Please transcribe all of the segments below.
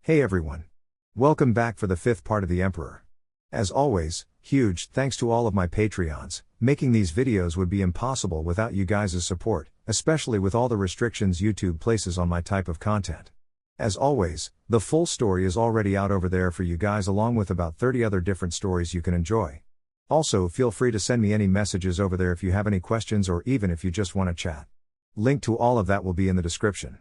Hey everyone. Welcome back for the 5th part of The Emperor. As always, huge thanks to all of my Patreons. Making these videos would be impossible without you guys' support, especially with all the restrictions YouTube places on my type of content. As always, the full story is already out over there for you guys along with about 30 other different stories you can enjoy. Also, feel free to send me any messages over there if you have any questions or even if you just want to chat. Link to all of that will be in the description.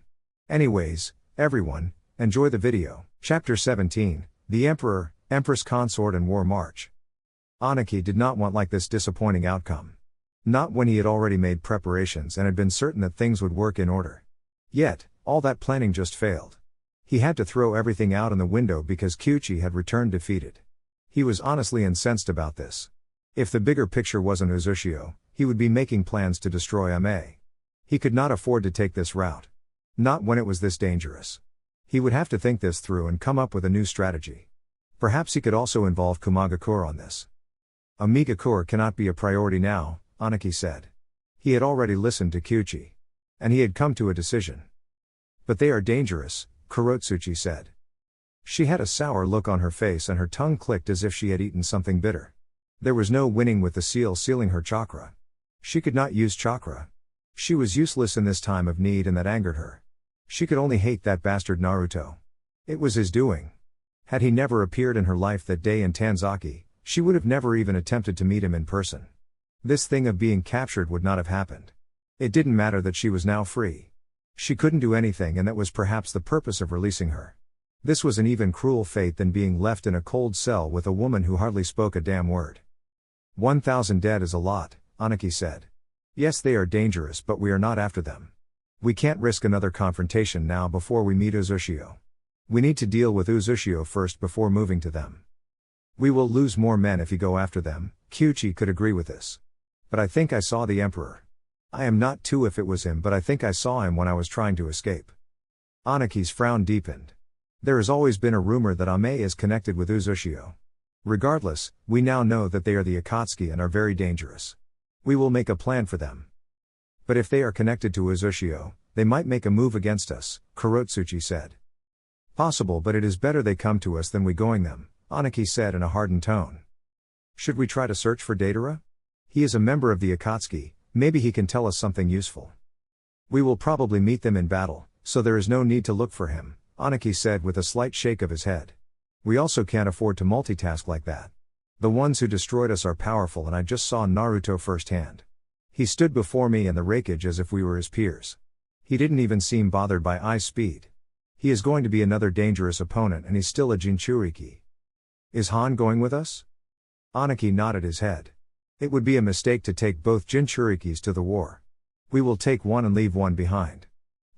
Anyways, everyone, enjoy the video. Chapter 17, The Emperor, Empress Consort and War March. Anaki did not want like this disappointing outcome. Not when he had already made preparations and had been certain that things would work in order. Yet, all that planning just failed. He had to throw everything out in the window because Kyuchi had returned defeated. He was honestly incensed about this. If the bigger picture wasn't Uzushio, he would be making plans to destroy Mei. He could not afford to take this route. Not when it was this dangerous. He would have to think this through and come up with a new strategy. Perhaps he could also involve Kumagakure on this. Amigakure cannot be a priority now, Anaki said. He had already listened to Kyuchi. And he had come to a decision. But they are dangerous, Kurotsuchi said. She had a sour look on her face and her tongue clicked as if she had eaten something bitter. There was no winning with the seal sealing her chakra. She could not use chakra. She was useless in this time of need and that angered her. She could only hate that bastard Naruto. It was his doing. Had he never appeared in her life that day in Tanzaki, she would have never even attempted to meet him in person. This thing of being captured would not have happened. It didn't matter that she was now free. She couldn't do anything and that was perhaps the purpose of releasing her. This was an even cruel fate than being left in a cold cell with a woman who hardly spoke a damn word. 1,000 dead is a lot, Anaki said. Yes, they are dangerous but we are not after them. We can't risk another confrontation now before we meet Uzushio. We need to deal with Uzushio first before moving to them. We will lose more men if you go after them, Kyuchi could agree with this. But I think I saw the Emperor. I am not too if it was him but I think I saw him when I was trying to escape. Anaki's frown deepened. There has always been a rumor that Mei is connected with Uzushio. Regardless, we now know that they are the Akatsuki and are very dangerous. We will make a plan for them. But if they are connected to Uzushio, they might make a move against us, Kurotsuchi said. Possible but it is better they come to us than we going them, Anaki said in a hardened tone. Should we try to search for Datara? He is a member of the Akatsuki, maybe he can tell us something useful. We will probably meet them in battle, so there is no need to look for him, Anaki said with a slight shake of his head. We also can't afford to multitask like that. The ones who destroyed us are powerful and I just saw Naruto firsthand. He stood before me and the Raikage as if we were his peers. He didn't even seem bothered by ice speed. He is going to be another dangerous opponent and he's still a Jinchuriki. Is Han going with us? Anaki nodded his head. It would be a mistake to take both Jinchurikis to the war. We will take one and leave one behind.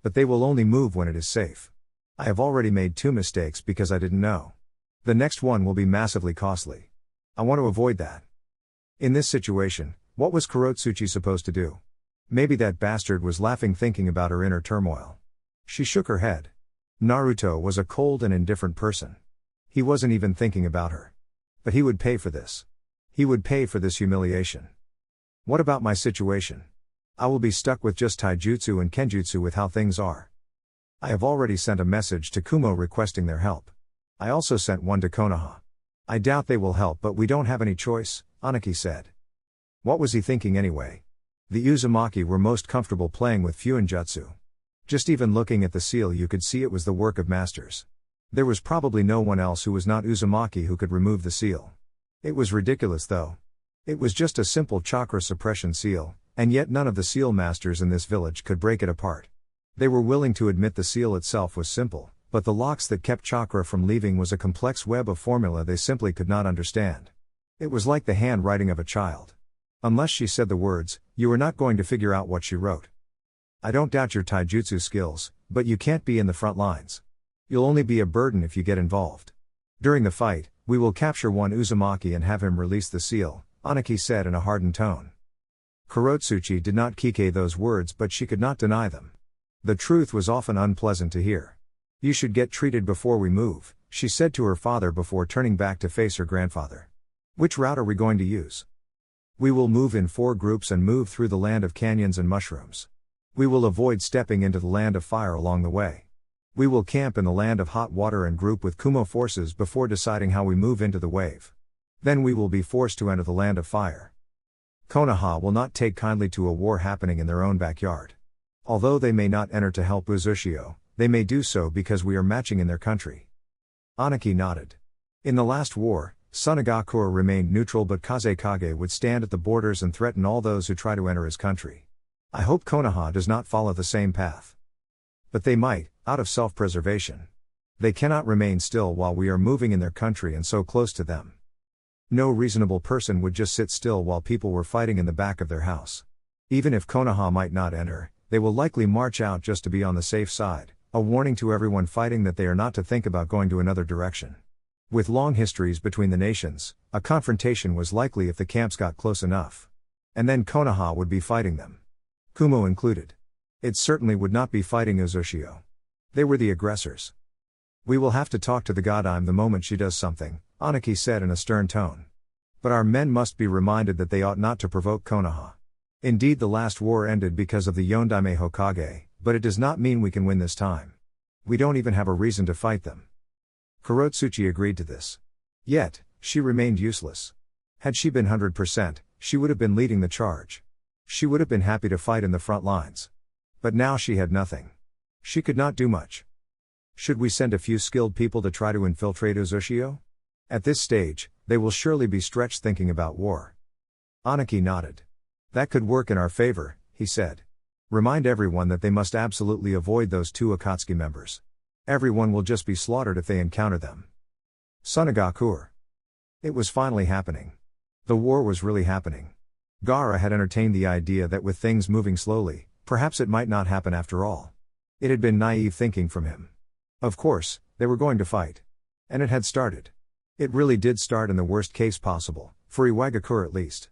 But they will only move when it is safe. I have already made 2 mistakes because I didn't know. The next one will be massively costly. I want to avoid that. In this situation, what was Kurotsuchi supposed to do? Maybe that bastard was laughing thinking about her inner turmoil. She shook her head. Naruto was a cold and indifferent person. He wasn't even thinking about her. But he would pay for this. He would pay for this humiliation. What about my situation? I will be stuck with just taijutsu and kenjutsu with how things are. I have already sent a message to Kumo requesting their help. I also sent one to Konoha. I doubt they will help but we don't have any choice, Anaki said. What was he thinking anyway? The Uzumaki were most comfortable playing with Fuinjutsu. Just even looking at the seal you could see it was the work of masters. There was probably no one else who was not Uzumaki who could remove the seal. It was ridiculous though. It was just a simple chakra suppression seal, and yet none of the seal masters in this village could break it apart. They were willing to admit the seal itself was simple, but the locks that kept chakra from leaving was a complex web of formula they simply could not understand. It was like the handwriting of a child. Unless she said the words, you are not going to figure out what she wrote. I don't doubt your taijutsu skills, but you can't be in the front lines. You'll only be a burden if you get involved. During the fight, we will capture one Uzumaki and have him release the seal, Anaki said in a hardened tone. Kurotsuchi did not kike those words but she could not deny them. The truth was often unpleasant to hear. You should get treated before we move, she said to her father before turning back to face her grandfather. Which route are we going to use? We will move in 4 groups and move through the land of canyons and mushrooms. We will avoid stepping into the land of fire along the way. We will camp in the land of hot water and group with Kumo forces before deciding how we move into the wave. Then we will be forced to enter the land of fire. Konoha will not take kindly to a war happening in their own backyard. Although they may not enter to help Uzushio, they may do so because we are matching in their country. Anaki nodded. In the last war, Iwagakure remained neutral, but Kazekage would stand at the borders and threaten all those who try to enter his country. I hope Konoha does not follow the same path. But they might, out of self-preservation. They cannot remain still while we are moving in their country and so close to them. No reasonable person would just sit still while people were fighting in the back of their house. Even if Konoha might not enter, they will likely march out just to be on the safe side, a warning to everyone fighting that they are not to think about going to another direction. With long histories between the nations, a confrontation was likely if the camps got close enough. And then Konoha would be fighting them. Kumo included. It certainly would not be fighting Uzushio. They were the aggressors. We will have to talk to the Godime the moment she does something, Anaki said in a stern tone. But our men must be reminded that they ought not to provoke Konoha. Indeed, the last war ended because of the Yondaime Hokage, but it does not mean we can win this time. We don't even have a reason to fight them. Kurotsuchi agreed to this. Yet, she remained useless. Had she been 100%, she would have been leading the charge. She would have been happy to fight in the front lines. But now she had nothing. She could not do much. Should we send a few skilled people to try to infiltrate Uzushio? At this stage, they will surely be stretched thinking about war. Anaki nodded. That could work in our favor, he said. Remind everyone that they must absolutely avoid those two Akatsuki members. Everyone will just be slaughtered if they encounter them. Sunagakure. It was finally happening. The war was really happening. Gaara had entertained the idea that with things moving slowly, perhaps it might not happen after all. It had been naive thinking from him. Of course, they were going to fight. And it had started. It really did start in the worst case possible, for Iwagakure at least.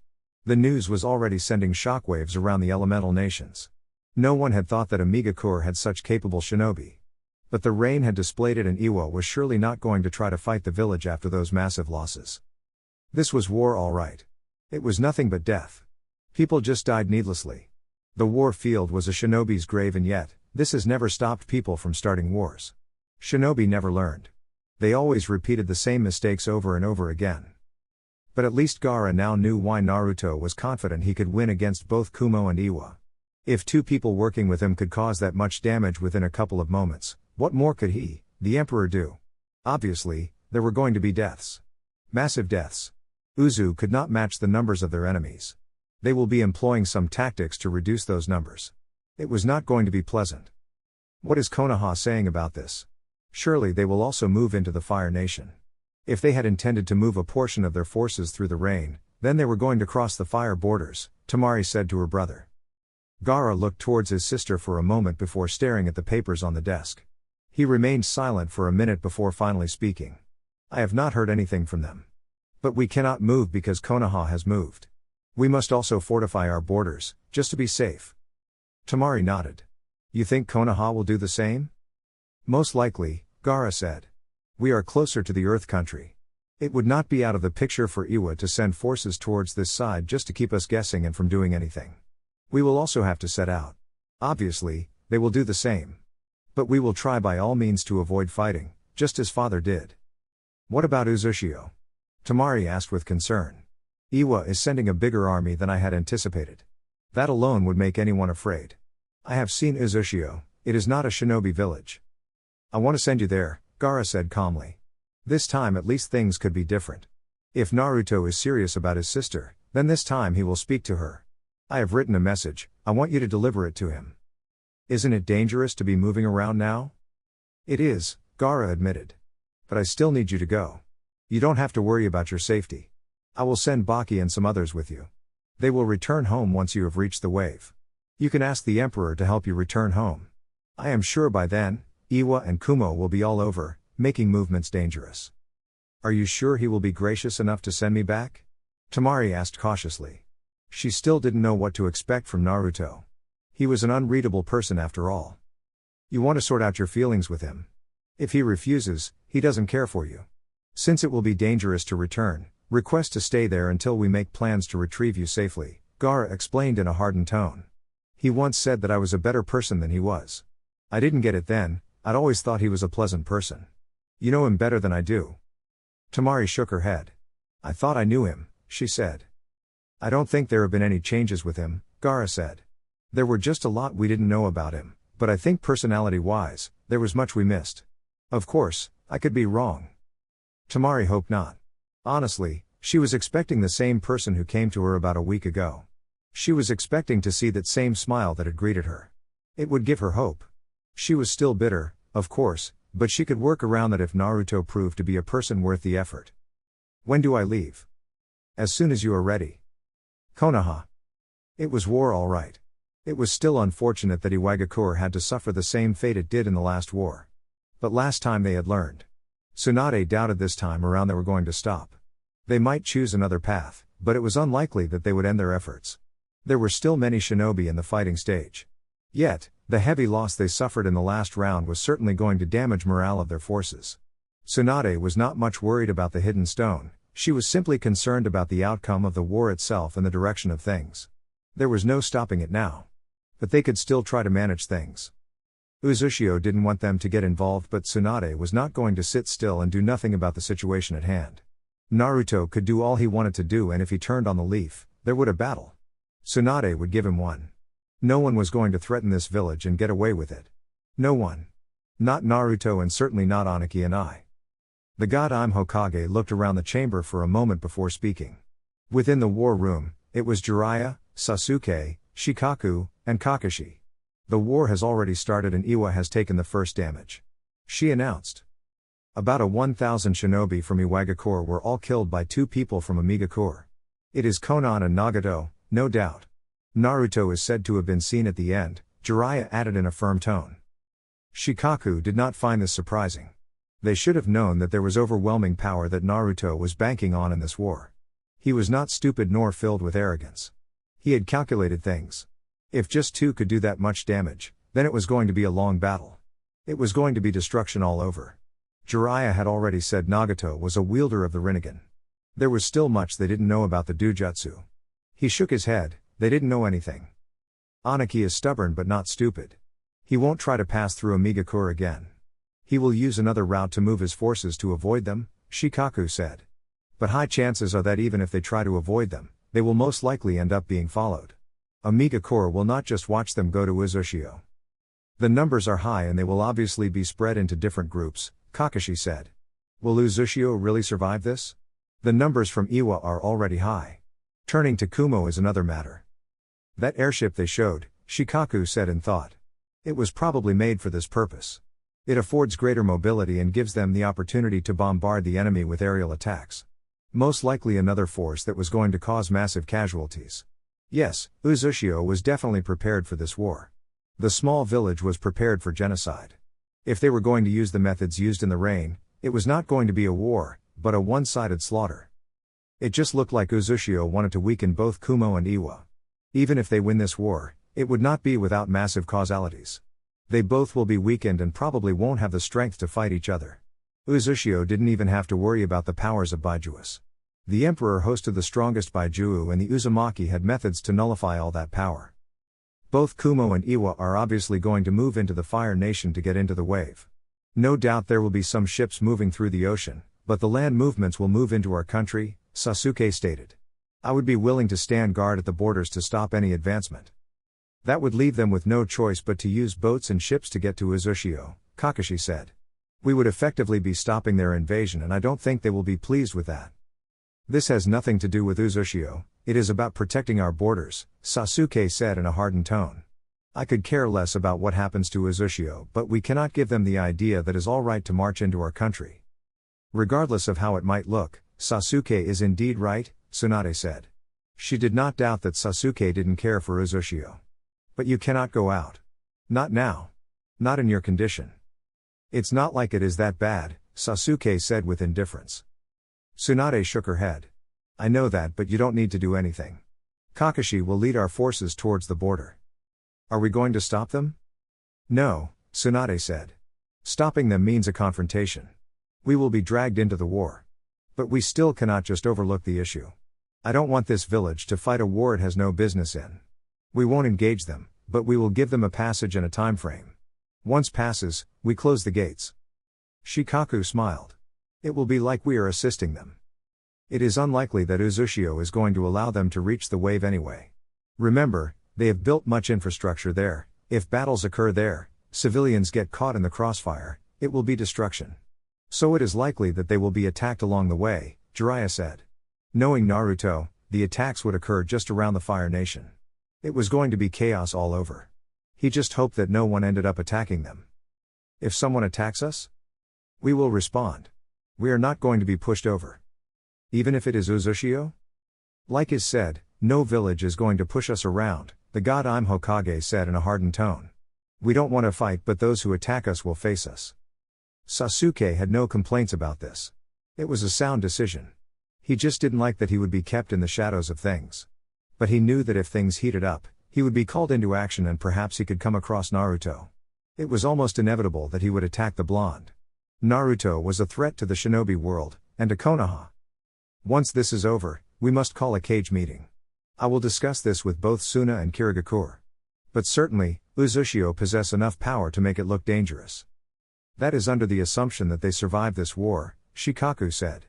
The news was already sending shockwaves around the elemental nations. No one had thought that Amigakure had such capable shinobi. But the rain had displayed it, and Iwa was surely not going to try to fight the village after those massive losses. This was war, all right. It was nothing but death. People just died needlessly. The war field was a shinobi's grave, and yet, this has never stopped people from starting wars. Shinobi never learned. They always repeated the same mistakes over and over again. But at least Gaara now knew why Naruto was confident he could win against both Kumo and Iwa. If two people working with him could cause that much damage within a couple of moments, what more could he, the Emperor, do? Obviously, there were going to be deaths. Massive deaths. Uzu could not match the numbers of their enemies. They will be employing some tactics to reduce those numbers. It was not going to be pleasant. What is Konoha saying about this? Surely they will also move into the Fire Nation. If they had intended to move a portion of their forces through the rain, then they were going to cross the fire borders, Tamari said to her brother. Gaara looked towards his sister for a moment before staring at the papers on the desk. He remained silent for a minute before finally speaking. I have not heard anything from them. But we cannot move because Konoha has moved. We must also fortify our borders, just to be safe. Tamari nodded. You think Konoha will do the same? Most likely, Gaara said. We are closer to the Earth country. It would not be out of the picture for Iwa to send forces towards this side just to keep us guessing and from doing anything. We will also have to set out. Obviously, they will do the same. But we will try by all means to avoid fighting, just as father did. What about Uzushio? Tamari asked with concern. Iwa is sending a bigger army than I had anticipated. That alone would make anyone afraid. I have seen Uzushio, it is not a shinobi village. I want to send you there, Gaara said calmly. This time at least things could be different. If Naruto is serious about his sister, then this time he will speak to her. I have written a message, I want you to deliver it to him. Isn't it dangerous to be moving around now? It is, Gaara admitted. But I still need you to go. You don't have to worry about your safety. I will send Baki and some others with you. They will return home once you have reached the wave. You can ask the Emperor to help you return home. I am sure by then, Iwa and Kumo will be all over, making movements dangerous. Are you sure he will be gracious enough to send me back? Tamari asked cautiously. She still didn't know what to expect from Naruto. He was an unreadable person after all. You want to sort out your feelings with him. If he refuses, he doesn't care for you. Since it will be dangerous to return, request to stay there until we make plans to retrieve you safely, Gaara explained in a hardened tone. He once said that I was a better person than he was. I didn't get it then, I'd always thought he was a pleasant person. You know him better than I do. Tamari shook her head. I thought I knew him, she said. I don't think there have been any changes with him, Gaara said. There were just a lot we didn't know about him, but I think personality-wise, there was much we missed. Of course, I could be wrong. Tamari hoped not. Honestly, she was expecting the same person who came to her about a week ago. She was expecting to see that same smile that had greeted her. It would give her hope. She was still bitter, of course, but she could work around that if Naruto proved to be a person worth the effort. When do I leave? As soon as you are ready. Konoha. It was war all right. It was still unfortunate that Iwagakure had to suffer the same fate it did in the last war. But last time they had learned. Tsunade doubted this time around they were going to stop. They might choose another path, but it was unlikely that they would end their efforts. There were still many shinobi in the fighting stage. Yet, the heavy loss they suffered in the last round was certainly going to damage morale of their forces. Tsunade was not much worried about the hidden stone, she was simply concerned about the outcome of the war itself and the direction of things. There was no stopping it now. But they could still try to manage things. Uzushio didn't want them to get involved, but Tsunade was not going to sit still and do nothing about the situation at hand. Naruto could do all he wanted to do, and if he turned on the leaf, there would a battle. Tsunade would give him one. No one was going to threaten this village and get away with it. No one. Not Naruto and certainly not Anaki and I. The god Hokage looked around the chamber for a moment before speaking. Within the war room, it was Jiraiya, Sasuke, Shikaku, and Kakashi. The war has already started and Iwa has taken the first damage. She announced. About 1,000 shinobi from Iwagakure were all killed by 2 people from Amigakure. It is Konoha and Nagato, no doubt. Naruto is said to have been seen at the end, Jiraiya added in a firm tone. Shikaku did not find this surprising. They should have known that there was overwhelming power that Naruto was banking on in this war. He was not stupid nor filled with arrogance. He had calculated things. If just 2 could do that much damage, then it was going to be a long battle. It was going to be destruction all over. Jiraiya had already said Nagato was a wielder of the Rinnegan. There was still much they didn't know about the Dujutsu. He shook his head, they didn't know anything. Anaki is stubborn but not stupid. He won't try to pass through Amigakure again. He will use another route to move his forces to avoid them, Shikaku said. But high chances are that even if they try to avoid them, they will most likely end up being followed. Amigakure will not just watch them go to Uzushio. The numbers are high and they will obviously be spread into different groups, Kakashi said. Will Uzushio really survive this? The numbers from Iwa are already high. Turning to Kumo is another matter. That airship they showed, Shikaku said in thought. It was probably made for this purpose. It affords greater mobility and gives them the opportunity to bombard the enemy with aerial attacks. Most likely another force that was going to cause massive casualties. Yes, Uzushio was definitely prepared for this war. The small village was prepared for genocide. If they were going to use the methods used in the Rain, it was not going to be a war, but a one-sided slaughter. It just looked like Uzushio wanted to weaken both Kumo and Iwa. Even if they win this war, it would not be without massive causalities. They both will be weakened and probably won't have the strength to fight each other. Uzushio didn't even have to worry about the powers of Baijuus. The Emperor hosted the strongest Baiju and the Uzumaki had methods to nullify all that power. Both Kumo and Iwa are obviously going to move into the Fire Nation to get into the wave. No doubt there will be some ships moving through the ocean, but the land movements will move into our country, Sasuke stated. I would be willing to stand guard at the borders to stop any advancement. That would leave them with no choice but to use boats and ships to get to Uzushio, Kakashi said. We would effectively be stopping their invasion and I don't think they will be pleased with that. This has nothing to do with Uzushio, it is about protecting our borders, Sasuke said in a hardened tone. I could care less about what happens to Uzushio, but we cannot give them the idea that it is all right to march into our country. Regardless of how it might look, Sasuke is indeed right, Tsunade said. She did not doubt that Sasuke didn't care for Uzushio. But you cannot go out. Not now. Not in your condition. It's not like it is that bad, Sasuke said with indifference. Tsunade shook her head. I know that, but you don't need to do anything. Kakashi will lead our forces towards the border. Are we going to stop them? No, Tsunade said. Stopping them means a confrontation. We will be dragged into the war. But we still cannot just overlook the issue. I don't want this village to fight a war it has no business in. We won't engage them, but we will give them a passage and a time frame. Once passes, we close the gates. Shikaku smiled. It will be like we are assisting them. It is unlikely that Uzushio is going to allow them to reach the wave anyway. Remember, they have built much infrastructure there. If battles occur there, civilians get caught in the crossfire, it will be destruction. So it is likely that they will be attacked along the way, Jiraiya said. Knowing Naruto, the attacks would occur just around the Fire Nation. It was going to be chaos all over. He just hoped that no one ended up attacking them. If someone attacks us, we will respond. We are not going to be pushed over. Even if it is Uzushio? Like is said, no village is going to push us around, the god I'm Hokage said in a hardened tone. We don't want to fight, but those who attack us will face us. Sasuke had no complaints about this. It was a sound decision. He just didn't like that he would be kept in the shadows of things. But he knew that if things heated up, he would be called into action and perhaps he could come across Naruto. It was almost inevitable that he would attack the blonde. Naruto was a threat to the shinobi world, and to Konoha. Once this is over, we must call a cage meeting. I will discuss this with both Suna and Kirigakure. But certainly, Uzushio possess enough power to make it look dangerous. That is under the assumption that they survive this war, Shikaku said.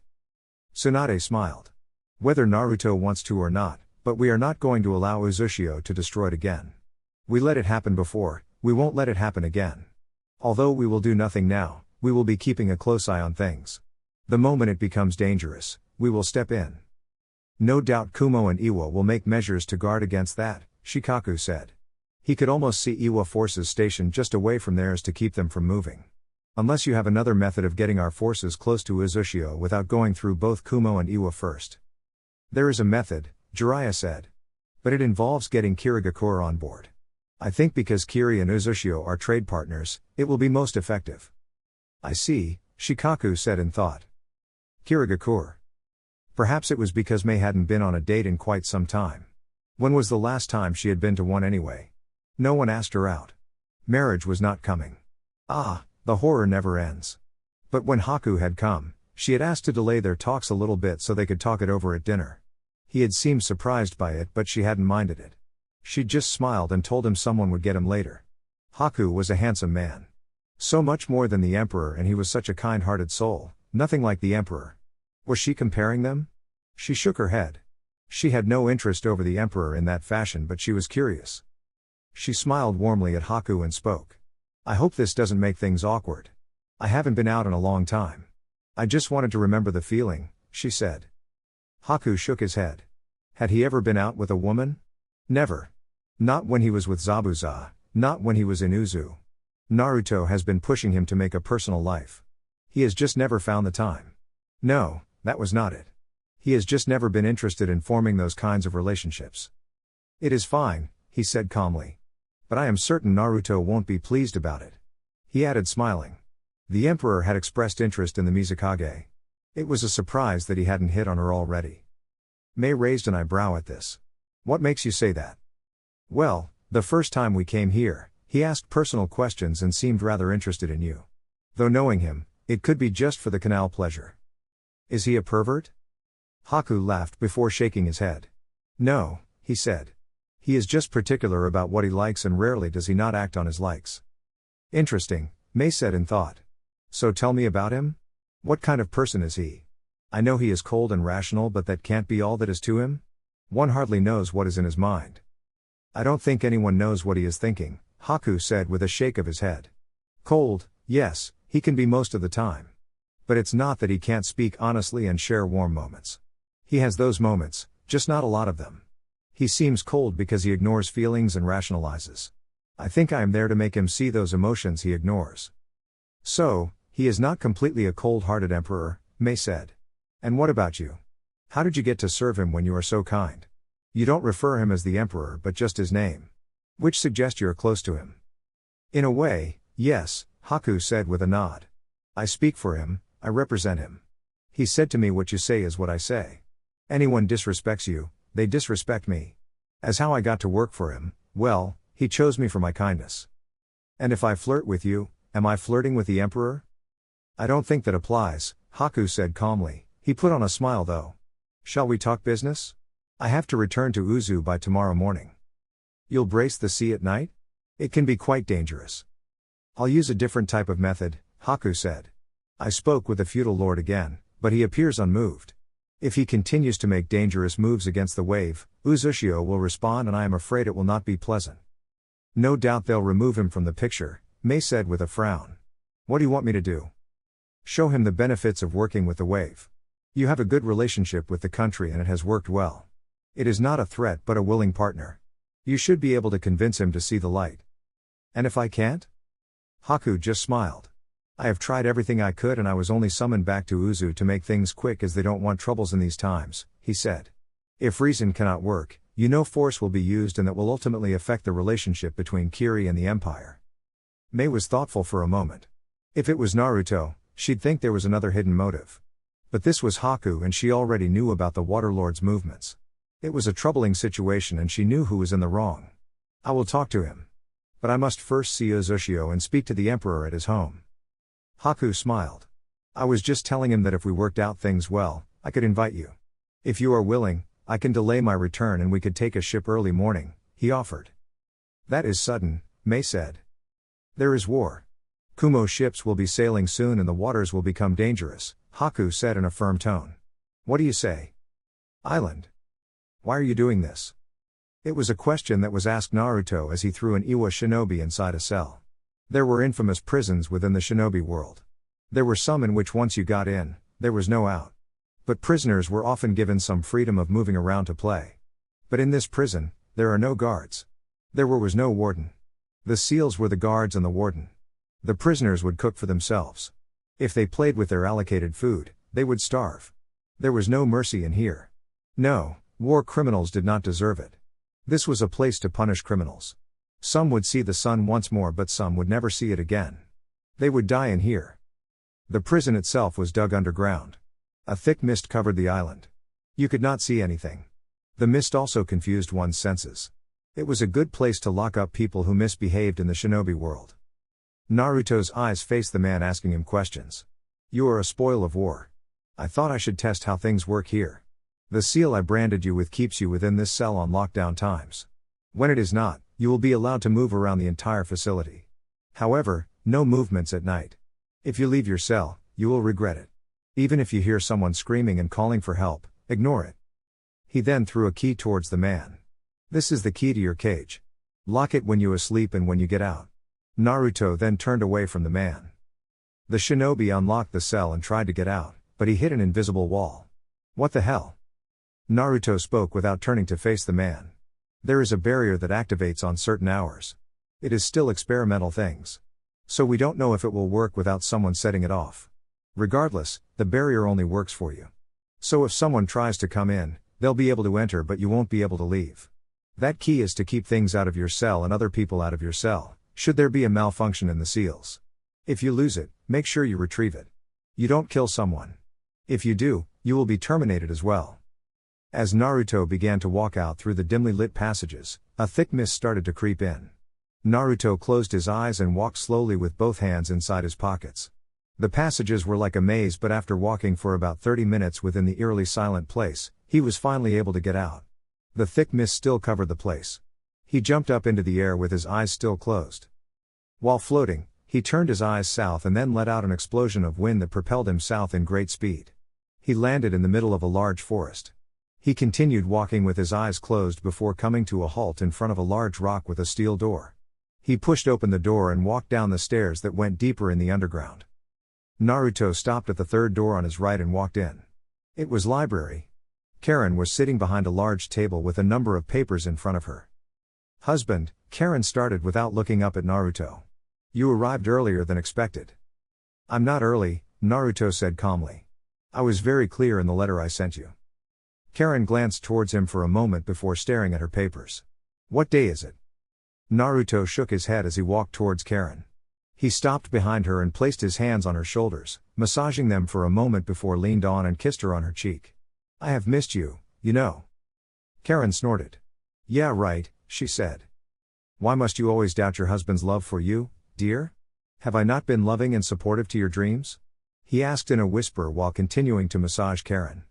Tsunade smiled. Whether Naruto wants to or not, but we are not going to allow Uzushio to destroy it again. We let it happen before, we won't let it happen again. Although we will do nothing now, we will be keeping a close eye on things. The moment it becomes dangerous, we will step in. No doubt Kumo and Iwa will make measures to guard against that, Shikaku said. He could almost see Iwa forces stationed just away from theirs to keep them from moving. Unless you have another method of getting our forces close to Uzushio without going through both Kumo and Iwa first. There is a method, Jiraiya said. But it involves getting Kirigakure on board. I think because Kiri and Uzushio are trade partners, it will be most effective. I see, Shikaku said in thought. Kirigakure. Perhaps it was because Mei hadn't been on a date in quite some time. When was the last time she had been to one anyway? No one asked her out. Marriage was not coming. Ah, the horror never ends. But when Haku had come, she had asked to delay their talks a little bit so they could talk it over at dinner. He had seemed surprised by it, but she hadn't minded it. She'd just smiled and told him someone would get him later. Haku was a handsome man. So much more than the emperor, and he was such a kind-hearted soul, nothing like the emperor. Was she comparing them? She shook her head. She had no interest over the emperor in that fashion, but she was curious. She smiled warmly at Haku and spoke. I hope this doesn't make things awkward. I haven't been out in a long time. I just wanted to remember the feeling, she said. Haku shook his head. Had he ever been out with a woman? Never. Not when he was with Zabuza, not when he was in Uzu. Naruto has been pushing him to make a personal life. He has just never found the time. No, that was not it. He has just never been interested in forming those kinds of relationships. It is fine, he said calmly. But I am certain Naruto won't be pleased about it. He added smiling. The emperor had expressed interest in the Mizukage. It was a surprise that he hadn't hit on her already. Mei raised an eyebrow at this. What makes you say that? Well, the first time we came here, he asked personal questions and seemed rather interested in you. Though knowing him, it could be just for the canal pleasure. Is he a pervert? Haku laughed before shaking his head. No, he said. He is just particular about what he likes and rarely does he not act on his likes. Interesting, Mei said in thought. So tell me about him? What kind of person is he? I know he is cold and rational, but that can't be all that is to him? One hardly knows what is in his mind. I don't think anyone knows what he is thinking, Haku said with a shake of his head. Cold, yes, he can be most of the time. But it's not that he can't speak honestly and share warm moments. He has those moments, just not a lot of them. He seems cold because he ignores feelings and rationalizes. I think I am there to make him see those emotions he ignores. So, he is not completely a cold-hearted emperor, Mei said. And what about you? How did you get to serve him when you are so kind? You don't refer him as the emperor but just his name. Which suggests you're close to him. In a way, yes, Haku said with a nod. I speak for him, I represent him. He said to me, what you say is what I say. Anyone disrespects you, they disrespect me. As how I got to work for him, well, he chose me for my kindness. And if I flirt with you, am I flirting with the emperor? I don't think that applies, Haku said calmly. He put on a smile though. Shall we talk business? I have to return to Uzu by tomorrow morning. You'll brace the sea at night? It can be quite dangerous. I'll use a different type of method, Haku said. I spoke with the feudal lord again, but he appears unmoved. If he continues to make dangerous moves against the wave, Uzushio will respond and I am afraid it will not be pleasant. No doubt they'll remove him from the picture, Mei said with a frown. What do you want me to do? Show him the benefits of working with the wave. You have a good relationship with the country and it has worked well. It is not a threat but a willing partner. You should be able to convince him to see the light. And if I can't? Haku just smiled. I have tried everything I could and I was only summoned back to Uzu to make things quick as they don't want troubles in these times, he said. If reason cannot work, you know force will be used and that will ultimately affect the relationship between Kiri and the Empire. Mei was thoughtful for a moment. If it was Naruto, she'd think there was another hidden motive. But this was Haku and she already knew about the Waterlord's movements. It was a troubling situation and she knew who was in the wrong. I will talk to him. But I must first see Uzushio and speak to the Emperor at his home. Haku smiled. I was just telling him that if we worked out things well, I could invite you. If you are willing, I can delay my return and we could take a ship early morning, he offered. That is sudden, Mei said. There is war. Kumo ships will be sailing soon and the waters will become dangerous, Haku said in a firm tone. What do you say? Island. Why are you doing this? It was a question that was asked Naruto as he threw an Iwa shinobi inside a cell. There were infamous prisons within the shinobi world. There were some in which once you got in, there was no out. But prisoners were often given some freedom of moving around to play. But in this prison, there are no guards. There was no warden. The seals were the guards and the warden. The prisoners would cook for themselves. If they played with their allocated food, they would starve. There was no mercy in here. No, war criminals did not deserve it. This was a place to punish criminals. Some would see the sun once more but some would never see it again. They would die in here. The prison itself was dug underground. A thick mist covered the island. You could not see anything. The mist also confused one's senses. It was a good place to lock up people who misbehaved in the shinobi world. Naruto's eyes faced the man asking him questions. You are a spoil of war. I thought I should test how things work here. The seal I branded you with keeps you within this cell on lockdown times. When it is not, you will be allowed to move around the entire facility. However, no movements at night. If you leave your cell, you will regret it. Even if you hear someone screaming and calling for help, ignore it. He then threw a key towards the man. This is the key to your cage. Lock it when you asleep and when you get out. Naruto then turned away from the man. The shinobi unlocked the cell and tried to get out, but he hit an invisible wall. What the hell? Naruto spoke without turning to face the man. There is a barrier that activates on certain hours. It is still experimental things. So we don't know if it will work without someone setting it off. Regardless, the barrier only works for you. So if someone tries to come in, they'll be able to enter but you won't be able to leave. That key is to keep things out of your cell and other people out of your cell, should there be a malfunction in the seals. If you lose it, make sure you retrieve it. You don't kill someone. If you do, you will be terminated as well. As Naruto began to walk out through the dimly lit passages, a thick mist started to creep in. Naruto closed his eyes and walked slowly with both hands inside his pockets. The passages were like a maze but after walking for about 30 minutes within the eerily silent place, he was finally able to get out. The thick mist still covered the place. He jumped up into the air with his eyes still closed. While floating, he turned his eyes south and then let out an explosion of wind that propelled him south in great speed. He landed in the middle of a large forest. He continued walking with his eyes closed before coming to a halt in front of a large rock with a steel door. He pushed open the door and walked down the stairs that went deeper in the underground. Naruto stopped at the third door on his right and walked in. It was library. Karin was sitting behind a large table with a number of papers in front of her. Husband, Karin started without looking up at Naruto. You arrived earlier than expected. I'm not early, Naruto said calmly. I was very clear in the letter I sent you. Karin glanced towards him for a moment before staring at her papers. What day is it? Naruto shook his head as he walked towards Karin. He stopped behind her and placed his hands on her shoulders, massaging them for a moment before leaned on and kissed her on her cheek. I have missed you, you know. Karin snorted. Yeah, right, she said. Why must you always doubt your husband's love for you, dear? Have I not been loving and supportive to your dreams? He asked in a whisper while continuing to massage Karin.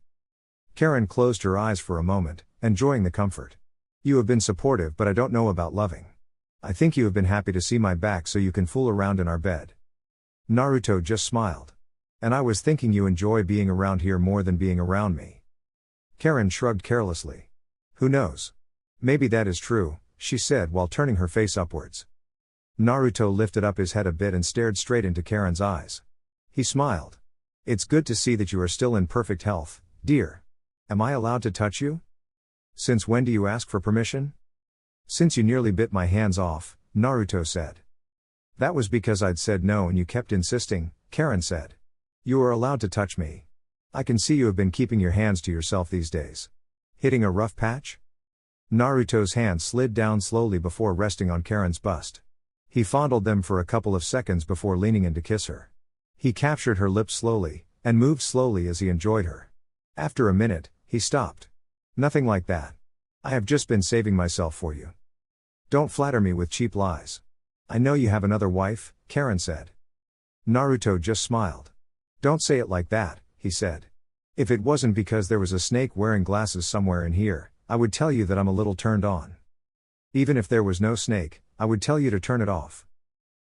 Karin closed her eyes for a moment, enjoying the comfort. You have been supportive but I don't know about loving. I think you have been happy to see my back so you can fool around in our bed. Naruto just smiled. And I was thinking you enjoy being around here more than being around me. Karin shrugged carelessly. Who knows? Maybe that is true, she said while turning her face upwards. Naruto lifted up his head a bit and stared straight into Karin's eyes. He smiled. It's good to see that you are still in perfect health, dear. Am I allowed to touch you? Since when do you ask for permission? Since you nearly bit my hands off, Naruto said. That was because I'd said no and you kept insisting, Karin said. You are allowed to touch me. I can see you have been keeping your hands to yourself these days. Hitting a rough patch? Naruto's hand slid down slowly before resting on Karin's bust. He fondled them for a couple of seconds before leaning in to kiss her. He captured her lips slowly, and moved slowly as he enjoyed her. After a minute, he stopped. Nothing like that. I have just been saving myself for you. Don't flatter me with cheap lies. I know you have another wife, Karin said. Naruto just smiled. Don't say it like that, he said. If it wasn't because there was a snake wearing glasses somewhere in here, I would tell you that I'm a little turned on. Even if there was no snake, I would tell you to turn it off.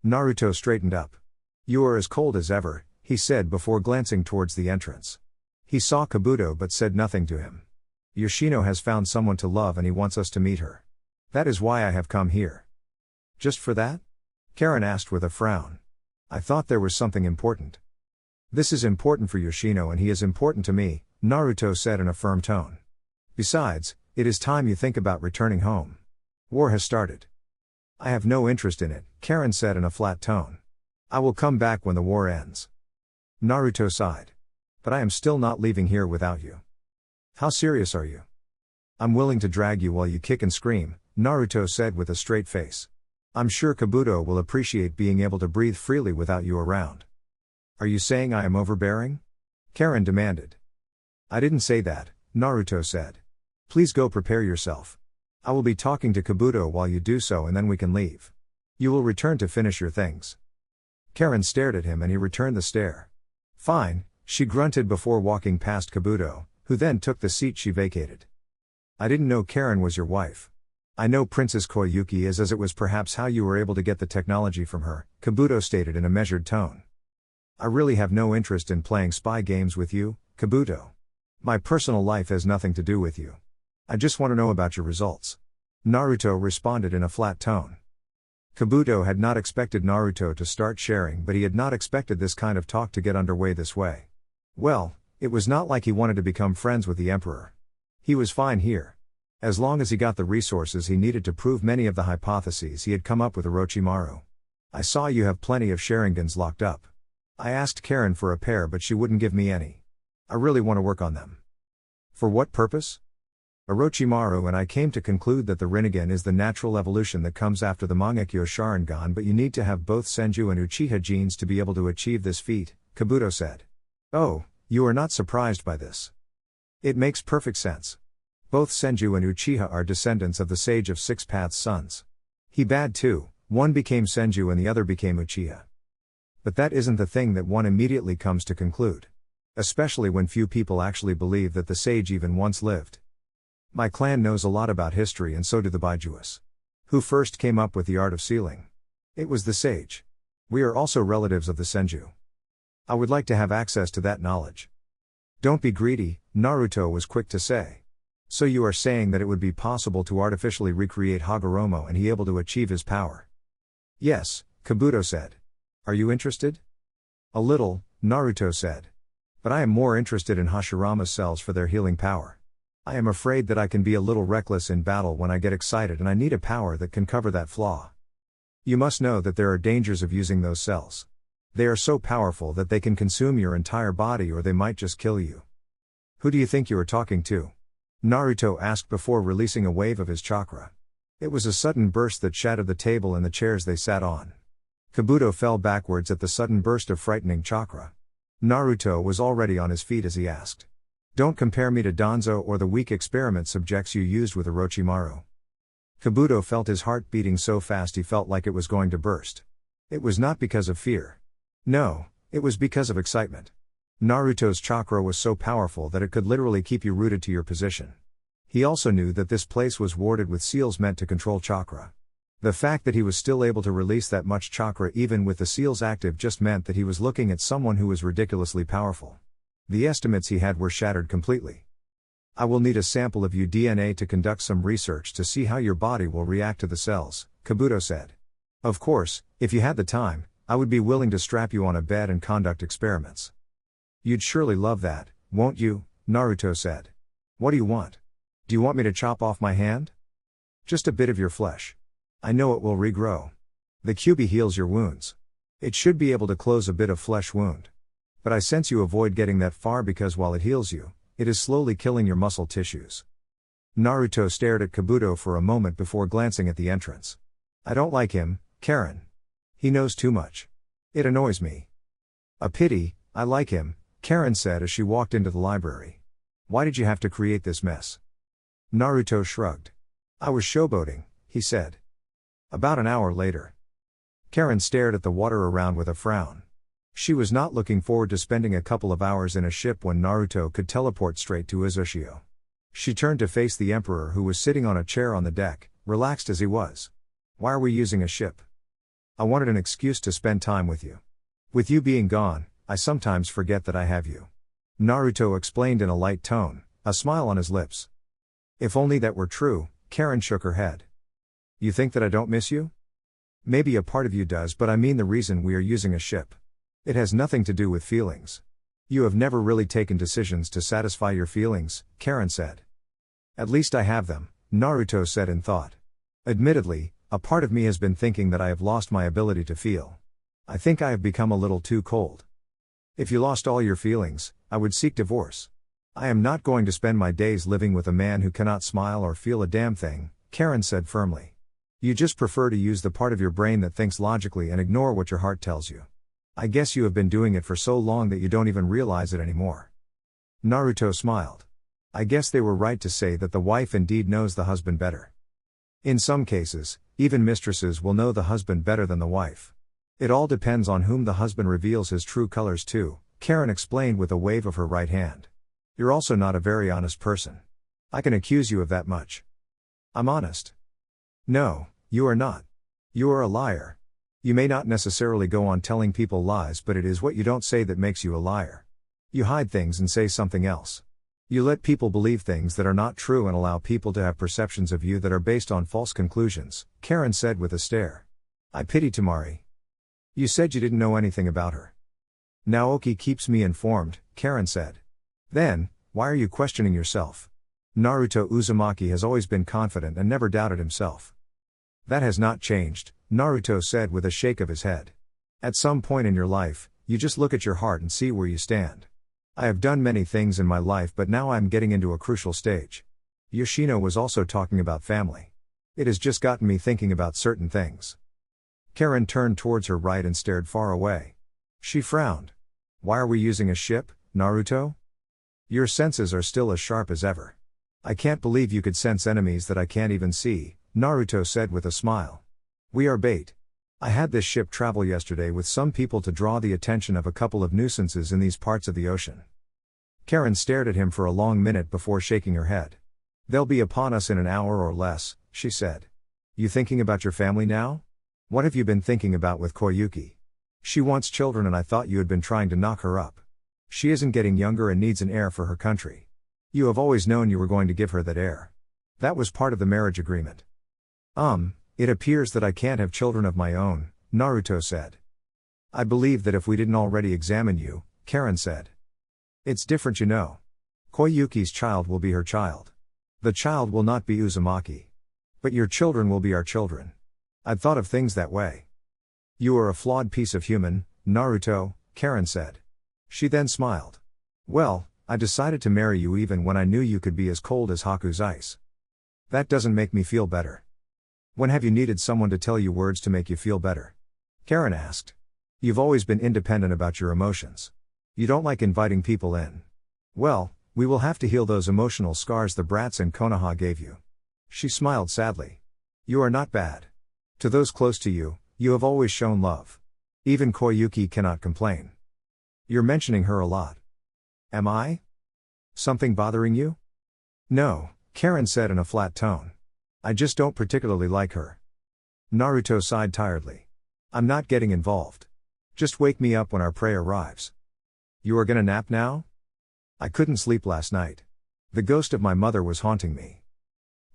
Naruto straightened up. You are as cold as ever, he said before glancing towards the entrance. He saw Kabuto but said nothing to him. Yoshino has found someone to love and he wants us to meet her. That is why I have come here. Just for that? Karin asked with a frown. I thought there was something important. This is important for Yoshino and he is important to me, Naruto said in a firm tone. Besides, it is time you think about returning home. War has started. I have no interest in it, Karin said in a flat tone. I will come back when the war ends. Naruto sighed. But I am still not leaving here without you. How serious are you? I'm willing to drag you while you kick and scream, Naruto said with a straight face. I'm sure Kabuto will appreciate being able to breathe freely without you around. Are you saying I am overbearing? Karin demanded. I didn't say that, Naruto said. Please go prepare yourself. I will be talking to Kabuto while you do so and then we can leave. You will return to finish your things. Karin stared at him and he returned the stare. Fine, she grunted before walking past Kabuto, who then took the seat she vacated. I didn't know Karin was your wife. I know Princess Koyuki is as it was perhaps how you were able to get the technology from her, Kabuto stated in a measured tone. I really have no interest in playing spy games with you, Kabuto. My personal life has nothing to do with you. I just want to know about your results. Naruto responded in a flat tone. Kabuto had not expected Naruto to start sharing, but he had not expected this kind of talk to get underway this way. Well, it was not like he wanted to become friends with the Emperor. He was fine here. As long as he got the resources he needed to prove many of the hypotheses he had come up with Orochimaru. I saw you have plenty of Sharingans locked up. I asked Karin for a pair but she wouldn't give me any. I really want to work on them. For what purpose? Orochimaru and I came to conclude that the Rinnegan is the natural evolution that comes after the Mangekyo Sharingan, but you need to have both Senju and Uchiha genes to be able to achieve this feat, Kabuto said. Oh, you are not surprised by this. It makes perfect sense. Both Senju and Uchiha are descendants of the Sage of Six Paths sons. He bad too, one became Senju and the other became Uchiha. But that isn't the thing that one immediately comes to conclude. Especially when few people actually believe that the sage even once lived. My clan knows a lot about history and so do the Baijuas. Who first came up with the art of sealing? It was the sage. We are also relatives of the Senju. I would like to have access to that knowledge. Don't be greedy, Naruto was quick to say. So you are saying that it would be possible to artificially recreate Hagoromo and he able to achieve his power? Yes, Kabuto said. Are you interested? A little, Naruto said. But I am more interested in Hashirama's cells for their healing power. I am afraid that I can be a little reckless in battle when I get excited and I need a power that can cover that flaw. You must know that there are dangers of using those cells. They are so powerful that they can consume your entire body or they might just kill you. Who do you think you are talking to? Naruto asked before releasing a wave of his chakra. It was a sudden burst that shattered the table and the chairs they sat on. Kabuto fell backwards at the sudden burst of frightening chakra. Naruto was already on his feet as he asked. Don't compare me to Danzo or the weak experiment subjects you used with Orochimaru. Kabuto felt his heart beating so fast he felt like it was going to burst. It was not because of fear. No, it was because of excitement. Naruto's chakra was so powerful that it could literally keep you rooted to your position. He also knew that this place was warded with seals meant to control chakra. The fact that he was still able to release that much chakra even with the seals active just meant that he was looking at someone who was ridiculously powerful. The estimates he had were shattered completely. I will need a sample of your DNA to conduct some research to see how your body will react to the cells, Kabuto said. Of course, if you had the time, I would be willing to strap you on a bed and conduct experiments. You'd surely love that, won't you? Naruto said. What do you want? Do you want me to chop off my hand? Just a bit of your flesh. I know it will regrow. The QB heals your wounds. It should be able to close a bit of flesh wound. But I sense you avoid getting that far because while it heals you, it is slowly killing your muscle tissues. Naruto stared at Kabuto for a moment before glancing at the entrance. I don't like him, Karin. He knows too much. It annoys me. A pity, I like him, Karin said as she walked into the library. Why did you have to create this mess? Naruto shrugged. I was showboating, he said. About an hour later. Karin stared at the water around with a frown. She was not looking forward to spending a couple of hours in a ship when Naruto could teleport straight to Uzushio. She turned to face the Emperor who was sitting on a chair on the deck, relaxed as he was. Why are we using a ship? I wanted an excuse to spend time with you. With you being gone, I sometimes forget that I have you. Naruto explained in a light tone, a smile on his lips. If only that were true, Karin shook her head. You think that I don't miss you? Maybe a part of you does, but I mean the reason we are using a ship. It has nothing to do with feelings. You have never really taken decisions to satisfy your feelings, Karin said. At least I have them, Naruto said in thought. Admittedly, a part of me has been thinking that I have lost my ability to feel. I think I have become a little too cold. If you lost all your feelings, I would seek divorce. I am not going to spend my days living with a man who cannot smile or feel a damn thing, Karin said firmly. You just prefer to use the part of your brain that thinks logically and ignore what your heart tells you. I guess you have been doing it for so long that you don't even realize it anymore. Naruto smiled. I guess they were right to say that the wife indeed knows the husband better. In some cases, even mistresses will know the husband better than the wife. It all depends on whom the husband reveals his true colors to, Karin explained with a wave of her right hand. You're also not a very honest person. I can accuse you of that much. I'm honest. No, you are not. You are a liar. You may not necessarily go on telling people lies, but it is what you don't say that makes you a liar. You hide things and say something else. You let people believe things that are not true and allow people to have perceptions of you that are based on false conclusions, Karin said with a stare. I pity Tamari. You said you didn't know anything about her. Naoki keeps me informed, Karin said. Then, why are you questioning yourself? Naruto Uzumaki has always been confident and never doubted himself. That has not changed, Naruto said with a shake of his head. At some point in your life, you just look at your heart and see where you stand. I have done many things in my life, but now I am getting into a crucial stage. Yoshino was also talking about family. It has just gotten me thinking about certain things. Karin turned towards her right and stared far away. She frowned. Why are we using a ship, Naruto? Your senses are still as sharp as ever. I can't believe you could sense enemies that I can't even see, Naruto said with a smile. We are bait. I had this ship travel yesterday with some people to draw the attention of a couple of nuisances in these parts of the ocean. Karin stared at him for a long minute before shaking her head. They'll be upon us in an hour or less, she said. You thinking about your family now? What have you been thinking about with Koyuki? She wants children and I thought you had been trying to knock her up. She isn't getting younger and needs an heir for her country. You have always known you were going to give her that heir. That was part of the marriage agreement. It appears that I can't have children of my own, Naruto said. I believe that if we didn't already examine you, Karin said. It's different, you know. Koyuki's child will be her child. The child will not be Uzumaki. But your children will be our children. I'd thought of things that way. You are a flawed piece of human, Naruto, Karin said. She then smiled. Well, I decided to marry you even when I knew you could be as cold as Haku's ice. That doesn't make me feel better. When have you needed someone to tell you words to make you feel better? Karin asked. You've always been independent about your emotions. You don't like inviting people in. Well, we will have to heal those emotional scars the brats in Konoha gave you. She smiled sadly. You are not bad. To those close to you, you have always shown love. Even Koyuki cannot complain. You're mentioning her a lot. Am I? Something bothering you? No, Karin said in a flat tone. I just don't particularly like her. Naruto sighed tiredly. I'm not getting involved. Just wake me up when our prey arrives. You are gonna nap now? I couldn't sleep last night. The ghost of my mother was haunting me.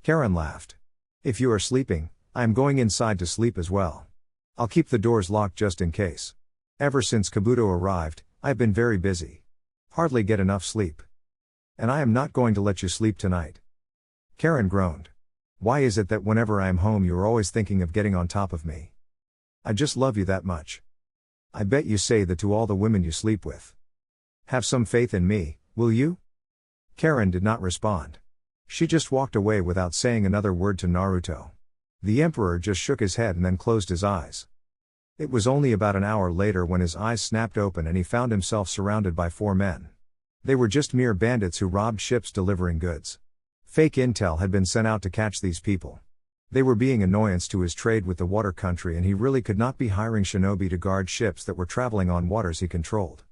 Karin laughed. If you are sleeping, I am going inside to sleep as well. I'll keep the doors locked just in case. Ever since Kabuto arrived, I have been very busy. Hardly get enough sleep. And I am not going to let you sleep tonight. Karin groaned. Why is it that whenever I am home you are always thinking of getting on top of me? I just love you that much. I bet you say that to all the women you sleep with. Have some faith in me, will you? Karin did not respond. She just walked away without saying another word to Naruto. The Emperor just shook his head and then closed his eyes. It was only about an hour later when his eyes snapped open and he found himself surrounded by 4 men. They were just mere bandits who robbed ships delivering goods. Fake intel had been sent out to catch these people. They were being annoyance to his trade with the water country and he really could not be hiring shinobi to guard ships that were traveling on waters he controlled.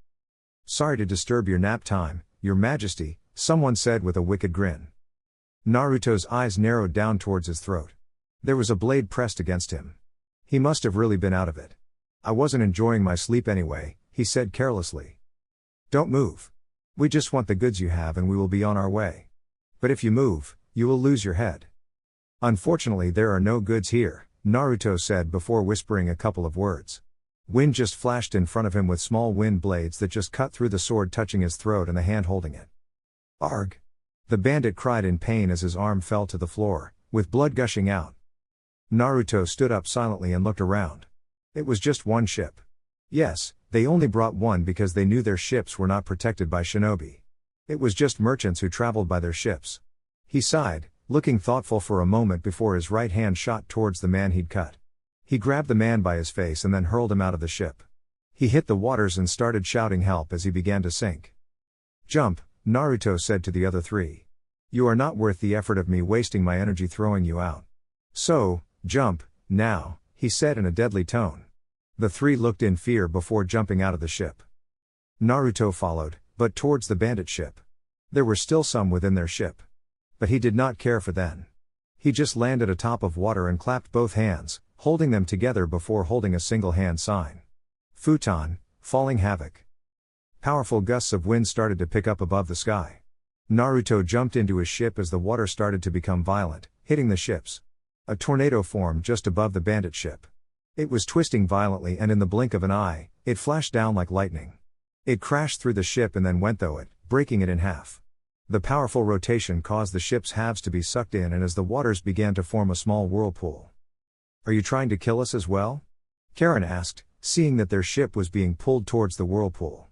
Sorry to disturb your nap time, Your Majesty, someone said with a wicked grin. Naruto's eyes narrowed down towards his throat. There was a blade pressed against him. He must have really been out of it. I wasn't enjoying my sleep anyway, he said carelessly. Don't move. We just want the goods you have and we will be on our way. But if you move, you will lose your head. Unfortunately there are no goods here, Naruto said before whispering a couple of words. Wind just flashed in front of him with small wind blades that just cut through the sword touching his throat and the hand holding it. Arg! The bandit cried in pain as his arm fell to the floor, with blood gushing out. Naruto stood up silently and looked around. It was just one ship. Yes, they only brought one because they knew their ships were not protected by shinobi. It was just merchants who traveled by their ships. He sighed, looking thoughtful for a moment before his right hand shot towards the man he'd cut. He grabbed the man by his face and then hurled him out of the ship. He hit the waters and started shouting help as he began to sink. Jump, Naruto said to the other 3. You are not worth the effort of me wasting my energy throwing you out. So, jump, now, he said in a deadly tone. The 3 looked in fear before jumping out of the ship. Naruto followed, but towards the bandit ship. There were still some within their ship. But he did not care for them. He just landed atop of water and clapped both hands, holding them together before holding a single hand sign. Futon, falling havoc. Powerful gusts of wind started to pick up above the sky. Naruto jumped into his ship as the water started to become violent, hitting the ships. A tornado formed just above the bandit ship. It was twisting violently and in the blink of an eye, it flashed down like lightning. It crashed through the ship and then went through it, breaking it in half. The powerful rotation caused the ship's halves to be sucked in and as the waters began to form a small whirlpool. Are you trying to kill us as well? Karin asked, seeing that their ship was being pulled towards the whirlpool.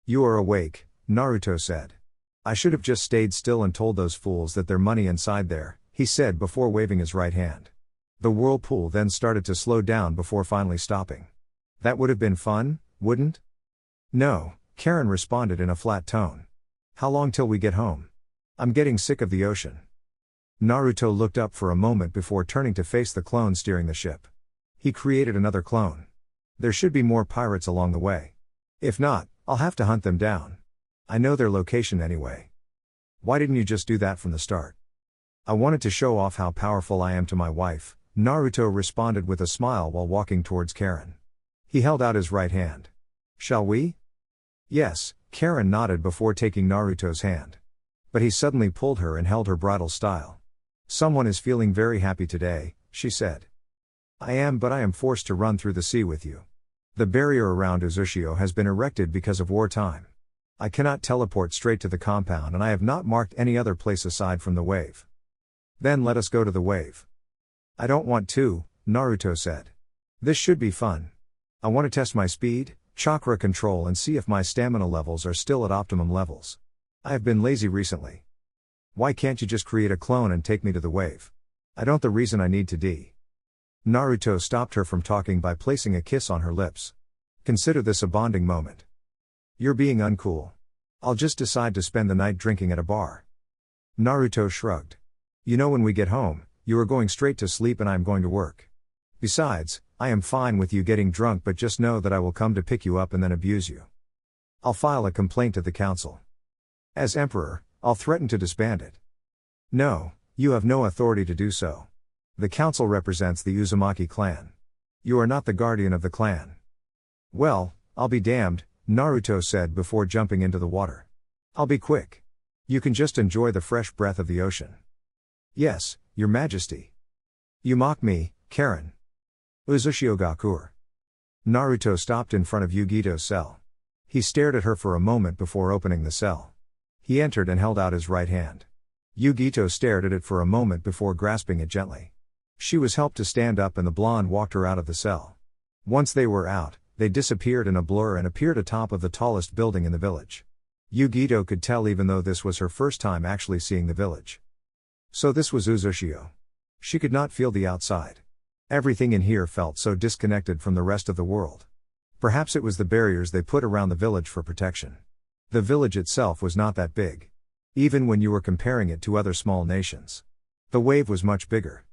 You are awake, Naruto said. I should have just stayed still and told those fools that their money inside there, he said before waving his right hand. The whirlpool then started to slow down before finally stopping. That would have been fun, wouldn't? No, Karin responded in a flat tone. How long till we get home? I'm getting sick of the ocean. Naruto looked up for a moment before turning to face the clone steering the ship. He created another clone. There should be more pirates along the way. If not, I'll have to hunt them down. I know their location anyway. Why didn't you just do that from the start? I wanted to show off how powerful I am to my wife, Naruto responded with a smile while walking towards Karin. He held out his right hand. Shall we? Yes, Karin nodded before taking Naruto's hand. But he suddenly pulled her and held her bridal style. Someone is feeling very happy today, she said. I am, but I am forced to run through the sea with you. The barrier around Uzushio has been erected because of wartime. I cannot teleport straight to the compound and I have not marked any other place aside from the wave. Then let us go to the wave. I don't want to, Naruto said. This should be fun. I want to test my speed, chakra control and see if my stamina levels are still at optimum levels. I have been lazy recently. Why can't you just create a clone and take me to the wave? I don't the reason I need to d. Naruto stopped her from talking by placing a kiss on her lips. Consider this a bonding moment. You're being uncool. I'll just decide to spend the night drinking at a bar. Naruto shrugged. You know when we get home, you are going straight to sleep and I am going to work. Besides, I am fine with you getting drunk but just know that I will come to pick you up and then abuse you. I'll file a complaint to the council. As emperor, I'll threaten to disband it. No, you have no authority to do so. The council represents the Uzumaki clan. You are not the guardian of the clan. Well, I'll be damned, Naruto said before jumping into the water. I'll be quick. You can just enjoy the fresh breath of the ocean. Yes, your majesty. You mock me, Karin. Iwagakure. Naruto stopped in front of Yugito's cell. He stared at her for a moment before opening the cell. He entered and held out his right hand. Yugito stared at it for a moment before grasping it gently. She was helped to stand up and the blonde walked her out of the cell. Once they were out, they disappeared in a blur and appeared atop of the tallest building in the village. Yugito could tell even though this was her first time actually seeing the village. So this was Uzumaki. She could not feel the outside. Everything in here felt so disconnected from the rest of the world. Perhaps it was the barriers they put around the village for protection. The village itself was not that big. Even when you were comparing it to other small nations. The wave was much bigger.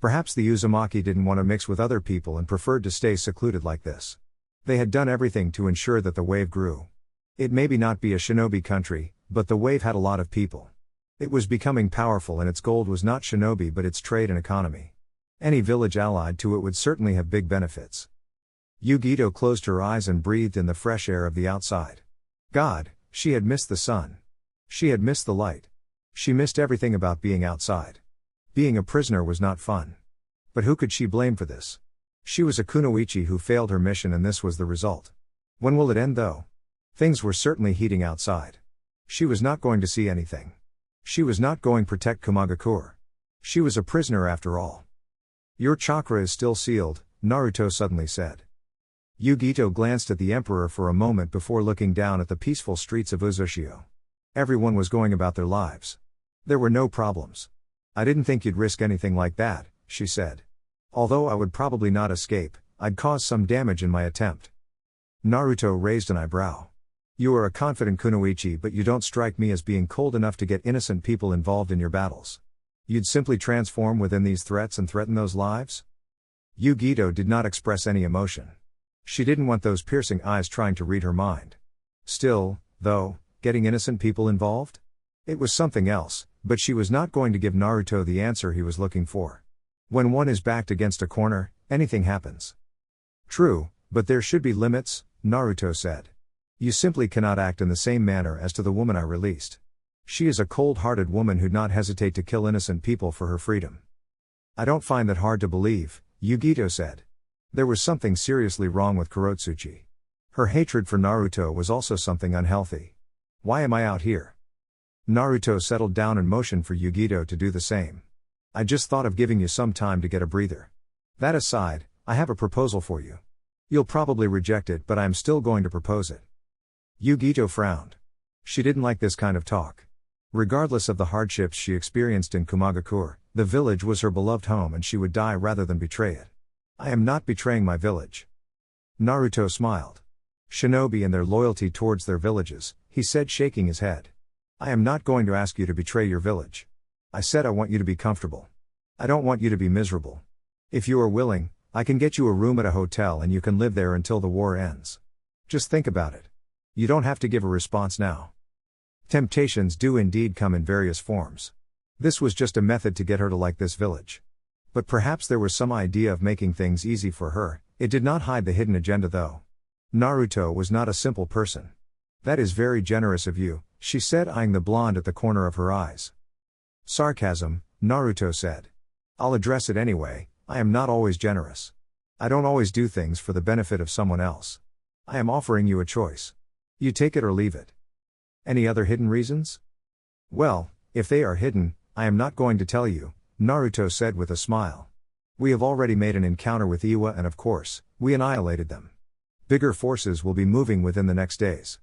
Perhaps the Uzumaki didn't want to mix with other people and preferred to stay secluded like this. They had done everything to ensure that the wave grew. It may not be a shinobi country, but the wave had a lot of people. It was becoming powerful and its goal was not shinobi but its trade and economy. Any village allied to it would certainly have big benefits. Yugito closed her eyes and breathed in the fresh air of the outside. God, she had missed the sun. She had missed the light. She missed everything about being outside. Being a prisoner was not fun. But who could she blame for this? She was a kunoichi who failed her mission and this was the result. When will it end though? Things were certainly heating outside. She was not going to see anything. She was not going to protect Iwagakure. She was a prisoner after all. Your chakra is still sealed, Naruto suddenly said. Yugito glanced at the emperor for a moment before looking down at the peaceful streets of Uzumaki. Everyone was going about their lives. There were no problems. I didn't think you'd risk anything like that, she said. Although I would probably not escape, I'd cause some damage in my attempt. Naruto raised an eyebrow. You are a confident kunoichi but you don't strike me as being cold enough to get innocent people involved in your battles. You'd simply transform within these threats and threaten those lives? Yugito did not express any emotion. She didn't want those piercing eyes trying to read her mind. Still, though, getting innocent people involved? It was something else, but she was not going to give Naruto the answer he was looking for. When one is backed against a corner, anything happens. True, but there should be limits, Naruto said. You simply cannot act in the same manner as to the woman I released. She is a cold-hearted woman who'd not hesitate to kill innocent people for her freedom. I don't find that hard to believe, Yugito said. There was something seriously wrong with Kurotsuchi. Her hatred for Naruto was also something unhealthy. Why am I out here? Naruto settled down and motioned for Yugito to do the same. I just thought of giving you some time to get a breather. That aside, I have a proposal for you. You'll probably reject it but I am still going to propose it. Yugito frowned. She didn't like this kind of talk. Regardless of the hardships she experienced in Iwagakure, the village was her beloved home and she would die rather than betray it. I am not betraying my village. Naruto smiled. Shinobi and their loyalty towards their villages, he said shaking his head. I am not going to ask you to betray your village. I said I want you to be comfortable. I don't want you to be miserable. If you are willing, I can get you a room at a hotel and you can live there until the war ends. Just think about it. You don't have to give a response now. Temptations do indeed come in various forms. This was just a method to get her to like this village. But perhaps there was some idea of making things easy for her. It did not hide the hidden agenda though. Naruto was not a simple person. That is very generous of you, she said eyeing the blonde at the corner of her eyes. Sarcasm, Naruto said. I'll address it anyway, I am not always generous. I don't always do things for the benefit of someone else. I am offering you a choice. You take it or leave it. Any other hidden reasons? Well, if they are hidden, I am not going to tell you, Naruto said with a smile. We have already made an encounter with Iwa and of course, we annihilated them. Bigger forces will be moving within the next days.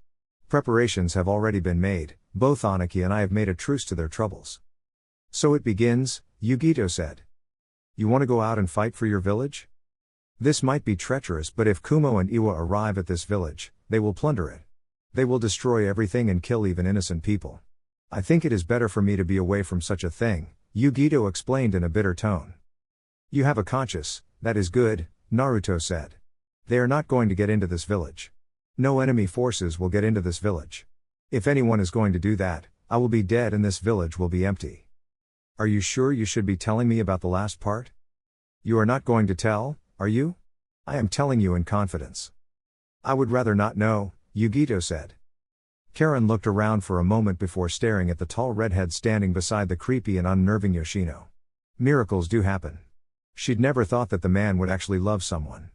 Preparations have already been made, both Anaki and I have made a truce to their troubles. So it begins, Yugito said. You want to go out and fight for your village? This might be treacherous but if Kumo and Iwa arrive at this village, they will plunder it. They will destroy everything and kill even innocent people. I think it is better for me to be away from such a thing, Yugito explained in a bitter tone. You have a conscience, that is good, Naruto said. They are not going to get into this village. No enemy forces will get into this village. If anyone is going to do that, I will be dead and this village will be empty. Are you sure you should be telling me about the last part? You are not going to tell, are you? I am telling you in confidence. I would rather not know, Yugito said. Karin looked around for a moment before staring at the tall redhead standing beside the creepy and unnerving Yoshino. Miracles do happen. She'd never thought that the man would actually love someone.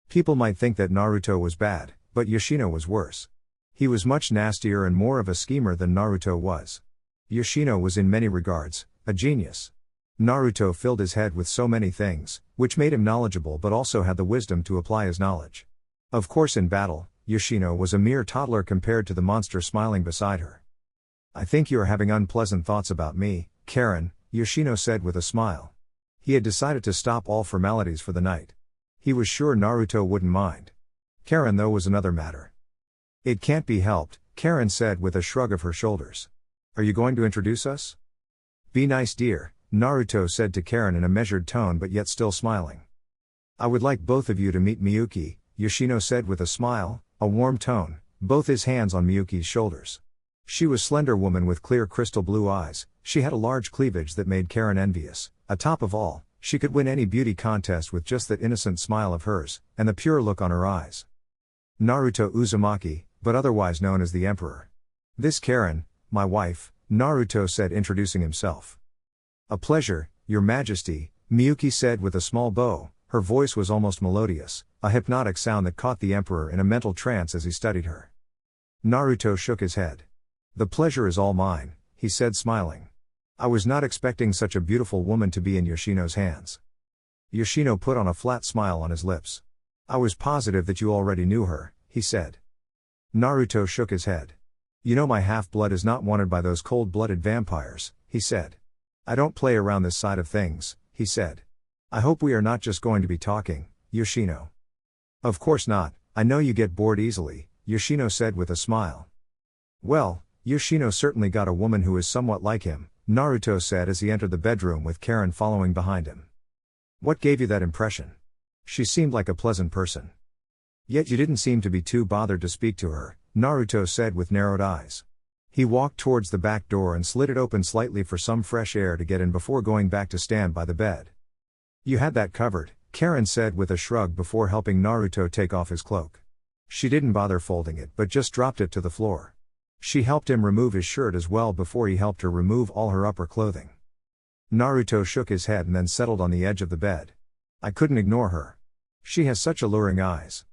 People might think that Naruto was bad, but Yoshino was worse. He was much nastier and more of a schemer than Naruto was. Yoshino was in many regards a genius. Naruto filled his head with so many things, which made him knowledgeable but also had the wisdom to apply his knowledge. Of course, in battle, Yoshino was a mere toddler compared to the monster smiling beside her. I think you are having unpleasant thoughts about me, Karin, Yoshino said with a smile. He had decided to stop all formalities for the night. He was sure Naruto wouldn't mind. Karin, though, was another matter. It can't be helped, Karin said with a shrug of her shoulders. Are you going to introduce us? Be nice, dear, Naruto said to Karin in a measured tone but yet still smiling. I would like both of you to meet Miyuki, Yoshino said with a smile, a warm tone, both his hands on Miyuki's shoulders. She was a slender woman with clear crystal blue eyes. She had a large cleavage that made Karin envious. Atop of all, she could win any beauty contest with just that innocent smile of hers, and the pure look on her eyes. Naruto Uzumaki, but otherwise known as the Emperor. This Karin, my wife, Naruto said, introducing himself. A pleasure, Your Majesty, Miyuki said with a small bow. Her voice was almost melodious, a hypnotic sound that caught the Emperor in a mental trance as he studied her. Naruto shook his head. The pleasure is all mine, he said smiling. I was not expecting such a beautiful woman to be in Yoshino's hands. Yoshino put on a flat smile on his lips. I was positive that you already knew her, he said. Naruto shook his head. You know my half-blood is not wanted by those cold-blooded vampires, he said. I don't play around this side of things, he said. I hope we are not just going to be talking, Yoshino. Of course not, I know you get bored easily, Yoshino said with a smile. Well, Yoshino certainly got a woman who is somewhat like him, Naruto said as he entered the bedroom with Karin following behind him. What gave you that impression? She seemed like a pleasant person. Yet you didn't seem to be too bothered to speak to her, Naruto said with narrowed eyes. He walked towards the back door and slid it open slightly for some fresh air to get in before going back to stand by the bed. You had that covered, Karin said with a shrug before helping Naruto take off his cloak. She didn't bother folding it but just dropped it to the floor. She helped him remove his shirt as well before he helped her remove all her upper clothing. Naruto shook his head and then settled on the edge of the bed. I couldn't ignore her. She has such alluring eyes.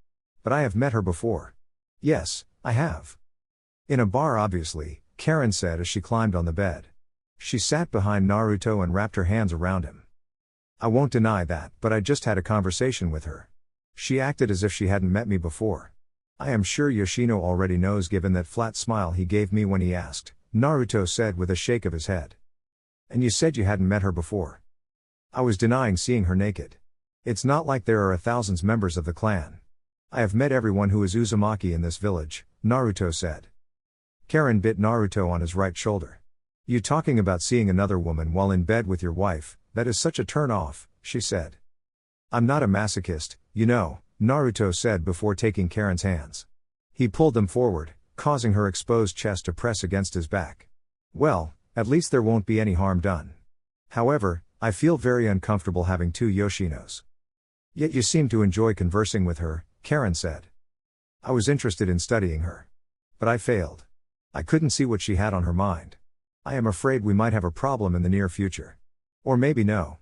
But I have met her before. Yes, I have. In a bar, obviously, Karin said as she climbed on the bed. She sat behind Naruto and wrapped her hands around him. I won't deny that, but I just had a conversation with her. She acted as if she hadn't met me before. I am sure Yoshino already knows given that flat smile he gave me when he asked, Naruto said with a shake of his head. And you said you hadn't met her before. I was denying seeing her naked. It's not like there are thousands members of the clan. I have met everyone who is Uzumaki in this village, Naruto said. Karin bit Naruto on his right shoulder. You talking about seeing another woman while in bed with your wife, that is such a turn off, she said. I'm not a masochist, you know, Naruto said before taking Karin's hands. He pulled them forward, causing her exposed chest to press against his back. Well, at least there won't be any harm done. However, I feel very uncomfortable having two Yoshinos. Yet you seem to enjoy conversing with her, Karin said. I was interested in studying her. But I failed. I couldn't see what she had on her mind. I am afraid we might have a problem in the near future. Or maybe no.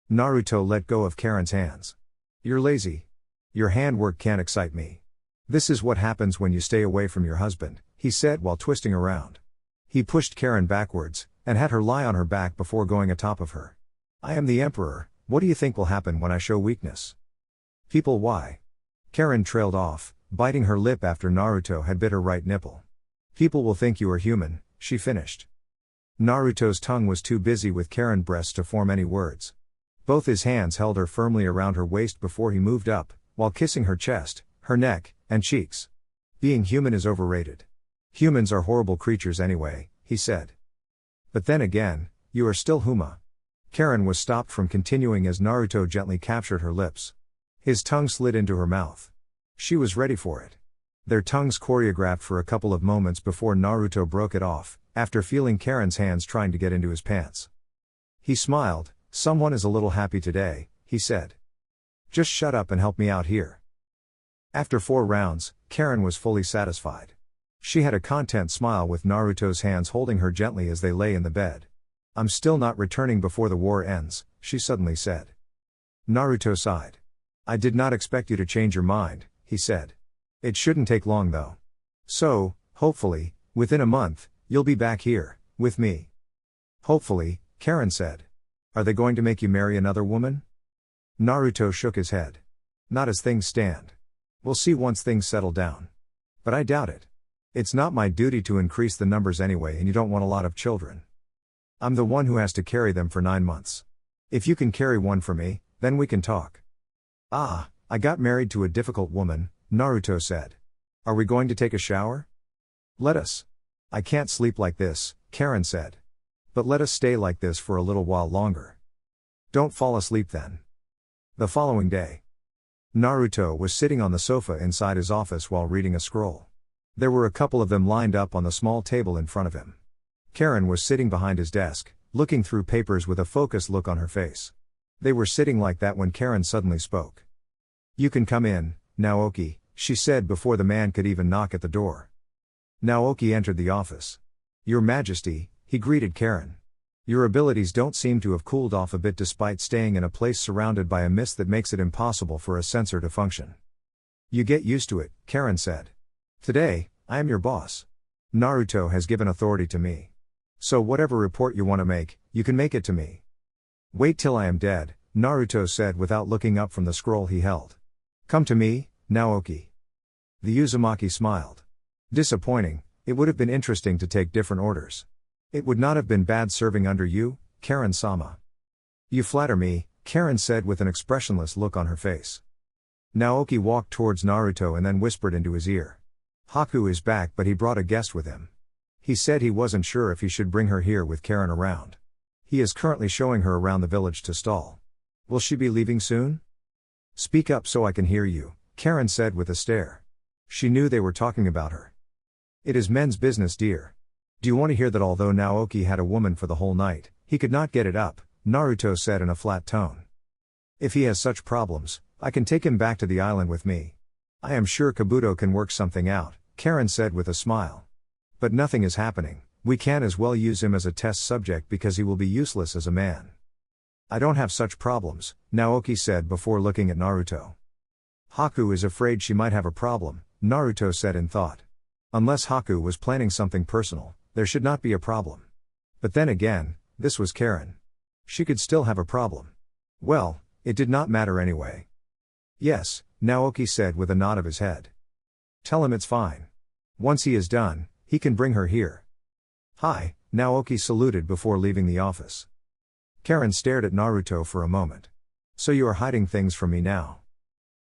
Naruto let go of Karin's hands. You're lazy. Your handwork can't excite me. This is what happens when you stay away from your husband, he said while twisting around. He pushed Karin backwards, and had her lie on her back before going atop of her. I am the Emperor, what do you think will happen when I show weakness? People, why? Karin trailed off, biting her lip after Naruto had bit her right nipple. People will think you are human, she finished. Naruto's tongue was too busy with Karin's breasts to form any words. Both his hands held her firmly around her waist before he moved up, while kissing her chest, her neck, and cheeks. Being human is overrated. Humans are horrible creatures anyway, he said. But then again, you are still Huma. Karin was stopped from continuing as Naruto gently captured her lips. His tongue slid into her mouth. She was ready for it. Their tongues choreographed for a couple of moments before Naruto broke it off, after feeling Karin's hands trying to get into his pants. He smiled. Someone is a little happy today, he said. Just shut up and help me out here. After 4 rounds, Karin was fully satisfied. She had a content smile with Naruto's hands holding her gently as they lay in the bed. I'm still not returning before the war ends, she suddenly said. Naruto sighed. I did not expect you to change your mind, he said. It shouldn't take long though. So, hopefully, within a month, you'll be back here, with me. Hopefully, Karin said. Are they going to make you marry another woman? Naruto shook his head. Not as things stand. We'll see once things settle down. But I doubt it. It's not my duty to increase the numbers anyway, and you don't want a lot of children. I'm the one who has to carry them for 9 months. If you can carry one for me, then we can talk. Ah, I got married to a difficult woman, Naruto said. Are we going to take a shower? Let us. I can't sleep like this, Karin said. But let us stay like this for a little while longer. Don't fall asleep then. The following day, Naruto was sitting on the sofa inside his office while reading a scroll. There were a couple of them lined up on the small table in front of him. Karin was sitting behind his desk, looking through papers with a focused look on her face. They were sitting like that when Karin suddenly spoke. You can come in, Naoki, she said before the man could even knock at the door. Naoki entered the office. Your Majesty, he greeted Karin. Your abilities don't seem to have cooled off a bit despite staying in a place surrounded by a mist that makes it impossible for a sensor to function. You get used to it, Karin said. Today, I am your boss. Naruto has given authority to me. So whatever report you want to make, you can make it to me. Wait till I am dead, Naruto said without looking up from the scroll he held. Come to me, Naoki. The Uzumaki smiled. Disappointing, it would have been interesting to take different orders. It would not have been bad serving under you, Karin-sama. You flatter me, Karin said with an expressionless look on her face. Naoki walked towards Naruto and then whispered into his ear. Haku is back, but he brought a guest with him. He said he wasn't sure if he should bring her here with Karin around. He is currently showing her around the village to stall. Will she be leaving soon? Speak up so I can hear you, Karin said with a stare. She knew they were talking about her. It is men's business, dear. Do you want to hear that although Naoki had a woman for the whole night, he could not get it up, Naruto said in a flat tone. If he has such problems, I can take him back to the island with me. I am sure Kabuto can work something out, Karin said with a smile. But nothing is happening. We can as well use him as a test subject because he will be useless as a man. I don't have such problems, Naoki said before looking at Naruto. Haku is afraid she might have a problem, Naruto said in thought. Unless Haku was planning something personal, there should not be a problem. But then again, this was Karin. She could still have a problem. Well, it did not matter anyway. Yes, Naoki said with a nod of his head. Tell him it's fine. Once he is done, he can bring her here. Hi, Naoki saluted before leaving the office. Karin stared at Naruto for a moment. So you are hiding things from me now?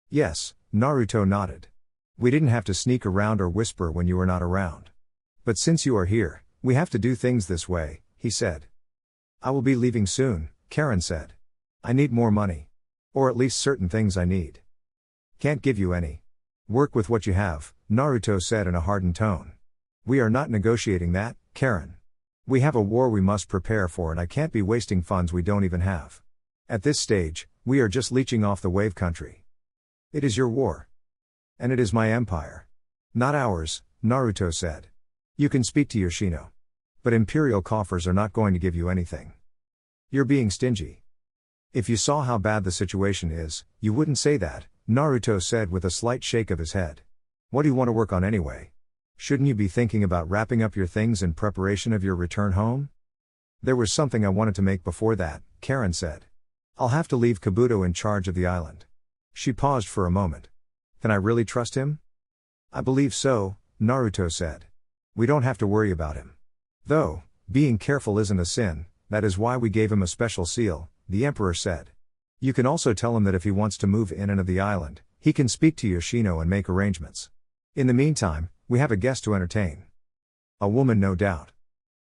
Yes, Naruto nodded. We didn't have to sneak around or whisper when you were not around. But since you are here, we have to do things this way, he said. I will be leaving soon, Karin said. I need more money. Or at least certain things I need. Can't give you any. Work with what you have, Naruto said in a hardened tone. We are not negotiating that, Karin. We have a war we must prepare for and I can't be wasting funds we don't even have. At this stage, we are just leeching off the wave country. It is your war. And it is my empire. Not ours, Naruto said. You can speak to Yoshino. But imperial coffers are not going to give you anything. You're being stingy. If you saw how bad the situation is, you wouldn't say that, Naruto said with a slight shake of his head. What do you want to work on anyway? Shouldn't you be thinking about wrapping up your things in preparation of your return home? There was something I wanted to make before that, Karin said. I'll have to leave Kabuto in charge of the island. She paused for a moment. Can I really trust him? I believe so, Naruto said. We don't have to worry about him. Though, being careful isn't a sin, that is why we gave him a special seal, the Emperor said. You can also tell him that if he wants to move in and of the island, he can speak to Yoshino and make arrangements. In the meantime, we have a guest to entertain. A woman, no doubt.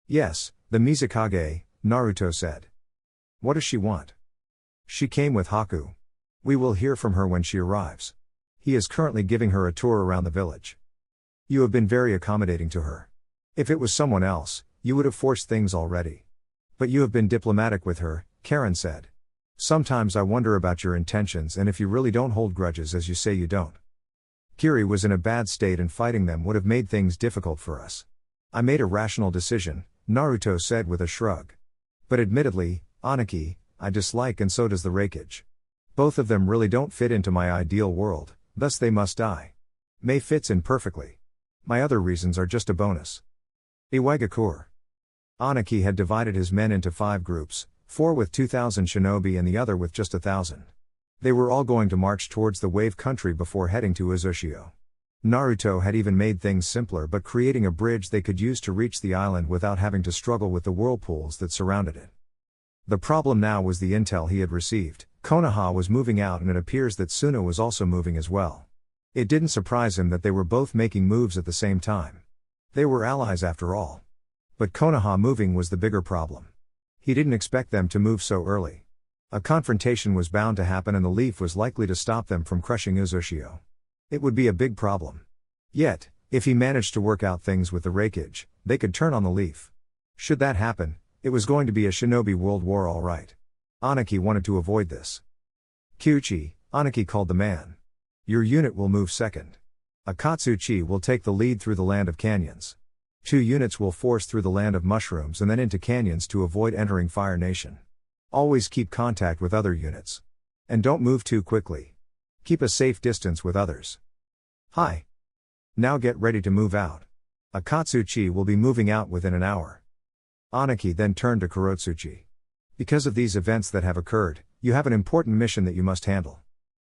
Yes, the Mizukage, Naruto said. What does she want? She came with Haku. We will hear from her when she arrives. He is currently giving her a tour around the village. You have been very accommodating to her. If it was someone else, you would have forced things already. But you have been diplomatic with her, Karin said. Sometimes I wonder about your intentions and if you really don't hold grudges as you say you don't. Kiri was in a bad state and fighting them would have made things difficult for us. I made a rational decision, Naruto said with a shrug. But admittedly, Anaki, I dislike and so does the Raikage. Both of them really don't fit into my ideal world, thus they must die. Mei fits in perfectly. My other reasons are just a bonus. Iwagakure. Anaki had divided his men into 5 groups, 4 with 2,000 shinobi and the other with just 1,000. They were all going to march towards the wave country before heading to Uzushio. Naruto had even made things simpler by creating a bridge they could use to reach the island without having to struggle with the whirlpools that surrounded it. The problem now was the intel he had received. Konoha was moving out and it appears that Suna was also moving as well. It didn't surprise him that they were both making moves at the same time. They were allies after all. But Konoha moving was the bigger problem. He didn't expect them to move so early. A confrontation was bound to happen and the leaf was likely to stop them from crushing Uzushio. It would be a big problem. Yet, if he managed to work out things with the Raikage, they could turn on the leaf. Should that happen, it was going to be a shinobi world war all right. Anaki wanted to avoid this. Kyuchi, Anaki called the man. Your unit will move second. Akatsuchi will take the lead through the land of canyons. 2 units will force through the land of mushrooms and then into canyons to avoid entering Fire Nation. Always keep contact with other units. And don't move too quickly. Keep a safe distance with others. Hi. Now get ready to move out. Akatsuchi will be moving out within an hour. Anaki then turned to Kurotsuchi. Because of these events that have occurred, you have an important mission that you must handle.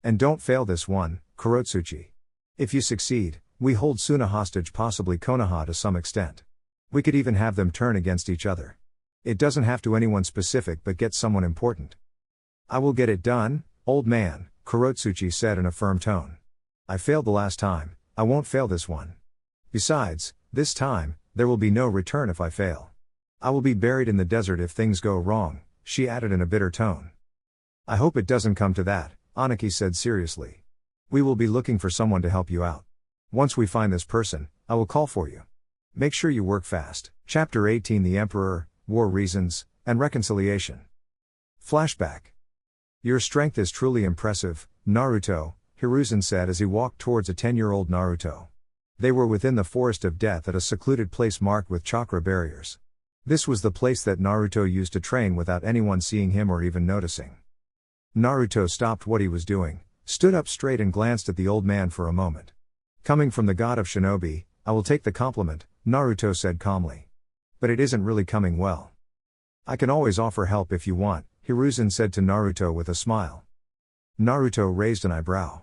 And don't fail this one, Kurotsuchi. If you succeed, we hold Suna hostage, possibly Konoha to some extent. We could even have them turn against each other. It doesn't have to anyone specific but get someone important. I will get it done, old man, Kurotsuchi said in a firm tone. I failed the last time, I won't fail this one. Besides, this time, there will be no return if I fail. I will be buried in the desert if things go wrong, she added in a bitter tone. I hope it doesn't come to that, Anaki said seriously. We will be looking for someone to help you out. Once we find this person, I will call for you. Make sure you work fast. Chapter 18 The Emperor, War Reasons, and Reconciliation. Flashback. Your strength is truly impressive, Naruto, Hiruzen said as he walked towards a 10-year-old Naruto. They were within the Forest of Death at a secluded place marked with chakra barriers. This was the place that Naruto used to train without anyone seeing him or even noticing. Naruto stopped what he was doing, stood up straight and glanced at the old man for a moment. Coming from the god of shinobi, I will take the compliment, Naruto said calmly. But it isn't really coming well. I can always offer help if you want, Hiruzen said to Naruto with a smile. Naruto raised an eyebrow.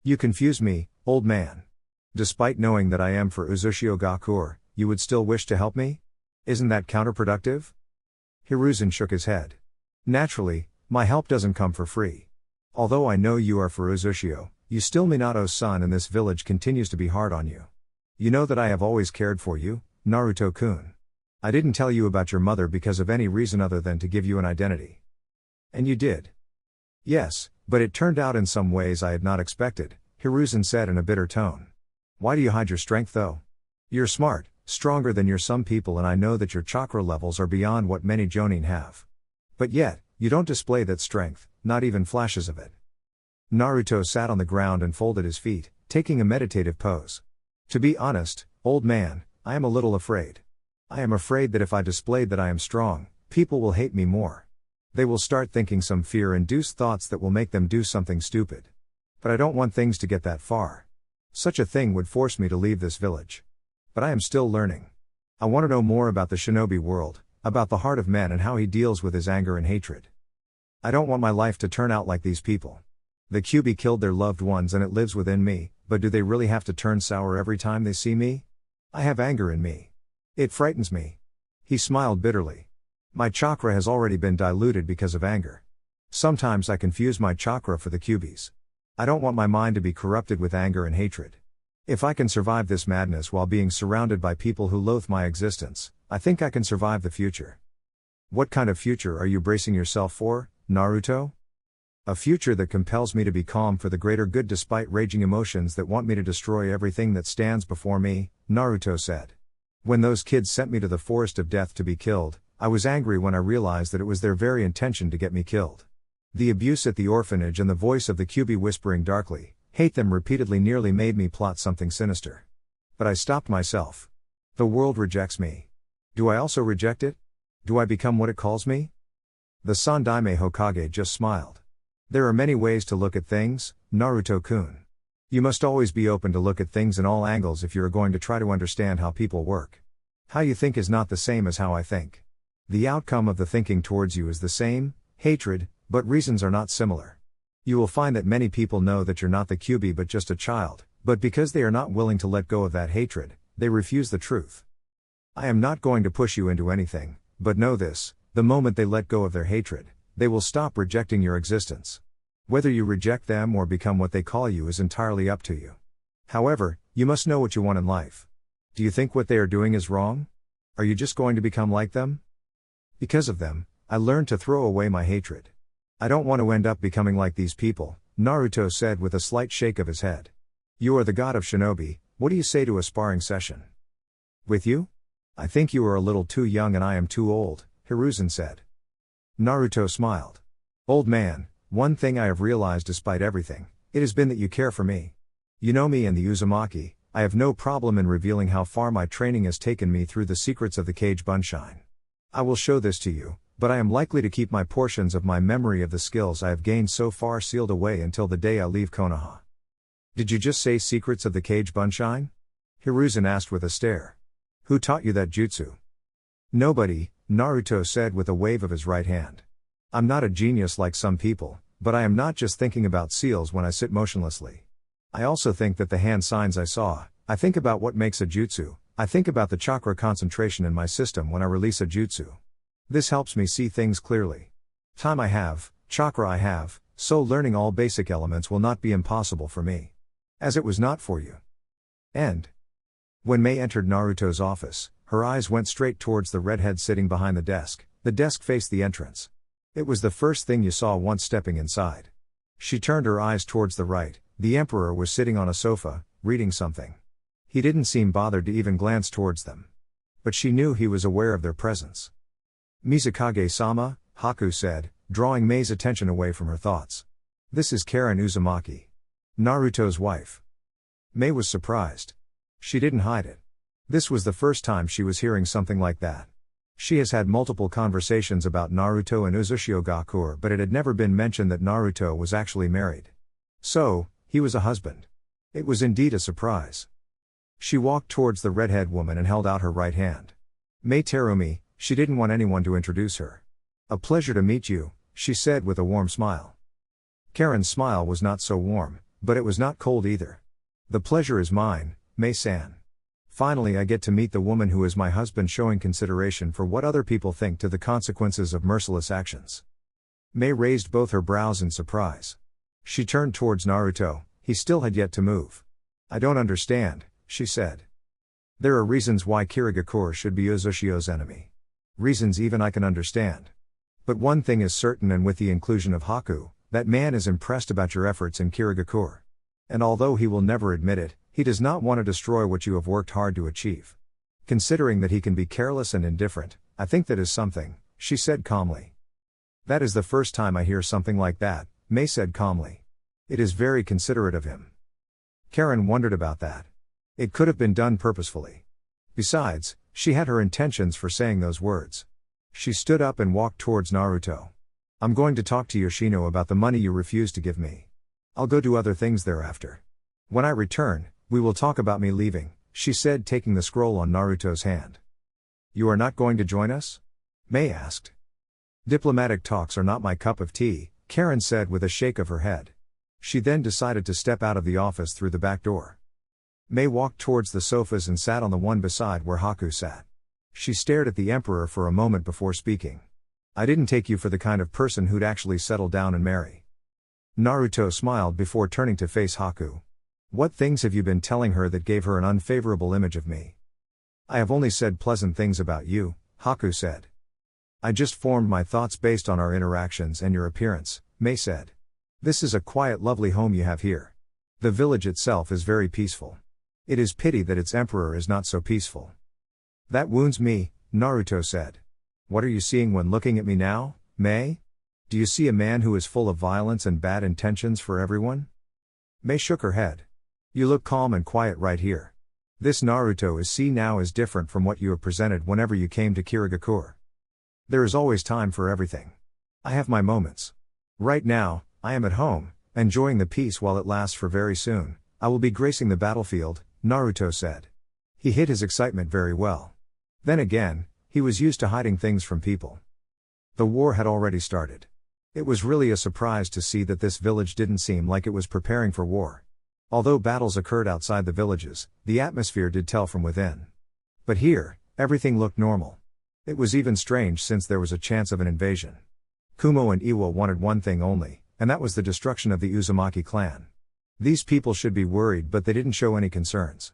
You confuse me, old man. Despite knowing that I am for Uzushio, you would still wish to help me? Isn't that counterproductive? Hiruzen shook his head. Naturally, my help doesn't come for free. Although I know you are for Uzushio, you still Minato's son and this village continues to be hard on you. You know that I have always cared for you, Naruto-kun. I didn't tell you about your mother because of any reason other than to give you an identity. And you did. Yes, but it turned out in some ways I had not expected, Hiruzen said in a bitter tone. Why do you hide your strength though? You're smart, stronger than some people and I know that your chakra levels are beyond what many jonin have. But yet, you don't display that strength, not even flashes of it. Naruto sat on the ground and folded his feet, taking a meditative pose. To be honest, old man, I am a little afraid. I am afraid that if I displayed that I am strong, people will hate me more. They will start thinking some fear-induced thoughts that will make them do something stupid. But I don't want things to get that far. Such a thing would force me to leave this village. But I am still learning. I want to know more about the shinobi world, about the heart of men and how he deals with his anger and hatred. I don't want my life to turn out like these people. The Kyuubi killed their loved ones and it lives within me, but do they really have to turn sour every time they see me? I have anger in me. It frightens me. He smiled bitterly. My chakra has already been diluted because of anger. Sometimes I confuse my chakra for the Kyuubis. I don't want my mind to be corrupted with anger and hatred. If I can survive this madness while being surrounded by people who loathe my existence, I think I can survive the future. What kind of future are you bracing yourself for, Naruto? A future that compels me to be calm for the greater good despite raging emotions that want me to destroy everything that stands before me, Naruto said. When those kids sent me to the Forest of Death to be killed, I was angry when I realized that it was their very intention to get me killed. The abuse at the orphanage and the voice of the Kyuubi whispering darkly, "Hate them" repeatedly nearly made me plot something sinister. But I stopped myself. The world rejects me. Do I also reject it? Do I become what it calls me? The Sandaime Hokage just smiled. There are many ways to look at things, Naruto-kun. You must always be open to look at things in all angles if you are going to try to understand how people work. How you think is not the same as how I think. The outcome of the thinking towards you is the same, hatred, but reasons are not similar. You will find that many people know that you're not the Kyuubi but just a child, but because they are not willing to let go of that hatred, they refuse the truth. I am not going to push you into anything, but know this, the moment they let go of their hatred, they will stop rejecting your existence. Whether you reject them or become what they call you is entirely up to you. However, you must know what you want in life. Do you think what they are doing is wrong? Are you just going to become like them? Because of them, I learned to throw away my hatred. I don't want to end up becoming like these people, Naruto said with a slight shake of his head. You are the god of shinobi, what do you say to a sparring session? With you? I think you are a little too young and I am too old, Hiruzen said. Naruto smiled. Old man, one thing I have realized despite everything, it has been that you care for me. You know me and the Uzumaki, I have no problem in revealing how far my training has taken me through the secrets of the Kage Bunshin. I will show this to you, but I am likely to keep my portions of my memory of the skills I have gained so far sealed away until the day I leave Konoha. Did you just say secrets of the Kage Bunshin? Hiruzen asked with a stare. Who taught you that jutsu? Nobody, Naruto said with a wave of his right hand. I'm not a genius like some people, but I am not just thinking about seals when I sit motionlessly. I also think that the hand signs I saw, I think about what makes a jutsu, I think about the chakra concentration in my system when I release a jutsu. This helps me see things clearly. Time I have, chakra I have, so learning all basic elements will not be impossible for me. As it was not for you. End. When Mei entered Naruto's office, her eyes went straight towards the redhead sitting behind the desk faced the entrance. It was the first thing you saw once stepping inside. She turned her eyes towards the right, the emperor was sitting on a sofa, reading something. He didn't seem bothered to even glance towards them. But she knew he was aware of their presence. Mizukage-sama, Haku said, drawing Mei's attention away from her thoughts. This is Karin Uzumaki. Naruto's wife. Mei was surprised. She didn't hide it. This was the first time she was hearing something like that. She has had multiple conversations about Naruto and Iwagakure, but it had never been mentioned that Naruto was actually married. So, he was a husband. It was indeed a surprise. She walked towards the redhead woman and held out her right hand. Mei Terumi, she didn't want anyone to introduce her. A pleasure to meet you, she said with a warm smile. Karen's smile was not so warm, but it was not cold either. The pleasure is mine, Mei-san. Finally I get to meet the woman who is my husband, showing consideration for what other people think to the consequences of merciless actions. Mei raised both her brows in surprise. She turned towards Naruto, he still had yet to move. I don't understand, she said. There are reasons why Iwagakure should be Uzushio's enemy. Reasons even I can understand. But one thing is certain, and with the inclusion of Haku, that man is impressed about your efforts in Iwagakure. And although he will never admit it, he does not want to destroy what you have worked hard to achieve. Considering that he can be careless and indifferent, I think that is something, she said calmly. That is the first time I hear something like that, Mei said calmly. It is very considerate of him. Karin wondered about that. It could have been done purposefully. Besides, she had her intentions for saying those words. She stood up and walked towards Naruto. I'm going to talk to Yoshino about the money you refused to give me. I'll go do other things thereafter. When I return, we will talk about me leaving, she said, taking the scroll on Naruto's hand. You are not going to join us? Mei asked. Diplomatic talks are not my cup of tea, Karin said with a shake of her head. She then decided to step out of the office through the back door. Mei walked towards the sofas and sat on the one beside where Haku sat. She stared at the emperor for a moment before speaking. I didn't take you for the kind of person who'd actually settle down and marry. Naruto smiled before turning to face Haku. What things have you been telling her that gave her an unfavorable image of me? I have only said pleasant things about you, Haku said. I just formed my thoughts based on our interactions and your appearance, Mei said. This is a quiet, lovely home you have here. The village itself is very peaceful. It is pity that its emperor is not so peaceful. That wounds me, Naruto said. What are you seeing when looking at me now, Mei? Do you see a man who is full of violence and bad intentions for everyone? Mei shook her head. You look calm and quiet right here. This Naruto is now is different from what you have presented whenever you came to Kirigakure. There is always time for everything. I have my moments. Right now, I am at home, enjoying the peace while it lasts for very soon. I will be gracing the battlefield, Naruto said. He hid his excitement very well. Then again, he was used to hiding things from people. The war had already started. It was really a surprise to see that this village didn't seem like it was preparing for war. Although battles occurred outside the villages, the atmosphere did tell from within. But here, everything looked normal. It was even strange since there was a chance of an invasion. Kumo and Iwa wanted one thing only, and that was the destruction of the Uzumaki clan. These people should be worried, but they didn't show any concerns.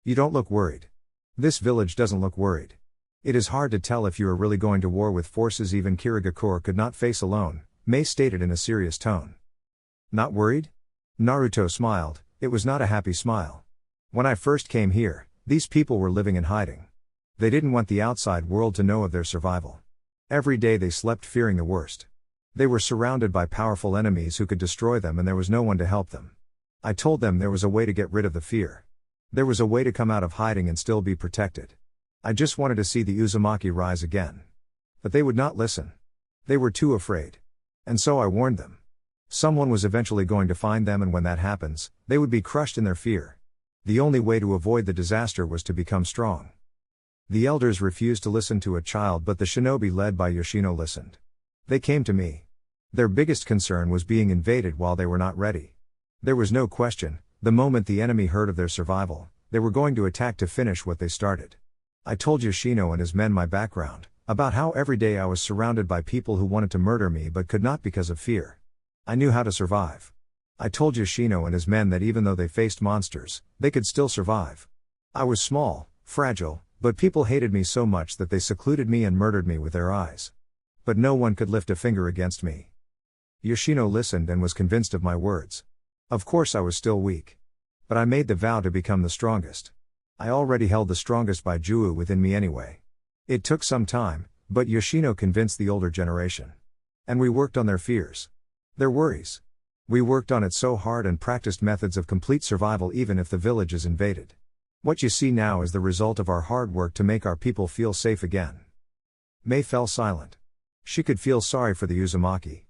You don't look worried. This village doesn't look worried. It is hard to tell if you are really going to war with forces even Kirigakure could not face alone, Mei stated in a serious tone. Not worried? Naruto smiled. It was not a happy smile. When I first came here, these people were living in hiding. They didn't want the outside world to know of their survival. Every day they slept fearing the worst. They were surrounded by powerful enemies who could destroy them and there was no one to help them. I told them there was a way to get rid of the fear. There was a way to come out of hiding and still be protected. I just wanted to see the Uzumaki rise again. But they would not listen. They were too afraid. And so I warned them. Someone was eventually going to find them, and when that happens, they would be crushed in their fear. The only way to avoid the disaster was to become strong. The elders refused to listen to a child, but the shinobi led by Yoshino listened. They came to me. Their biggest concern was being invaded while they were not ready. There was no question, the moment the enemy heard of their survival, they were going to attack to finish what they started. I told Yoshino and his men my background, about how every day I was surrounded by people who wanted to murder me but could not because of fear. I knew how to survive. I told Yoshino and his men that even though they faced monsters, they could still survive. I was small, fragile, but people hated me so much that they secluded me and murdered me with their eyes. But no one could lift a finger against me. Yoshino listened and was convinced of my words. Of course I was still weak. But I made the vow to become the strongest. I already held the strongest Baijuu within me anyway. It took some time, but Yoshino convinced the older generation. And we worked on their fears. Their worries. We worked on it so hard and practiced methods of complete survival even if the village is invaded. What you see now is the result of our hard work to make our people feel safe again. Mei fell silent. She could feel sorry for the Uzumaki.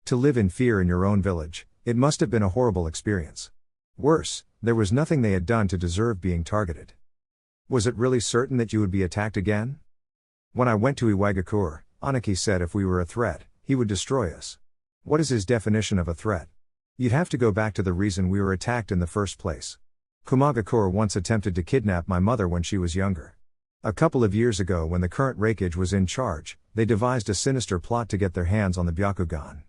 To live in fear in your own village, it must have been a horrible experience. Worse, there was nothing they had done to deserve being targeted. Was it really certain that you would be attacked again? When I went to Iwagakure, Anaki said if we were a threat, he would destroy us. What is his definition of a threat? You'd have to go back to the reason we were attacked in the first place. Kumagakure once attempted to kidnap my mother when she was younger. A couple of years ago when the current Raikage was in charge, they devised a sinister plot to get their hands on the Byakugan.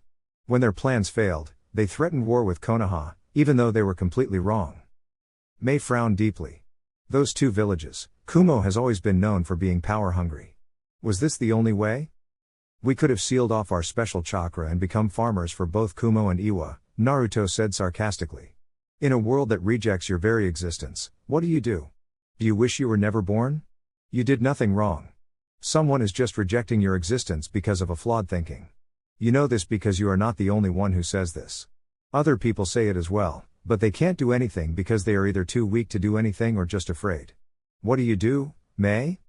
When their plans failed, they threatened war with Konoha, even though they were completely wrong. Mei frowned deeply. Those two villages, Kumo has always been known for being power-hungry. Was this the only way? We could have sealed off our special chakra and become farmers for both Kumo and Iwa, Naruto said sarcastically. In a world that rejects your very existence, what do? Do you wish you were never born? You did nothing wrong. Someone is just rejecting your existence because of a flawed thinking. You know this because you are not the only one who says this. Other people say it as well, but they can't do anything because they are either too weak to do anything or just afraid. What do, Mei?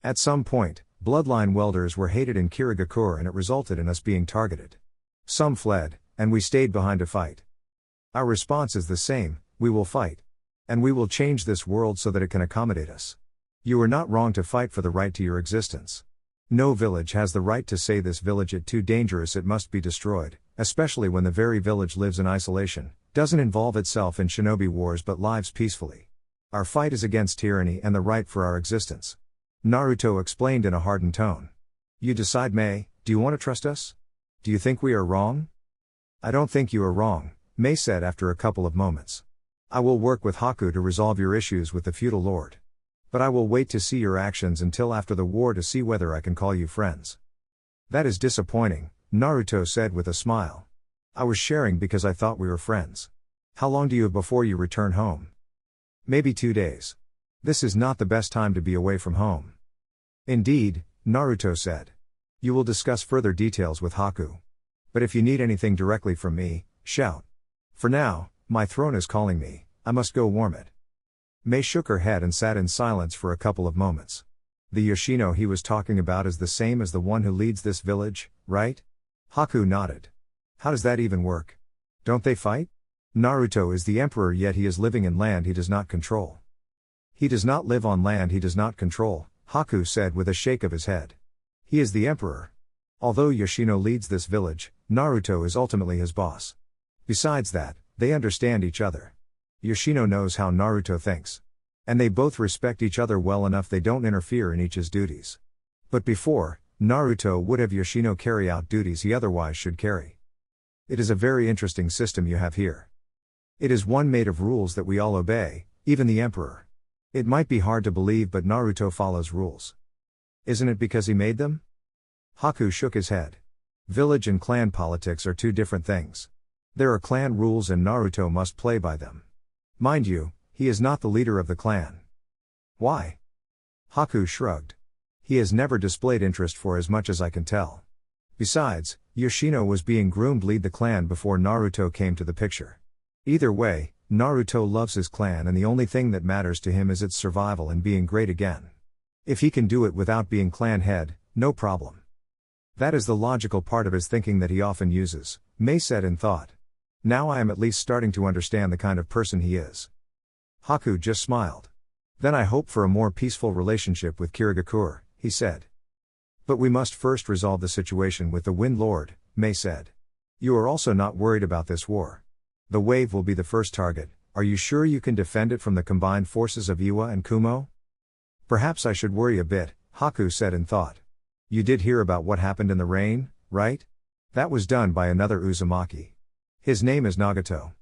At some point, bloodline welders were hated in Kirigakure and it resulted in us being targeted. Some fled, and we stayed behind to fight. Our response is the same, we will fight. And we will change this world so that it can accommodate us. You are not wrong to fight for the right to your existence. No village has the right to say this village is too dangerous, it must be destroyed, especially when the very village lives in isolation, doesn't involve itself in shinobi wars but lives peacefully. Our fight is against tyranny and the right for our existence. Naruto explained in a hardened tone. You decide, Mei, do you want to trust us? Do you think we are wrong? I don't think you are wrong, Mei said after a couple of moments. I will work with Haku to resolve your issues with the feudal lord. But I will wait to see your actions until after the war to see whether I can call you friends. That is disappointing, Naruto said with a smile. I was sharing because I thought we were friends. How long do you have before you return home? Maybe 2 days. This is not the best time to be away from home. Indeed, Naruto said. You will discuss further details with Haku. But if you need anything directly from me, shout. For now, my throne is calling me, I must go warm it. Mei shook her head and sat in silence for a couple of moments. The Yoshino he was talking about is the same as the one who leads this village, right? Haku nodded. How does that even work? Don't they fight? Naruto is the emperor, yet he is living in land he does not control. He does not live on land he does not control, Haku said with a shake of his head. He is the emperor. Although Yoshino leads this village, Naruto is ultimately his boss. Besides that, they understand each other. Yoshino knows how Naruto thinks. And they both respect each other well enough they don't interfere in each's duties. But before, Naruto would have Yoshino carry out duties he otherwise should carry. It is a very interesting system you have here. It is one made of rules that we all obey, even the emperor. It might be hard to believe, but Naruto follows rules. Isn't it because he made them? Haku shook his head. Village and clan politics are two different things. There are clan rules and Naruto must play by them. Mind you, he is not the leader of the clan. Why? Haku shrugged. He has never displayed interest for as much as I can tell. Besides, Yoshino was being groomed lead the clan before Naruto came to the picture. Either way, Naruto loves his clan and the only thing that matters to him is its survival and being great again. If he can do it without being clan head, no problem. That is the logical part of his thinking that he often uses, Mei said in thought. Now I am at least starting to understand the kind of person he is. Haku just smiled. Then I hope for a more peaceful relationship with Iwagakure, he said. But we must first resolve the situation with the Wind Lord, Mei said. You are also not worried about this war. The wave will be the first target, are you sure you can defend it from the combined forces of Iwa and Kumo? Perhaps I should worry a bit, Haku said in thought. You did hear about what happened in the rain, right? That was done by another Uzumaki. His name is Nagato.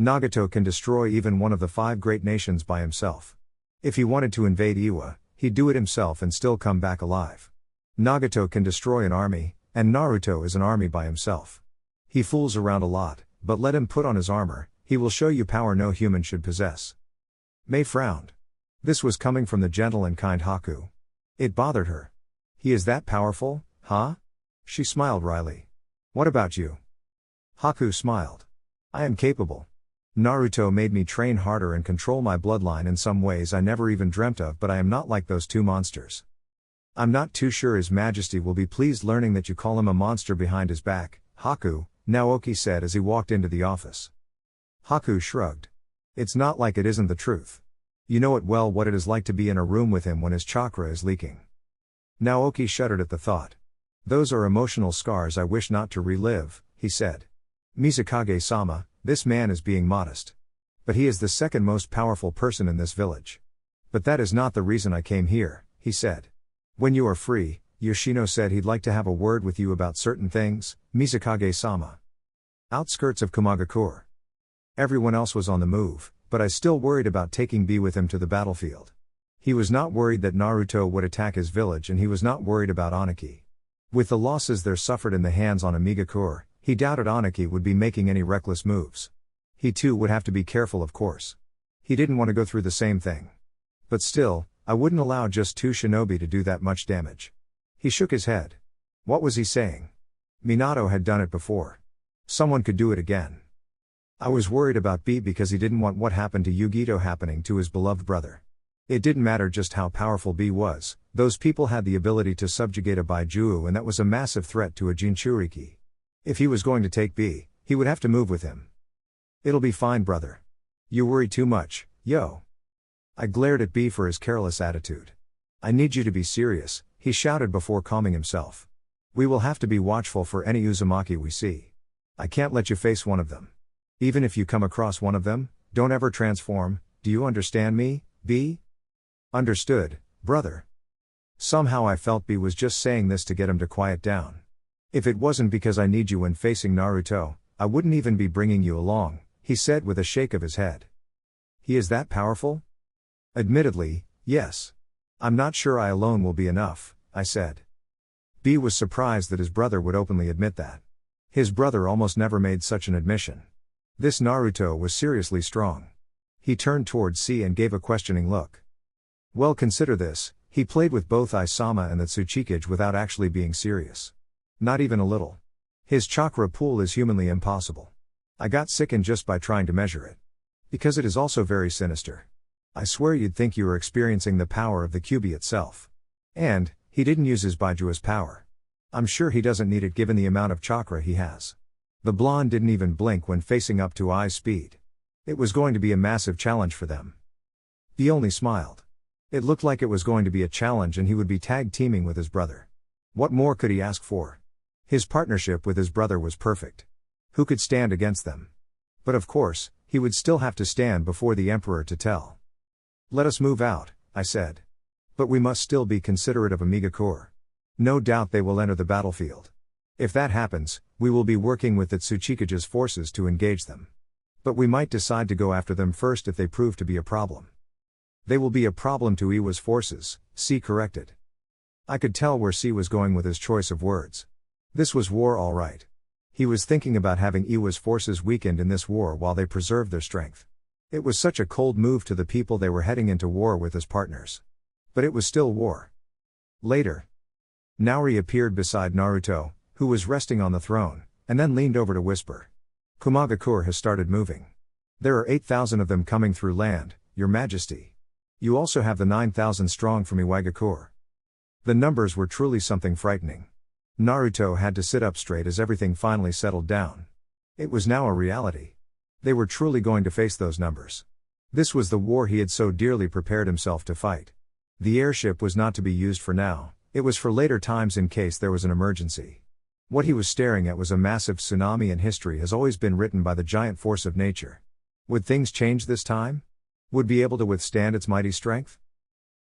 Nagato can destroy even one of the 5 great nations by himself. If he wanted to invade Iwa, he'd do it himself and still come back alive. Nagato can destroy an army, and Naruto is an army by himself. He fools around a lot, but let him put on his armor, he will show you power no human should possess. Mei frowned. This was coming from the gentle and kind Haku. It bothered her. He is that powerful, huh? She smiled wryly. What about you? Haku smiled. I am capable. Naruto made me train harder and control my bloodline in some ways I never even dreamt of, but I am not like those 2 monsters. I'm not too sure His Majesty will be pleased learning that you call him a monster behind his back, Haku, Naoki said as he walked into the office. Haku shrugged. It's not like it isn't the truth. You know it well what it is like to be in a room with him when his chakra is leaking. Naoki shuddered at the thought. Those are emotional scars I wish not to relive, he said. Mizukage-sama, this man is being modest. But he is the second most powerful person in this village. But that is not the reason I came here, he said. When you are free, Yoshino said he'd like to have a word with you about certain things, Mizukage-sama. Outskirts of Kumagakure. Everyone else was on the move, but I still worried about taking B with him to the battlefield. He was not worried that Naruto would attack his village and he was not worried about Anaki. With the losses there suffered in the hands on Imigakure, he doubted Anaki would be making any reckless moves. He too would have to be careful, of course. He didn't want to go through the same thing. But still, I wouldn't allow just 2 shinobi to do that much damage. He shook his head. What was he saying? Minato had done it before. Someone could do it again. I was worried about B because he didn't want what happened to Yugito happening to his beloved brother. It didn't matter just how powerful B was, those people had the ability to subjugate a Baijuu and that was a massive threat to a Jinchuriki. If he was going to take B, he would have to move with him. It'll be fine, brother. You worry too much, yo. I glared at B for his careless attitude. I need you to be serious, he shouted before calming himself. We will have to be watchful for any Uzumaki we see. I can't let you face one of them. Even if you come across one of them, don't ever transform, do you understand me, B? Understood, brother. Somehow I felt B was just saying this to get him to quiet down. If it wasn't because I need you when facing Naruto, I wouldn't even be bringing you along, he said with a shake of his head. He is that powerful? Admittedly, yes. I'm not sure I alone will be enough, I said. B was surprised that his brother would openly admit that. His brother almost never made such an admission. This Naruto was seriously strong. He turned toward C and gave a questioning look. Well, consider this, he played with both Isama and the Tsuchikage without actually being serious. Not even a little. His chakra pool is humanly impossible. I got sickened just by trying to measure it. Because it is also very sinister. I swear you'd think you were experiencing the power of the Kyuubi itself. And, he didn't use his Baiju as power. I'm sure he doesn't need it given the amount of chakra he has. The blonde didn't even blink when facing up to Ai's speed. It was going to be a massive challenge for them. He only smiled. It looked like it was going to be a challenge and he would be tag teaming with his brother. What more could he ask for? His partnership with his brother was perfect. Who could stand against them? But of course, he would still have to stand before the Emperor to tell. Let us move out, I said. But we must still be considerate of Iwagakure. No doubt they will enter the battlefield. If that happens, we will be working with the Tsuchikage's forces to engage them. But we might decide to go after them first if they prove to be a problem. They will be a problem to Iwa's forces, C corrected. I could tell where C was going with his choice of words. This was war all right. He was thinking about having Iwa's forces weakened in this war while they preserved their strength. It was such a cold move to the people they were heading into war with as partners. But it was still war. Later, Naori appeared beside Naruto, who was resting on the throne, and then leaned over to whisper. Iwagakure has started moving. There are 8,000 of them coming through land, Your Majesty. You also have the 9,000 strong from Iwagakure. The numbers were truly something frightening. Naruto had to sit up straight as everything finally settled down. It was now a reality. They were truly going to face those numbers. This was the war he had so dearly prepared himself to fight. The airship was not to be used for now, it was for later times in case there was an emergency. What he was staring at was a massive tsunami, and history has always been written by the giant force of nature. Would things change this time? Would be able to withstand its mighty strength?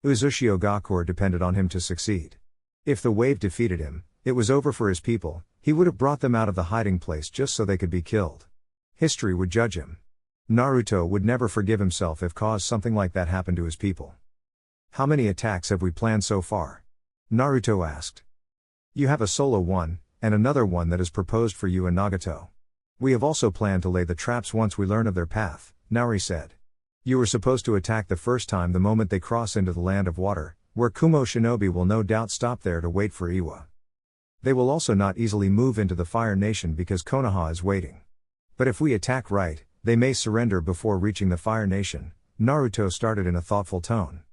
Iwagakure depended on him to succeed. If the wave defeated him, it was over for his people. He would have brought them out of the hiding place just so they could be killed. History would judge him. Naruto would never forgive himself if caused something like that happened to his people. How many attacks have we planned so far? Naruto asked. You have a solo one, and another one that is proposed for you and Nagato. We have also planned to lay the traps once we learn of their path, Naori said. You were supposed to attack the first time the moment they cross into the land of water, where Kumo shinobi will no doubt stop there to wait for Iwa. They will also not easily move into the Fire Nation because Konoha is waiting. But if we attack right, they may surrender before reaching the Fire Nation, Naruto started in a thoughtful tone.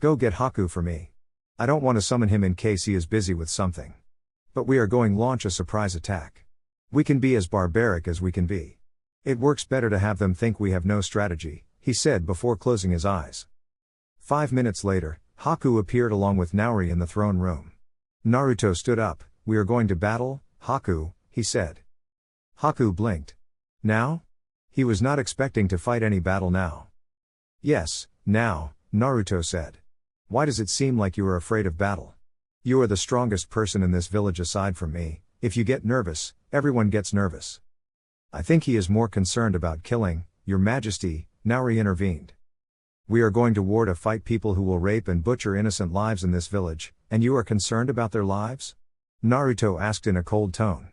Go get Haku for me. I don't want to summon him in case he is busy with something. But we are going to launch a surprise attack. We can be as barbaric as we can be. It works better to have them think we have no strategy, he said before closing his eyes. 5 minutes later, Haku appeared along with Naori in the throne room. Naruto stood up. We are going to battle, Haku, he said. Haku blinked. Now? He was not expecting to fight any battle now. Yes, now, Naruto said. Why does it seem like you are afraid of battle? You are the strongest person in this village aside from me. If you get nervous, everyone gets nervous. I think he is more concerned about killing, Your Majesty, Naori intervened. We are going to war to fight people who will rape and butcher innocent lives in this village, and you are concerned about their lives? Naruto asked in a cold tone.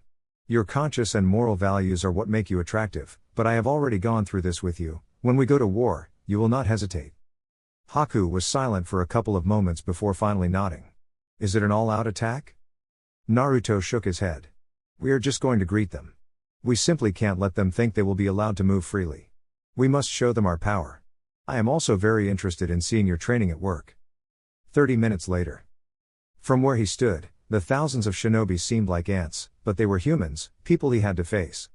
Your conscience and moral values are what make you attractive, but I have already gone through this with you. When we go to war, you will not hesitate. Haku was silent for a couple of moments before finally nodding. Is it an all-out attack? Naruto shook his head. We are just going to greet them. We simply can't let them think they will be allowed to move freely. We must show them our power. I am also very interested in seeing your training at work. 30 minutes later. From where he stood, the thousands of shinobi seemed like ants, but they were humans, people he had to face.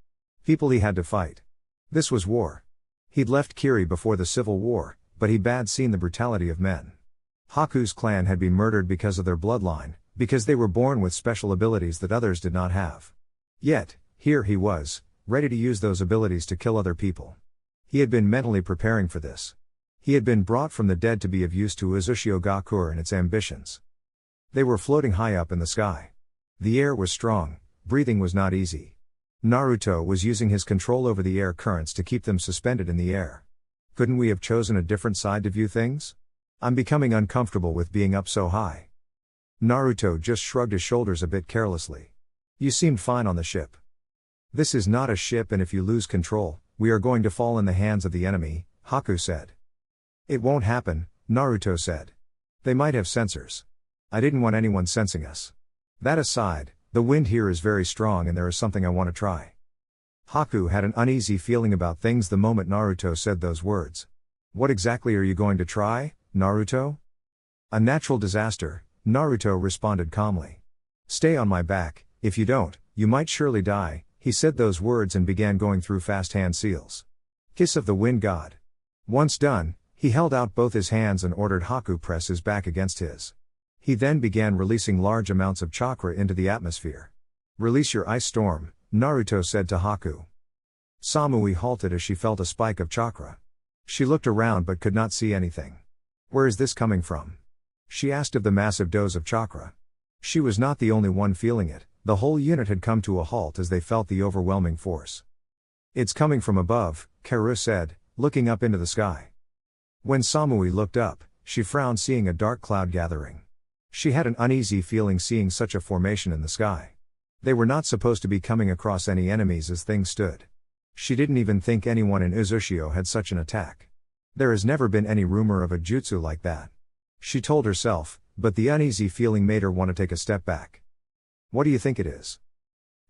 People he had to fight. This was war. He'd left Kiri before the Civil War, but he bad seen the brutality of men. Haku's clan had been murdered because of their bloodline, because they were born with special abilities that others did not have. Yet, here he was, ready to use those abilities to kill other people. He had been mentally preparing for this. He had been brought from the dead to be of use to Uzumaki and its ambitions. They were floating high up in the sky. The air was strong, breathing was not easy. Naruto was using his control over the air currents to keep them suspended in the air. Couldn't we have chosen a different side to view things? I'm becoming uncomfortable with being up so high. Naruto just shrugged his shoulders a bit carelessly. You seemed fine on the ship. This is not a ship, and if you lose control, we are going to fall in the hands of the enemy, Haku said. It won't happen, Naruto said. They might have sensors. I didn't want anyone sensing us. That aside, The wind here is very strong and there is something I want to try. Haku had an uneasy feeling about things the moment Naruto said those words. What exactly are you going to try, Naruto? A natural disaster, Naruto responded calmly. Stay on my back, if you don't, you might surely die. He said those words and began going through fast hand seals. Kiss of the Wind God. Once done, he held out both his hands and ordered Haku press his back against his. He then began releasing large amounts of chakra into the atmosphere. Release your ice storm, Naruto said to Haku. Samui halted as she felt a spike of chakra. She looked around but could not see anything. Where is this coming from? She asked of the massive dose of chakra. She was not the only one feeling it, the whole unit had come to a halt as they felt the overwhelming force. It's coming from above, Karu said, looking up into the sky. When Samui looked up, she frowned seeing a dark cloud gathering. She had an uneasy feeling seeing such a formation in the sky. They were not supposed to be coming across any enemies as things stood. She didn't even think anyone in Uzushio had such an attack. There has never been any rumor of a jutsu like that. She told herself, but the uneasy feeling made her want to take a step back. What do you think it is?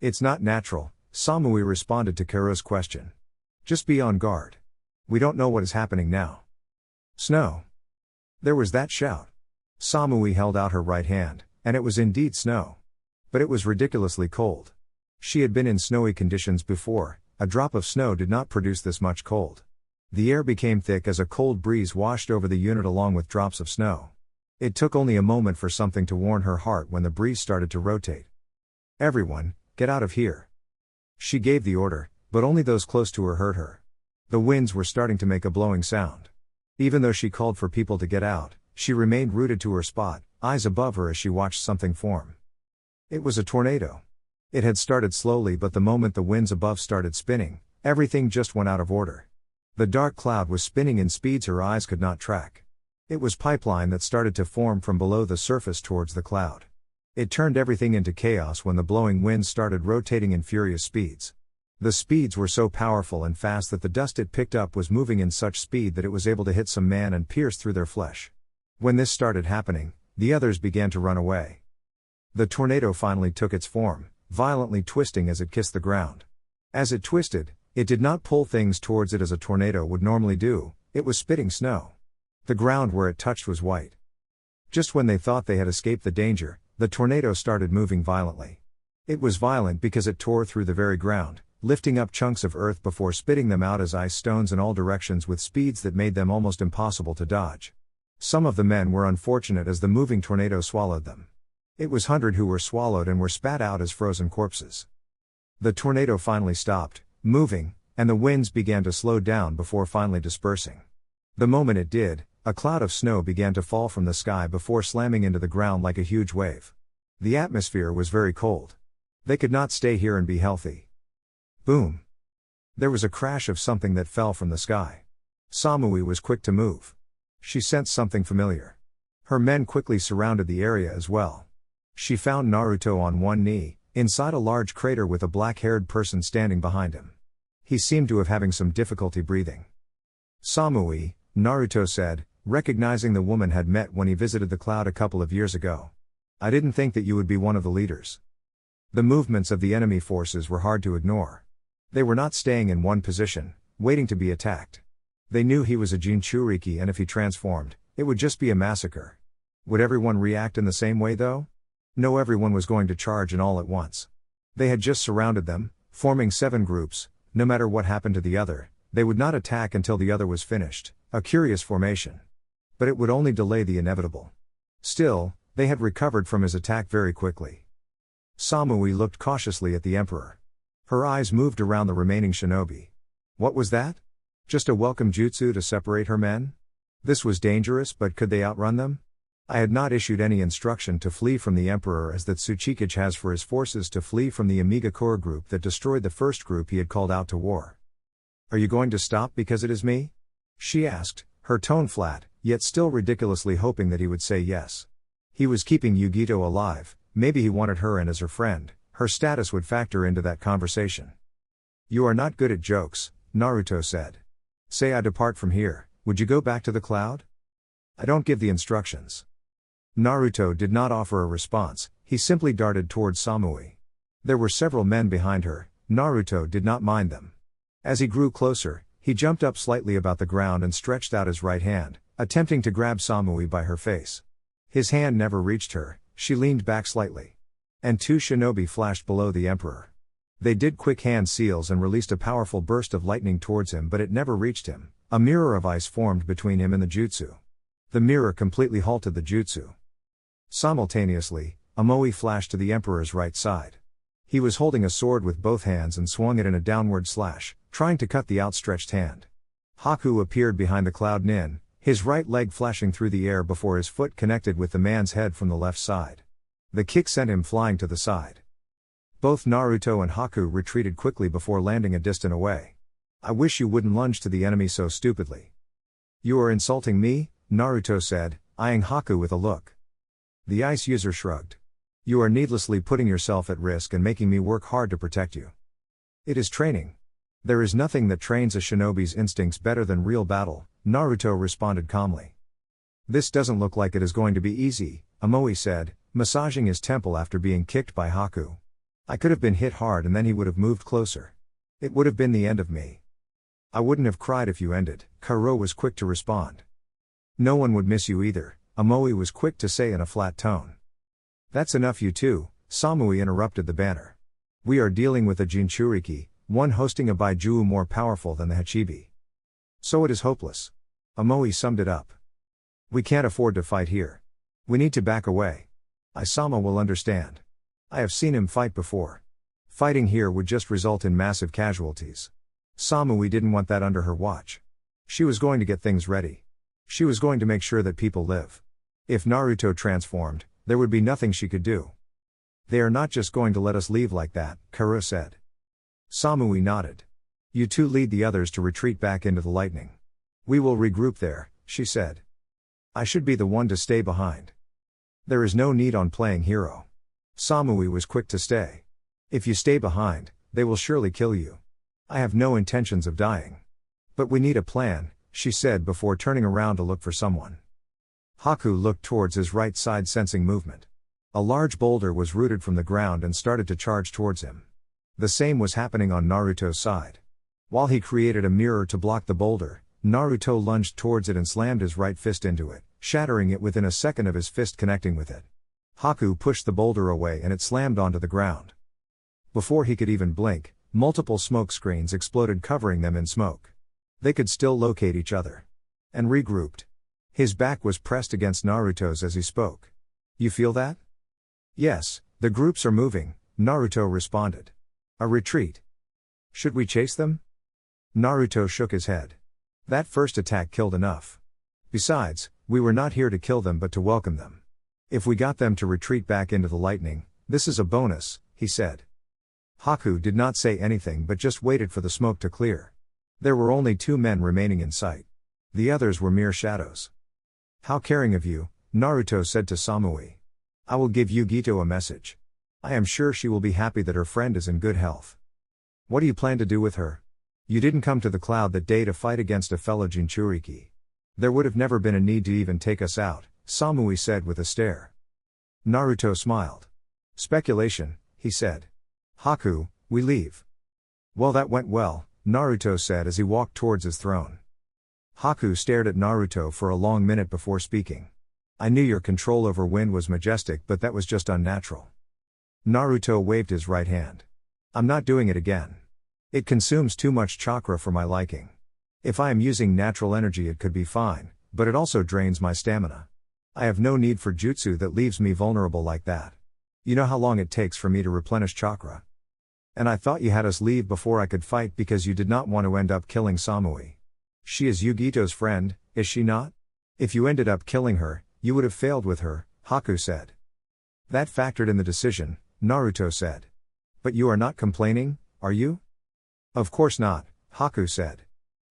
It's not natural, Samui responded to Karu's question. Just be on guard. We don't know what is happening now. Snow. There was that shout. Samui held out her right hand, and it was indeed snow. But it was ridiculously cold. She had been in snowy conditions before, a drop of snow did not produce this much cold. The air became thick as a cold breeze washed over the unit along with drops of snow. It took only a moment for something to warm her heart when the breeze started to rotate. Everyone, get out of here. She gave the order, but only those close to her heard her. The winds were starting to make a blowing sound. Even though she called for people to get out, she remained rooted to her spot, eyes above her as she watched something form. It was a tornado. It had started slowly, but the moment the winds above started spinning, everything just went out of order. The dark cloud was spinning in speeds her eyes could not track. It was pipeline that started to form from below the surface towards the cloud. It turned everything into chaos when the blowing winds started rotating in furious speeds. The speeds were so powerful and fast that the dust it picked up was moving in such speed that it was able to hit some man and pierce through their flesh. When this started happening, the others began to run away. The tornado finally took its form, violently twisting as it kissed the ground. As it twisted, it did not pull things towards it as a tornado would normally do, it was spitting snow. The ground where it touched was white. Just when they thought they had escaped the danger, the tornado started moving violently. It was violent because it tore through the very ground, lifting up chunks of earth before spitting them out as ice stones in all directions with speeds that made them almost impossible to dodge. Some of the men were unfortunate as the moving tornado swallowed them. It was hundreds who were swallowed and were spat out as frozen corpses. The tornado finally stopped moving, and the winds began to slow down before finally dispersing. The moment it did, a cloud of snow began to fall from the sky before slamming into the ground like a huge wave. The atmosphere was very cold. They could not stay here and be healthy. Boom. There was a crash of something that fell from the sky. Samui was quick to move. She sensed something familiar. Her men quickly surrounded the area as well. She found Naruto on one knee, inside a large crater with a black-haired person standing behind him. He seemed to have having some difficulty breathing. Samui, Naruto said, recognizing the woman had met when he visited the cloud a couple of years ago. I didn't think that you would be one of the leaders. The movements of the enemy forces were hard to ignore. They were not staying in one position, waiting to be attacked. They knew he was a Jinchuriki and if he transformed, it would just be a massacre. Would everyone react in the same way though? No, everyone was going to charge in all at once. They had just surrounded them, forming 7 groups, no matter what happened to the other, they would not attack until the other was finished, a curious formation. But it would only delay the inevitable. Still, they had recovered from his attack very quickly. Samui looked cautiously at the Emperor. Her eyes moved around the remaining shinobi. What was that? Just a welcome jutsu to separate her men? This was dangerous, but could they outrun them? I had not issued any instruction to flee from the Emperor as that Tsuchikage has for his forces to flee from the Iwagakure group that destroyed the first group he had called out to war. Are you going to stop because it is me? She asked, her tone flat, yet still ridiculously hoping that he would say yes. He was keeping Yugito alive, maybe he wanted her and as her friend, her status would factor into that conversation. You are not good at jokes, Naruto said. Say I depart from here, would you go back to the cloud? I don't give the instructions. Naruto did not offer a response, he simply darted towards Samui. There were several men behind her. Naruto did not mind them. As he grew closer, he jumped up slightly about the ground and stretched out his right hand, attempting to grab Samui by her face. His hand never reached her. She leaned back slightly. And two shinobi flashed below the emperor. They did quick hand seals and released a powerful burst of lightning towards him, but it never reached him. A mirror of ice formed between him and the jutsu. The mirror completely halted the jutsu. Simultaneously, a moe flashed to the emperor's right side. He was holding a sword with both hands and swung it in a downward slash, trying to cut the outstretched hand. Haku appeared behind the cloud nin, his right leg flashing through the air before his foot connected with the man's head from the left side. The kick sent him flying to the side. Both Naruto and Haku retreated quickly before landing a distant away. I wish you wouldn't lunge to the enemy so stupidly. You are insulting me, Naruto said, eyeing Haku with a look. The ice user shrugged. You are needlessly putting yourself at risk and making me work hard to protect you. It is training. There is nothing that trains a shinobi's instincts better than real battle, Naruto responded calmly. This doesn't look like it is going to be easy, Amoe said, massaging his temple after being kicked by Haku. I could have been hit hard and then he would have moved closer. It would have been the end of me. I wouldn't have cried if you ended, Karo was quick to respond. No one would miss you either, Amoe was quick to say in a flat tone. That's enough you two, Samui interrupted the banner. We are dealing with a Jinchuriki, one hosting a Baijuu more powerful than the Hachibi. So it is hopeless. Amoe summed it up. We can't afford to fight here. We need to back away. Isama will understand. I have seen him fight before. Fighting here would just result in massive casualties. Samui didn't want that under her watch. She was going to get things ready. She was going to make sure that people live. If Naruto transformed, there would be nothing she could do. They are not just going to let us leave like that, Karo said. Samui nodded. You two lead the others to retreat back into the lightning. We will regroup there, she said. I should be the one to stay behind. There is no need on playing hero. Samui was quick to stay. If you stay behind, they will surely kill you. I have no intentions of dying. But we need a plan, she said before turning around to look for someone. Haku looked towards his right side sensing movement. A large boulder was rooted from the ground and started to charge towards him. The same was happening on Naruto's side. While he created a mirror to block the boulder, Naruto lunged towards it and slammed his right fist into it, shattering it within a second of his fist connecting with it. Haku pushed the boulder away and it slammed onto the ground. Before he could even blink, multiple smoke screens exploded covering them in smoke. They could still locate each other. And regrouped. His back was pressed against Naruto's as he spoke. You feel that? Yes, the groups are moving, Naruto responded. A retreat. Should we chase them? Naruto shook his head. That first attack killed enough. Besides, we were not here to kill them but to welcome them. If we got them to retreat back into the lightning, this is a bonus, he said. Haku did not say anything but just waited for the smoke to clear. There were only 2 men remaining in sight. The others were mere shadows. How caring of you, Naruto said to Samui. I will give Yugito a message. I am sure she will be happy that her friend is in good health. What do you plan to do with her? You didn't come to the cloud that day to fight against a fellow Jinchuriki. There would have never been a need to even take us out, Samui said with a stare. Naruto smiled. Speculation, he said. Haku, we leave. Well, that went well, Naruto said as he walked towards his throne. Haku stared at Naruto for a long minute before speaking. I knew your control over wind was majestic, but that was just unnatural. Naruto waved his right hand. I'm not doing it again. It consumes too much chakra for my liking. If I am using natural energy it could be fine, but it also drains my stamina. I have no need for jutsu that leaves me vulnerable like that. You know how long it takes for me to replenish chakra. And I thought you had us leave before I could fight because you did not want to end up killing Samui. She is Yugito's friend, is she not? If you ended up killing her, you would have failed with her, Haku said. That factored in the decision, Naruto said. But you are not complaining, are you? Of course not, Haku said.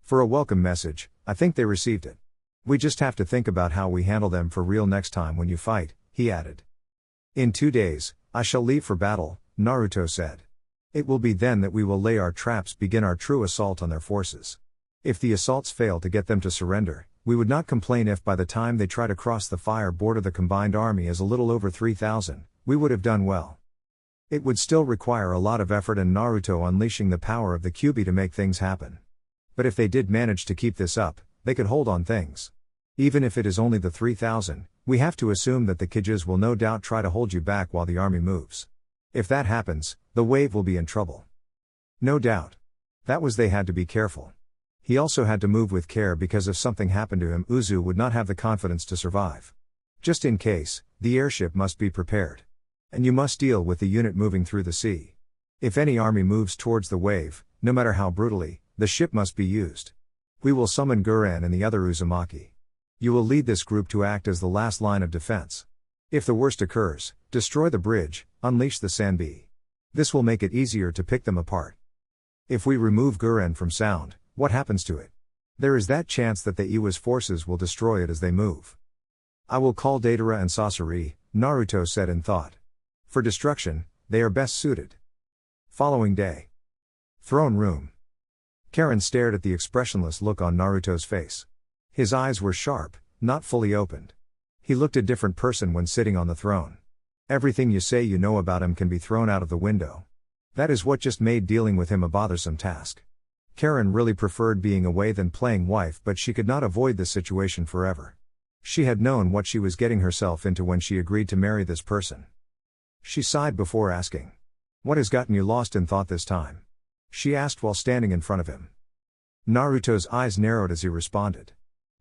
For a welcome message, I think they received it. We just have to think about how we handle them for real next time when you fight, he added. In 2 days, I shall leave for battle, Naruto said. It will be then that we will lay our traps, begin our true assault on their forces. If the assaults fail to get them to surrender, we would not complain if by the time they try to cross the fire border the combined army is a little over 3,000, we would have done well. It would still require a lot of effort and Naruto unleashing the power of the Kyuubi to make things happen. But if they did manage to keep this up, they could hold on things. Even if it is only the 3,000, we have to assume that the Kages will no doubt try to hold you back while the army moves. If that happens, the wave will be in trouble. No doubt. That was they had to be careful. He also had to move with care because if something happened to him, Uzu would not have the confidence to survive. Just in case, the airship must be prepared. And you must deal with the unit moving through the sea. If any army moves towards the wave, no matter how brutally, the ship must be used. We will summon Guren and the other Uzumaki. You will lead this group to act as the last line of defense. If the worst occurs, destroy the bridge, unleash the Sanbi. This will make it easier to pick them apart. If we remove Guren from sound, what happens to it? There is that chance that the Iwa's forces will destroy it as they move. I will call Deidara and Sasori, Naruto said in thought. For destruction, they are best suited. Following day. Throne room. Karin stared at the expressionless look on Naruto's face. His eyes were sharp, not fully opened. He looked a different person when sitting on the throne. Everything you say you know about him can be thrown out of the window. That is what just made dealing with him a bothersome task. Karin really preferred being away than playing wife, but she could not avoid this situation forever. She had known what she was getting herself into when she agreed to marry this person. She sighed before asking. What has gotten you lost in thought this time? She asked while standing in front of him. Naruto's eyes narrowed as he responded.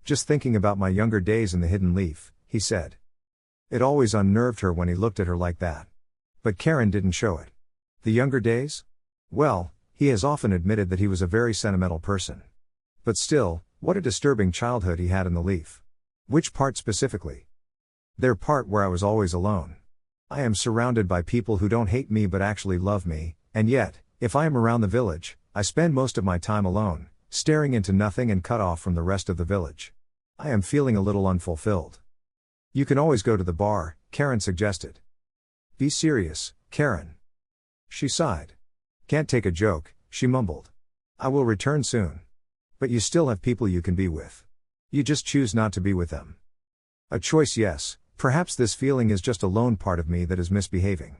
Just thinking about my younger days in the Hidden Leaf, he said. It always unnerved her when he looked at her like that. But Karin didn't show it. The younger days? Well, he has often admitted that he was a very sentimental person. But still, what a disturbing childhood he had in the Leaf. Which part specifically? Their part where I was always alone. I am surrounded by people who don't hate me but actually love me, and yet, if I am around the village, I spend most of my time alone, staring into nothing and cut off from the rest of the village. I am feeling a little unfulfilled. You can always go to the bar, Karin suggested. Be serious, Karin. She sighed. Can't take a joke, she mumbled. I will return soon. But you still have people you can be with. You just choose not to be with them. A choice, yes. Perhaps this feeling is just a lone part of me that is misbehaving.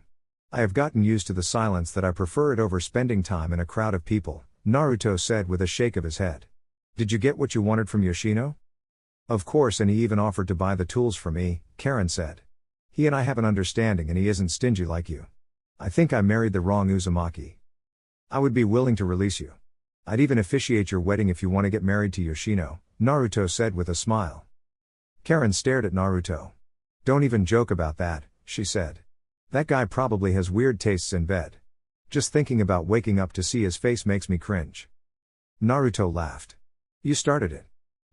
I have gotten used to the silence that I prefer it over spending time in a crowd of people, Naruto said with a shake of his head. Did you get what you wanted from Yoshino? Of course, and he even offered to buy the tools for me, Karin said. He and I have an understanding and he isn't stingy like you. I think I married the wrong Uzumaki. I would be willing to release you. I'd even officiate your wedding if you want to get married to Yoshino, Naruto said with a smile. Karin stared at Naruto. Don't even joke about that, she said. That guy probably has weird tastes in bed. Just thinking about waking up to see his face makes me cringe. Naruto laughed. You started it.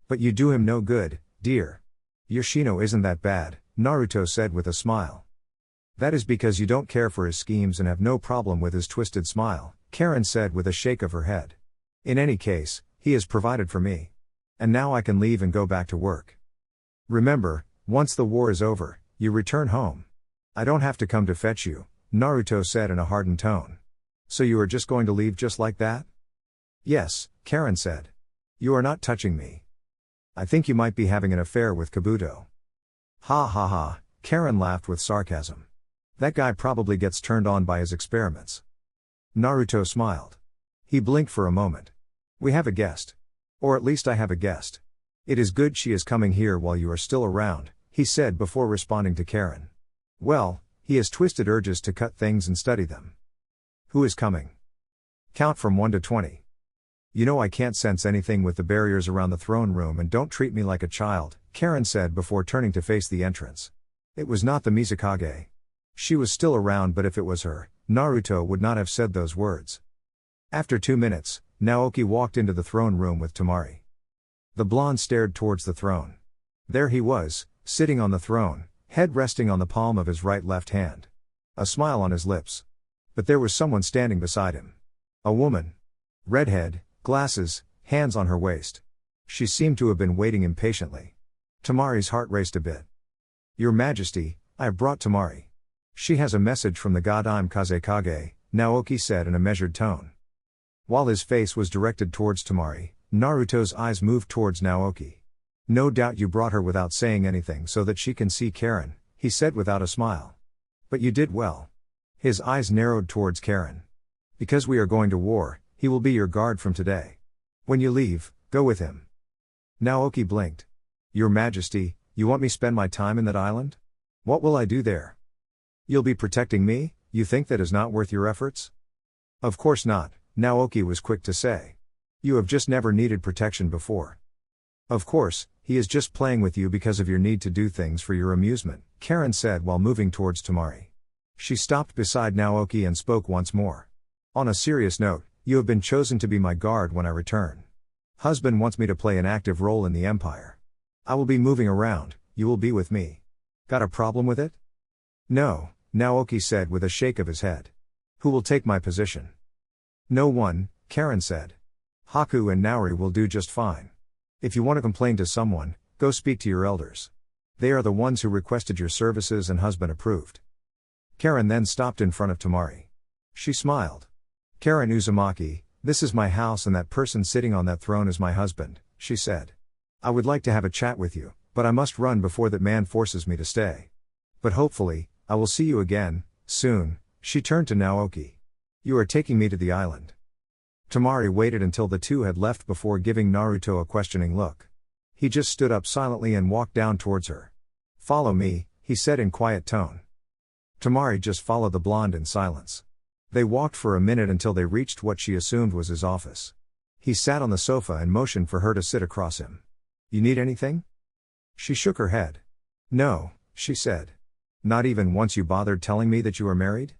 But you do him no good, dear. Yoshino isn't that bad, Naruto said with a smile. That is because you don't care for his schemes and have no problem with his twisted smile, Karin said with a shake of her head. In any case, he has provided for me. And now I can leave and go back to work. Remember, once the war is over, you return home. I don't have to come to fetch you, Naruto said in a hardened tone. So you are just going to leave just like that? Yes, Karin said. You are not touching me. I think you might be having an affair with Kabuto. Ha ha ha, Karin laughed with sarcasm. That guy probably gets turned on by his experiments. Naruto smiled. He blinked for a moment. We have a guest. Or at least I have a guest. It is good she is coming here while you are still around, he said before responding to Karin. Well, he has twisted urges to cut things and study them. Who is coming? Count from 1 to 20. You know I can't sense anything with the barriers around the throne room and don't treat me like a child, Karin said before turning to face the entrance. It was not the Mizukage. She was still around, but if it was her, Naruto would not have said those words. After 2 minutes, Naoki walked into the throne room with Tamari. The blonde stared towards the throne. There he was, sitting on the throne, head resting on the palm of his left hand. A smile on his lips. But there was someone standing beside him. A woman. Redhead, glasses, hands on her waist. She seemed to have been waiting impatiently. Tamari's heart raced a bit. Your Majesty, I have brought Tamari. She has a message from the god Kazekage, Naoki said in a measured tone. While his face was directed towards Tamari, Naruto's eyes moved towards Naoki. No doubt you brought her without saying anything so that she can see Karin, he said without a smile. But you did well. His eyes narrowed towards Karin. Because we are going to war, he will be your guard from today. When you leave, go with him. Naoki blinked. Your Majesty, you want me spend my time in that island? What will I do there? You'll be protecting me? You think that is not worth your efforts? Of course not, Naoki was quick to say. You have just never needed protection before. Of course, he is just playing with you because of your need to do things for your amusement, Karin said while moving towards Tamari. She stopped beside Naoki and spoke once more. On a serious note, you have been chosen to be my guard when I return. Husband wants me to play an active role in the Empire. I will be moving around, you will be with me. Got a problem with it? No, Naoki said with a shake of his head. Who will take my position? No one, Karin said. Haku and Naori will do just fine. If you want to complain to someone, go speak to your elders. They are the ones who requested your services and husband approved. Karin then stopped in front of Tamari. She smiled. Karin Uzumaki, this is my house and that person sitting on that throne is my husband, she said. I would like to have a chat with you, but I must run before that man forces me to stay. But hopefully, I will see you again, soon. She turned to Naoki. You are taking me to the island. Tamari waited until the two had left before giving Naruto a questioning look. He just stood up silently and walked down towards her. Follow me, he said in quiet tone. Tamari just followed the blonde in silence. They walked for a minute until they reached what she assumed was his office. He sat on the sofa and motioned for her to sit across him. You need anything? She shook her head. No, she said. Not even once you bothered telling me that you are married?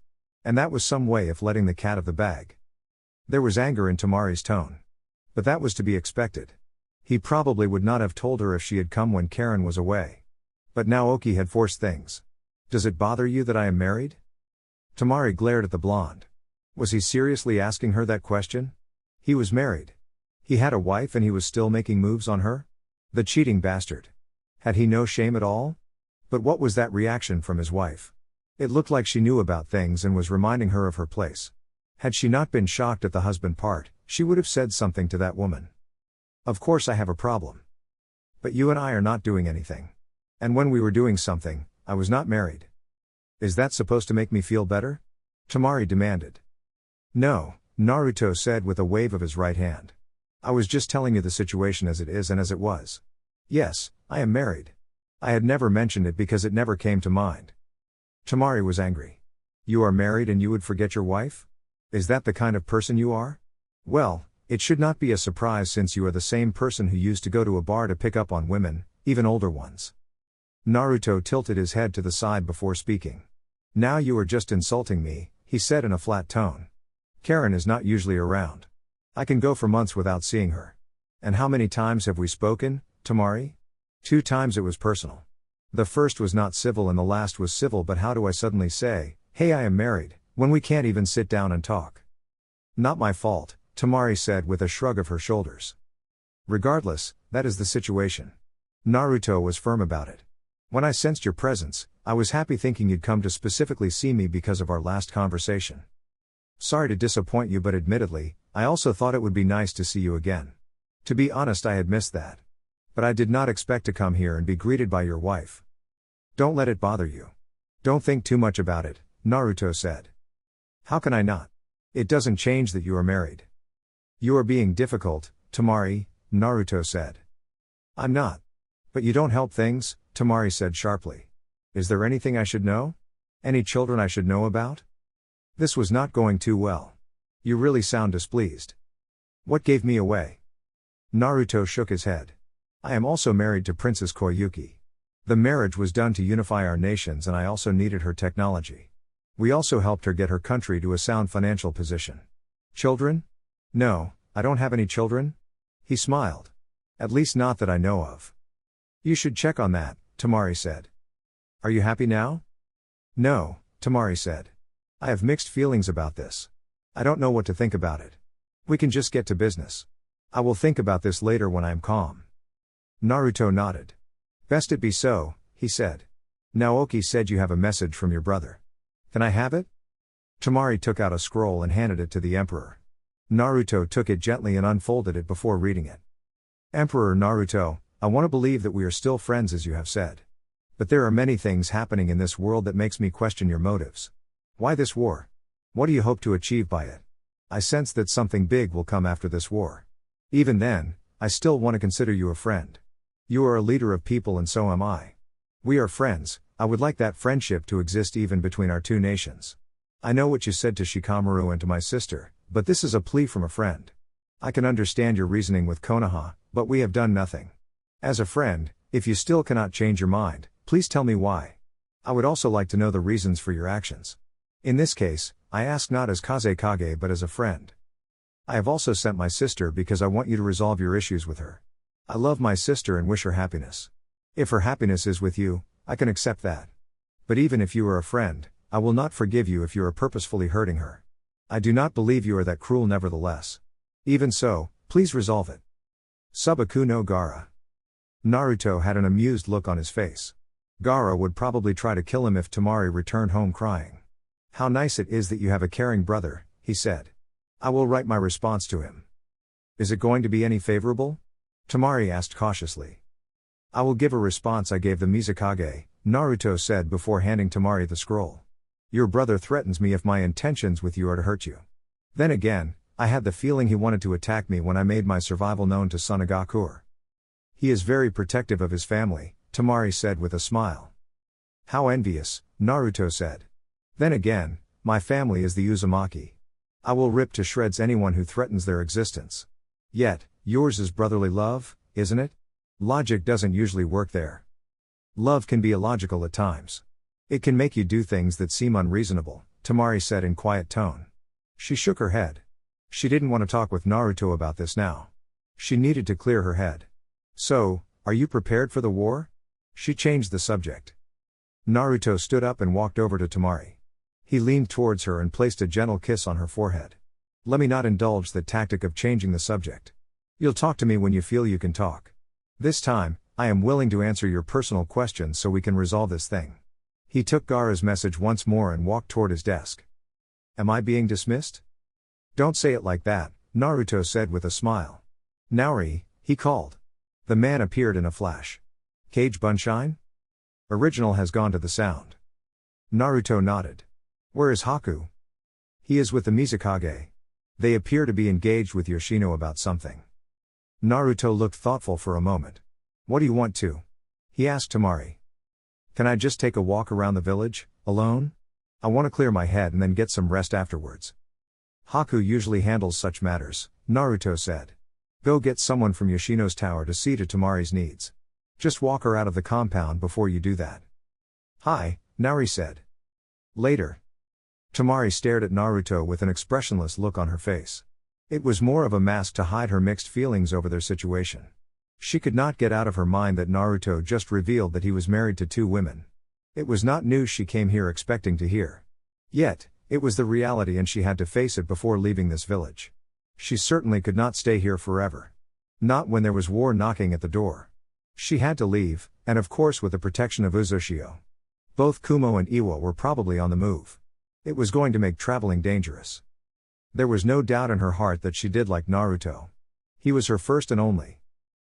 And that was some way of letting the cat out of the bag. There was anger in Tamari's tone. But that was to be expected. He probably would not have told her if she had come when Karin was away. But Naoki had forced things. Does it bother you that I am married? Tamari glared at the blonde. Was he seriously asking her that question? He was married. He had a wife and he was still making moves on her? The cheating bastard. Had he no shame at all? But what was that reaction from his wife? It looked like she knew about things and was reminding her of her place. Had she not been shocked at the husband part, she would have said something to that woman. Of course I have a problem. But you and I are not doing anything. And when we were doing something, I was not married. Is that supposed to make me feel better? Tamari demanded. No, Naruto said with a wave of his right hand. I was just telling you the situation as it is and as it was. Yes, I am married. I had never mentioned it because it never came to mind. Tamari was angry. You are married and you would forget your wife? Is that the kind of person you are? Well, it should not be a surprise since you are the same person who used to go to a bar to pick up on women, even older ones. Naruto tilted his head to the side before speaking. Now you are just insulting me, he said in a flat tone. Karin is not usually around. I can go for months without seeing her. And how many times have we spoken, Tamari? 2 times it was personal. The first was not civil and the last was civil, but how do I suddenly say, hey, I am married, when we can't even sit down and talk? Not my fault, Tamari said with a shrug of her shoulders. Regardless, that is the situation. Naruto was firm about it. When I sensed your presence, I was happy thinking you'd come to specifically see me because of our last conversation. Sorry to disappoint you, but admittedly, I also thought it would be nice to see you again. To be honest, I had missed that. But I did not expect to come here and be greeted by your wife. Don't let it bother you. Don't think too much about it, Naruto said. How can I not? It doesn't change that you are married. You are being difficult, Tamari, Naruto said. I'm not. But you don't help things, Tamari said sharply. Is there anything I should know? Any children I should know about? This was not going too well. You really sound displeased. What gave me away? Naruto shook his head. I am also married to Princess Koyuki. The marriage was done to unify our nations and I also needed her technology. We also helped her get her country to a sound financial position. Children? No, I don't have any children. He smiled. At least not that I know of. You should check on that, Tamari said. Are you happy now? No, Tamari said. I have mixed feelings about this. I don't know what to think about it. We can just get to business. I will think about this later when I am calm. Naruto nodded. Best it be so, he said. Naoki said you have a message from your brother. Can I have it? Tamari took out a scroll and handed it to the Emperor. Naruto took it gently and unfolded it before reading it. Emperor Naruto, I want to believe that we are still friends as you have said. But there are many things happening in this world that makes me question your motives. Why this war? What do you hope to achieve by it? I sense that something big will come after this war. Even then, I still want to consider you a friend. You are a leader of people and so am I. We are friends, I would like that friendship to exist even between our two nations. I know what you said to Shikamaru and to my sister, but this is a plea from a friend. I can understand your reasoning with Konoha, but we have done nothing. As a friend, if you still cannot change your mind, please tell me why. I would also like to know the reasons for your actions. In this case, I ask not as Kazekage but as a friend. I have also sent my sister because I want you to resolve your issues with her. I love my sister and wish her happiness. If her happiness is with you, I can accept that. But even if you are a friend, I will not forgive you if you are purposefully hurting her. I do not believe you are that cruel nevertheless. Even so, please resolve it. Subaku no Gaara. Naruto had an amused look on his face. Gaara would probably try to kill him if Tamari returned home crying. How nice it is that you have a caring brother, he said. I will write my response to him. Is it going to be any favorable? Tamari asked cautiously. I will give a response I gave the Mizukage, Naruto said before handing Tamari the scroll. Your brother threatens me if my intentions with you are to hurt you. Then again, I had the feeling he wanted to attack me when I made my survival known to Sonagakure. He is very protective of his family, Tamari said with a smile. How envious, Naruto said. Then again, my family is the Uzumaki. I will rip to shreds anyone who threatens their existence. Yet, yours is brotherly love, isn't it? Logic doesn't usually work there. Love can be illogical at times. It can make you do things that seem unreasonable, Tamari said in quiet tone. She shook her head. She didn't want to talk with Naruto about this now. She needed to clear her head. So, are you prepared for the war? She changed the subject. Naruto stood up and walked over to Tamari. He leaned towards her and placed a gentle kiss on her forehead. Let me not indulge the tactic of changing the subject. You'll talk to me when you feel you can talk. This time, I am willing to answer your personal questions so we can resolve this thing. He took Gaara's message once more and walked toward his desk. Am I being dismissed? Don't say it like that, Naruto said with a smile. Naori, he called. The man appeared in a flash. Cage Bunshine? Original has gone to the sound. Naruto nodded. Where is Haku? He is with the Mizukage. They appear to be engaged with Yoshino about something. Naruto looked thoughtful for a moment. What do you want to? He asked Tamari. Can I just take a walk around the village, alone? I want to clear my head and then get some rest afterwards. Haku usually handles such matters, Naruto said. Go get someone from Yoshino's tower to see to Tamari's needs. Just walk her out of the compound before you do that. Hi, Naori said. Later. Tamari stared at Naruto with an expressionless look on her face. It was more of a mask to hide her mixed feelings over their situation. She could not get out of her mind that Naruto just revealed that he was married to 2 women. It was not news she came here expecting to hear. Yet, it was the reality and she had to face it before leaving this village. She certainly could not stay here forever. Not when there was war knocking at the door. She had to leave, and of course with the protection of Uzoshio. Both Kumo and Iwa were probably on the move. It was going to make traveling dangerous. There was no doubt in her heart that she did like Naruto. He was her first and only.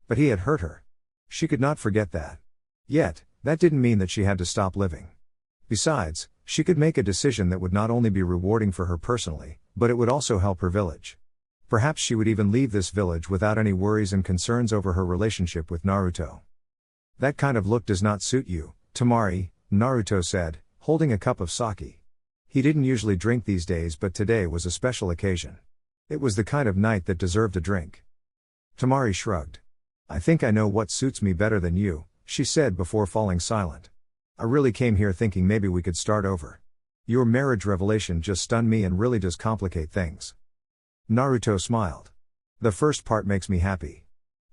But he had hurt her. She could not forget that. Yet, that didn't mean that she had to stop living. Besides, she could make a decision that would not only be rewarding for her personally, but it would also help her village. Perhaps she would even leave this village without any worries and concerns over her relationship with Naruto. That kind of look does not suit you, Tamari, Naruto said, holding a cup of sake. He didn't usually drink these days but today was a special occasion. It was the kind of night that deserved a drink. Tamari shrugged. I think I know what suits me better than you, she said before falling silent. I really came here thinking maybe we could start over. Your marriage revelation just stunned me and really does complicate things. Naruto smiled. The first part makes me happy.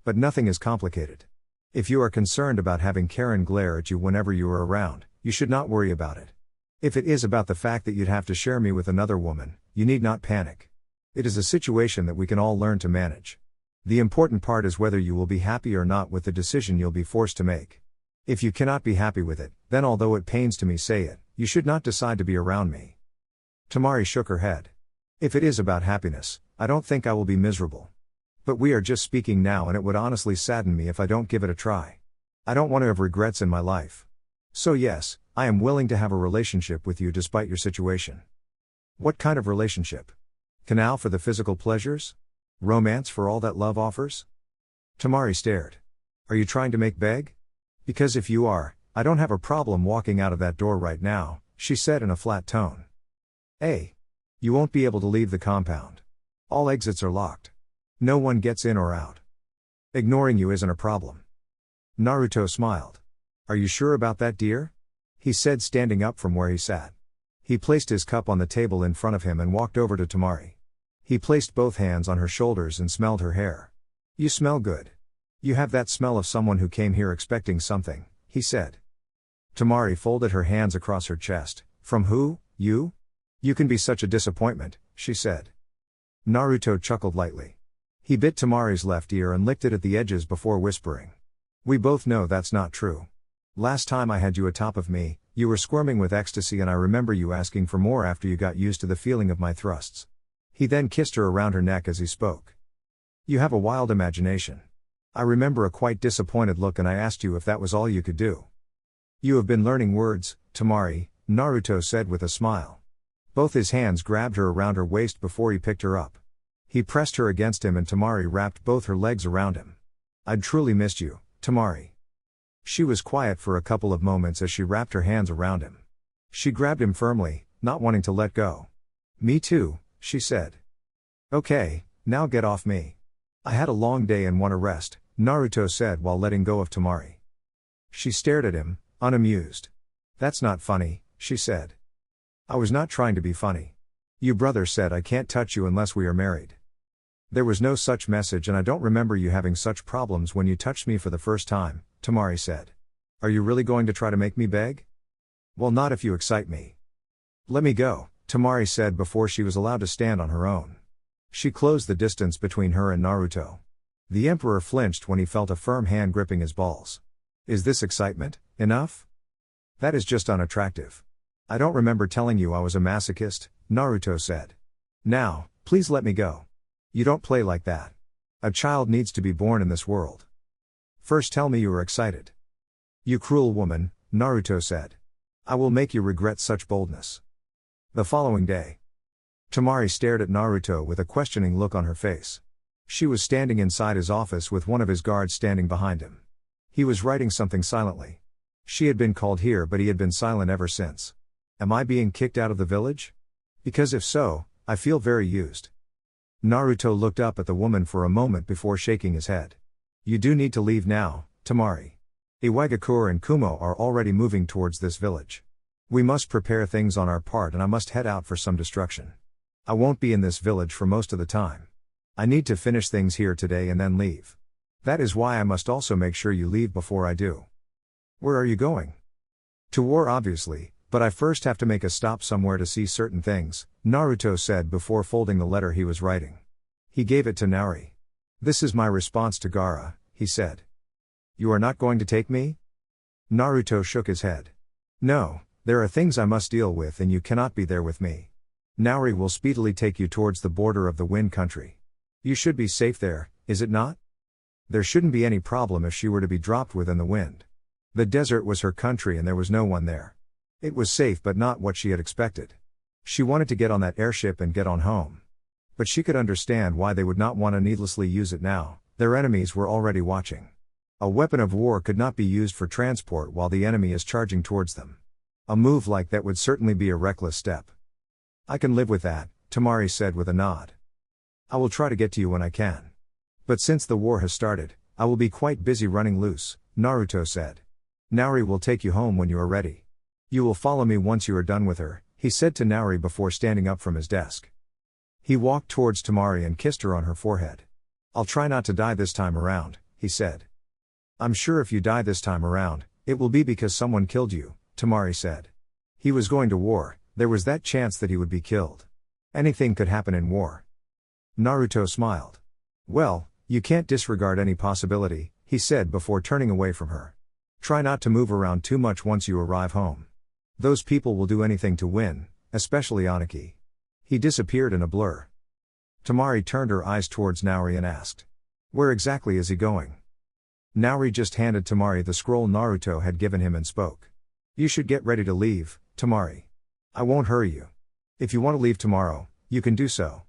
But nothing is complicated. If you are concerned about having Karin glare at you whenever you are around, you should not worry about it. If it is about the fact that you'd have to share me with another woman, you need not panic. It is a situation that we can all learn to manage. The important part is whether you will be happy or not with the decision you'll be forced to make. If you cannot be happy with it, then although it pains to me say it, you should not decide to be around me. Tamari shook her head. If it is about happiness, I don't think I will be miserable. But we are just speaking now and it would honestly sadden me if I don't give it a try. I don't want to have regrets in my life. So yes, I am willing to have a relationship with you despite your situation. What kind of relationship? Canal for the physical pleasures? Romance for all that love offers? Tamari stared. Are you trying to make beg? Because if you are, I don't have a problem walking out of that door right now, she said in a flat tone. Hey! You won't be able to leave the compound. All exits are locked. No one gets in or out. Ignoring you isn't a problem. Naruto smiled. Are you sure about that, dear? He said, standing up from where he sat. He placed his cup on the table in front of him and walked over to Tamari. He placed both hands on her shoulders and smelled her hair. You smell good. You have that smell of someone who came here expecting something, he said. Tamari folded her hands across her chest. From who, you? You can be such a disappointment, she said. Naruto chuckled lightly. He bit Tamari's left ear and licked it at the edges before whispering. We both know that's not true. Last time I had you atop of me, you were squirming with ecstasy and I remember you asking for more after you got used to the feeling of my thrusts. He then kissed her around her neck as he spoke. You have a wild imagination. I remember a quite disappointed look and I asked you if that was all you could do. You have been learning words, Tamari, Naruto said with a smile. Both his hands grabbed her around her waist before he picked her up. He pressed her against him and Tamari wrapped both her legs around him. I'd truly missed you, Tamari. She was quiet for a couple of moments as she wrapped her hands around him. She grabbed him firmly, not wanting to let go. Me too, she said. Okay, now get off me. I had a long day and want to rest, Naruto said while letting go of Tamari. She stared at him, unamused. That's not funny, she said. I was not trying to be funny. Your brother said I can't touch you unless we are married. There was no such message and I don't remember you having such problems when you touched me for the first time, Tamari said. Are you really going to try to make me beg? Well, not if you excite me. Let me go, Tamari said before she was allowed to stand on her own. She closed the distance between her and Naruto. The Emperor flinched when he felt a firm hand gripping his balls. Is this excitement enough? That is just unattractive. I don't remember telling you I was a masochist, Naruto said. Now, please let me go. You don't play like that. A child needs to be born in this world. First tell me you are excited. You cruel woman, Naruto said. I will make you regret such boldness. The following day. Tamari stared at Naruto with a questioning look on her face. She was standing inside his office with one of his guards standing behind him. He was writing something silently. She had been called here but he had been silent ever since. Am I being kicked out of the village? Because if so, I feel very used. Naruto looked up at the woman for a moment before shaking his head. You do need to leave now, Tamari. Iwagakure and Kumo are already moving towards this village. We must prepare things on our part and I must head out for some destruction. I won't be in this village for most of the time. I need to finish things here today and then leave. That is why I must also make sure you leave before I do. Where are you going? To war obviously, but I first have to make a stop somewhere to see certain things, Naruto said before folding the letter he was writing. He gave it to Naori. This is my response to Gaara, he said. You are not going to take me? Naruto shook his head. No, there are things I must deal with and you cannot be there with me. Naori will speedily take you towards the border of the Wind Country. You should be safe there, is it not? There shouldn't be any problem if she were to be dropped within the wind. The desert was her country and there was no one there. It was safe but not what she had expected. She wanted to get on that airship and get on home. But she could understand why they would not want to needlessly use it now, their enemies were already watching. A weapon of war could not be used for transport while the enemy is charging towards them. A move like that would certainly be a reckless step. I can live with that, Tamari said with a nod. I will try to get to you when I can. But since the war has started, I will be quite busy running loose, Naruto said. Naori will take you home when you are ready. You will follow me once you are done with her, he said to Naori before standing up from his desk. He walked towards Tamari and kissed her on her forehead. I'll try not to die this time around, he said. I'm sure if you die this time around, it will be because someone killed you, Tamari said. He was going to war, there was that chance that he would be killed. Anything could happen in war. Naruto smiled. Well, you can't disregard any possibility, he said before turning away from her. Try not to move around too much once you arrive home. Those people will do anything to win, especially Anaki. He disappeared in a blur. Tamari turned her eyes towards Naori and asked. Where exactly is he going? Naori just handed Tamari the scroll Naruto had given him and spoke. You should get ready to leave, Tamari. I won't hurry you. If you want to leave tomorrow, you can do so.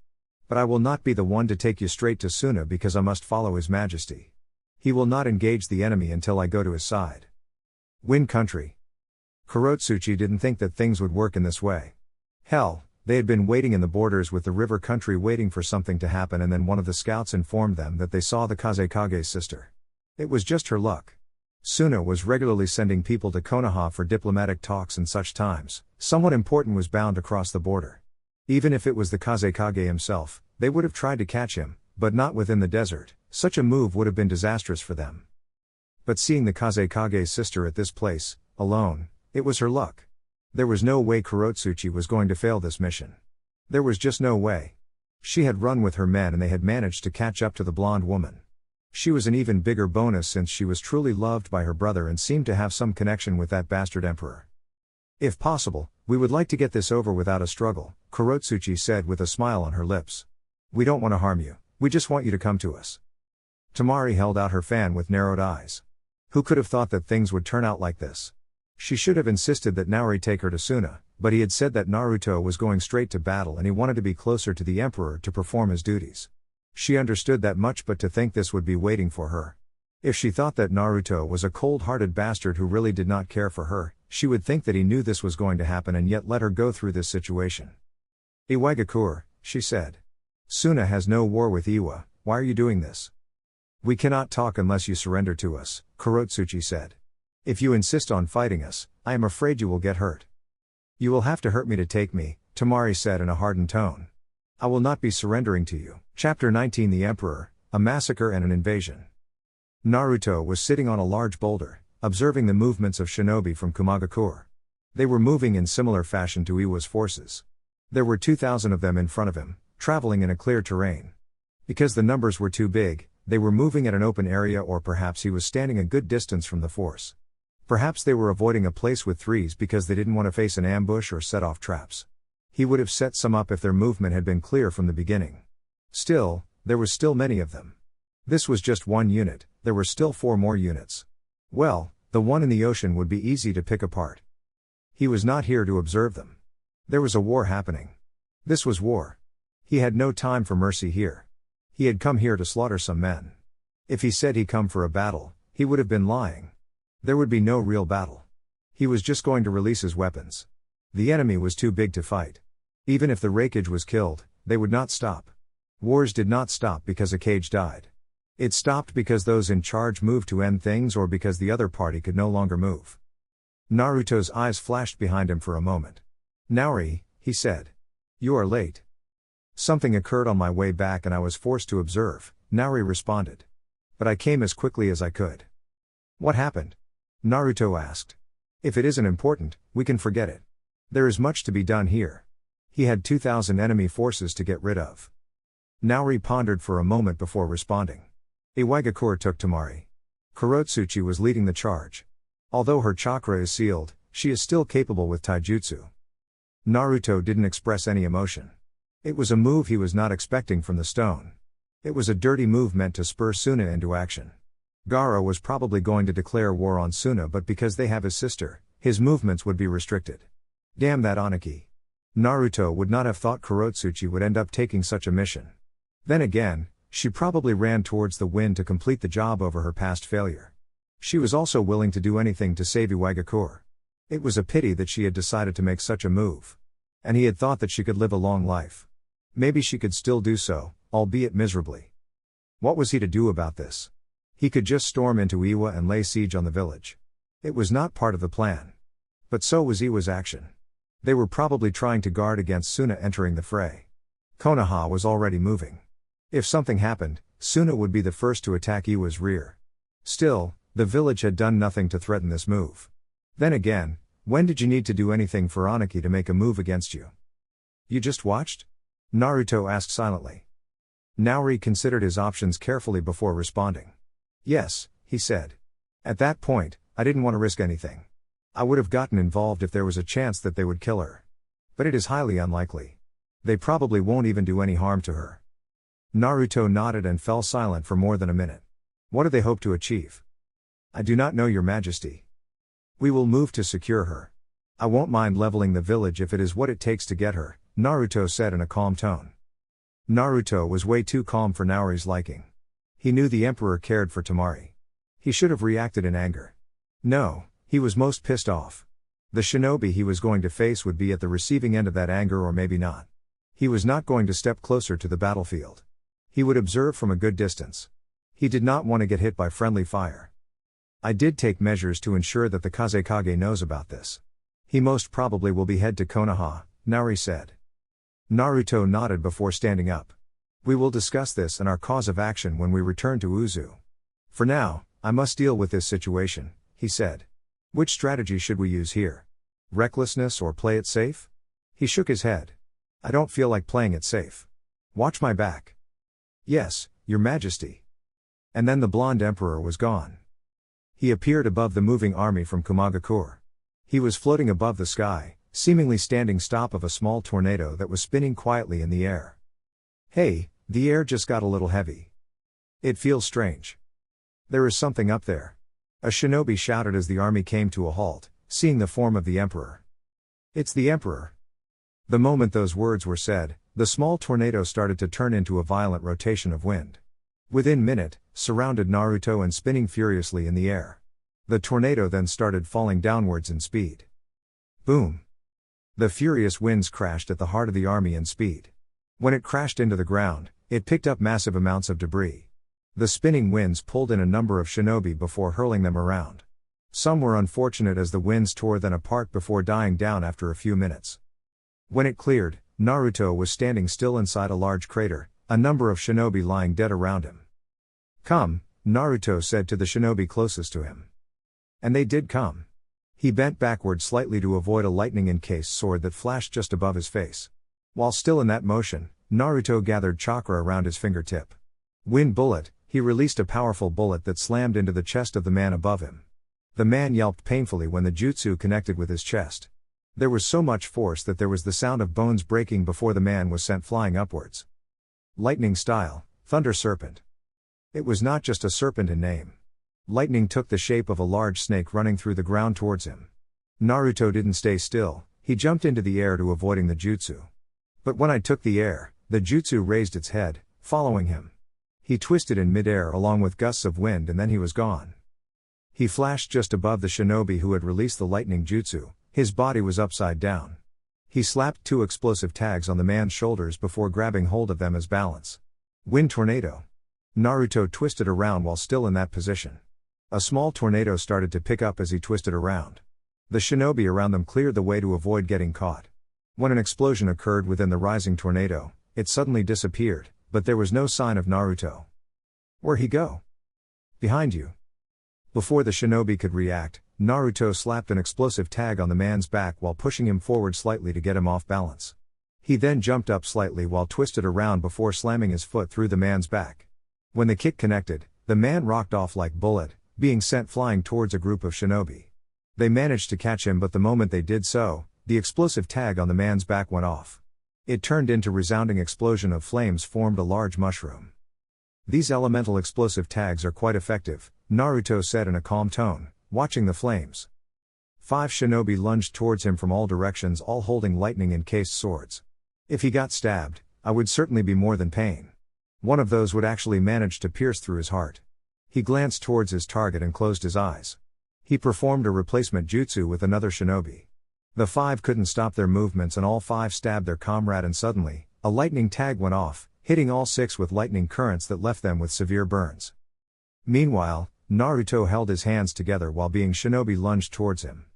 But I will not be the one to take you straight to Suna because I must follow His Majesty. He will not engage the enemy until I go to his side. Wind Country. Kurotsuchi didn't think that things would work in this way. Hell, they had been waiting in the borders with the river country waiting for something to happen, and then one of the scouts informed them that they saw the Kazekage's sister. It was just her luck. Suna was regularly sending people to Konoha for diplomatic talks, and such times, someone important was bound to cross the border. Even if it was the Kazekage himself, they would have tried to catch him, but not within the desert. Such a move would have been disastrous for them. But seeing the Kazekage's sister at this place, alone, it was her luck. There was no way Kurotsuchi was going to fail this mission. There was just no way. She had run with her men and they had managed to catch up to the blonde woman. She was an even bigger bonus since she was truly loved by her brother and seemed to have some connection with that bastard emperor. If possible, we would like to get this over without a struggle, Kurotsuchi said with a smile on her lips. We don't want to harm you, we just want you to come to us. Tamari held out her fan with narrowed eyes. Who could have thought that things would turn out like this? She should have insisted that Naori take her to Suna, but he had said that Naruto was going straight to battle and he wanted to be closer to the emperor to perform his duties. She understood that much, but to think this would be waiting for her. If she thought that Naruto was a cold-hearted bastard who really did not care for her, she would think that he knew this was going to happen and yet let her go through this situation. Iwagakure, she said. Suna has no war with Iwa, why are you doing this? We cannot talk unless you surrender to us, Kurotsuchi said. If you insist on fighting us, I am afraid you will get hurt. You will have to hurt me to take me, Tamari said in a hardened tone. I will not be surrendering to you. Chapter 19 The Emperor, a Massacre and an Invasion. Naruto was sitting on a large boulder, observing the movements of shinobi from Kumagakure. They were moving in similar fashion to Iwa's forces. There were 2,000 of them in front of him, traveling in a clear terrain. Because the numbers were too big, they were moving at an open area, or perhaps he was standing a good distance from the force. Perhaps they were avoiding a place with threes because they didn't want to face an ambush or set off traps. He would have set some up if their movement had been clear from the beginning. Still, there was still many of them. This was just one unit, there were still 4 more units. Well, the one in the ocean would be easy to pick apart. He was not here to observe them. There was a war happening. This was war. He had no time for mercy here. He had come here to slaughter some men. If he said he'd come for a battle, he would have been lying. There would be no real battle. He was just going to release his weapons. The enemy was too big to fight. Even if the Raikage was killed, they would not stop. Wars did not stop because a Kage died. It stopped because those in charge moved to end things, or because the other party could no longer move. Naruto's eyes flashed behind him for a moment. Naori, he said. You are late. Something occurred on my way back and I was forced to observe, Naori responded. But I came as quickly as I could. What happened? Naruto asked. If it isn't important, we can forget it. There is much to be done here. He had 2,000 enemy forces to get rid of. Naori pondered for a moment before responding. Iwagakure took Tamari. Kurotsuchi was leading the charge. Although her chakra is sealed, she is still capable with taijutsu. Naruto didn't express any emotion. It was a move he was not expecting from the stone. It was a dirty move meant to spur Suna into action. Gaara was probably going to declare war on Suna, but because they have his sister, his movements would be restricted. Damn that Anaki. Naruto would not have thought Kurotsuchi would end up taking such a mission. Then again, she probably ran towards the wind to complete the job over her past failure. She was also willing to do anything to save Iwagakure. It was a pity that she had decided to make such a move. And he had thought that she could live a long life. Maybe she could still do so, albeit miserably. What was he to do about this? He could just storm into Iwa and lay siege on the village. It was not part of the plan. But so was Iwa's action. They were probably trying to guard against Suna entering the fray. Konoha was already moving. If something happened, Suna would be the first to attack Iwa's rear. Still, the village had done nothing to threaten this move. Then again, when did you need to do anything for Anaki to make a move against you? You just watched? Naruto asked silently. Naori considered his options carefully before responding. Yes, he said. At that point, I didn't want to risk anything. I would have gotten involved if there was a chance that they would kill her. But it is highly unlikely. They probably won't even do any harm to her. Naruto nodded and fell silent for more than a minute. What do they hope to achieve? I do not know, Your Majesty. We will move to secure her. I won't mind leveling the village if it is what it takes to get her, Naruto said in a calm tone. Naruto was way too calm for Naori's liking. He knew the Emperor cared for Tamari. He should have reacted in anger. No, he was most pissed off. The shinobi he was going to face would be at the receiving end of that anger, or maybe not. He was not going to step closer to the battlefield. He would observe from a good distance. He did not want to get hit by friendly fire. I did take measures to ensure that the Kazekage knows about this. He most probably will behead to Konoha, Naori said. Naruto nodded before standing up. We will discuss this and our cause of action when we return to Uzu. For now, I must deal with this situation, he said. Which strategy should we use here? Recklessness or play it safe? He shook his head. I don't feel like playing it safe. Watch my back. Yes, Your Majesty. And then the blonde emperor was gone. He appeared above the moving army from Kumagakure. He was floating above the sky, seemingly standing stop of a small tornado that was spinning quietly in the air. Hey, the air just got a little heavy. It feels strange. There is something up there. A shinobi shouted as the army came to a halt, seeing the form of the emperor. It's the emperor. The moment those words were said, the small tornado started to turn into a violent rotation of wind. Within minute, surrounded Naruto and spinning furiously in the air. The tornado then started falling downwards in speed. Boom! The furious winds crashed at the heart of the army in speed. When it crashed into the ground, it picked up massive amounts of debris. The spinning winds pulled in a number of shinobi before hurling them around. Some were unfortunate as the winds tore them apart before dying down after a few minutes. When it cleared, Naruto was standing still inside a large crater, a number of shinobi lying dead around him. Come, Naruto said to the shinobi closest to him. And they did come. He bent backward slightly to avoid a lightning-encased sword that flashed just above his face. While still in that motion, Naruto gathered chakra around his fingertip. Wind bullet, he released a powerful bullet that slammed into the chest of the man above him. The man yelped painfully when the jutsu connected with his chest. There was so much force that there was the sound of bones breaking before the man was sent flying upwards. Lightning style, Thunder Serpent. It was not just a serpent in name. Lightning took the shape of a large snake running through the ground towards him. Naruto didn't stay still, he jumped into the air to avoiding the jutsu. But when I took the air, the jutsu raised its head, following him. He twisted in mid-air along with gusts of wind and then he was gone. He flashed just above the shinobi who had released the lightning jutsu, his body was upside down. He slapped 2 explosive tags on the man's shoulders before grabbing hold of them as balance. Wind tornado. Naruto twisted around while still in that position. A small tornado started to pick up as he twisted around. The shinobi around them cleared the way to avoid getting caught. When an explosion occurred within the rising tornado, it suddenly disappeared, but there was no sign of Naruto. Where'd he go? Behind you. Before the shinobi could react, Naruto slapped an explosive tag on the man's back while pushing him forward slightly to get him off balance. He then jumped up slightly while twisted around before slamming his foot through the man's back. When the kick connected, the man rocked off like bullet, being sent flying towards a group of shinobi. They managed to catch him, but the moment they did so, the explosive tag on the man's back went off. It turned into resounding explosion of flames formed a large mushroom. These elemental explosive tags are quite effective, Naruto said in a calm tone, watching the flames. 5 shinobi lunged towards him from all directions, all holding lightning-encased swords. If he got stabbed, I would certainly be more than pain. One of those would actually manage to pierce through his heart. He glanced towards his target and closed his eyes. He performed a replacement jutsu with another shinobi. The 5 couldn't stop their movements and all 5 stabbed their comrade, and suddenly, a lightning tag went off, hitting all 6 with lightning currents that left them with severe burns. Meanwhile, Naruto held his hands together while being shinobi lunged towards him.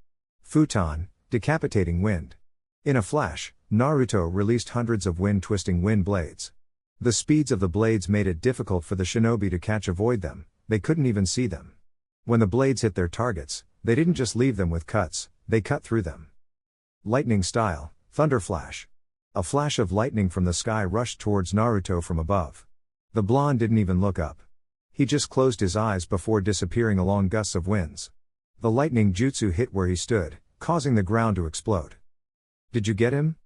Futon, decapitating wind. In a flash, Naruto released hundreds of wind-twisting wind blades. The speeds of the blades made it difficult for the shinobi to avoid them, they couldn't even see them. When the blades hit their targets, they didn't just leave them with cuts, they cut through them. Lightning style, Thunder Flash. A flash of lightning from the sky rushed towards Naruto from above. The blonde didn't even look up. He just closed his eyes before disappearing along gusts of winds. The lightning jutsu hit where he stood, causing the ground to explode. Did you get him?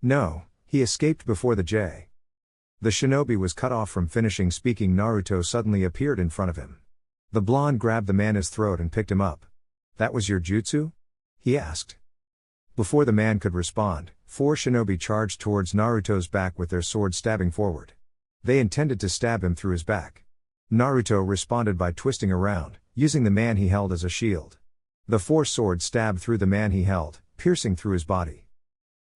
No, he escaped before the J. The shinobi was cut off from finishing speaking. Naruto suddenly appeared in front of him. The blonde grabbed the man's throat and picked him up. That was your jutsu? He asked. Before the man could respond, 4 shinobi charged towards Naruto's back with their swords stabbing forward. They intended to stab him through his back. Naruto responded by twisting around, using the man he held as a shield. The 4 swords stabbed through the man he held, piercing through his body.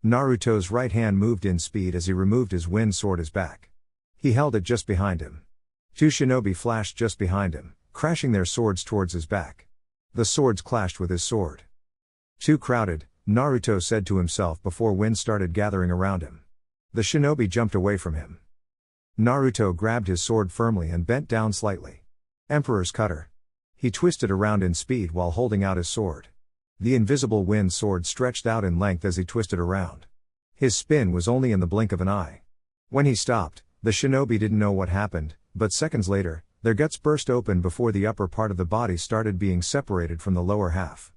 Naruto's right hand moved in speed as he removed his wind sword his back. He held it just behind him. 2 shinobi flashed just behind him, crashing their swords towards his back. The swords clashed with his sword. Too crowded, Naruto said to himself before wind started gathering around him. The shinobi jumped away from him. Naruto grabbed his sword firmly and bent down slightly. Emperor's Cutter. He twisted around in speed while holding out his sword. The invisible wind sword stretched out in length as he twisted around. His spin was only in the blink of an eye. When he stopped, the shinobi didn't know what happened, but seconds later, their guts burst open before the upper part of the body started being separated from the lower half.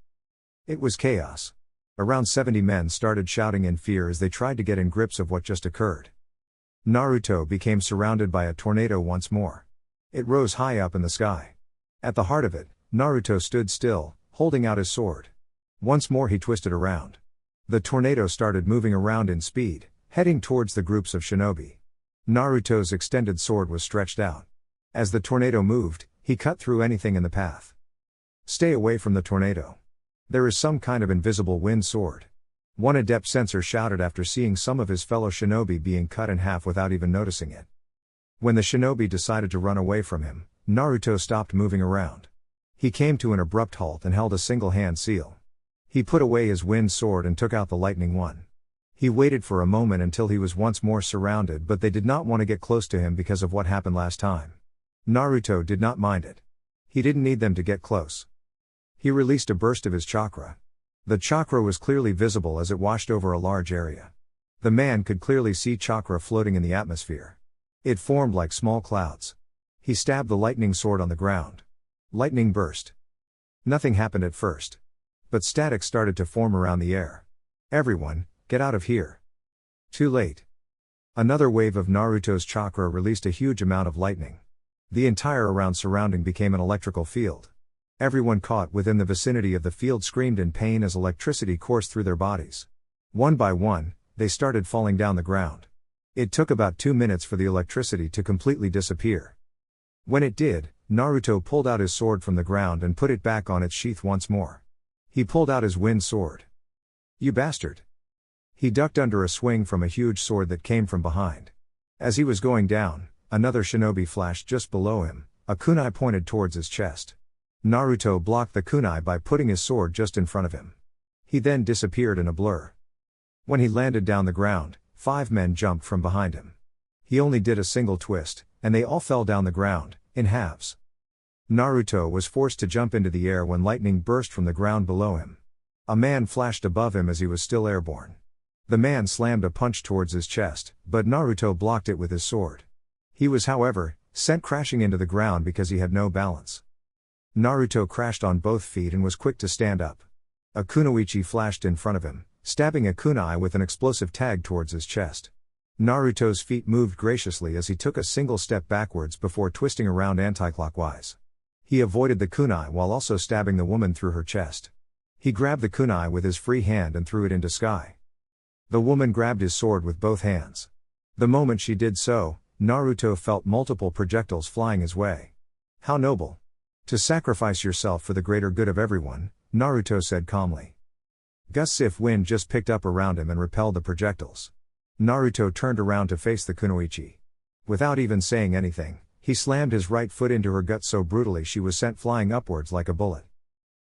It was chaos. Around 70 men started shouting in fear as they tried to get in grips of what just occurred. Naruto became surrounded by a tornado once more. It rose high up in the sky. At the heart of it, Naruto stood still, holding out his sword. Once more he twisted around. The tornado started moving around in speed, heading towards the groups of shinobi. Naruto's extended sword was stretched out. As the tornado moved, he cut through anything in the path. Stay away from the tornado. There is some kind of invisible wind sword. One adept sensor shouted after seeing some of his fellow shinobi being cut in half without even noticing it. When the shinobi decided to run away from him, Naruto stopped moving around. He came to an abrupt halt and held a single hand seal. He put away his wind sword and took out the lightning one. He waited for a moment until he was once more surrounded, but they did not want to get close to him because of what happened last time. Naruto did not mind it. He didn't need them to get close. He released a burst of his chakra. The chakra was clearly visible as it washed over a large area. The man could clearly see chakra floating in the atmosphere. It formed like small clouds. He stabbed the lightning sword on the ground. Lightning burst. Nothing happened at first. But static started to form around the air. Everyone, get out of here. Too late. Another wave of Naruto's chakra released a huge amount of lightning. The entire around surrounding became an electrical field. Everyone caught within the vicinity of the field screamed in pain as electricity coursed through their bodies. One by one, they started falling down the ground. It took about 2 minutes for the electricity to completely disappear. When it did, Naruto pulled out his sword from the ground and put it back on its sheath once more. He pulled out his wind sword. You bastard! He ducked under a swing from a huge sword that came from behind. As he was going down, another shinobi flashed just below him, a kunai pointed towards his chest. Naruto blocked the kunai by putting his sword just in front of him. He then disappeared in a blur. When he landed down the ground, 5 men jumped from behind him. He only did a single twist, and they all fell down the ground, in halves. Naruto was forced to jump into the air when lightning burst from the ground below him. A man flashed above him as he was still airborne. The man slammed a punch towards his chest, but Naruto blocked it with his sword. He was, however, sent crashing into the ground because he had no balance. Naruto crashed on both feet and was quick to stand up. A kunoichi flashed in front of him, stabbing a kunai with an explosive tag towards his chest. Naruto's feet moved graciously as he took a single step backwards before twisting around anticlockwise. He avoided the kunai while also stabbing the woman through her chest. He grabbed the kunai with his free hand and threw it into sky. The woman grabbed his sword with both hands. The moment she did so, Naruto felt multiple projectiles flying his way. How noble! To sacrifice yourself for the greater good of everyone, Naruto said calmly. Gusts of wind just picked up around him and repelled the projectiles. Naruto turned around to face the kunoichi. Without even saying anything, he slammed his right foot into her gut so brutally she was sent flying upwards like a bullet.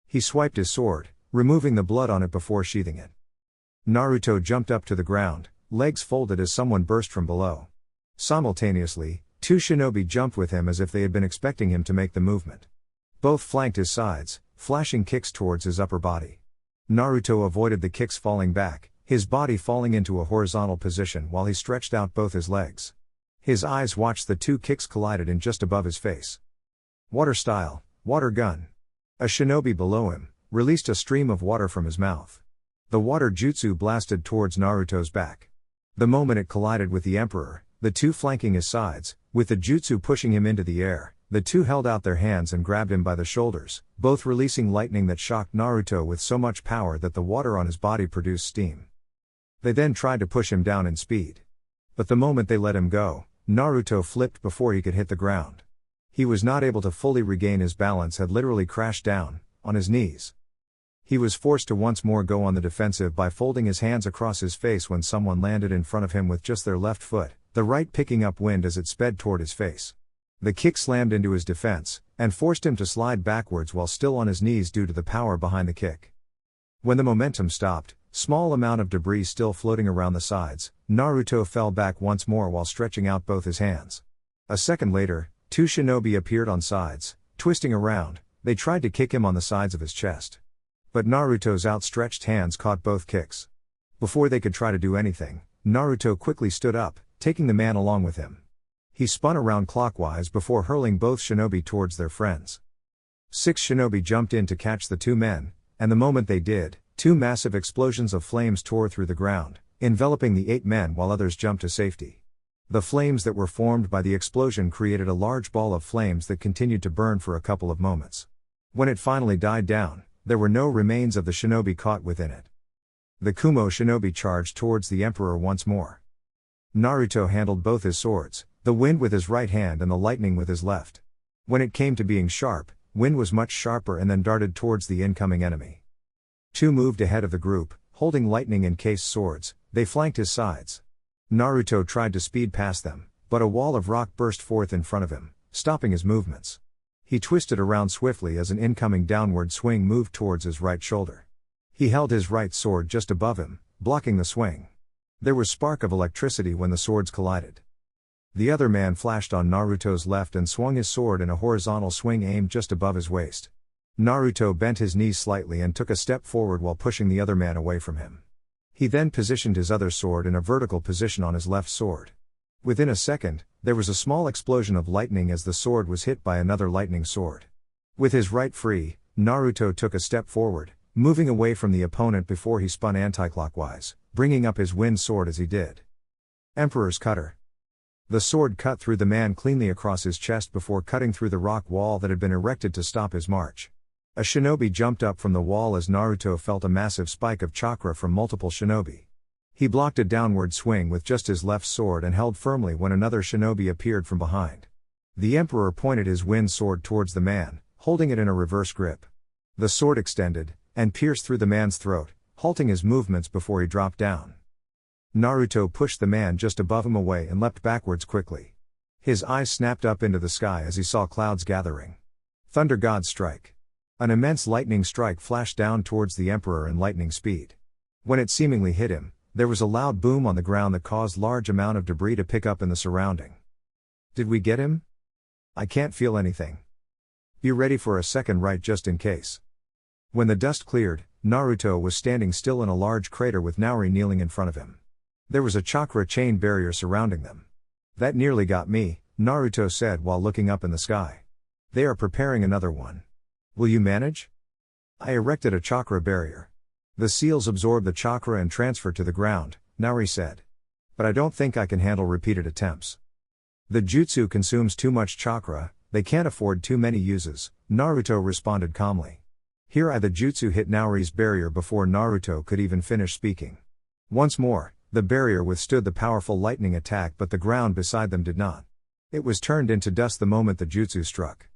He swiped his sword, removing the blood on it before sheathing it. Naruto jumped up to the ground, legs folded as someone burst from below. Simultaneously, 2 shinobi jumped with him as if they had been expecting him to make the movement. Both flanked his sides, flashing kicks towards his upper body. Naruto avoided the kicks falling back, his body falling into a horizontal position while he stretched out both his legs. His eyes watched the 2 kicks collided in just above his face. Water style, water gun. A shinobi below him released a stream of water from his mouth. The water jutsu blasted towards Naruto's back. The moment it collided with the Emperor, the 2 flanking his sides, with the jutsu pushing him into the air, the 2 held out their hands and grabbed him by the shoulders, both releasing lightning that shocked Naruto with so much power that the water on his body produced steam. They then tried to push him down in speed. But the moment they let him go, Naruto flipped before he could hit the ground. He was not able to fully regain his balance, had literally crashed down, on his knees. He was forced to once more go on the defensive by folding his hands across his face when someone landed in front of him with just their left foot, the right picking up wind as it sped toward his face. The kick slammed into his defense, and forced him to slide backwards while still on his knees due to the power behind the kick. When the momentum stopped, small amount of debris still floating around the sides, Naruto fell back once more while stretching out both his hands. A second later, two shinobi appeared on sides, twisting around. They tried to kick him on the sides of his chest. But Naruto's outstretched hands caught both kicks. Before they could try to do anything, Naruto quickly stood up, taking the man along with him. He spun around clockwise before hurling both shinobi towards their friends. 6 shinobi jumped in to catch the two men, and the moment they did, 2 massive explosions of flames tore through the ground, enveloping the 8 men while others jumped to safety. The flames that were formed by the explosion created a large ball of flames that continued to burn for a couple of moments. When it finally died down, there were no remains of the shinobi caught within it. The Kumo shinobi charged towards the emperor once more. Naruto handled both his swords, the wind with his right hand and the lightning with his left. When it came to being sharp, wind was much sharper and then darted towards the incoming enemy. 2 moved ahead of the group, holding lightning-encased swords. They flanked his sides. Naruto tried to speed past them, but a wall of rock burst forth in front of him, stopping his movements. He twisted around swiftly as an incoming downward swing moved towards his right shoulder. He held his right sword just above him, blocking the swing. There was spark of electricity when the swords collided. The other man flashed on Naruto's left and swung his sword in a horizontal swing aimed just above his waist. Naruto bent his knees slightly and took a step forward while pushing the other man away from him. He then positioned his other sword in a vertical position on his left sword. Within a second, there was a small explosion of lightning as the sword was hit by another lightning sword. With his right free, Naruto took a step forward, moving away from the opponent before he spun anticlockwise, bringing up his wind sword as he did. Emperor's Cutter. The sword cut through the man cleanly across his chest before cutting through the rock wall that had been erected to stop his march. A shinobi jumped up from the wall as Naruto felt a massive spike of chakra from multiple shinobi. He blocked a downward swing with just his left sword and held firmly when another shinobi appeared from behind. The emperor pointed his wind sword towards the man, holding it in a reverse grip. The sword extended, and pierced through the man's throat, halting his movements before he dropped down. Naruto pushed the man just above him away and leapt backwards quickly. His eyes snapped up into the sky as he saw clouds gathering. Thunder God's strike. An immense lightning strike flashed down towards the emperor in lightning speed. When it seemingly hit him, there was a loud boom on the ground that caused large amount of debris to pick up in the surrounding. Did we get him? I can't feel anything. Be ready for a second right just in case. When the dust cleared, Naruto was standing still in a large crater with Naori kneeling in front of him. There was a chakra chain barrier surrounding them. That nearly got me, Naruto said while looking up in the sky. They are preparing another one. Will you manage? I erected a chakra barrier. The seals absorb the chakra and transfer to the ground, Naori said. But I don't think I can handle repeated attempts. The jutsu consumes too much chakra, they can't afford too many uses, Naruto responded calmly. Here the jutsu hit Naori's barrier before Naruto could even finish speaking. Once more, the barrier withstood the powerful lightning attack but the ground beside them did not. It was turned into dust the moment the jutsu struck.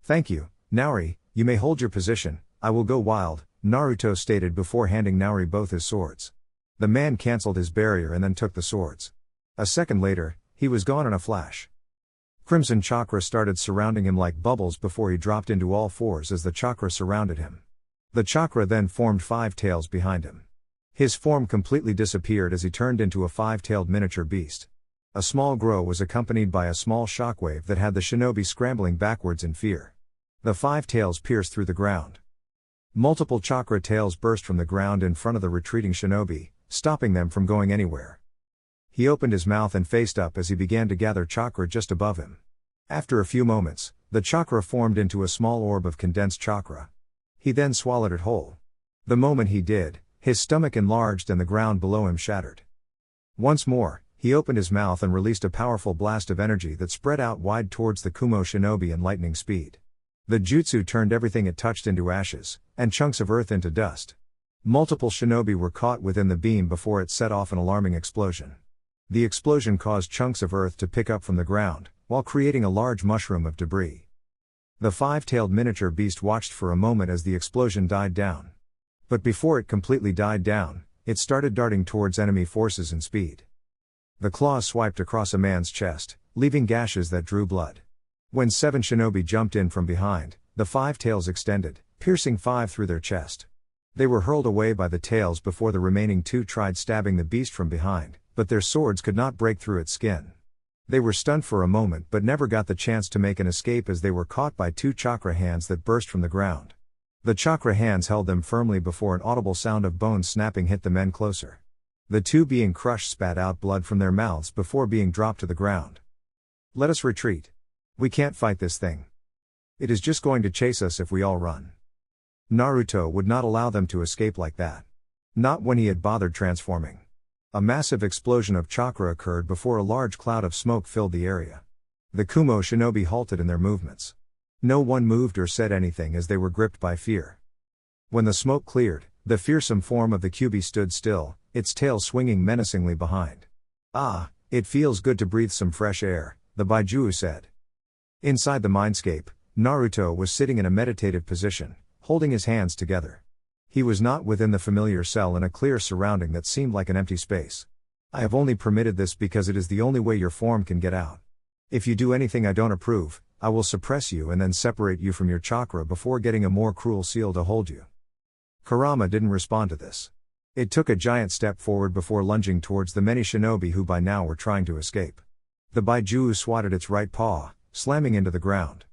Thank you, Naori, you may hold your position, I will go wild, Naruto stated before handing Naori both his swords. The man cancelled his barrier and then took the swords. A second later, he was gone in a flash. Crimson chakra started surrounding him like bubbles before he dropped into all fours as the chakra surrounded him. The chakra then formed 5 tails behind him. His form completely disappeared as he turned into a 5-tailed miniature beast. A small grow was accompanied by a small shockwave that had the shinobi scrambling backwards in fear. The 5 tails pierced through the ground. Multiple chakra tails burst from the ground in front of the retreating shinobi, stopping them from going anywhere. He opened his mouth and faced up as he began to gather chakra just above him. After a few moments, the chakra formed into a small orb of condensed chakra. He then swallowed it whole. The moment he did, his stomach enlarged and the ground below him shattered. Once more, he opened his mouth and released a powerful blast of energy that spread out wide towards the Kumo shinobi in lightning speed. The jutsu turned everything it touched into ashes, and chunks of earth into dust. Multiple shinobi were caught within the beam before it set off an alarming explosion. The explosion caused chunks of earth to pick up from the ground, while creating a large mushroom of debris. The five-tailed miniature beast watched for a moment as the explosion died down. But before it completely died down, it started darting towards enemy forces in speed. The claws swiped across a man's chest, leaving gashes that drew blood. When 7 shinobi jumped in from behind, the 5 tails extended, piercing 5 through their chest. They were hurled away by the tails before the remaining 2 tried stabbing the beast from behind, but their swords could not break through its skin. They were stunned for a moment but never got the chance to make an escape as they were caught by 2 chakra hands that burst from the ground. The chakra hands held them firmly before an audible sound of bones snapping hit the men closer. The 2 being crushed spat out blood from their mouths before being dropped to the ground. "Let us retreat. We can't fight this thing. It is just going to chase us if we all run." Naruto would not allow them to escape like that. Not when he had bothered transforming. A massive explosion of chakra occurred before a large cloud of smoke filled the area. The Kumo shinobi halted in their movements. No one moved or said anything as they were gripped by fear. When the smoke cleared, the fearsome form of the Kyuubi stood still, its tail swinging menacingly behind. "Ah, it feels good to breathe some fresh air," the Baijuu said. Inside the mindscape, Naruto was sitting in a meditative position, holding his hands together. He was not within the familiar cell in a clear surrounding that seemed like an empty space. "I have only permitted this because it is the only way your form can get out. If you do anything I don't approve, I will suppress you and then separate you from your chakra before getting a more cruel seal to hold you." Kurama didn't respond to this. It took a giant step forward before lunging towards the many shinobi who by now were trying to escape. The Baijuu swatted its right paw, slamming into the ground.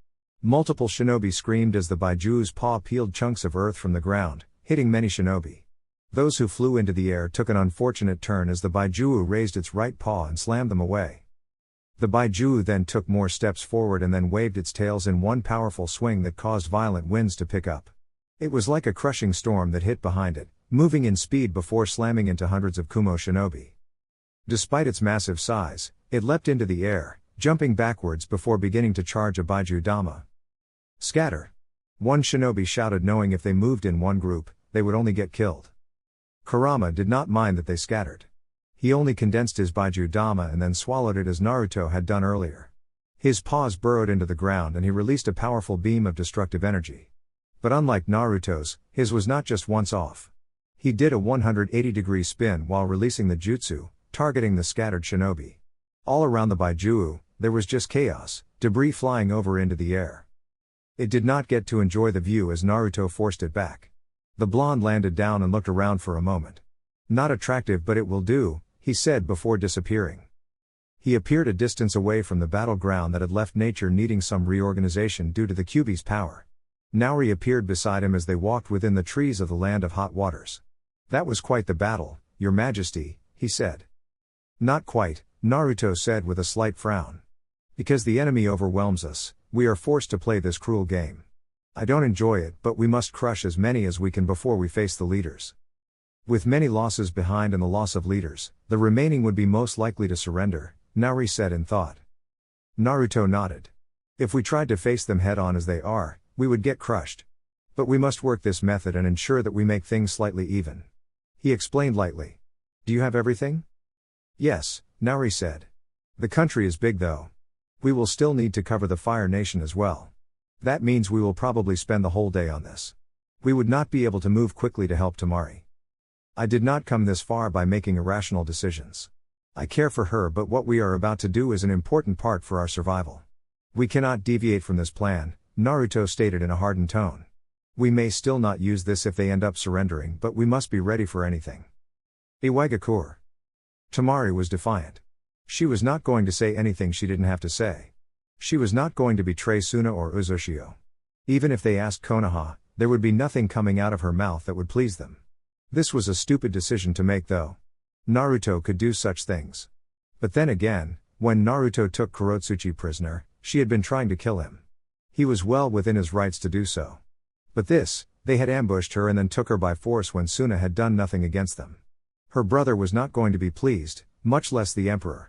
Multiple shinobi screamed as the Baijuu's paw peeled chunks of earth from the ground, hitting many shinobi. Those who flew into the air took an unfortunate turn as the Baijuu raised its right paw and slammed them away. The Baijuu then took more steps forward and then waved its tails in one powerful swing that caused violent winds to pick up. It was like a crushing storm that hit behind it, moving in speed before slamming into hundreds of Kumo shinobi. Despite its massive size, it leapt into the air, jumping backwards before beginning to charge a Baijuu Dama. "Scatter!" One shinobi shouted, knowing if they moved in one group, they would only get killed. Kurama did not mind that they scattered. He only condensed his Baijuu Dama and then swallowed it as Naruto had done earlier. His paws burrowed into the ground and he released a powerful beam of destructive energy. But unlike Naruto's, his was not just once off. He did a 180-degree spin while releasing the jutsu, targeting the scattered shinobi. All around the Baijuu, there was just chaos, debris flying over into the air. It did not get to enjoy the view as Naruto forced it back. The blonde landed down and looked around for a moment. "Not attractive, but it will do," he said before disappearing. He appeared a distance away from the battleground that had left nature needing some reorganization due to the Kyuubi's power. Naori appeared beside him as they walked within the trees of the land of hot waters. "That was quite the battle, Your Majesty," he said. "Not quite," Naruto said with a slight frown. "Because the enemy overwhelms us, we are forced to play this cruel game. I don't enjoy it, but we must crush as many as we can before we face the leaders." With many losses behind and the loss of leaders, the remaining would be most likely to surrender, Naori said in thought. Naruto nodded. "If we tried to face them head-on as they are, we would get crushed. But we must work this method and ensure that we make things slightly even." He explained lightly. "Do you have everything?" "Yes," Naori said. "The country is big though. We will still need to cover the Fire Nation as well. That means we will probably spend the whole day on this. We would not be able to move quickly to help Tamari. I did not come this far by making irrational decisions. I care for her, but what we are about to do is an important part for our survival. We cannot deviate from this plan," Naruto stated in a hardened tone. "We may still not use this if they end up surrendering, but we must be ready for anything." Iwagakure. Tamari was defiant. She was not going to say anything she didn't have to say. She was not going to betray Suna or Uzushio. Even if they asked Konoha, there would be nothing coming out of her mouth that would please them. This was a stupid decision to make though. Naruto could do such things. But then again, when Naruto took Kurotsuchi prisoner, she had been trying to kill him. He was well within his rights to do so. But this, they had ambushed her and then took her by force when Suna had done nothing against them. Her brother was not going to be pleased, much less the emperor.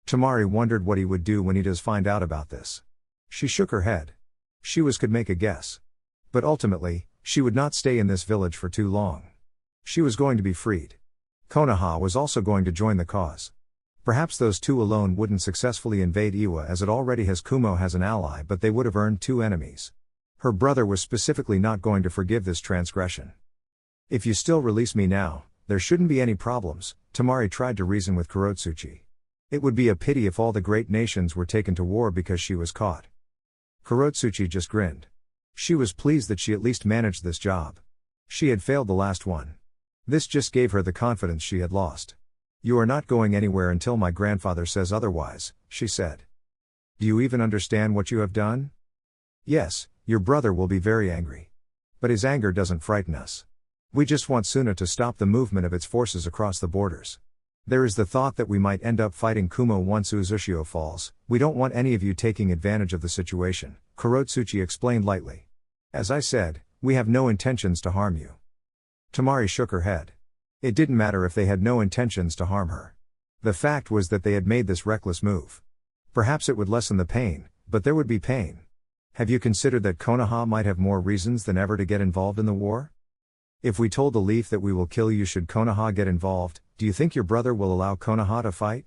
Tamari wondered what he would do when he does find out about this. She shook her head. Could make a guess. But ultimately, she would not stay in this village for too long. She was going to be freed. Konoha was also going to join the cause. Perhaps those two alone wouldn't successfully invade Iwa as it already has Kumo has an ally, but they would have earned two enemies. Her brother was specifically not going to forgive this transgression. If you still release me now, there shouldn't be any problems, Tamari tried to reason with Kurotsuchi. It would be a pity if all the great nations were taken to war because she was caught. Kurotsuchi just grinned. She was pleased that she at least managed this job. She had failed the last one. This just gave her the confidence she had lost. You are not going anywhere until my grandfather says otherwise, she said. Do you even understand what you have done? Yes, your brother will be very angry. But his anger doesn't frighten us. We just want Suna to stop the movement of its forces across the borders. There is the thought that we might end up fighting Kumo once Uzushio falls. We don't want any of you taking advantage of the situation, Kurotsuchi explained lightly. As I said, we have no intentions to harm you. Tamari shook her head. It didn't matter if they had no intentions to harm her. The fact was that they had made this reckless move. Perhaps it would lessen the pain, but there would be pain. Have you considered that Konoha might have more reasons than ever to get involved in the war? If we told the Leaf that we will kill you should Konoha get involved, do you think your brother will allow Konoha to fight?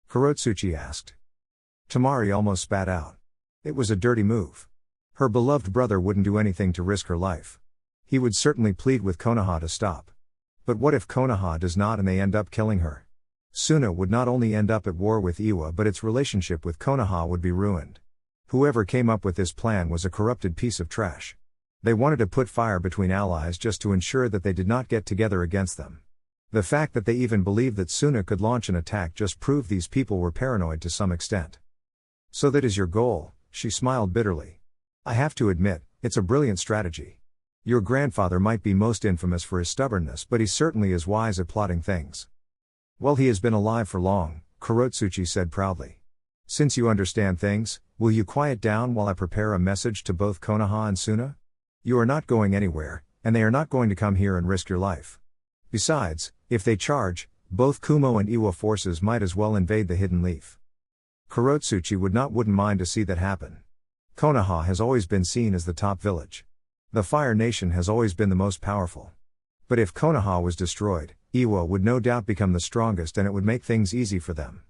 Kurotsuchi asked. Tamari almost spat out. It was a dirty move. Her beloved brother wouldn't do anything to risk her life. He would certainly plead with Konoha to stop. But what if Konoha does not and they end up killing her? Suna would not only end up at war with Iwa but its relationship with Konoha would be ruined. Whoever came up with this plan was a corrupted piece of trash. They wanted to put fire between allies just to ensure that they did not get together against them. The fact that they even believed that Suna could launch an attack just proved these people were paranoid to some extent. So that is your goal, she smiled bitterly. I have to admit, it's a brilliant strategy. Your grandfather might be most infamous for his stubbornness, but he certainly is wise at plotting things. Well, he has been alive for long, Kurotsuchi said proudly. Since you understand things, will you quiet down while I prepare a message to both Konoha and Suna? You are not going anywhere, and they are not going to come here and risk your life. Besides, if they charge, both Kumo and Iwa forces might as well invade the Hidden Leaf. Kurotsuchi wouldn't mind to see that happen. Konoha has always been seen as the top village. The Fire Nation has always been the most powerful. But if Konoha was destroyed, Iwa would no doubt become the strongest and it would make things easy for them.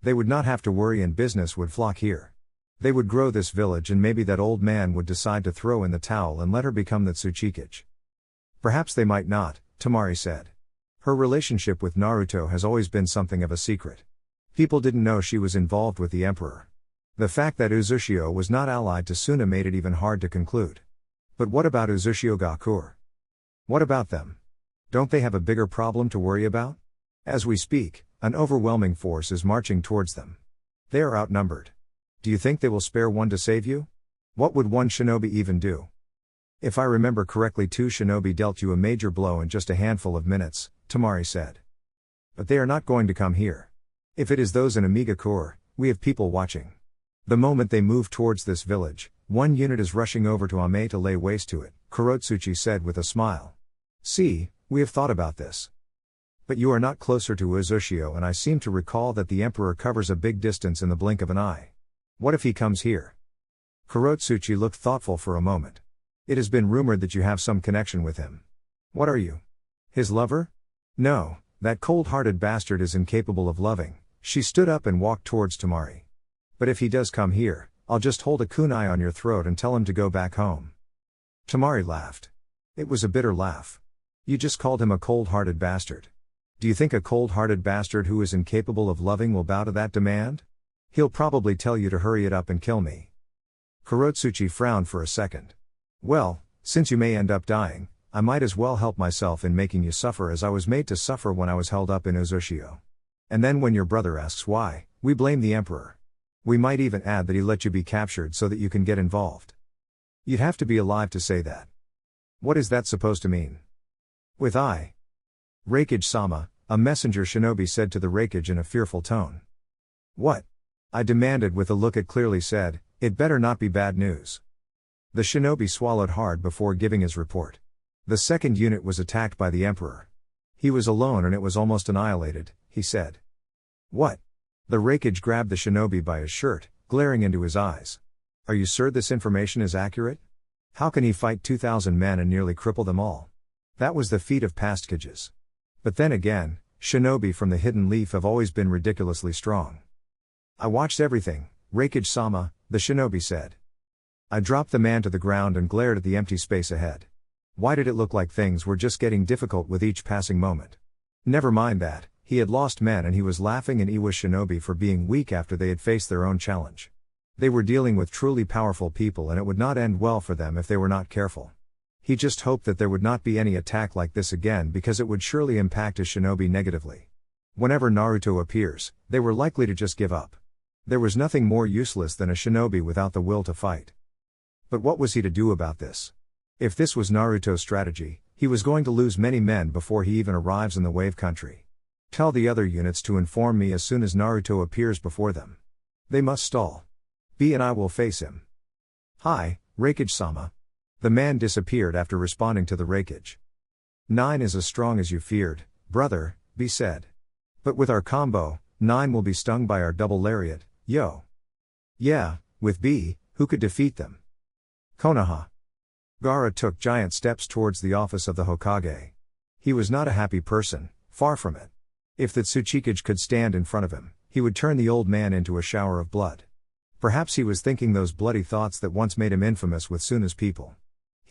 They would not have to worry and business would flock here. They would grow this village and maybe that old man would decide to throw in the towel and let her become the Tsuchikage. Perhaps they might not, Tamari said. Her relationship with Naruto has always been something of a secret. People didn't know she was involved with the Emperor. The fact that Uzushio was not allied to Suna made it even hard to conclude. But what about Uzushio-gakure? What about them? Don't they have a bigger problem to worry about? As we speak, an overwhelming force is marching towards them. They are outnumbered. Do you think they will spare one to save you? What would one shinobi even do? If I remember correctly, two shinobi dealt you a major blow in just a handful of minutes, Tamari said. But they are not going to come here. If it is those in Iwagakure, we have people watching. The moment they move towards this village, one unit is rushing over to Ame to lay waste to it, Kurotsuchi said with a smile. See, we have thought about this. But you are not closer to Uzushio and I seem to recall that the Emperor covers a big distance in the blink of an eye. What if he comes here? Kurotsuchi looked thoughtful for a moment. It has been rumored that you have some connection with him. What are you? His lover? No, that cold-hearted bastard is incapable of loving. She stood up and walked towards Tamari. But if he does come here, I'll just hold a kunai on your throat and tell him to go back home. Tamari laughed. It was a bitter laugh. You just called him a cold-hearted bastard. Do you think a cold-hearted bastard who is incapable of loving will bow to that demand? He'll probably tell you to hurry it up and kill me. Kurotsuchi frowned for a second. Well, since you may end up dying, I might as well help myself in making you suffer as I was made to suffer when I was held up in Uzushio. And then when your brother asks why, we blame the Emperor. We might even add that he let you be captured so that you can get involved. You'd have to be alive to say that. What is that supposed to mean? With Raikage-sama, a messenger shinobi said to the Raikage in a fearful tone. What? I demanded with a look that clearly said, it better not be bad news. The shinobi swallowed hard before giving his report. The second unit was attacked by the Emperor. He was alone and it was almost annihilated, he said. What? The Raikage grabbed the shinobi by his shirt, glaring into his eyes. Are you sure this information is accurate? How can he fight 2,000 men and nearly cripple them all? That was the feat of past Kages. But then again, shinobi from the Hidden Leaf have always been ridiculously strong. I watched everything, Raikage-sama, the shinobi said. I dropped the man to the ground and glared at the empty space ahead. Why did it look like things were just getting difficult with each passing moment? Never mind that, he had lost men and he was laughing at Iwa's shinobi for being weak after they had faced their own challenge. They were dealing with truly powerful people and it would not end well for them if they were not careful. He just hoped that there would not be any attack like this again because it would surely impact his shinobi negatively. Whenever Naruto appears, they were likely to just give up. There was nothing more useless than a shinobi without the will to fight. But what was he to do about this? If this was Naruto's strategy, he was going to lose many men before he even arrives in the Wave Country. Tell the other units to inform me as soon as Naruto appears before them. They must stall. B and I will face him. Hi, Raikage-sama. The man disappeared after responding to the Raikage. 9 is as strong as you feared, brother, B said. But with our combo, 9 will be stung by our double lariat, yo. Yeah, with B, who could defeat them? Konoha. Gaara took giant steps towards the office of the Hokage. He was not a happy person, far from it. If the Tsuchikage could stand in front of him, he would turn the old man into a shower of blood. Perhaps he was thinking those bloody thoughts that once made him infamous with Suna's people.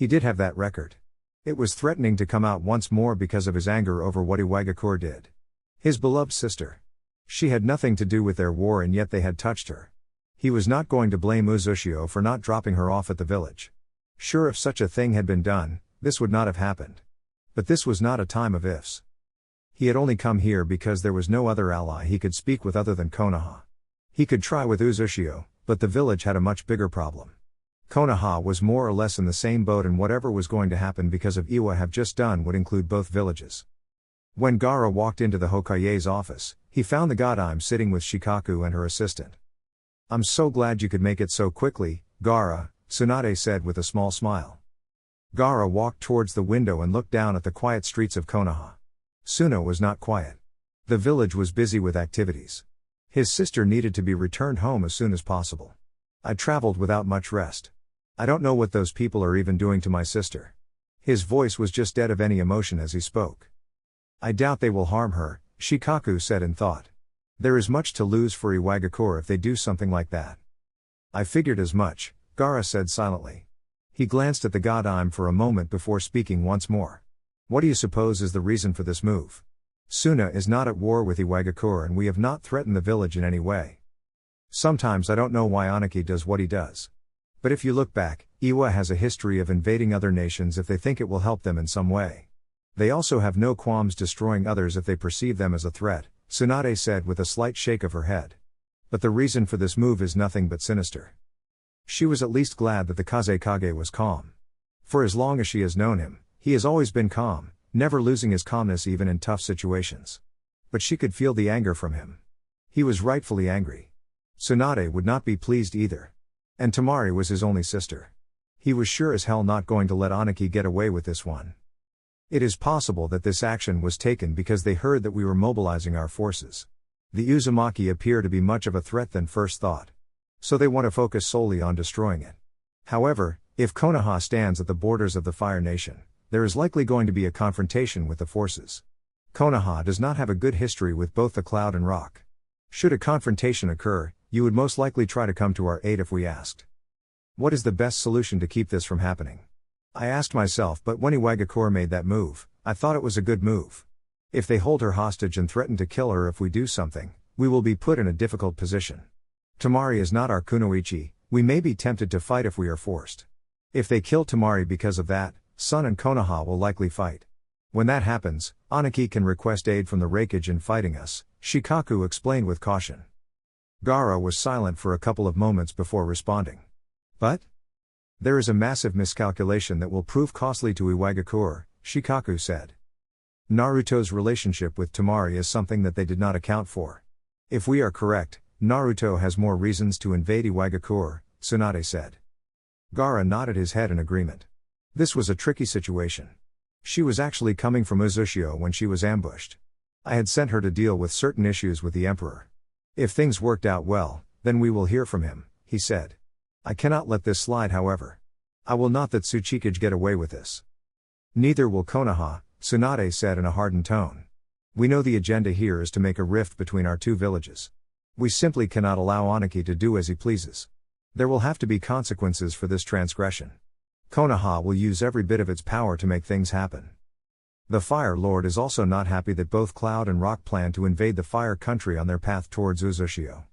He did have that record. It was threatening to come out once more because of his anger over what Iwagakure did. His beloved sister. She had nothing to do with their war and yet they had touched her. He was not going to blame Uzushio for not dropping her off at the village. Sure, if such a thing had been done, this would not have happened. But this was not a time of ifs. He had only come here because there was no other ally he could speak with other than Konoha. He could try with Uzushio, but the village had a much bigger problem. Konoha was more or less in the same boat and whatever was going to happen because of Iwa have just done would include both villages. When Gaara walked into the Hokage's office, he found the Godime sitting with Shikaku and her assistant. I'm so glad you could make it so quickly, Gaara, Tsunade said with a small smile. Gaara walked towards the window and looked down at the quiet streets of Konoha. Suna was not quiet. The village was busy with activities. His sister needed to be returned home as soon as possible. I traveled without much rest. I don't know what those people are even doing to my sister. His voice was just dead of any emotion as he spoke. I doubt they will harm her, Shikaku said in thought. There is much to lose for Iwagakure if they do something like that. I figured as much, Gaara said silently. He glanced at the Godime for a moment before speaking once more. What do you suppose is the reason for this move? Suna is not at war with Iwagakure and we have not threatened the village in any way. Sometimes I don't know why Anaki does what he does. But if you look back, Iwa has a history of invading other nations if they think it will help them in some way. They also have no qualms destroying others if they perceive them as a threat, Tsunade said with a slight shake of her head. But the reason for this move is nothing but sinister. She was at least glad that the Kazekage was calm. For as long as she has known him, he has always been calm, never losing his calmness even in tough situations. But she could feel the anger from him. He was rightfully angry. Tsunade would not be pleased either. And Tamari was his only sister. He was sure as hell not going to let Anaki get away with this one. It is possible that this action was taken because they heard that we were mobilizing our forces. The Uzumaki appear to be much of a threat than first thought. So they want to focus solely on destroying it. However, if Konoha stands at the borders of the Fire Nation, there is likely going to be a confrontation with the forces. Konoha does not have a good history with both the Cloud and Rock. Should a confrontation occur, you would most likely try to come to our aid if we asked. What is the best solution to keep this from happening? I asked myself, but when Iwagakure made that move, I thought it was a good move. If they hold her hostage and threaten to kill her if we do something, we will be put in a difficult position. Tamari is not our kunoichi, we may be tempted to fight if we are forced. If they kill Tamari because of that, Sun and Konoha will likely fight. When that happens, Anaki can request aid from the Raikage in fighting us, Shikaku explained with caution. Gaara was silent for a couple of moments before responding. But? There is a massive miscalculation that will prove costly to Iwagakure, Shikaku said. Naruto's relationship with Tamari is something that they did not account for. If we are correct, Naruto has more reasons to invade Iwagakure, Tsunade said. Gaara nodded his head in agreement. This was a tricky situation. She was actually coming from Uzushio when she was ambushed. I had sent her to deal with certain issues with the Emperor. If things worked out well, then we will hear from him, he said. I cannot let this slide however. I will not let Tsuchikage get away with this. Neither will Konoha, Tsunade said in a hardened tone. We know the agenda here is to make a rift between our two villages. We simply cannot allow Anaki to do as he pleases. There will have to be consequences for this transgression. Konoha will use every bit of its power to make things happen. The Fire Lord is also not happy that both Cloud and Rock plan to invade the Fire Country on their path towards Uzushio.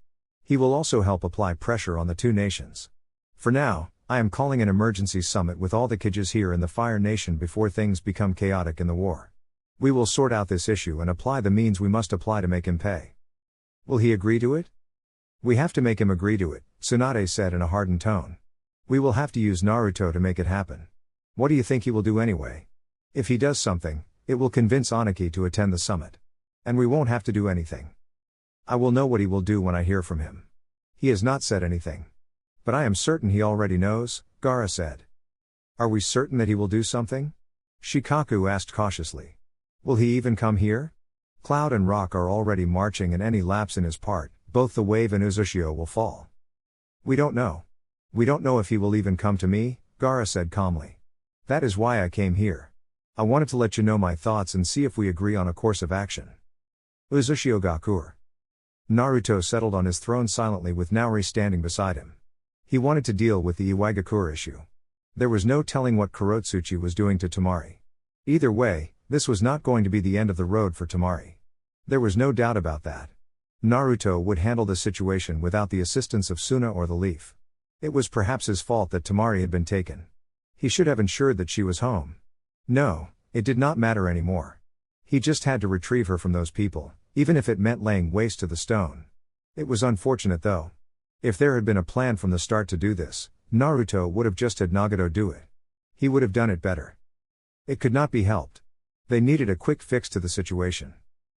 He will also help apply pressure on the two nations. For now, I am calling an emergency summit with all the Kages here in the Fire Nation before things become chaotic in the war. We will sort out this issue and apply the means we must apply to make him pay. Will he agree to it? We have to make him agree to it, Tsunade said in a hardened tone. We will have to use Naruto to make it happen. What do you think he will do anyway? If he does something, it will convince Anaki to attend the summit. And we won't have to do anything. I will know what he will do when I hear from him. He has not said anything. But I am certain he already knows, Gaara said. Are we certain that he will do something? Shikaku asked cautiously. Will he even come here? Cloud and Rock are already marching, and any lapse in his part, both the wave and Uzushio will fall. We don't know. We don't know if he will even come to me, Gaara said calmly. That is why I came here. I wanted to let you know my thoughts and see if we agree on a course of action. Uzushio Gakure. Naruto settled on his throne silently with Naori standing beside him. He wanted to deal with the Iwagakure issue. There was no telling what Kurotsuchi was doing to Tamari. Either way, this was not going to be the end of the road for Tamari. There was no doubt about that. Naruto would handle the situation without the assistance of Suna or the Leaf. It was perhaps his fault that Tamari had been taken. He should have ensured that she was home. No, it did not matter anymore. He just had to retrieve her from those people, even if it meant laying waste to the stone. It was unfortunate though. If there had been a plan from the start to do this, Naruto would have just had Nagato do it. He would have done it better. It could not be helped. They needed a quick fix to the situation.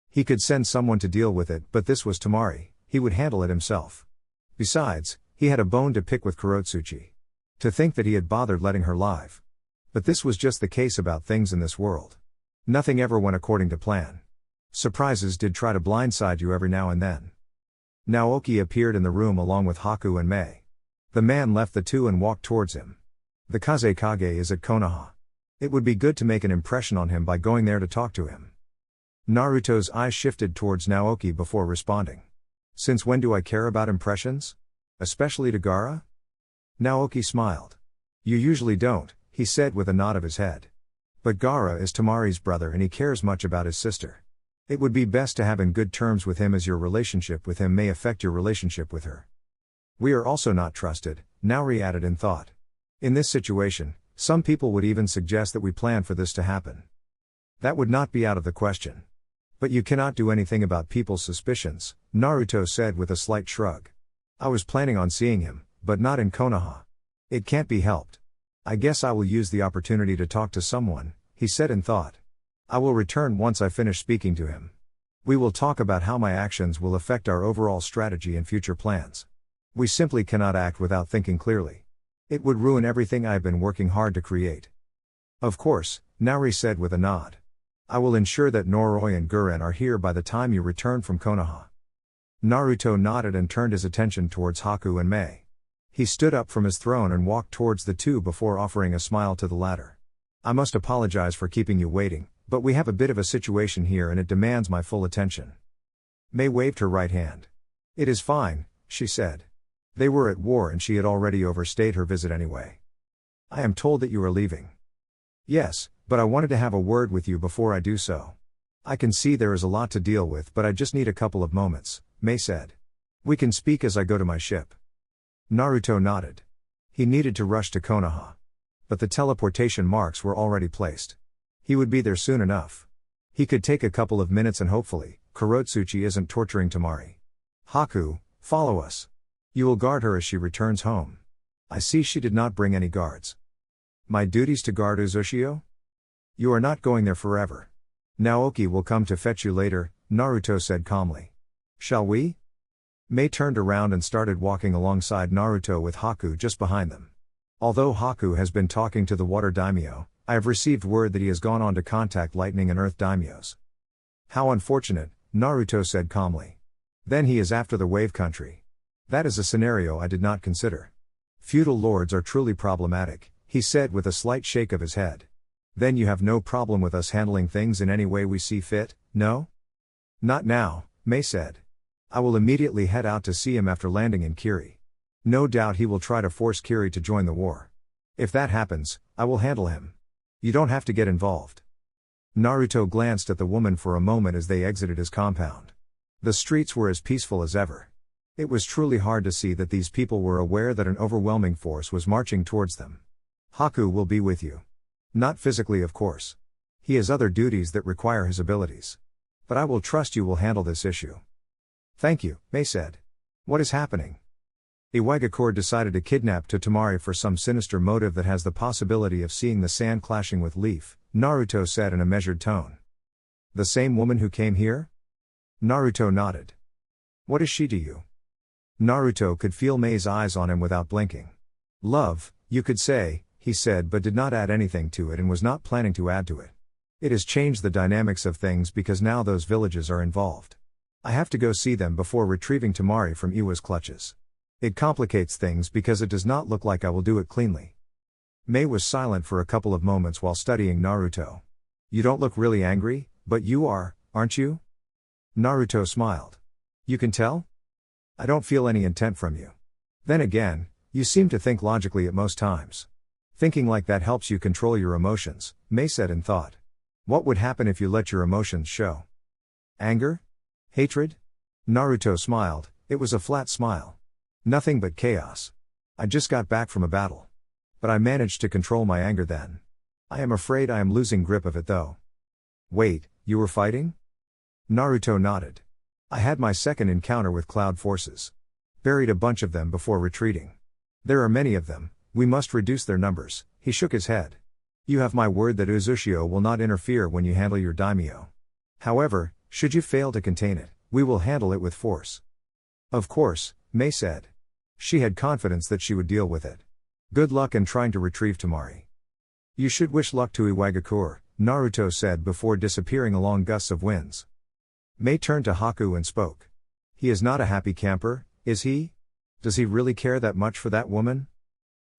He could send someone to deal with it, but this was Tamari, he would handle it himself. Besides, he had a bone to pick with Kurotsuchi. To think that he had bothered letting her live. But this was just the case about things in this world. Nothing ever went according to plan. Surprises did try to blindside you every now and then. Naoki appeared in the room along with Haku and Mei. The man left the two and walked towards him. The Kazekage is at Konoha. It would be good to make an impression on him by going there to talk to him. Naruto's eyes shifted towards Naoki before responding. Since when do I care about impressions? Especially to Gaara? Naoki smiled. You usually don't, he said with a nod of his head. But Gaara is Tamari's brother and he cares much about his sister. It would be best to have in good terms with him, as your relationship with him may affect your relationship with her. We are also not trusted, Naori added in thought. In this situation, some people would even suggest that we plan for this to happen. That would not be out of the question. But you cannot do anything about people's suspicions, Naruto said with a slight shrug. I was planning on seeing him, but not in Konoha. It can't be helped. I guess I will use the opportunity to talk to someone, he said in thought. I will return once I finish speaking to him. We will talk about how my actions will affect our overall strategy and future plans. We simply cannot act without thinking clearly. It would ruin everything I have been working hard to create. Of course, Naori said with a nod. I will ensure that Noroi and Guren are here by the time you return from Konoha. Naruto nodded and turned his attention towards Haku and Mei. He stood up from his throne and walked towards the two before offering a smile to the latter. I must apologize for keeping you waiting, but we have a bit of a situation here and it demands my full attention. Mei waved her right hand. It is fine, she said. They were at war and she had already overstayed her visit anyway. I am told that you are leaving. Yes, but I wanted to have a word with you before I do so. I can see there is a lot to deal with, but I just need a couple of moments, Mei said. We can speak as I go to my ship. Naruto nodded. He needed to rush to Konoha. But the teleportation marks were already placed. He would be there soon enough. He could take a couple of minutes and hopefully, Kurotsuchi isn't torturing Tamari. Haku, follow us. You will guard her as she returns home. I see she did not bring any guards. My duties to guard Uzushio? You are not going there forever. Naoki will come to fetch you later, Naruto said calmly. Shall we? Mei turned around and started walking alongside Naruto with Haku just behind them. Although Haku has been talking to the water daimyo, I have received word that he has gone on to contact lightning and earth daimyos. How unfortunate, Naruto said calmly. Then he is after the wave country. That is a scenario I did not consider. Feudal lords are truly problematic, he said with a slight shake of his head. Then you have no problem with us handling things in any way we see fit, no? Not now, Mei said. I will immediately head out to see him after landing in Kiri. No doubt he will try to force Kiri to join the war. If that happens, I will handle him. You don't have to get involved. Naruto glanced at the woman for a moment as they exited his compound. The streets were as peaceful as ever. It was truly hard to see that these people were aware that an overwhelming force was marching towards them. Haku will be with you. Not physically, of course. He has other duties that require his abilities. But I will trust you will handle this issue. Thank you, Mei said. What is happening? Iwagakure decided to kidnap Tamari for some sinister motive that has the possibility of seeing the sand clashing with leaf, Naruto said in a measured tone. The same woman who came here? Naruto nodded. What is she to you? Naruto could feel Mei's eyes on him without blinking. Love, you could say, he said, but did not add anything to it and was not planning to add to it. It has changed the dynamics of things because now those villages are involved. I have to go see them before retrieving Tamari from Iwa's clutches. It complicates things because it does not look like I will do it cleanly. Mei was silent for a couple of moments while studying Naruto. You don't look really angry, but you are, aren't you? Naruto smiled. You can tell? I don't feel any intent from you. Then again, you seem to think logically at most times. Thinking like that helps you control your emotions, Mei said in thought. What would happen if you let your emotions show? Anger? Hatred? Naruto smiled, it was a flat smile. Nothing but chaos. I just got back from a battle. But I managed to control my anger then. I am afraid I am losing grip of it though. Wait, you were fighting? Naruto nodded. I had my second encounter with cloud forces. Buried a bunch of them before retreating. There are many of them, we must reduce their numbers, he shook his head. You have my word that Uzushio will not interfere when you handle your daimyo. However, should you fail to contain it, we will handle it with force. Of course, Mei said. She had confidence that she would deal with it. Good luck in trying to retrieve Tamari. You should wish luck to Iwagakure, Naruto said before disappearing along gusts of winds. Mei turned to Haku and spoke. He is not a happy camper, is he? Does he really care that much for that woman?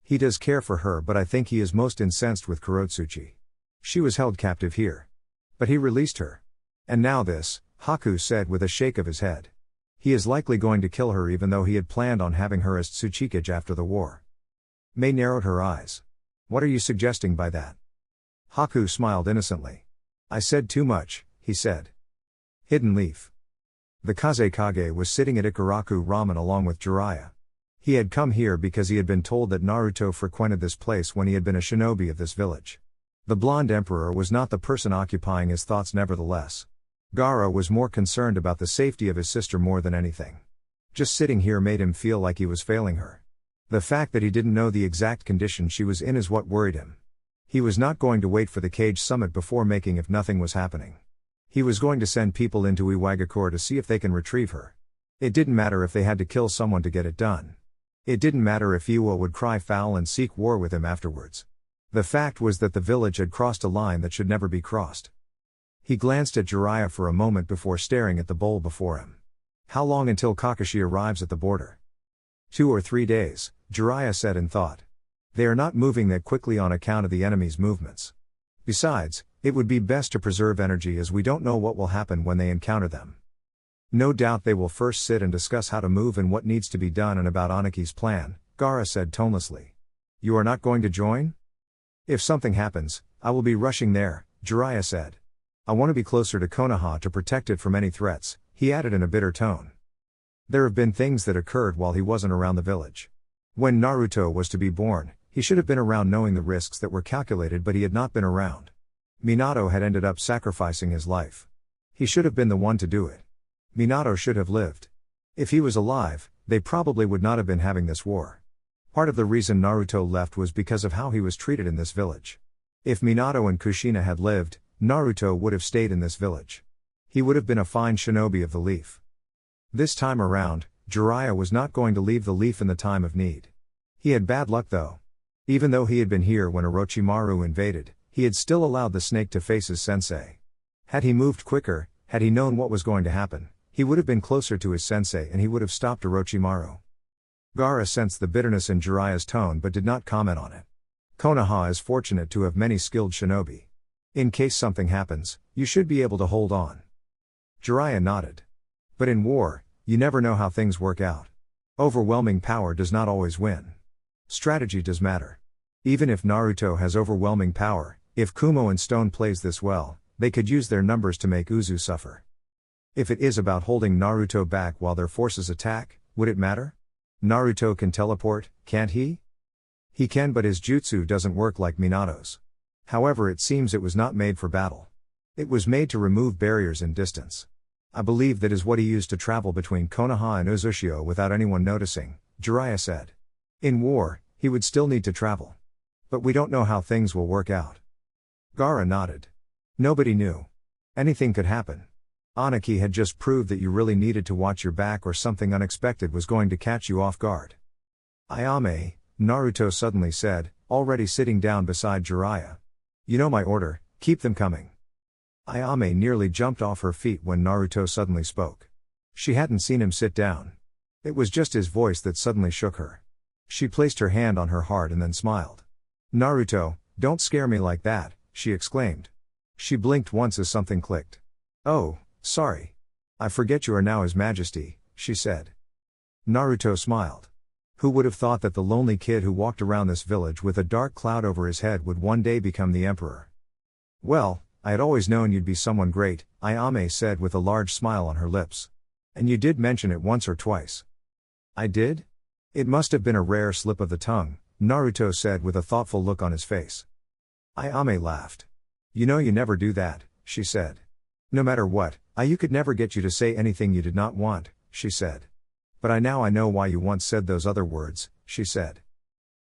He does care for her, but I think he is most incensed with Kurotsuchi. She was held captive here. But he released her. And now this, Haku said with a shake of his head. He is likely going to kill her even though he had planned on having her as Tsuchikage after the war. Mei narrowed her eyes. What are you suggesting by that? Haku smiled innocently. I said too much, he said. Hidden Leaf. The Kazekage was sitting at Ikaraku Ramen along with Jiraiya. He had come here because he had been told that Naruto frequented this place when he had been a shinobi of this village. The blonde emperor was not the person occupying his thoughts nevertheless. Gaara was more concerned about the safety of his sister more than anything. Just sitting here made him feel like he was failing her. The fact that he didn't know the exact condition she was in is what worried him. He was not going to wait for the Cage Summit before making if nothing was happening. He was going to send people into Iwagakure to see if they can retrieve her. It didn't matter if they had to kill someone to get it done. It didn't matter if Iwa would cry foul and seek war with him afterwards. The fact was that the village had crossed a line that should never be crossed. He glanced at Jiraiya for a moment before staring at the bowl before him. How long until Kakashi arrives at the border? 2 or 3 days, Jiraiya said in thought. They are not moving that quickly on account of the enemy's movements. Besides, it would be best to preserve energy as we don't know what will happen when they encounter them. No doubt they will first sit and discuss how to move and what needs to be done and about Anaki's plan, Gaara said tonelessly. You are not going to join? If something happens, I will be rushing there, Jiraiya said. I want to be closer to Konoha to protect it from any threats, he added in a bitter tone. There have been things that occurred while he wasn't around the village. When Naruto was to be born, he should have been around knowing the risks that were calculated, but he had not been around. Minato had ended up sacrificing his life. He should have been the one to do it. Minato should have lived. If he was alive, they probably would not have been having this war. Part of the reason Naruto left was because of how he was treated in this village. If Minato and Kushina had lived, Naruto would have stayed in this village. He would have been a fine shinobi of the leaf. This time around, Jiraiya was not going to leave the leaf in the time of need. He had bad luck though. Even though he had been here when Orochimaru invaded, he had still allowed the snake to face his sensei. Had he moved quicker, had he known what was going to happen, he would have been closer to his sensei and he would have stopped Orochimaru. Gaara sensed the bitterness in Jiraiya's tone but did not comment on it. Konoha is fortunate to have many skilled shinobi. In case something happens, you should be able to hold on. Jiraiya nodded. But in war, you never know how things work out. Overwhelming power does not always win. Strategy does matter. Even if Naruto has overwhelming power, if Kumo and Stone plays this well, they could use their numbers to make Uzu suffer. If it is about holding Naruto back while their forces attack, would it matter? Naruto can teleport, can't he? He can, but his jutsu doesn't work like Minato's. However, it seems it was not made for battle. It was made to remove barriers in distance. I believe that is what he used to travel between Konoha and Uzushio without anyone noticing, Jiraiya said. In war, he would still need to travel. But we don't know how things will work out. Gaara nodded. Nobody knew. Anything could happen. Anaki had just proved that you really needed to watch your back or something unexpected was going to catch you off guard. Ayame, Naruto suddenly said, already sitting down beside Jiraiya. You know my order, keep them coming. Ayame nearly jumped off her feet when Naruto suddenly spoke. She hadn't seen him sit down. It was just his voice that suddenly shook her. She placed her hand on her heart and then smiled. Naruto, don't scare me like that, she exclaimed. She blinked once as something clicked. Oh, sorry. I forget you are now His Majesty, she said. Naruto smiled. Who would have thought that the lonely kid who walked around this village with a dark cloud over his head would one day become the emperor? Well, I had always known you'd be someone great, Ayame said with a large smile on her lips. And you did mention it once or twice. I did? It must have been a rare slip of the tongue, Naruto said with a thoughtful look on his face. Ayame laughed. You know you never do that, she said. No matter what, you could never get you to say anything you did not want, she said. But I know why you once said those other words, she said.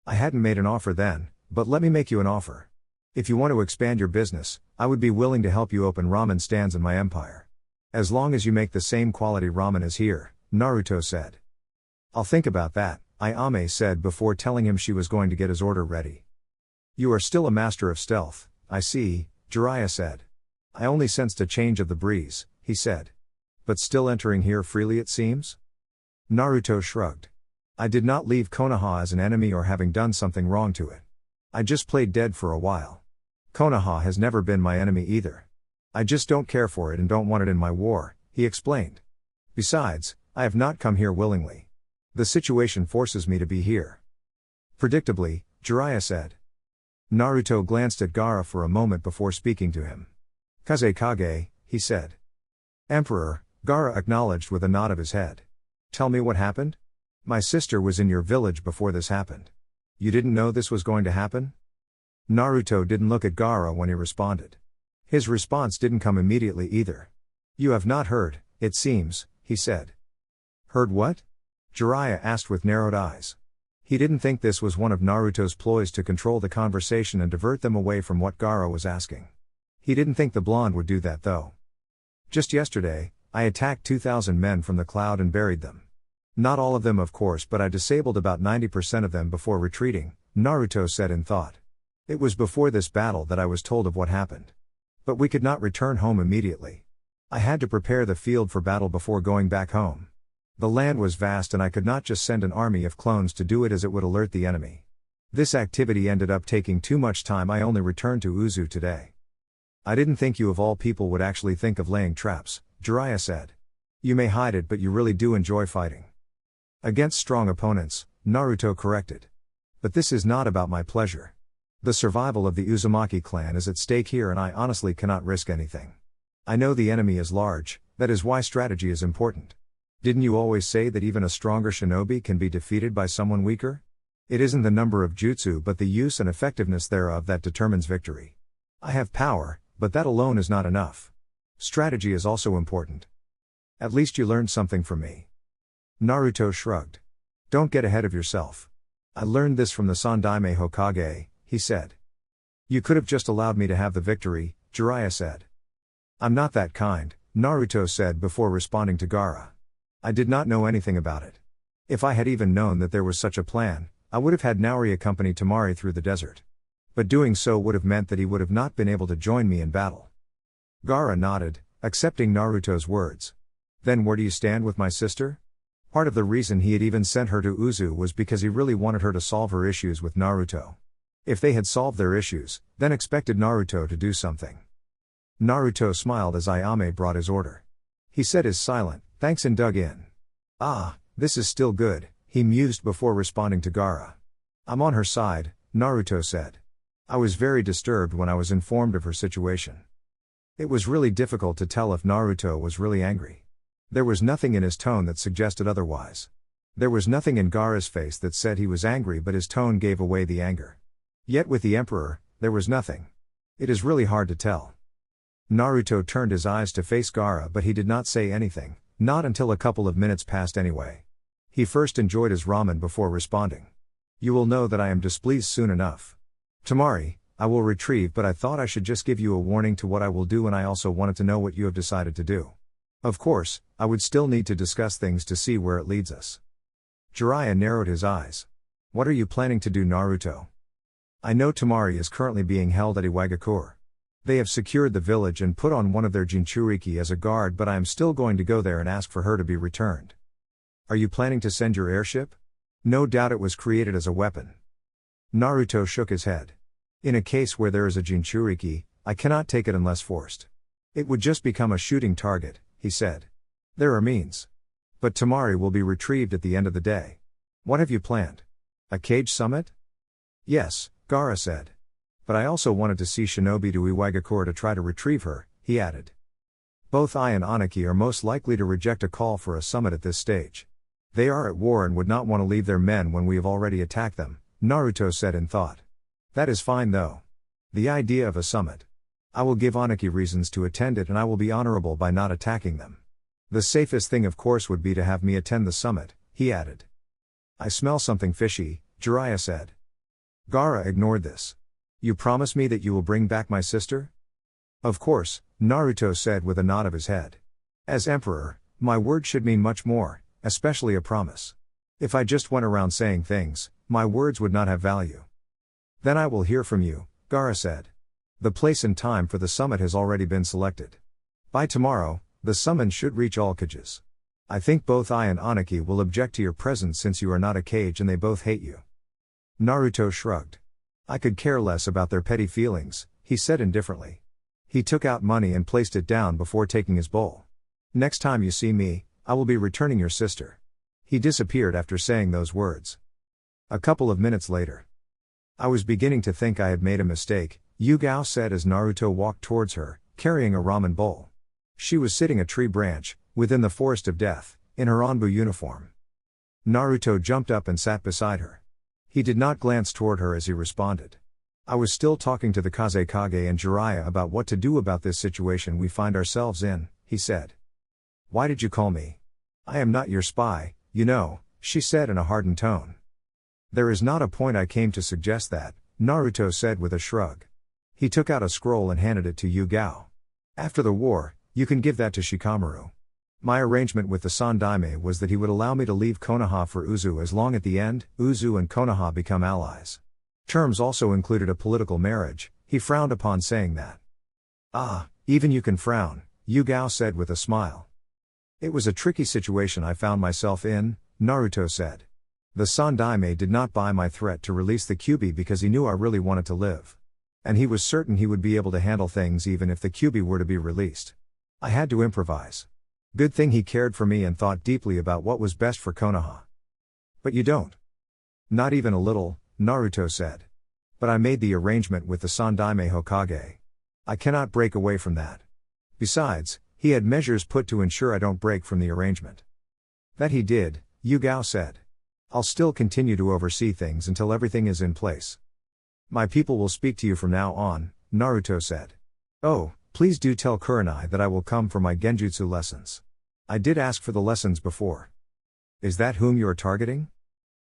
I hadn't made an offer then, but let me make you an offer. If you want to expand your business, I would be willing to help you open ramen stands in my empire. As long as you make the same quality ramen as here, Naruto said. I'll think about that, Ayame said before telling him she was going to get his order ready. You are still a master of stealth, I see, Jiraiya said. I only sensed a change of the breeze, he said. But still entering here freely it seems? Naruto shrugged. I did not leave Konoha as an enemy or having done something wrong to it. I just played dead for a while. Konoha has never been my enemy either. I just don't care for it and don't want it in my war, he explained. Besides, I have not come here willingly. The situation forces me to be here. Predictably, Jiraiya said. Naruto glanced at Gaara for a moment before speaking to him. Kazekage, he said. Emperor, Gaara acknowledged with a nod of his head. Tell me what happened? My sister was in your village before this happened. You didn't know this was going to happen? Naruto didn't look at Gaara when he responded. His response didn't come immediately either. You have not heard, it seems, he said. Heard what? Jiraiya asked with narrowed eyes. He didn't think this was one of Naruto's ploys to control the conversation and divert them away from what Gaara was asking. He didn't think the blonde would do that though. Just yesterday, I attacked 2,000 men from the cloud and buried them. Not all of them of course, but I disabled about 90% of them before retreating, Naruto said in thought. It was before this battle that I was told of what happened. But we could not return home immediately. I had to prepare the field for battle before going back home. The land was vast and I could not just send an army of clones to do it as it would alert the enemy. This activity ended up taking too much time. I only returned to Uzu today. I didn't think you of all people would actually think of laying traps, Jiraiya said. You may hide it but you really do enjoy fighting. Against strong opponents, Naruto corrected. But this is not about my pleasure. The survival of the Uzumaki clan is at stake here and I honestly cannot risk anything. I know the enemy is large, that is why strategy is important. Didn't you always say that even a stronger shinobi can be defeated by someone weaker? It isn't the number of jutsu but the use and effectiveness thereof that determines victory. I have power, but that alone is not enough. Strategy is also important. At least you learned something from me. Naruto shrugged. Don't get ahead of yourself. I learned this from the Sandaime Hokage, he said. You could have just allowed me to have the victory, Jiraiya said. I'm not that kind, Naruto said before responding to Gaara. I did not know anything about it. If I had even known that there was such a plan, I would have had Naori accompany Tamari through the desert. But doing so would have meant that he would have not been able to join me in battle. Gaara nodded, accepting Naruto's words. Then where do you stand with my sister? Part of the reason he had even sent her to Uzu was because he really wanted her to solve her issues with Naruto. If they had solved their issues, then expected Naruto to do something. Naruto smiled as Ayame brought his order. He said his silent, thanks and dug in. Ah, this is still good, he mused before responding to Gaara. I'm on her side, Naruto said. I was very disturbed when I was informed of her situation. It was really difficult to tell if Naruto was really angry. There was nothing in his tone that suggested otherwise. There was nothing in Gaara's face that said he was angry, but his tone gave away the anger. Yet with the Emperor, there was nothing. It is really hard to tell. Naruto turned his eyes to face Gaara, but he did not say anything, not until a couple of minutes passed anyway. He first enjoyed his ramen before responding. You will know that I am displeased soon enough. Tamari, I will retrieve, but I thought I should just give you a warning to what I will do, and I also wanted to know what you have decided to do. Of course, I would still need to discuss things to see where it leads us. Jiraiya narrowed his eyes. What are you planning to do, Naruto? I know Tamari is currently being held at Iwagakure. They have secured the village and put on one of their Jinchuriki as a guard, but I am still going to go there and ask for her to be returned. Are you planning to send your airship? No doubt it was created as a weapon. Naruto shook his head. In a case where there is a Jinchuriki, I cannot take it unless forced. It would just become a shooting target, he said. There are means. But Tamari will be retrieved at the end of the day. What have you planned? A cage summit? Yes, Gaara said. But I also wanted to see Shinobi to Iwagakure to try to retrieve her, he added. Both I and Anaki are most likely to reject a call for a summit at this stage. They are at war and would not want to leave their men when we have already attacked them, Naruto said in thought. That is fine though. The idea of a summit. I will give Anaki reasons to attend it, and I will be honorable by not attacking them. The safest thing of course would be to have me attend the summit, he added. I smell something fishy, Jiraiya said. Gaara ignored this. You promise me that you will bring back my sister? Of course, Naruto said with a nod of his head. As Emperor, my word should mean much more, especially a promise. If I just went around saying things, my words would not have value. Then I will hear from you, Gaara said. The place and time for the summit has already been selected. By tomorrow, the summons should reach all Kages. I think both I and Anaki will object to your presence since you are not a Kage and they both hate you. Naruto shrugged. I could care less about their petty feelings, he said indifferently. He took out money and placed it down before taking his bowl. Next time you see me, I will be returning your sister. He disappeared after saying those words. A couple of minutes later. I was beginning to think I had made a mistake, Yugao said as Naruto walked towards her, carrying a ramen bowl. She was sitting a tree branch, within the forest of death, in her Anbu uniform. Naruto jumped up and sat beside her. He did not glance toward her as he responded. I was still talking to the Kazekage and Jiraiya about what to do about this situation we find ourselves in, he said. Why did you call me? I am not your spy, you know, she said in a hardened tone. There is not a point I came to suggest that, Naruto said with a shrug. He took out a scroll and handed it to Yugao. After the war, you can give that to Shikamaru. My arrangement with the Sandaime was that he would allow me to leave Konoha for Uzu as long at the end, Uzu and Konoha become allies. Terms also included a political marriage, he frowned upon saying that. Ah, even you can frown, Yugao said with a smile. It was a tricky situation I found myself in, Naruto said. The Sandaime did not buy my threat to release the Kyuubi because he knew I really wanted to live. And he was certain he would be able to handle things even if the Kyuubi were to be released. I had to improvise. Good thing he cared for me and thought deeply about what was best for Konoha. But you don't. Not even a little, Naruto said. But I made the arrangement with the Sandaime Hokage. I cannot break away from that. Besides, he had measures put to ensure I don't break from the arrangement. That he did, Yugao said. I'll still continue to oversee things until everything is in place. My people will speak to you from now on, Naruto said. Oh, please do tell Kurenai that I will come for my Genjutsu lessons. I did ask for the lessons before. Is that whom you are targeting?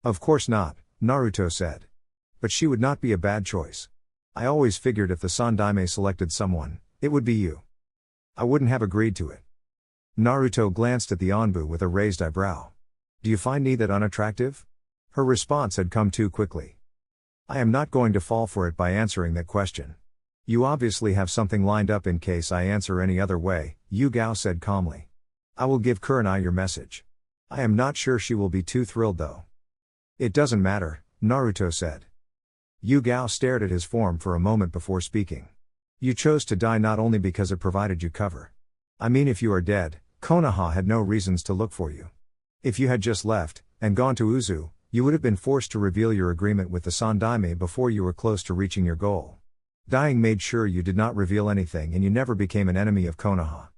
Of course not, Naruto said. But she would not be a bad choice. I always figured if the Sandaime selected someone, it would be you. I wouldn't have agreed to it. Naruto glanced at the Anbu with a raised eyebrow. Do you find me that unattractive? Her response had come too quickly. I am not going to fall for it by answering that question. You obviously have something lined up in case I answer any other way, Yugao said calmly. I will give Kurenai your message. I am not sure she will be too thrilled though. It doesn't matter, Naruto said. Yugao stared at his form for a moment before speaking. You chose to die not only because it provided you cover. I mean, if you are dead, Konoha had no reasons to look for you. If you had just left, and gone to Uzu, you would have been forced to reveal your agreement with the Sandaime before you were close to reaching your goal. Dying made sure you did not reveal anything and you never became an enemy of Konoha.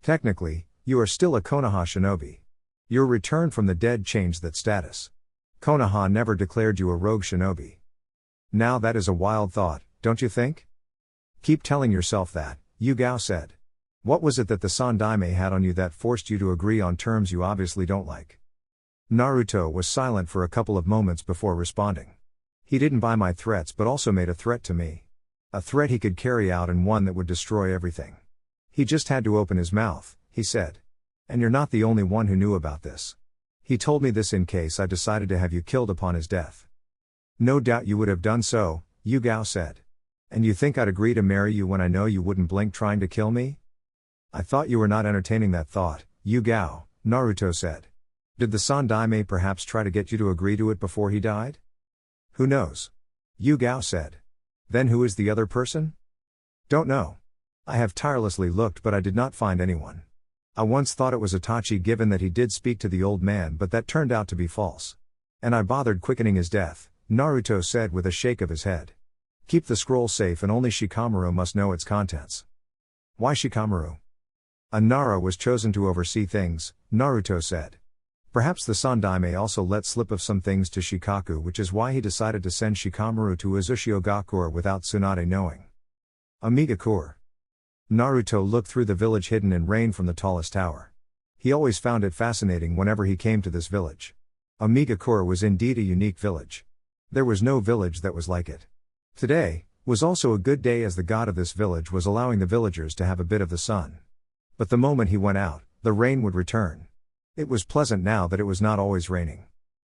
Technically, you are still a Konoha shinobi. Your return from the dead changed that status. Konoha never declared you a rogue shinobi. Now that is a wild thought, don't you think? Keep telling yourself that, Yugao said. What was it that the Sandaime had on you that forced you to agree on terms you obviously don't like? Naruto was silent for a couple of moments before responding. He didn't buy my threats but also made a threat to me. A threat he could carry out and one that would destroy everything. He just had to open his mouth, he said. And you're not the only one who knew about this. He told me this in case I decided to have you killed upon his death. No doubt you would have done so, Yugao said. And you think I'd agree to marry you when I know you wouldn't blink trying to kill me? I thought you were not entertaining that thought, Yugao, Naruto said. Did the Sandaime perhaps try to get you to agree to it before he died? Who knows? Yugao said. Then who is the other person? Don't know. I have tirelessly looked but I did not find anyone. I once thought it was Itachi given that he did speak to the old man but that turned out to be false. And I bothered quickening his death, Naruto said with a shake of his head. Keep the scroll safe and only Shikamaru must know its contents. Why Shikamaru? A Nara was chosen to oversee things, Naruto said. Perhaps the Sandaime also let slip of some things to Shikaku, which is why he decided to send Shikamaru to Iwagakure without Tsunade knowing. Iwagakure. Naruto looked through the village hidden in rain from the tallest tower. He always found it fascinating whenever he came to this village. Iwagakure was indeed a unique village. There was no village that was like it. Today was also a good day as the god of this village was allowing the villagers to have a bit of the sun. But the moment he went out, the rain would return. It was pleasant now that it was not always raining.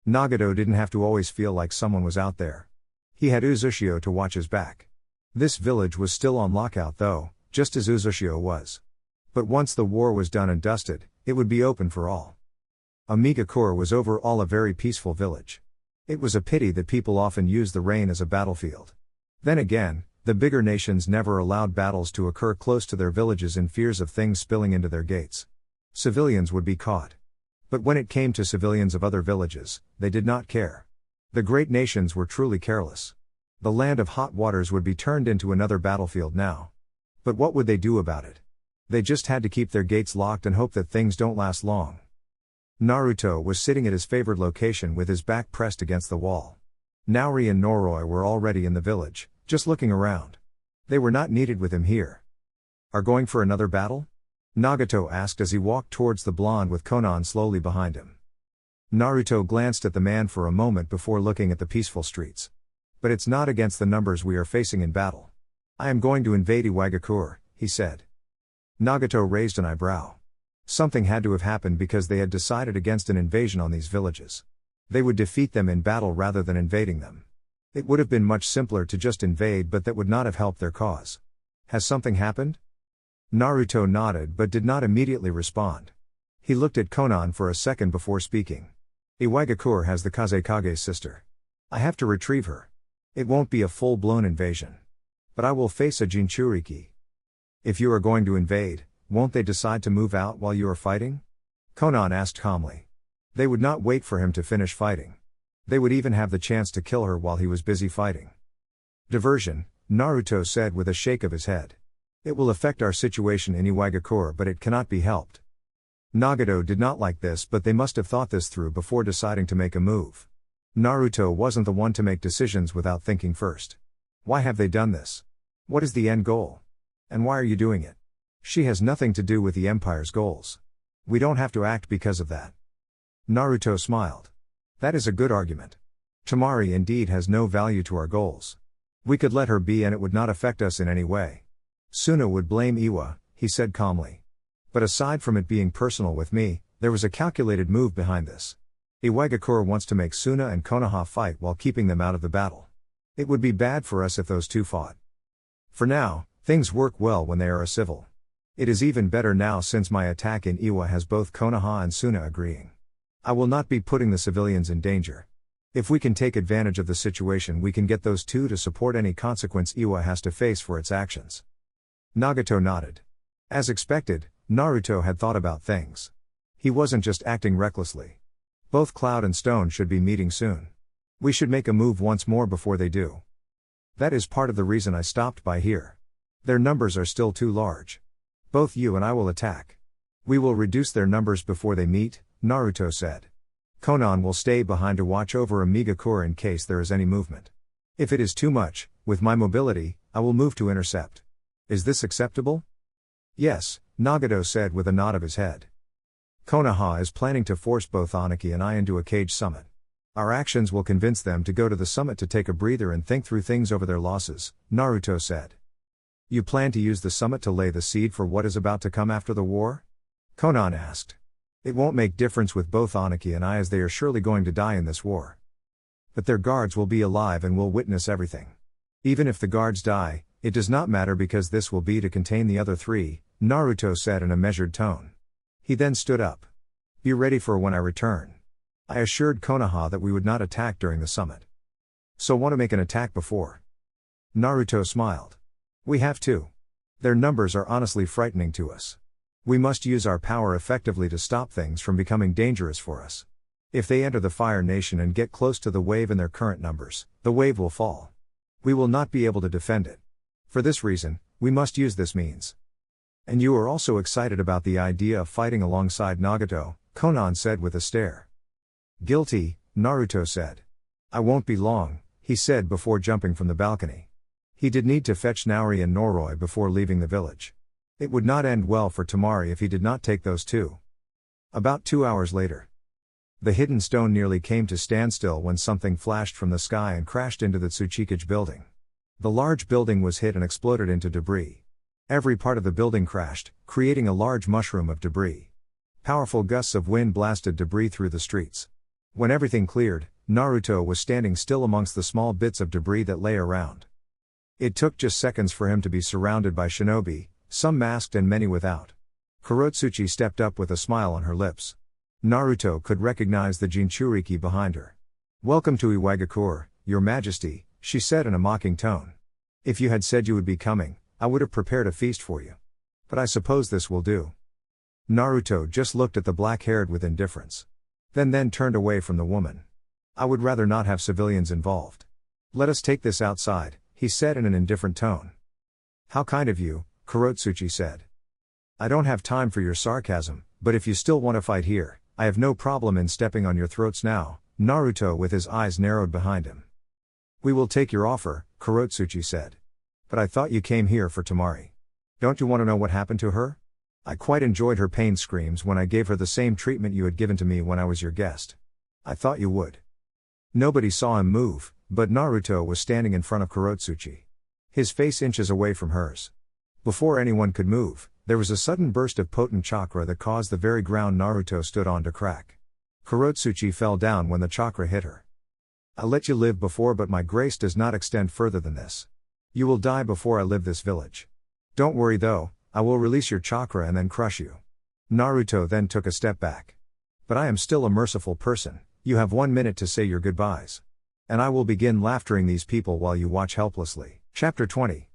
Nagato didn't have to always feel like someone was out there. He had Uzushio to watch his back. This village was still on lockout though, just as Uzushio was. But once the war was done and dusted, it would be open for all. Iwagakure was overall a very peaceful village. It was a pity that people often used the rain as a battlefield. Then again, the bigger nations never allowed battles to occur close to their villages in fears of things spilling into their gates. Civilians would be caught. But when it came to civilians of other villages, they did not care. The great nations were truly careless. The land of hot waters would be turned into another battlefield now. But what would they do about it? They just had to keep their gates locked and hope that things don't last long. Naruto was sitting at his favored location with his back pressed against the wall. Naori and Noroi were already in the village, just looking around. They were not needed with him here. Are going for another battle? Nagato asked as he walked towards the blonde with Konan slowly behind him. Naruto glanced at the man for a moment before looking at the peaceful streets. But it's not against the numbers we are facing in battle. I am going to invade Iwagakure, he said. Nagato raised an eyebrow. Something had to have happened because they had decided against an invasion on these villages. They would defeat them in battle rather than invading them. It would have been much simpler to just invade, but that would not have helped their cause. Has something happened? Naruto nodded but did not immediately respond. He looked at Konan for a second before speaking. Iwagakure has the Kazekage's sister. I have to retrieve her. It won't be a full-blown invasion. But I will face a Jinchuriki. If you are going to invade, won't they decide to move out while you are fighting? Konan asked calmly. They would not wait for him to finish fighting. They would even have the chance to kill her while he was busy fighting. Diversion, Naruto said with a shake of his head. It will affect our situation in Iwagakure but it cannot be helped. Nagato did not like this but they must have thought this through before deciding to make a move. Naruto wasn't the one to make decisions without thinking first. Why have they done this? What is the end goal? And why are you doing it? She has nothing to do with the Empire's goals. We don't have to act because of that. Naruto smiled. That is a good argument. Tamari indeed has no value to our goals. We could let her be and it would not affect us in any way. Suna would blame Iwa, he said calmly. But aside from it being personal with me, there was a calculated move behind this. Iwagakure wants to make Suna and Konoha fight while keeping them out of the battle. It would be bad for us if those two fought. For now, things work well when they are a civil. It is even better now since my attack in Iwa has both Konoha and Suna agreeing. I will not be putting the civilians in danger. If we can take advantage of the situation, we can get those two to support any consequence Iwa has to face for its actions. Nagato nodded. As expected, Naruto had thought about things. He wasn't just acting recklessly. Both Cloud and Stone should be meeting soon. We should make a move once more before they do. That is part of the reason I stopped by here. Their numbers are still too large. Both you and I will attack. We will reduce their numbers before they meet, Naruto said. Konan will stay behind to watch over Iwagakure in case there is any movement. If it is too much, with my mobility, I will move to intercept. Is this acceptable? Yes, Nagato said with a nod of his head. Konoha is planning to force both Anaki and I into a cage summit. Our actions will convince them to go to the summit to take a breather and think through things over their losses, Naruto said. You plan to use the summit to lay the seed for what is about to come after the war? Konan asked. It won't make difference with both Anaki and I, as they are surely going to die in this war. But their guards will be alive and will witness everything. Even if the guards die, it does not matter because this will be to contain the other three, Naruto said in a measured tone. He then stood up. Be ready for when I return. I assured Konoha that we would not attack during the summit. So want to make an attack before? Naruto smiled. We have to. Their numbers are honestly frightening to us. We must use our power effectively to stop things from becoming dangerous for us. If they enter the Fire Nation and get close to the wave in their current numbers, the wave will fall. We will not be able to defend it. For this reason, we must use this means. And you are also excited about the idea of fighting alongside Nagato, Konan said with a stare. Guilty, Naruto said. I won't be long, he said before jumping from the balcony. He did need to fetch Naori and Noroi before leaving the village. It would not end well for Tamari if he did not take those two. About 2 hours later. The hidden stone nearly came to standstill when something flashed from the sky and crashed into the Tsuchikage building. The large building was hit and exploded into debris. Every part of the building crashed, creating a large mushroom of debris. Powerful gusts of wind blasted debris through the streets. When everything cleared, Naruto was standing still amongst the small bits of debris that lay around. It took just seconds for him to be surrounded by shinobi, some masked and many without. Kurotsuchi stepped up with a smile on her lips. Naruto could recognize the Jinchuriki behind her. Welcome to Iwagakure, Your Majesty, she said in a mocking tone. If you had said you would be coming, I would have prepared a feast for you. But I suppose this will do. Naruto just looked at the black-haired with indifference. Then turned away from the woman. I would rather not have civilians involved. Let us take this outside, he said in an indifferent tone. How kind of you, Kurotsuchi said. I don't have time for your sarcasm, but if you still want to fight here, I have no problem in stepping on your throats now, Naruto with his eyes narrowed behind him. We will take your offer, Kurotsuchi said. But I thought you came here for Tamari. Don't you want to know what happened to her? I quite enjoyed her pain screams when I gave her the same treatment you had given to me when I was your guest. I thought you would. Nobody saw him move, but Naruto was standing in front of Kurotsuchi. His face inches away from hers. Before anyone could move, there was a sudden burst of potent chakra that caused the very ground Naruto stood on to crack. Kurotsuchi fell down when the chakra hit her. I let you live before, but my grace does not extend further than this. You will die before I leave this village. Don't worry though, I will release your chakra and then crush you. Naruto then took a step back. But I am still a merciful person, you have 1 minute to say your goodbyes. And I will begin laughtering these people while you watch helplessly. Chapter 20.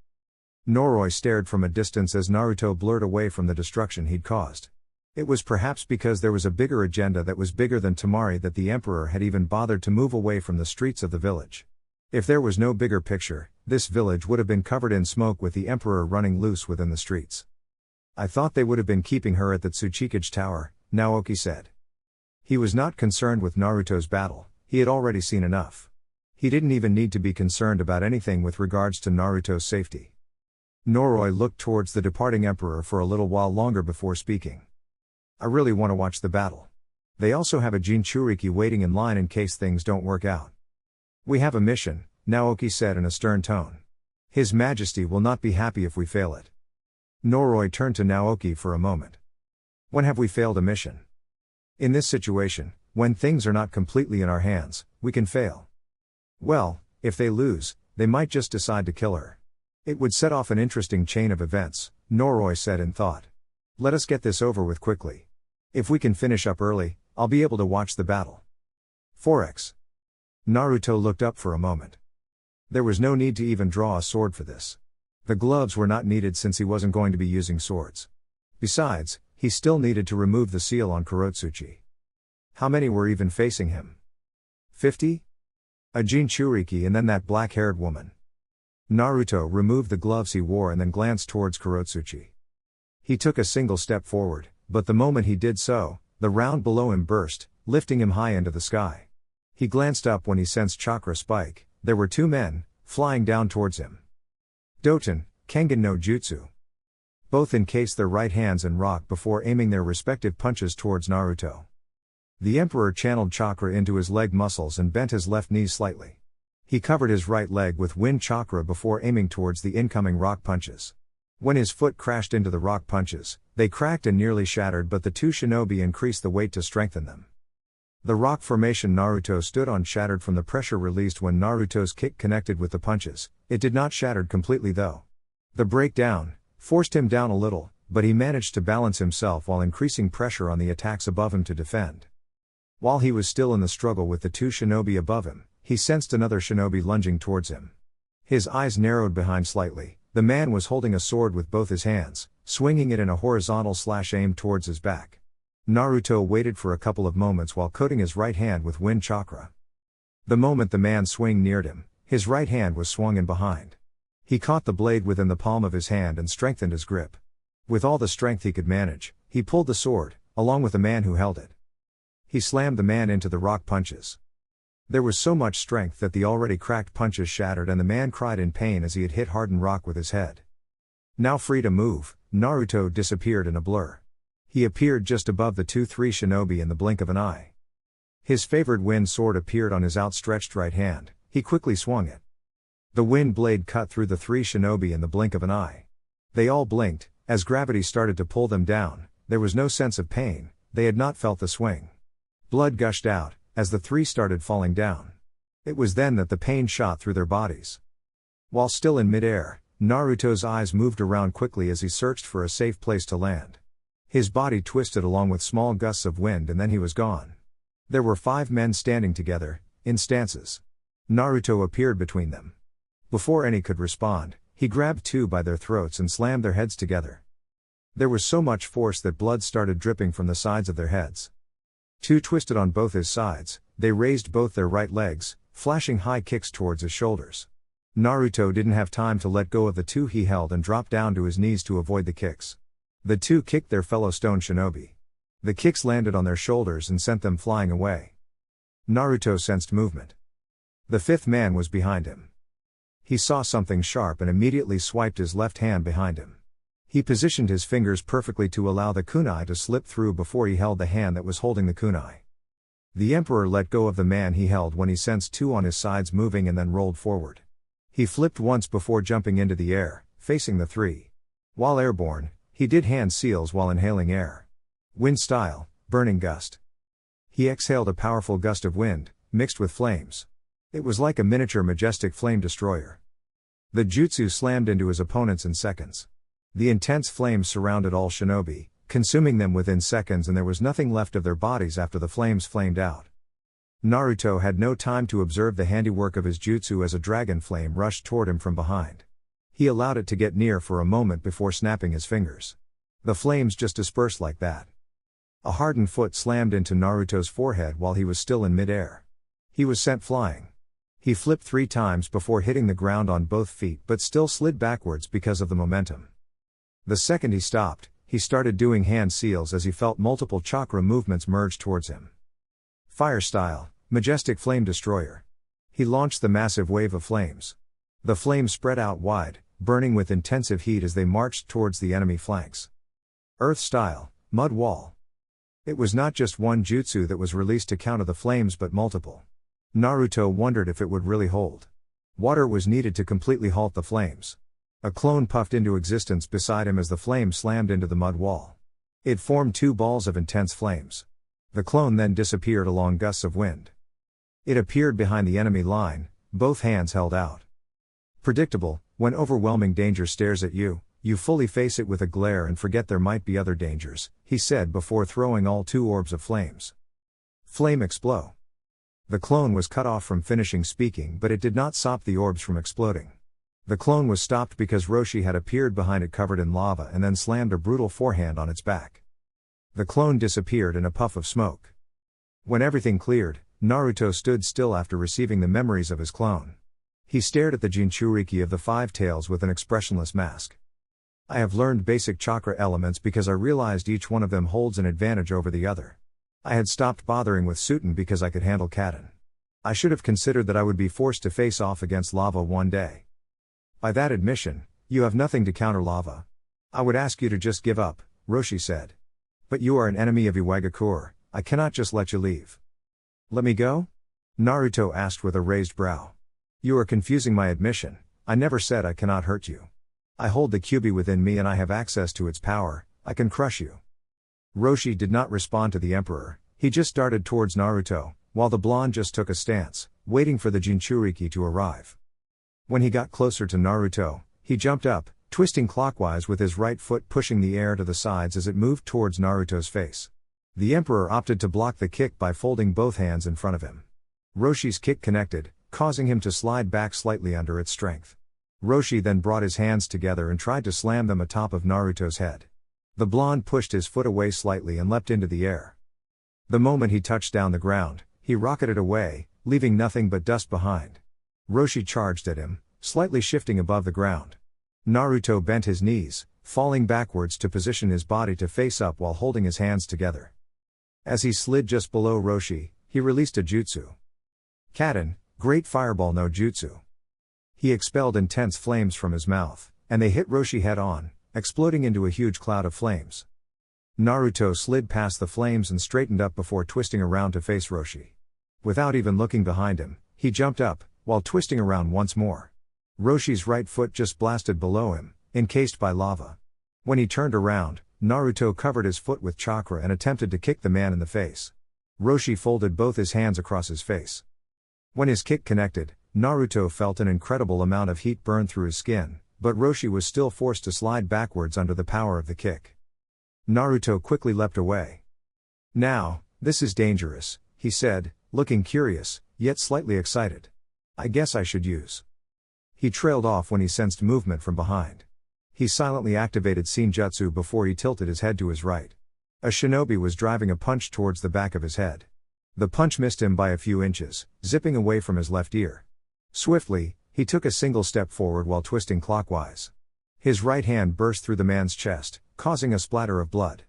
Noroi stared from a distance as Naruto blurred away from the destruction he'd caused. It was perhaps because there was a bigger agenda that was bigger than Tamari that the Emperor had even bothered to move away from the streets of the village. If there was no bigger picture, this village would have been covered in smoke with the Emperor running loose within the streets. I thought they would have been keeping her at the Tsuchikage Tower, Naoki said. He was not concerned with Naruto's battle, he had already seen enough. He didn't even need to be concerned about anything with regards to Naruto's safety. Noroi looked towards the departing Emperor for a little while longer before speaking. I really want to watch the battle. They also have a Jinchuriki waiting in line in case things don't work out. We have a mission, Naoki said in a stern tone. His Majesty will not be happy if we fail it. Noroi turned to Naoki for a moment. When have we failed a mission? In this situation, when things are not completely in our hands, we can fail. Well, if they lose, they might just decide to kill her. It would set off an interesting chain of events, Noroi said in thought. Let us get this over with quickly. If we can finish up early, I'll be able to watch the battle. 4x. Naruto looked up for a moment. There was no need to even draw a sword for this. The gloves were not needed since he wasn't going to be using swords. Besides, he still needed to remove the seal on Kurotsuchi. How many were even facing him? 50? A Jinchuriki and then that black-haired woman. Naruto removed the gloves he wore and then glanced towards Kurotsuchi. He took a single step forward, but the moment he did so, the round below him burst, lifting him high into the sky. He glanced up when he sensed chakra spike. There were two men, flying down towards him. Doten, Kengan no Jutsu. Both encased their right hands in rock before aiming their respective punches towards Naruto. The Emperor channeled chakra into his leg muscles and bent his left knee slightly. He covered his right leg with wind chakra before aiming towards the incoming rock punches. When his foot crashed into the rock punches, they cracked and nearly shattered, but the two shinobi increased the weight to strengthen them. The rock formation Naruto stood on shattered from the pressure released when Naruto's kick connected with the punches. It did not shatter completely though. The breakdown forced him down a little, but he managed to balance himself while increasing pressure on the attacks above him to defend. While he was still in the struggle with the two shinobi above him, he sensed another shinobi lunging towards him. His eyes narrowed behind slightly. The man was holding a sword with both his hands, swinging it in a horizontal slash aimed towards his back. Naruto waited for a couple of moments while coating his right hand with wind chakra. The moment the man swing neared him, his right hand was swung in behind. He caught the blade within the palm of his hand and strengthened his grip. With all the strength he could manage, he pulled the sword, along with the man who held it. He slammed the man into the rock punches. There was so much strength that the already cracked punches shattered and the man cried in pain as he had hit hardened rock with his head. Now free to move, Naruto disappeared in a blur. He appeared just above the 2-3 shinobi in the blink of an eye. His favored wind sword appeared on his outstretched right hand. He quickly swung it. The wind blade cut through the 3 shinobi in the blink of an eye. They all blinked. As gravity started to pull them down, there was no sense of pain. They had not felt the swing. Blood gushed out as the 3 started falling down. It was then that the pain shot through their bodies. While still in midair, Naruto's eyes moved around quickly as he searched for a safe place to land. His body twisted along with small gusts of wind and then he was gone. There were 5 men standing together, in stances. Naruto appeared between them. Before any could respond, he grabbed 2 by their throats and slammed their heads together. There was so much force that blood started dripping from the sides of their heads. 2 twisted on both his sides. They raised both their right legs, flashing high kicks towards his shoulders. Naruto didn't have time to let go of the 2 he held and dropped down to his knees to avoid the kicks. The 2 kicked their fellow stone shinobi. The kicks landed on their shoulders and sent them flying away. Naruto sensed movement. The 5th man was behind him. He saw something sharp and immediately swiped his left hand behind him. He positioned his fingers perfectly to allow the kunai to slip through before he held the hand that was holding the kunai. The Emperor let go of the man he held when he sensed 2 on his sides moving and then rolled forward. He flipped once before jumping into the air, facing the 3. While airborne, he did hand seals while inhaling air. Wind style, burning gust. He exhaled a powerful gust of wind, mixed with flames. It was like a miniature majestic flame destroyer. The jutsu slammed into his opponents in seconds. The intense flames surrounded all shinobi, consuming them within seconds, and there was nothing left of their bodies after the flames flamed out. Naruto had no time to observe the handiwork of his jutsu as a dragon flame rushed toward him from behind. He allowed it to get near for a moment before snapping his fingers. The flames just dispersed like that. A hardened foot slammed into Naruto's forehead while he was still in midair. He was sent flying. He flipped 3 times before hitting the ground on both feet but still slid backwards because of the momentum. The second he stopped, he started doing hand seals as he felt multiple chakra movements merge towards him. Fire style, majestic flame destroyer. He launched the massive wave of flames. The flames spread out wide, burning with intensive heat as they marched towards the enemy flanks. Earth style, mud wall. It was not just one jutsu that was released to counter the flames but multiple. Naruto wondered if it would really hold. Water was needed to completely halt the flames. A clone puffed into existence beside him as the flame slammed into the mud wall. It formed 2 balls of intense flames. The clone then disappeared along gusts of wind. It appeared behind the enemy line, both hands held out. Predictable, when overwhelming danger stares at you, you fully face it with a glare and forget there might be other dangers, he said before throwing all 2 orbs of flames. Flame explode. The clone was cut off from finishing speaking, but it did not stop the orbs from exploding. The clone was stopped because Roshi had appeared behind it covered in lava and then slammed a brutal forehand on its back. The clone disappeared in a puff of smoke. When everything cleared, Naruto stood still after receiving the memories of his clone. He stared at the Jinchuriki of the five tails with an expressionless mask. I have learned basic chakra elements because I realized each one of them holds an advantage over the other. I had stopped bothering with Suten because I could handle Karin. I should have considered that I would be forced to face off against lava one day. By that admission, you have nothing to counter lava. I would ask you to just give up, Roshi said. But you are an enemy of Iwagakure, I cannot just let you leave. Let me go? Naruto asked with a raised brow. You are confusing my admission, I never said I cannot hurt you. I hold the Kyuubi within me and I have access to its power, I can crush you. Roshi did not respond to the Emperor, he just darted towards Naruto, while the blonde just took a stance, waiting for the Jinchuriki to arrive. When he got closer to Naruto, he jumped up, twisting clockwise with his right foot pushing the air to the sides as it moved towards Naruto's face. The Emperor opted to block the kick by folding both hands in front of him. Roshi's kick connected, causing him to slide back slightly under its strength. Roshi then brought his hands together and tried to slam them atop of Naruto's head. The blonde pushed his foot away slightly and leapt into the air. The moment he touched down the ground, he rocketed away, leaving nothing but dust behind. Roshi charged at him, slightly shifting above the ground. Naruto bent his knees, falling backwards to position his body to face up while holding his hands together. As he slid just below Roshi, he released a jutsu. Karin, Great Fireball no Jutsu. He expelled intense flames from his mouth, and they hit Roshi head on, exploding into a huge cloud of flames. Naruto slid past the flames and straightened up before twisting around to face Roshi. Without even looking behind him, he jumped up, while twisting around once more. Roshi's right foot just blasted below him, encased by lava. When he turned around, Naruto covered his foot with chakra and attempted to kick the man in the face. Roshi folded both his hands across his face. When his kick connected, Naruto felt an incredible amount of heat burn through his skin, but Roshi was still forced to slide backwards under the power of the kick. Naruto quickly leapt away. Now, this is dangerous, he said, looking curious, yet slightly excited. I guess I should use. He trailed off when he sensed movement from behind. He silently activated Senjutsu before he tilted his head to his right. A shinobi was driving a punch towards the back of his head. The punch missed him by a few inches, zipping away from his left ear. Swiftly, he took a single step forward while twisting clockwise. His right hand burst through the man's chest, causing a splatter of blood.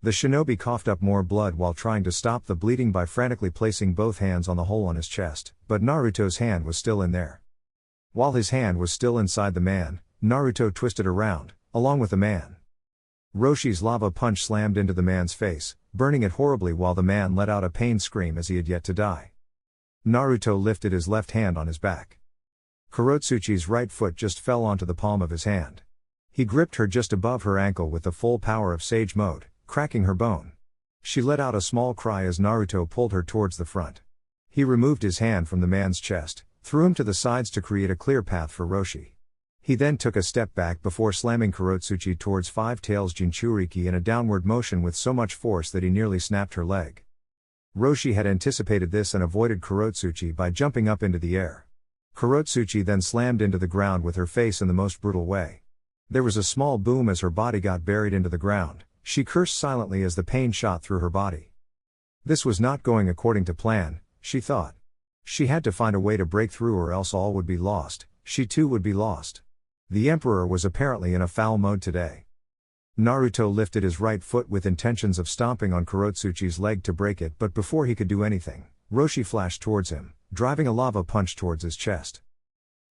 The shinobi coughed up more blood while trying to stop the bleeding by frantically placing both hands on the hole on his chest, but Naruto's hand was still in there. While his hand was still inside the man, Naruto twisted around, along with the man. Roshi's lava punch slammed into the man's face, burning it horribly while the man let out a pained scream as he had yet to die. Naruto lifted his left hand on his back. Kurotsuchi's right foot just fell onto the palm of his hand. He gripped her just above her ankle with the full power of Sage Mode, cracking her bone. She let out a small cry as Naruto pulled her towards the front. He removed his hand from the man's chest, threw him to the sides to create a clear path for Roshi. He then took a step back before slamming Kurotsuchi towards Five Tails Jinchuriki in a downward motion with so much force that he nearly snapped her leg. Roshi had anticipated this and avoided Kurotsuchi by jumping up into the air. Kurotsuchi then slammed into the ground with her face in the most brutal way. There was a small boom as her body got buried into the ground. She cursed silently as the pain shot through her body. This was not going according to plan, she thought. She had to find a way to break through or else all would be lost, she too would be lost. The Emperor was apparently in a foul mode today. Naruto lifted his right foot with intentions of stomping on Kurotsuchi's leg to break it, but before he could do anything, Roshi flashed towards him, driving a lava punch towards his chest.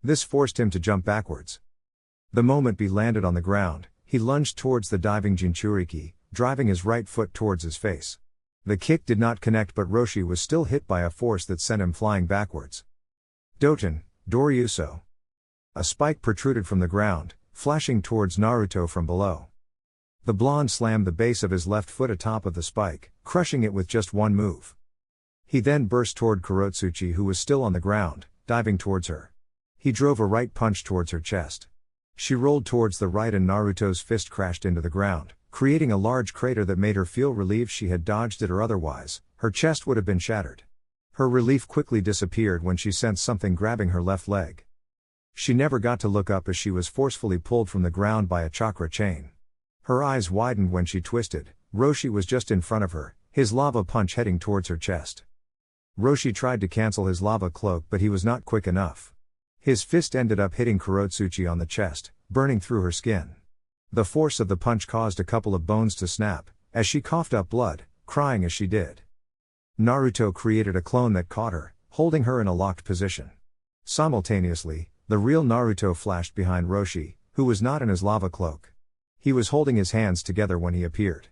This forced him to jump backwards. The moment B landed on the ground, he lunged towards the diving Jinchuriki, driving his right foot towards his face. The kick did not connect, but Roshi was still hit by a force that sent him flying backwards. Doten, Doryuso. A spike protruded from the ground, flashing towards Naruto from below. The blonde slammed the base of his left foot atop of the spike, crushing it with just one move. He then burst toward Kurotsuchi, who was still on the ground, diving towards her. He drove a right punch towards her chest. She rolled towards the right and Naruto's fist crashed into the ground, creating a large crater that made her feel relieved she had dodged it, or otherwise, her chest would have been shattered. Her relief quickly disappeared when she sensed something grabbing her left leg. She never got to look up as she was forcefully pulled from the ground by a chakra chain. Her eyes widened when she twisted. Roshi was just in front of her, his lava punch heading towards her chest. Roshi tried to cancel his lava cloak, but he was not quick enough. His fist ended up hitting Kurotsuchi on the chest, burning through her skin. The force of the punch caused a couple of bones to snap, as she coughed up blood, crying as she did. Naruto created a clone that caught her, holding her in a locked position. Simultaneously, the real Naruto flashed behind Roshi, who was not in his lava cloak. He was holding his hands together when he appeared.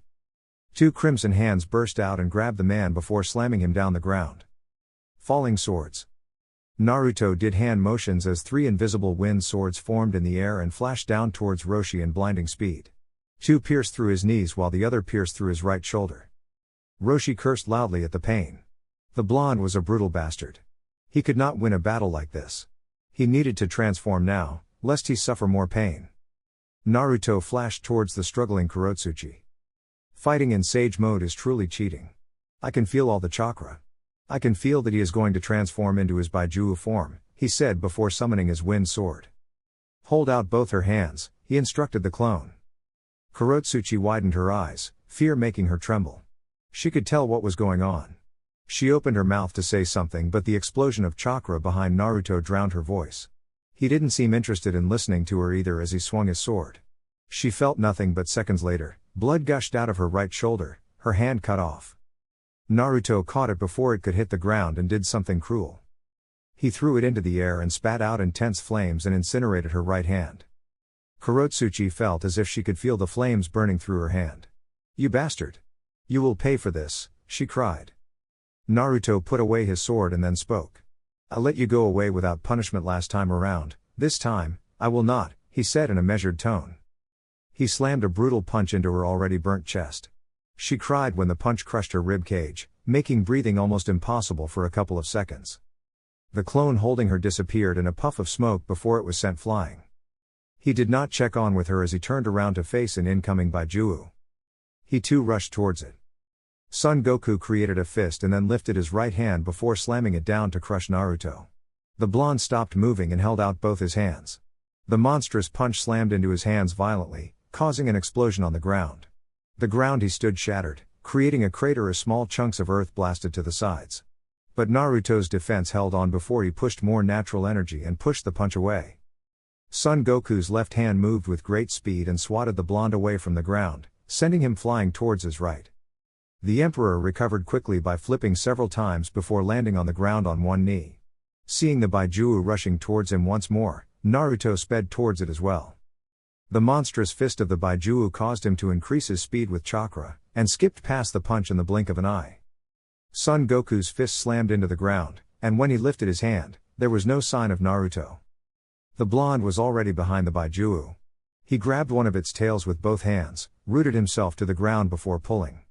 Two crimson hands burst out and grabbed the man before slamming him down the ground. Falling swords. Naruto did hand motions as three invisible wind swords formed in the air and flashed down towards Roshi in blinding speed. Two pierced through his knees while the other pierced through his right shoulder. Roshi cursed loudly at the pain. The blonde was a brutal bastard. He could not win a battle like this. He needed to transform now, lest he suffer more pain. Naruto flashed towards the struggling Kurotsuchi. Fighting in Sage mode is truly cheating. I can feel all the chakra. I can feel that he is going to transform into his Baijuu form, he said before summoning his wind sword. Hold out both her hands, he instructed the clone. Kurotsuchi widened her eyes, fear making her tremble. She could tell what was going on. She opened her mouth to say something, but the explosion of chakra behind Naruto drowned her voice. He didn't seem interested in listening to her either as he swung his sword. She felt nothing, but seconds later, blood gushed out of her right shoulder, her hand cut off. Naruto caught it before it could hit the ground and did something cruel. He threw it into the air and spat out intense flames and incinerated her right hand. Kurotsuchi felt as if she could feel the flames burning through her hand. "You bastard! You will pay for this," she cried. Naruto put away his sword and then spoke. "I let you go away without punishment last time around, this time, I will not," he said in a measured tone. He slammed a brutal punch into her already burnt chest. She cried when the punch crushed her rib cage, making breathing almost impossible for a couple of seconds. The clone holding her disappeared in a puff of smoke before it was sent flying. He did not check on with her as he turned around to face an incoming Baijuu. He too rushed towards it. Son Goku created a fist and then lifted his right hand before slamming it down to crush Naruto. The blonde stopped moving and held out both his hands. The monstrous punch slammed into his hands violently, causing an explosion on the ground. The ground he stood shattered, creating a crater as small chunks of earth blasted to the sides. But Naruto's defense held on before he pushed more natural energy and pushed the punch away. Son Goku's left hand moved with great speed and swatted the blonde away from the ground, sending him flying towards his right. The Emperor recovered quickly by flipping several times before landing on the ground on one knee. Seeing the Baijuu rushing towards him once more, Naruto sped towards it as well. The monstrous fist of the Baijuu caused him to increase his speed with chakra, and skipped past the punch in the blink of an eye. Son Goku's fist slammed into the ground, and when he lifted his hand, there was no sign of Naruto. The blonde was already behind the Baijuu. He grabbed one of its tails with both hands, rooted himself to the ground before pulling.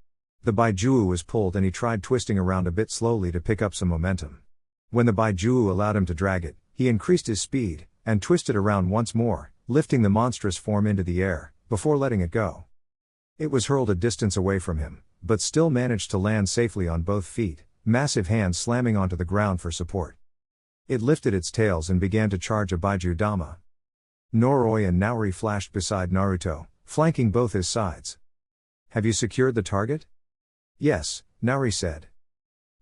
The Baijuu was pulled and he tried twisting around a bit slowly to pick up some momentum. When the Baijuu allowed him to drag it, he increased his speed, and twisted around once more, lifting the monstrous form into the air, before letting it go. It was hurled a distance away from him, but still managed to land safely on both feet, massive hands slamming onto the ground for support. It lifted its tails and began to charge a Baijuu Dama. Noroi and Naori flashed beside Naruto, flanking both his sides. "Have you secured the target?" "Yes," Naori said.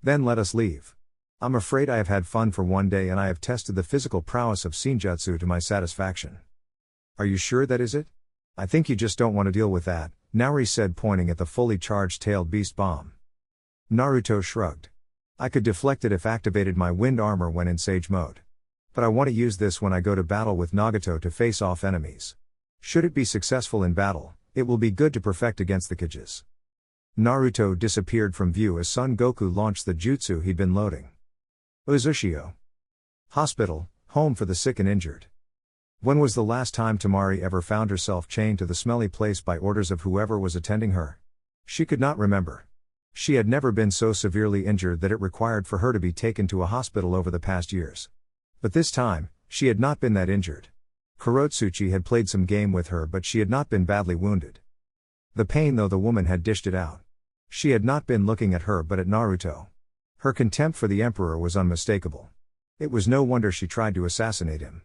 "Then let us leave. I'm afraid I have had fun for one day and I have tested the physical prowess of Genjutsu to my satisfaction." "Are you sure that is it?" "I think you just don't want to deal with that," Naori said, pointing at the fully charged tailed beast bomb. Naruto shrugged. "I could deflect it if activated my wind armor when in Sage mode. But I want to use this when I go to battle with Nagato to face off enemies. Should it be successful in battle, it will be good to perfect against the Kages." Naruto disappeared from view as Son Goku launched the jutsu he'd been loading. Uzushio. Hospital, home for the sick and injured. When was the last time Tamari ever found herself chained to the smelly place by orders of whoever was attending her? She could not remember. She had never been so severely injured that it required for her to be taken to a hospital over the past years. But this time, she had not been that injured. Kurotsuchi had played some game with her, but she had not been badly wounded. The pain, though, the woman had dished it out. She had not been looking at her but at Naruto. Her contempt for the Emperor was unmistakable. It was no wonder she tried to assassinate him.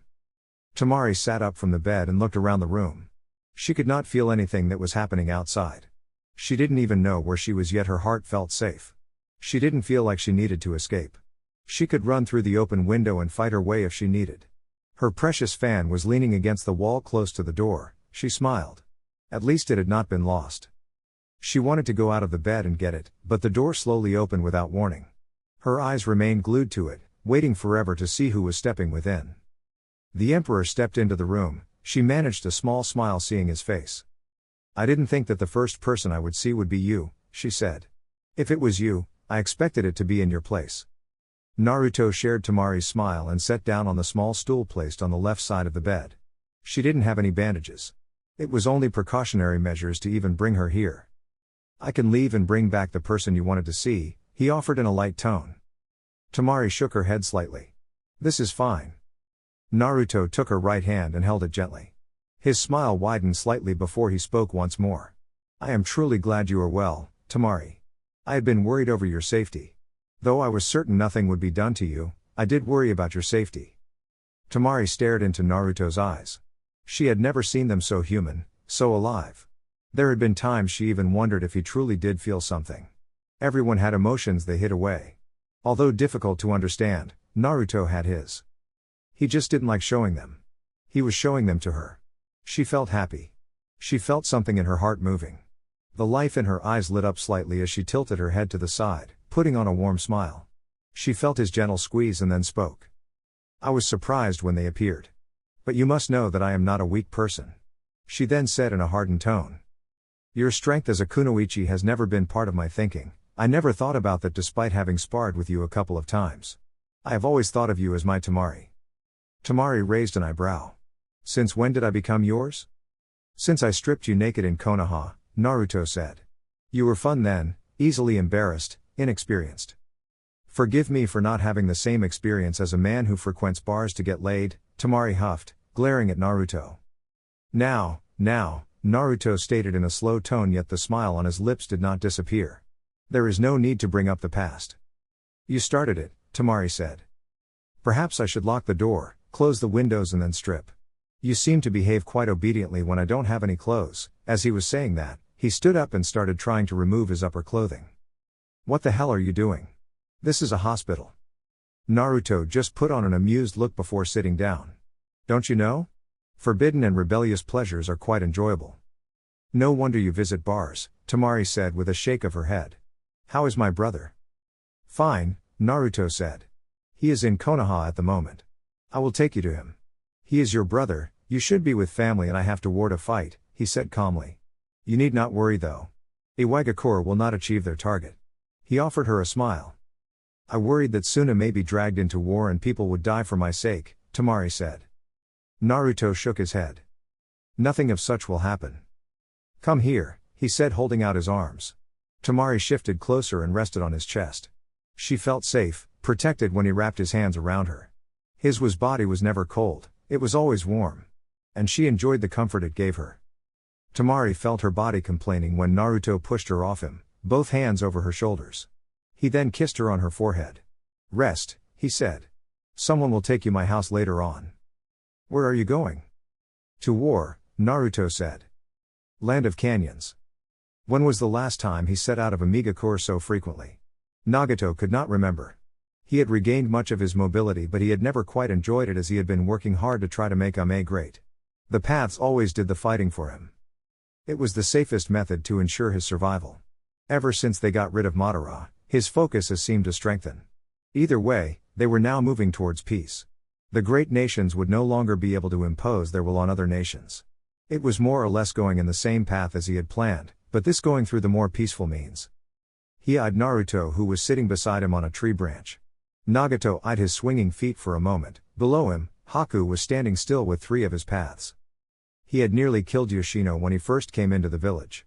Tamari sat up from the bed and looked around the room. She could not feel anything that was happening outside. She didn't even know where she was, yet her heart felt safe. She didn't feel like she needed to escape. She could run through the open window and fight her way if she needed. Her precious fan was leaning against the wall close to the door. She smiled. At least it had not been lost. She wanted to go out of the bed and get it, but the door slowly opened without warning. Her eyes remained glued to it, waiting forever to see who was stepping within. The Emperor stepped into the room. She managed a small smile seeing his face. "I didn't think that the first person I would see would be you," she said. "If it was you, I expected it to be in your place." Naruto shared Tamari's smile and sat down on the small stool placed on the left side of the bed. She didn't have any bandages. It was only precautionary measures to even bring her here. "I can leave and bring back the person you wanted to see," he offered in a light tone. Tamari shook her head slightly. "This is fine." Naruto took her right hand and held it gently. His smile widened slightly before he spoke once more. "I am truly glad you are well, Tamari. I had been worried over your safety. Though I was certain nothing would be done to you, I did worry about your safety." Tamari stared into Naruto's eyes. She had never seen them so human, so alive. There had been times she even wondered if he truly did feel something. Everyone had emotions they hid away. Although difficult to understand, Naruto had his. He just didn't like showing them. He was showing them to her. She felt happy. She felt something in her heart moving. The life in her eyes lit up slightly as she tilted her head to the side, putting on a warm smile. She felt his gentle squeeze and then spoke. "I was surprised when they appeared. But you must know that I am not a weak person." She then said in a hardened tone. "Your strength as a kunoichi has never been part of my thinking. I never thought about that despite having sparred with you a couple of times. I have always thought of you as my Tamari." Tamari raised an eyebrow. "Since when did I become yours?" "Since I stripped you naked in Konoha," Naruto said. "You were fun then, easily embarrassed, inexperienced. Forgive me for not having the same experience as a man who frequents bars to get laid," Tamari huffed, glaring at Naruto. Now, Naruto stated in a slow tone, yet the smile on his lips did not disappear. "There is no need to bring up the past. You started it," Tamari said. "Perhaps I should lock the door, close the windows and then strip. You seem to behave quite obediently when I don't have any clothes." As he was saying that, he stood up and started trying to remove his upper clothing. "What the hell are you doing? This is a hospital." Naruto just put on an amused look before sitting down. "Don't you know? Forbidden and rebellious pleasures are quite enjoyable." "No wonder you visit bars," Tamari said with a shake of her head. "How is my brother?" "Fine," Naruto said. "He is in Konoha at the moment. I will take you to him." "He is your brother, you should be with family and I have to ward a fight," he said calmly. "You need not worry though. Iwagakure will not achieve their target." He offered her a smile. "I worried that Suna may be dragged into war and people would die for my sake," Tamari said. Naruto shook his head. "Nothing of such will happen." "Come here," he said holding out his arms. Tamari shifted closer and rested on his chest. She felt safe, protected when he wrapped his hands around her. His body was never cold, it was always warm. And she enjoyed the comfort it gave her. Tamari felt her body complaining when Naruto pushed her off him, both hands over her shoulders. He then kissed her on her forehead. "Rest," he said. "Someone will take you my house later on." "Where are you going?" "To war," Naruto said. "Land of canyons." When was the last time he set out of Iwagakure so frequently? Nagato could not remember. He had regained much of his mobility, but he had never quite enjoyed it as he had been working hard to try to make Ame great. The paths always did the fighting for him. It was the safest method to ensure his survival. Ever since they got rid of Madara, his focus has seemed to strengthen. Either way, they were now moving towards peace. The great nations would no longer be able to impose their will on other nations. It was more or less going in the same path as he had planned, but this going through the more peaceful means. He eyed Naruto, who was sitting beside him on a tree branch. Nagato eyed his swinging feet for a moment. Below him, Haku was standing still with 3 of his paths. He had nearly killed Yoshino when he first came into the village.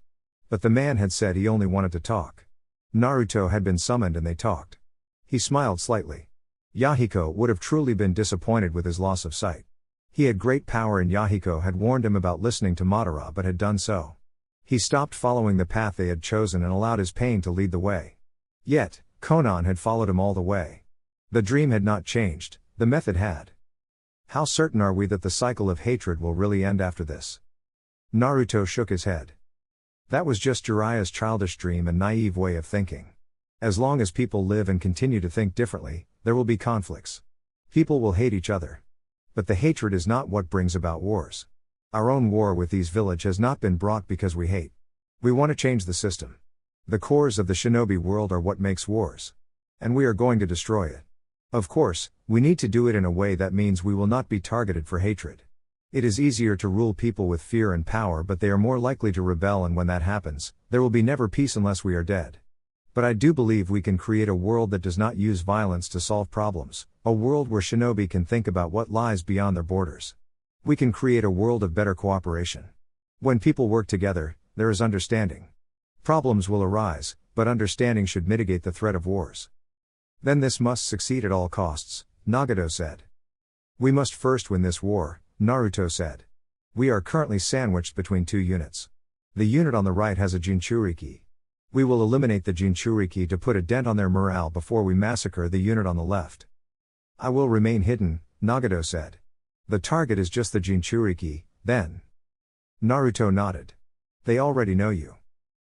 But the man had said he only wanted to talk. Naruto had been summoned and they talked. He smiled slightly. Yahiko would have truly been disappointed with his loss of sight. He had great power and Yahiko had warned him about listening to Madara but had done so. He stopped following the path they had chosen and allowed his pain to lead the way. Yet, Konan had followed him all the way. The dream had not changed, the method had. How certain are we that the cycle of hatred will really end after this? Naruto shook his head. That was just Jiraiya's childish dream and naive way of thinking. As long as people live and continue to think differently, there will be conflicts. People will hate each other. But the hatred is not what brings about wars. Our own war with these villages has not been brought because we hate. We want to change the system. The cores of the shinobi world are what makes wars. And we are going to destroy it. Of course, we need to do it in a way that means we will not be targeted for hatred. It is easier to rule people with fear and power, but they are more likely to rebel, and when that happens, there will be never peace unless we are dead. But I do believe we can create a world that does not use violence to solve problems, a world where shinobi can think about what lies beyond their borders. We can create a world of better cooperation. When people work together, there is understanding. Problems will arise, but understanding should mitigate the threat of wars. Then this must succeed at all costs, Nagato said. We must first win this war, Naruto said. We are currently sandwiched between two units. The unit on the right has a Jinchuriki. We will eliminate the Jinchuriki to put a dent on their morale before we massacre the unit on the left. I will remain hidden, Nagato said. The target is just the Jinchuriki, then. Naruto nodded. They already know you.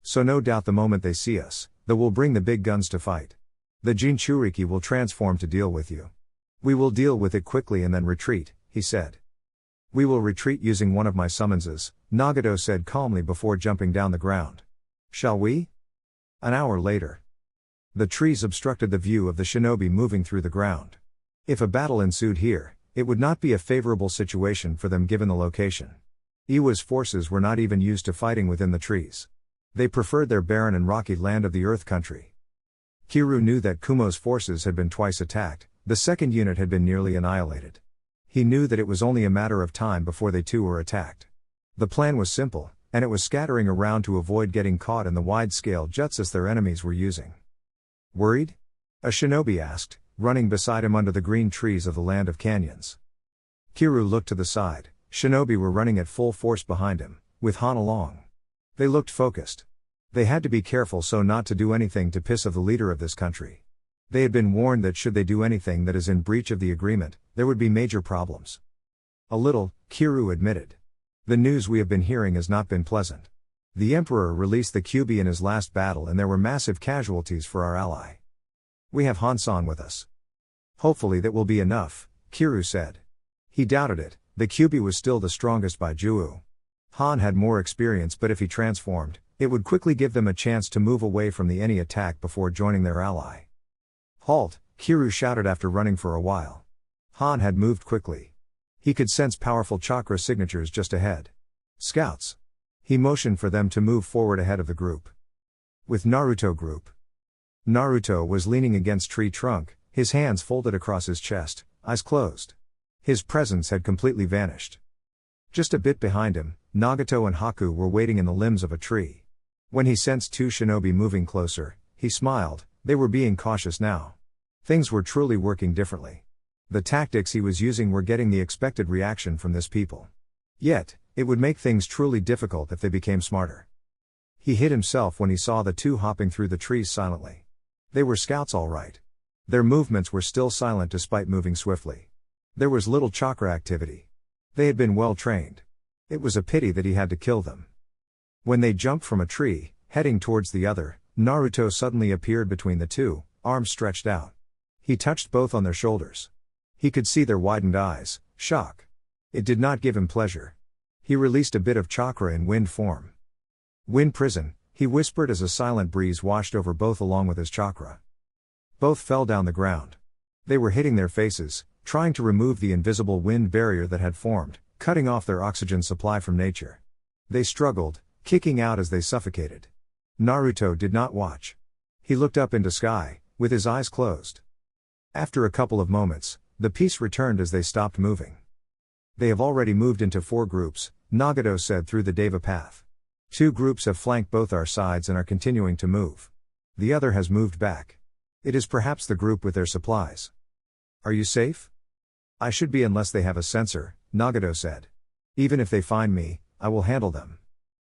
So no doubt the moment they see us, they will bring the big guns to fight. The Jinchuriki will transform to deal with you. We will deal with it quickly and then retreat, he said. We will retreat using one of my summonses, Nagato said calmly before jumping down the ground. Shall we? An hour later. The trees obstructed the view of the shinobi moving through the ground. If a battle ensued here, it would not be a favorable situation for them given the location. Iwa's forces were not even used to fighting within the trees. They preferred their barren and rocky land of the Earth Country. Kiru knew that Kumo's forces had been twice attacked, the second unit had been nearly annihilated. He knew that it was only a matter of time before they too were attacked. The plan was simple, and it was scattering around to avoid getting caught in the wide-scale jutsus their enemies were using. Worried? A shinobi asked, running beside him under the green trees of the land of canyons. Kiru looked to the side. Shinobi were running at full force behind him, with Han along. They looked focused. They had to be careful so not to do anything to piss off the leader of this country. They had been warned that should they do anything that is in breach of the agreement, there would be major problems. A little, Kiru admitted. The news we have been hearing has not been pleasant. The Emperor released the Kyuubi in his last battle and there were massive casualties for our ally. We have Han-san with us. Hopefully that will be enough, Kiru said. He doubted it, the Kyuubi was still the strongest by Juu. Han had more experience, but if he transformed, it would quickly give them a chance to move away from the any attack before joining their ally. Halt, Kiru shouted after running for a while. Han had moved quickly. He could sense powerful chakra signatures just ahead. Scouts. He motioned for them to move forward ahead of the group. With Naruto group. Naruto was leaning against tree trunk, his hands folded across his chest, eyes closed. His presence had completely vanished. Just a bit behind him, Nagato and Haku were waiting in the limbs of a tree. When he sensed two shinobi moving closer, he smiled. They were being cautious now. Things were truly working differently. The tactics he was using were getting the expected reaction from this people. Yet, it would make things truly difficult if they became smarter. He hid himself when he saw the two hopping through the trees silently. They were scouts all right. Their movements were still silent despite moving swiftly. There was little chakra activity. They had been well trained. It was a pity that he had to kill them. When they jumped from a tree, heading towards the other, Naruto suddenly appeared between the two, arms stretched out. He touched both on their shoulders. He could see their widened eyes, shock. It did not give him pleasure. He released a bit of chakra in wind form. Wind prison, he whispered as a silent breeze washed over both along with his chakra. Both fell down the ground. They were hitting their faces, trying to remove the invisible wind barrier that had formed, cutting off their oxygen supply from nature. They struggled, kicking out as they suffocated. Naruto did not watch. He looked up into sky, with his eyes closed. After a couple of moments, the peace returned as they stopped moving. They have already moved into 4 groups, Nagato said through the Deva path. 2 groups have flanked both our sides and are continuing to move. The other has moved back. It is perhaps the group with their supplies. Are you safe? I should be unless they have a sensor, Nagato said. Even if they find me, I will handle them.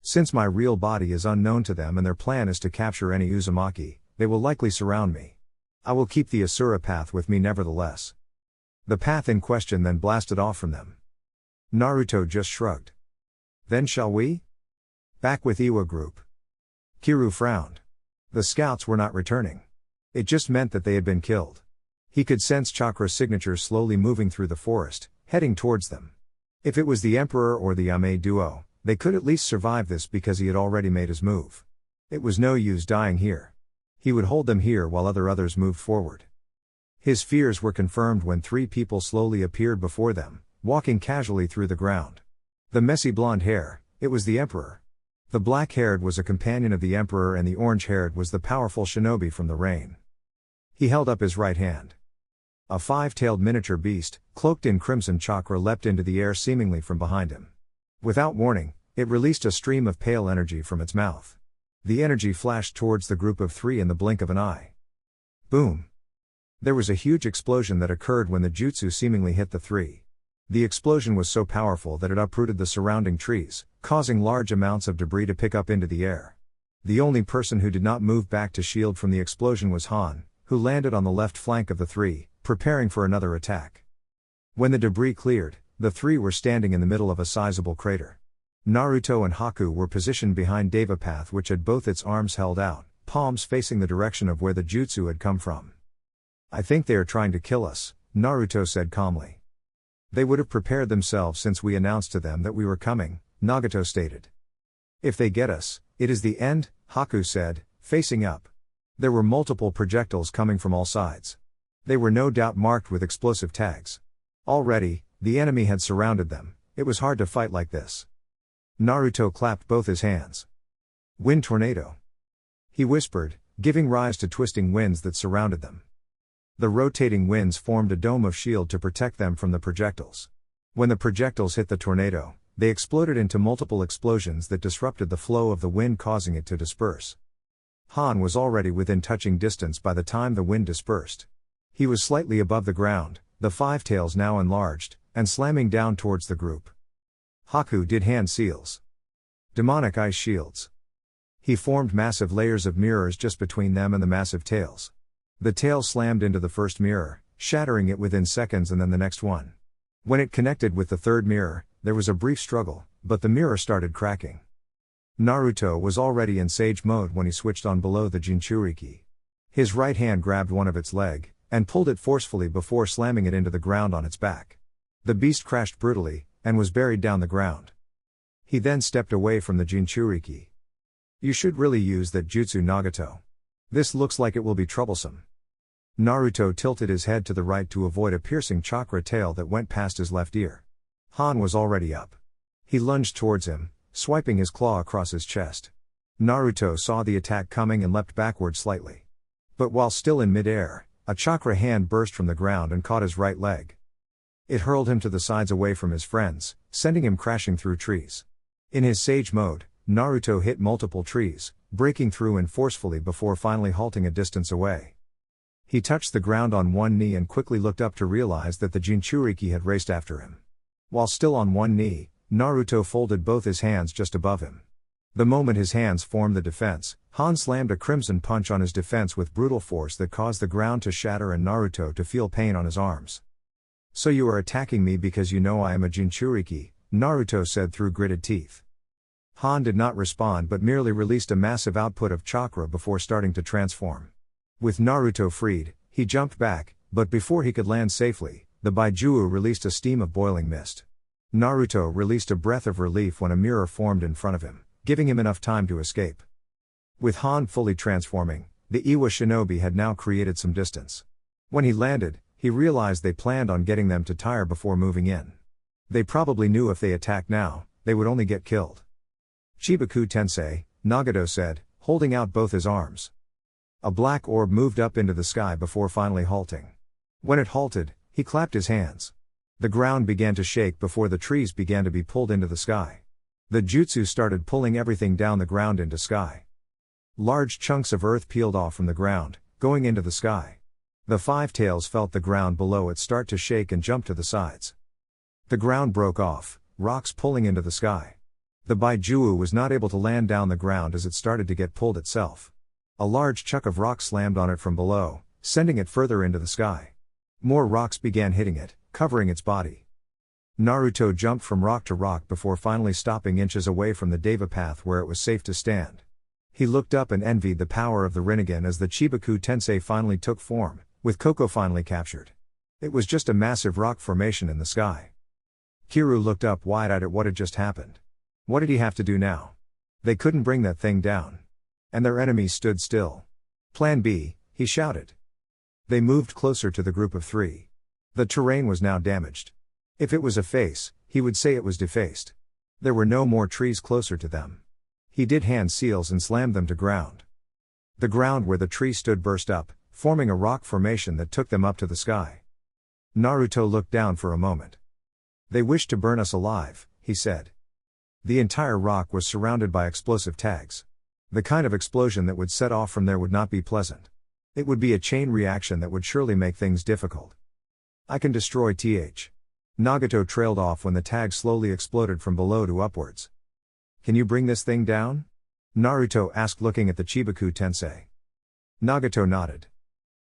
Since my real body is unknown to them and their plan is to capture any Uzumaki, they will likely surround me. I will keep the Asura path with me nevertheless. The path in question then blasted off from them. Naruto just shrugged. Then shall we? Back with Iwa group. Kiru frowned. The scouts were not returning. It just meant that they had been killed. He could sense chakra signatures slowly moving through the forest, heading towards them. If it was the Emperor or the Yamei duo, they could at least survive this because he had already made his move. It was no use dying here. He would hold them here while others moved forward. His fears were confirmed when 3 people slowly appeared before them, walking casually through the ground. The messy blonde hair, it was the Emperor. The black-haired was a companion of the Emperor and the orange-haired was the powerful shinobi from the rain. He held up his right hand. A 5-tailed miniature beast, cloaked in crimson chakra leapt into the air seemingly from behind him. Without warning, it released a stream of pale energy from its mouth. The energy flashed towards the group of 3 in the blink of an eye. Boom! There was a huge explosion that occurred when the jutsu seemingly hit the 3. The explosion was so powerful that it uprooted the surrounding trees, causing large amounts of debris to pick up into the air. The only person who did not move back to shield from the explosion was Han, who landed on the left flank of the 3, preparing for another attack. When the debris cleared, the 3 were standing in the middle of a sizable crater. Naruto and Haku were positioned behind Deva Path, which had both its arms held out, palms facing the direction of where the jutsu had come from. I think they are trying to kill us, Naruto said calmly. They would have prepared themselves since we announced to them that we were coming, Nagato stated. If they get us, it is the end, Haku said, facing up. There were multiple projectiles coming from all sides. They were no doubt marked with explosive tags. Already, the enemy had surrounded them. It was hard to fight like this. Naruto clapped both his hands. Wind tornado. He whispered, giving rise to twisting winds that surrounded them. The rotating winds formed a dome of shield to protect them from the projectiles. When the projectiles hit the tornado, they exploded into multiple explosions that disrupted the flow of the wind, causing it to disperse. Han was already within touching distance by the time the wind dispersed. He was slightly above the ground, the 5 tails now enlarged, and slamming down towards the group. Haku did hand seals. Demonic ice shields. He formed massive layers of mirrors just between them and the massive tails. The tail slammed into the first mirror, shattering it within seconds and then the next one. When it connected with the third mirror, there was a brief struggle, but the mirror started cracking. Naruto was already in sage mode when he switched on below the Jinchuriki. His right hand grabbed one of its leg, and pulled it forcefully before slamming it into the ground on its back. The beast crashed brutally, and was buried down the ground. He then stepped away from the Jinchuriki. You should really use that jutsu, Nagato. This looks like it will be troublesome. Naruto tilted his head to the right to avoid a piercing chakra tail that went past his left ear. Han was already up. He lunged towards him, swiping his claw across his chest. Naruto saw the attack coming and leapt backward slightly. But while still in mid-air, a chakra hand burst from the ground and caught his right leg. It hurled him to the sides away from his friends, sending him crashing through trees. In his sage mode, Naruto hit multiple trees, breaking through and forcefully before finally halting a distance away. He touched the ground on one knee and quickly looked up to realize that the Jinchuriki had raced after him. While still on one knee, Naruto folded both his hands just above him. The moment his hands formed the defense, Han slammed a crimson punch on his defense with brutal force that caused the ground to shatter and Naruto to feel pain on his arms. So you are attacking me because you know I am a Jinchuriki, Naruto said through gritted teeth. Han did not respond but merely released a massive output of chakra before starting to transform. With Naruto freed, he jumped back, but before he could land safely, the Baijuu released a steam of boiling mist. Naruto released a breath of relief when a mirror formed in front of him, giving him enough time to escape. With Han fully transforming, the Iwa shinobi had now created some distance. When he landed, he realized they planned on getting them to tire before moving in. They probably knew if they attacked now, they would only get killed. Chibaku Tensei, Nagato said, holding out both his arms. A black orb moved up into the sky before finally halting. When it halted, he clapped his hands. The ground began to shake before the trees began to be pulled into the sky. The jutsu started pulling everything down the ground into sky. Large chunks of earth peeled off from the ground, going into the sky. The 5 tails felt the ground below it start to shake and jump to the sides. The ground broke off, rocks pulling into the sky. The Baijuu was not able to land down the ground as it started to get pulled itself. A large chunk of rock slammed on it from below, sending it further into the sky. More rocks began hitting it, covering its body. Naruto jumped from rock to rock before finally stopping inches away from the Deva path where it was safe to stand. He looked up and envied the power of the Rinnegan as the Chibaku Tensei finally took form, with Koko finally captured. It was just a massive rock formation in the sky. Kiru looked up wide-eyed at what had just happened. What did he have to do now? They couldn't bring that thing down. And their enemies stood still. Plan B, he shouted. They moved closer to the group of three. The terrain was now damaged. If it was a face, he would say it was defaced. There were no more trees closer to them. He did hand seals and slammed them to ground. The ground where the tree stood burst up, forming a rock formation that took them up to the sky. Naruto looked down for a moment. They wished to burn us alive, he said. The entire rock was surrounded by explosive tags. The kind of explosion that would set off from there would not be pleasant. It would be a chain reaction that would surely make things difficult. I can destroy th. Nagato trailed off when the tag slowly exploded from below to upwards. Can you bring this thing down? Naruto asked, looking at the Chibaku Tensei. Nagato nodded.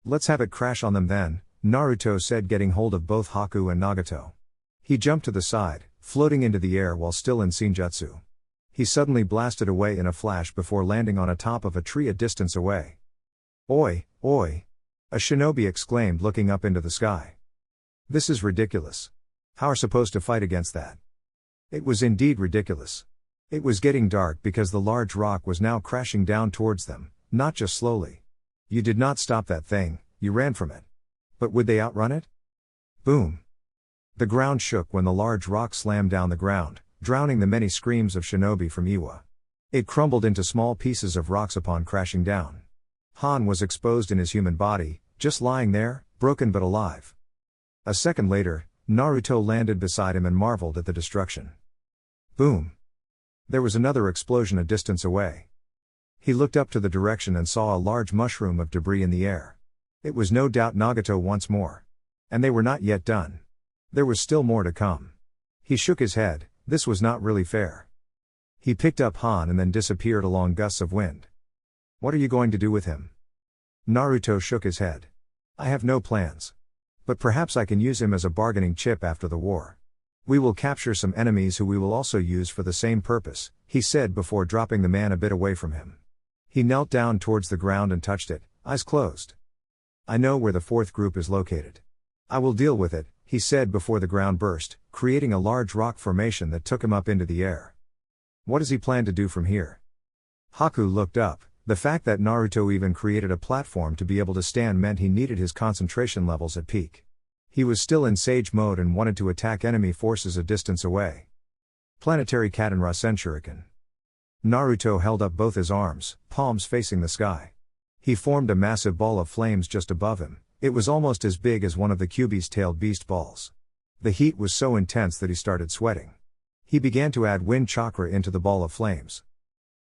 Let's have it crash on them then, Naruto said, getting hold of both Haku and Nagato. He jumped to the side, floating into the air while still in Genjutsu. He suddenly blasted away in a flash before landing on a top of a tree a distance away. Oi, oi! A shinobi exclaimed, looking up into the sky. This is ridiculous. How are supposed to fight against that? It was indeed ridiculous. It was getting dark because the large rock was now crashing down towards them, not just slowly. You did not stop that thing, you ran from it. But would they outrun it? Boom! The ground shook when the large rock slammed down the ground, drowning the many screams of shinobi from Iwa. It crumbled into small pieces of rocks upon crashing down. Han was exposed in his human body, just lying there, broken but alive. A second later, Naruto landed beside him and marveled at the destruction. Boom! There was another explosion a distance away. He looked up to the direction and saw a large mushroom of debris in the air. It was no doubt Nagato once more. And they were not yet done. There was still more to come. He shook his head, this was not really fair. He picked up Han and then disappeared along gusts of wind. What are you going to do with him? Naruto shook his head. I have no plans. But perhaps I can use him as a bargaining chip after the war. We will capture some enemies who we will also use for the same purpose, he said before dropping the man a bit away from him. He knelt down towards the ground and touched it, eyes closed. I know where the fourth group is located. I will deal with it, he said before the ground burst, creating a large rock formation that took him up into the air. What does he plan to do from here? Haku looked up. The fact that Naruto even created a platform to be able to stand meant he needed his concentration levels at peak. He was still in Sage mode and wanted to attack enemy forces a distance away. Planetary Katenrasen Shuriken. Naruto held up both his arms, palms facing the sky. He formed a massive ball of flames just above him. It was almost as big as one of the Kyuubi's tailed beast balls. The heat was so intense that he started sweating. He began to add wind chakra into the ball of flames.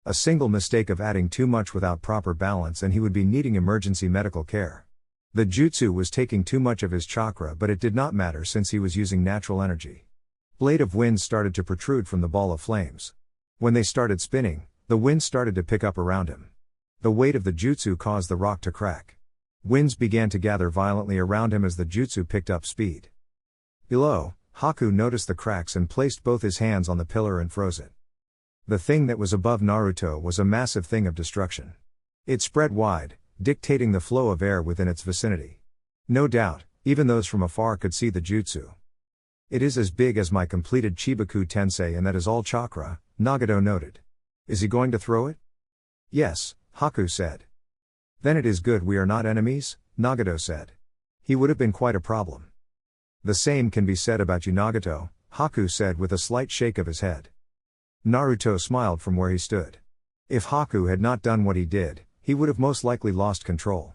A single mistake of adding too much without proper balance and he would be needing emergency medical care. The jutsu was taking too much of his chakra, but it did not matter since he was using natural energy. Blade of winds started to protrude from the ball of flames. When they started spinning, the wind started to pick up around him. The weight of the jutsu caused the rock to crack. Winds began to gather violently around him as the jutsu picked up speed. Below, Haku noticed the cracks and placed both his hands on the pillar and froze it. The thing that was above Naruto was a massive thing of destruction. It spread wide, dictating the flow of air within its vicinity. No doubt, even those from afar could see the jutsu. It is as big as my completed Chibaku Tensei, and that is all chakra, Nagato noted. Is he going to throw it? Yes, Haku said. Then it is good we are not enemies, Nagato said. He would have been quite a problem. The same can be said about you, Nagato, Haku said with a slight shake of his head. Naruto smiled from where he stood. If Haku had not done what he did, he would have most likely lost control.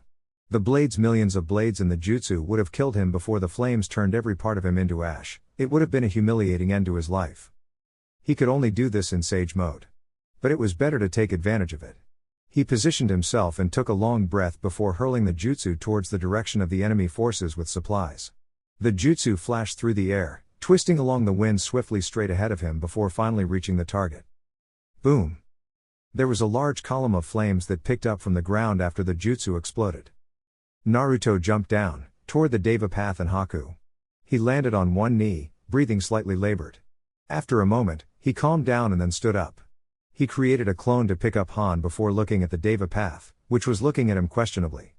The blade's millions of blades in the jutsu would have killed him before the flames turned every part of him into ash. It would have been a humiliating end to his life. He could only do this in Sage mode. But it was better to take advantage of it. He positioned himself and took a long breath before hurling the jutsu towards the direction of the enemy forces with supplies. The jutsu flashed through the air, twisting along the wind swiftly straight ahead of him before finally reaching the target. Boom! There was a large column of flames that picked up from the ground after the jutsu exploded. Naruto jumped down, toward the Deva path and Haku. He landed on one knee, breathing slightly labored. After a moment, he calmed down and then stood up. He created a clone to pick up Han before looking at the Deva path, which was looking at him questionably.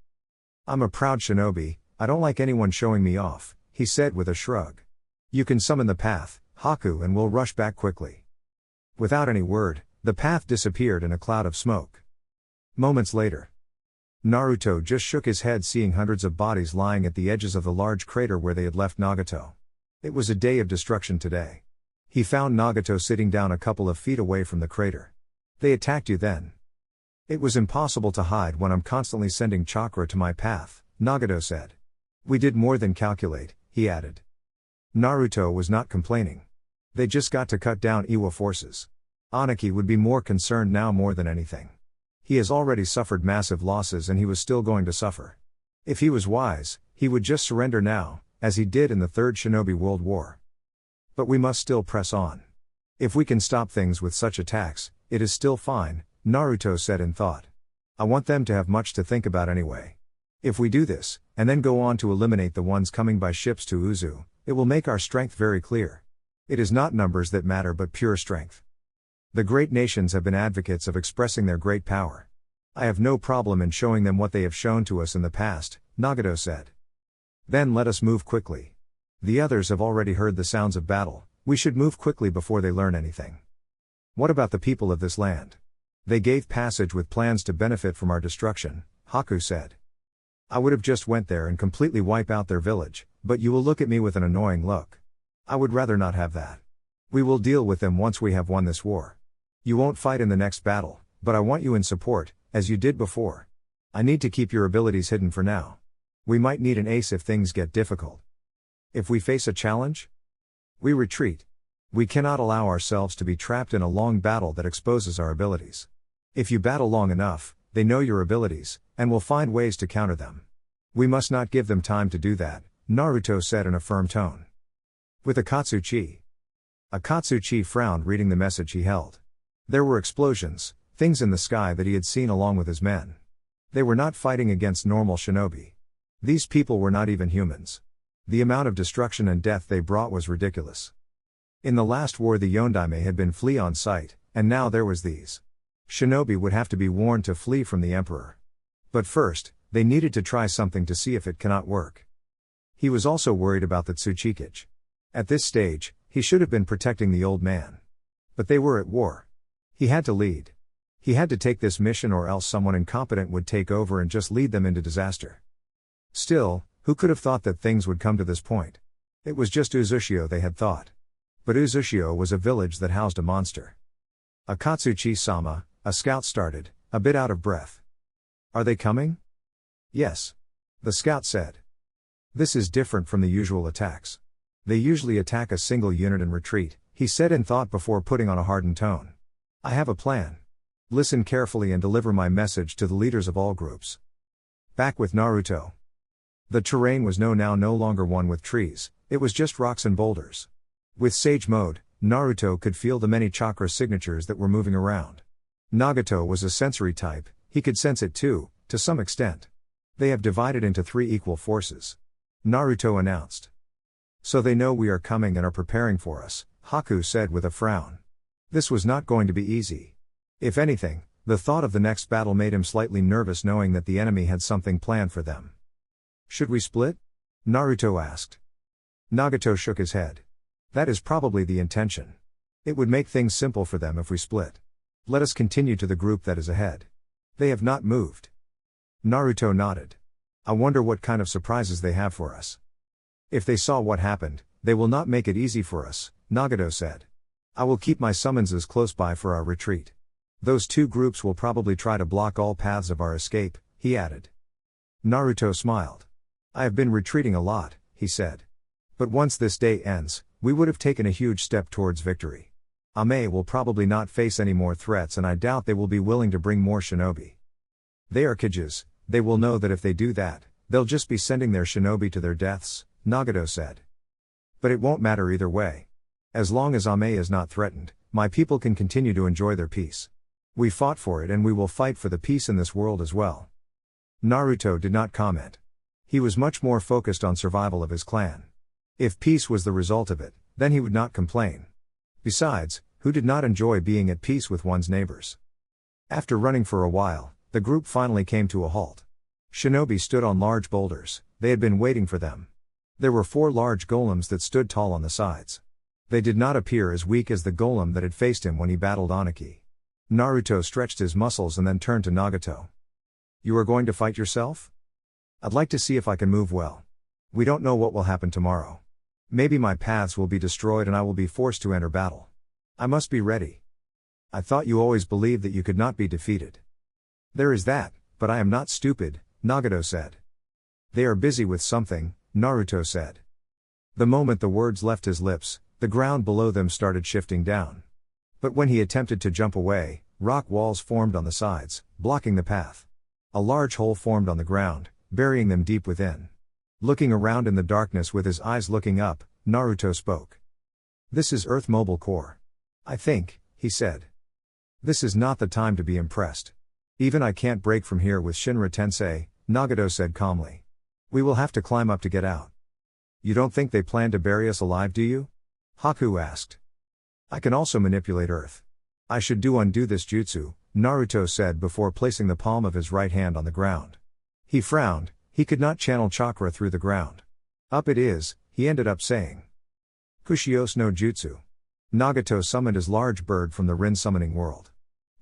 "I'm a proud shinobi, I don't like anyone showing me off," he said with a shrug. "You can summon the path, Haku, and we'll rush back quickly." Without any word, the path disappeared in a cloud of smoke. Moments later, Naruto just shook his head seeing hundreds of bodies lying at the edges of the large crater where they had left Nagato. It was a day of destruction today. He found Nagato sitting down a couple of feet away from the crater. "They attacked you then?" "It was impossible to hide when I'm constantly sending chakra to my path," Nagato said. "We did more than calculate," he added. Naruto was not complaining. They just got to cut down Iwa forces. Anaki would be more concerned now more than anything. He has already suffered massive losses and he was still going to suffer. If he was wise, he would just surrender now, as he did in the Third Shinobi World War. But we must still press on. If we can stop things with such attacks, it is still fine, Naruto said in thought. I want them to have much to think about anyway. If we do this, and then go on to eliminate the ones coming by ships to Uzu, it will make our strength very clear. It is not numbers that matter but pure strength. The great nations have been advocates of expressing their great power. I have no problem in showing them what they have shown to us in the past, Nagato said. Then let us move quickly. The others have already heard the sounds of battle, we should move quickly before they learn anything. What about the people of this land? They gave passage with plans to benefit from our destruction, Haku said. I would have just went there and completely wipe out their village, but you will look at me with an annoying look. I would rather not have that. We will deal with them once we have won this war. You won't fight in the next battle, but I want you in support, as you did before. I need to keep your abilities hidden for now. We might need an ace if things get difficult. If we face a challenge, we retreat. We cannot allow ourselves to be trapped in a long battle that exposes our abilities. If you battle long enough, they know your abilities, and will find ways to counter them. We must not give them time to do that, Naruto said in a firm tone. With Akatsuchi. Akatsuchi frowned reading the message he held. There were explosions, things in the sky that he had seen along with his men. They were not fighting against normal shinobi. These people were not even humans. The amount of destruction and death they brought was ridiculous. In the last war the Yondaime had been flee on sight, and now there was these. Shinobi would have to be warned to flee from the emperor. But first, they needed to try something to see if it cannot work. He was also worried about the Tsuchikage. At this stage, he should have been protecting the old man. But they were at war. He had to lead. He had to take this mission or else someone incompetent would take over and just lead them into disaster. Still, who could have thought that things would come to this point? It was just Uzushio they had thought. But Uzushio was a village that housed a monster. Akatsuchi-sama, a scout started, a bit out of breath. Are they coming? Yes. The scout said. This is different from the usual attacks. They usually attack a single unit and retreat, he said in thought before putting on a hardened tone. I have a plan. Listen carefully and deliver my message to the leaders of all groups. Back with Naruto. The terrain was no longer one with trees, it was just rocks and boulders. With Sage Mode, Naruto could feel the many chakra signatures that were moving around. Nagato was a sensory type, he could sense it too, to some extent. They have divided into 3 equal forces. Naruto announced. So they know we are coming and are preparing for us, Haku said with a frown. This was not going to be easy. If anything, the thought of the next battle made him slightly nervous knowing that the enemy had something planned for them. Should we split? Naruto asked. Nagato shook his head. That is probably the intention. It would make things simple for them if we split. Let us continue to the group that is ahead. They have not moved. Naruto nodded. I wonder what kind of surprises they have for us. If they saw what happened, they will not make it easy for us, Nagato said. I will keep my summonses close by for our retreat. Those 2 groups will probably try to block all paths of our escape, he added. Naruto smiled. I have been retreating a lot, he said. But once this day ends, we would have taken a huge step towards victory. Ame will probably not face any more threats and I doubt they will be willing to bring more shinobi. They are Kages, they will know that if they do that, they'll just be sending their shinobi to their deaths, Nagato said. But it won't matter either way. As long as Ame is not threatened, my people can continue to enjoy their peace. We fought for it and we will fight for the peace in this world as well. Naruto did not comment. He was much more focused on survival of his clan. If peace was the result of it, then he would not complain. Besides, who did not enjoy being at peace with one's neighbors? After running for a while, the group finally came to a halt. Shinobi stood on large boulders. They had been waiting for them. There were 4 large golems that stood tall on the sides. They did not appear as weak as the golem that had faced him when he battled Anaki. Naruto stretched his muscles and then turned to Nagato. "You are going to fight yourself? I'd like to see if I can move well. We don't know what will happen tomorrow. Maybe my paths will be destroyed and I will be forced to enter battle. I must be ready. I thought you always believed that you could not be defeated." "There is that, but I am not stupid," Nagato said. "They are busy with something," Naruto said. The moment the words left his lips, the ground below them started shifting down. But when he attempted to jump away, rock walls formed on the sides, blocking the path. A large hole formed on the ground, burying them deep within. Looking around in the darkness with his eyes looking up, Naruto spoke. "This is Earth Mobile Core. I think," he said. "This is not the time to be impressed. Even I can't break from here with Shinra Tensei," Nagato said calmly. "We will have to climb up to get out." "You don't think they plan to bury us alive, do you?" Haku asked. "I can also manipulate Earth. I should undo this jutsu," Naruto said before placing the palm of his right hand on the ground. He frowned. He could not channel chakra through the ground. "Up it is," he ended up saying. Kushios no Jutsu. Nagato summoned his large bird from the Rin summoning world.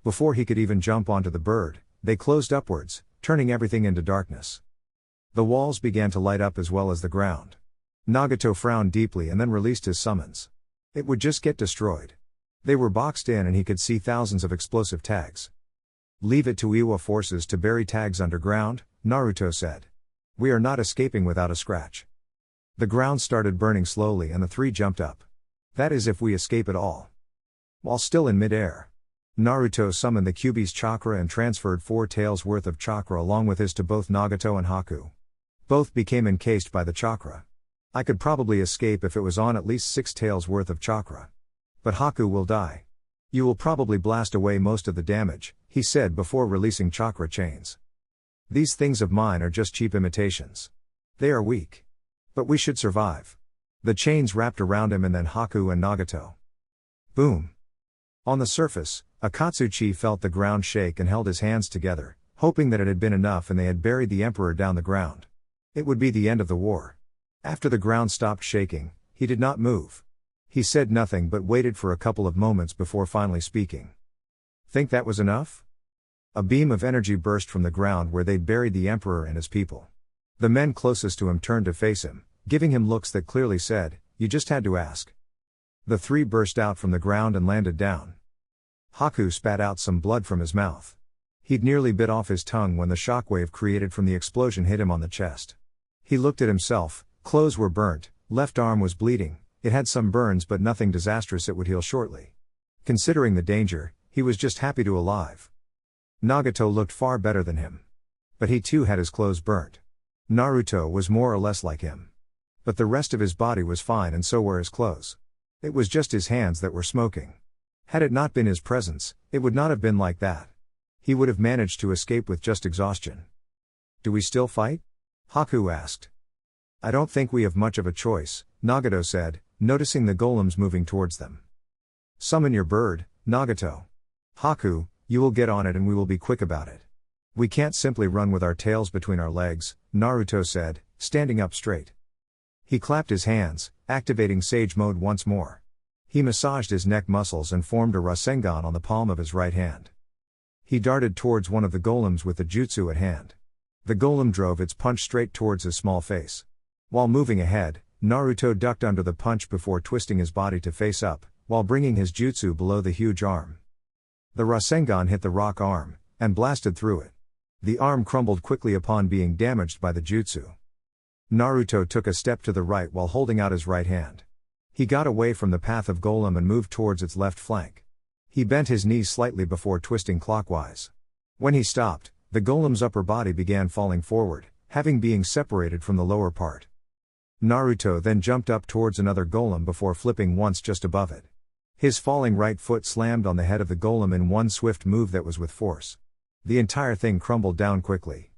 Before he could even jump onto the bird, they closed upwards, turning everything into darkness. The walls began to light up as well as the ground. Nagato frowned deeply and then released his summons. It would just get destroyed. They were boxed in and he could see thousands of explosive tags. "Leave it to Iwa forces to bury tags underground," Naruto said. "We are not escaping without a scratch." The ground started burning slowly and the 3 jumped up. "That is if we escape at all." While still in mid-air, Naruto summoned the Kyuubi's chakra and transferred 4 taels worth of chakra along with his to both Nagato and Haku. Both became encased by the chakra. "I could probably escape if it was on at least 6 taels worth of chakra. But Haku will die. You will probably blast away most of the damage," he said before releasing chakra chains. "These things of mine are just cheap imitations. They are weak. But we should survive." The chains wrapped around him and then Haku and Nagato. Boom. On the surface, Akatsuchi felt the ground shake and held his hands together, hoping that it had been enough and they had buried the emperor down the ground. It would be the end of the war. After the ground stopped shaking, he did not move. He said nothing but waited for a couple of moments before finally speaking. "Think that was enough?" A beam of energy burst from the ground where they'd buried the emperor and his people. The men closest to him turned to face him, giving him looks that clearly said, "You just had to ask." The 3 burst out from the ground and landed down. Haku spat out some blood from his mouth. He'd nearly bit off his tongue when the shockwave created from the explosion hit him on the chest. He looked at himself. Clothes were burnt, left arm was bleeding, it had some burns but nothing disastrous, it would heal shortly. Considering the danger, he was just happy to alive. Nagato looked far better than him. But he too had his clothes burnt. Naruto was more or less like him. But the rest of his body was fine and so were his clothes. It was just his hands that were smoking. Had it not been his presence, it would not have been like that. He would have managed to escape with just exhaustion. "Do we still fight?" Haku asked. "I don't think we have much of a choice," Nagato said, noticing the golems moving towards them. "Summon your bird, Nagato. Haku, you will get on it and we will be quick about it. We can't simply run with our tails between our legs," Naruto said, standing up straight. He clapped his hands, activating Sage Mode once more. He massaged his neck muscles and formed a Rasengan on the palm of his right hand. He darted towards one of the golems with the jutsu at hand. The golem drove its punch straight towards his small face. While moving ahead, Naruto ducked under the punch before twisting his body to face up, while bringing his jutsu below the huge arm. The Rasengan hit the rock arm, and blasted through it. The arm crumbled quickly upon being damaged by the jutsu. Naruto took a step to the right while holding out his right hand. He got away from the path of golem and moved towards its left flank. He bent his knees slightly before twisting clockwise. When he stopped, the golem's upper body began falling forward, having being separated from the lower part. Naruto then jumped up towards another golem before flipping once just above it. His falling right foot slammed on the head of the golem in one swift move that was with force. The entire thing crumbled down quickly.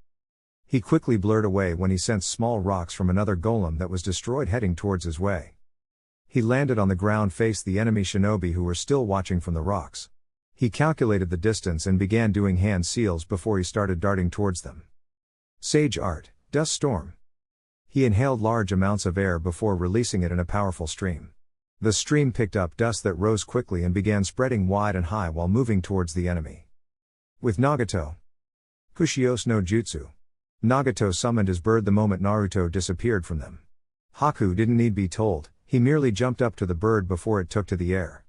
He quickly blurred away when he sensed small rocks from another golem that was destroyed heading towards his way. He landed on the ground, faced the enemy shinobi who were still watching from the rocks. He calculated the distance and began doing hand seals before he started darting towards them. Sage Art, Dust Storm. He inhaled large amounts of air before releasing it in a powerful stream. The stream picked up dust that rose quickly and began spreading wide and high while moving towards the enemy. With Nagato. Kushios no Jutsu. Nagato summoned his bird the moment Naruto disappeared from them. Haku didn't need be told, he merely jumped up to the bird before it took to the air.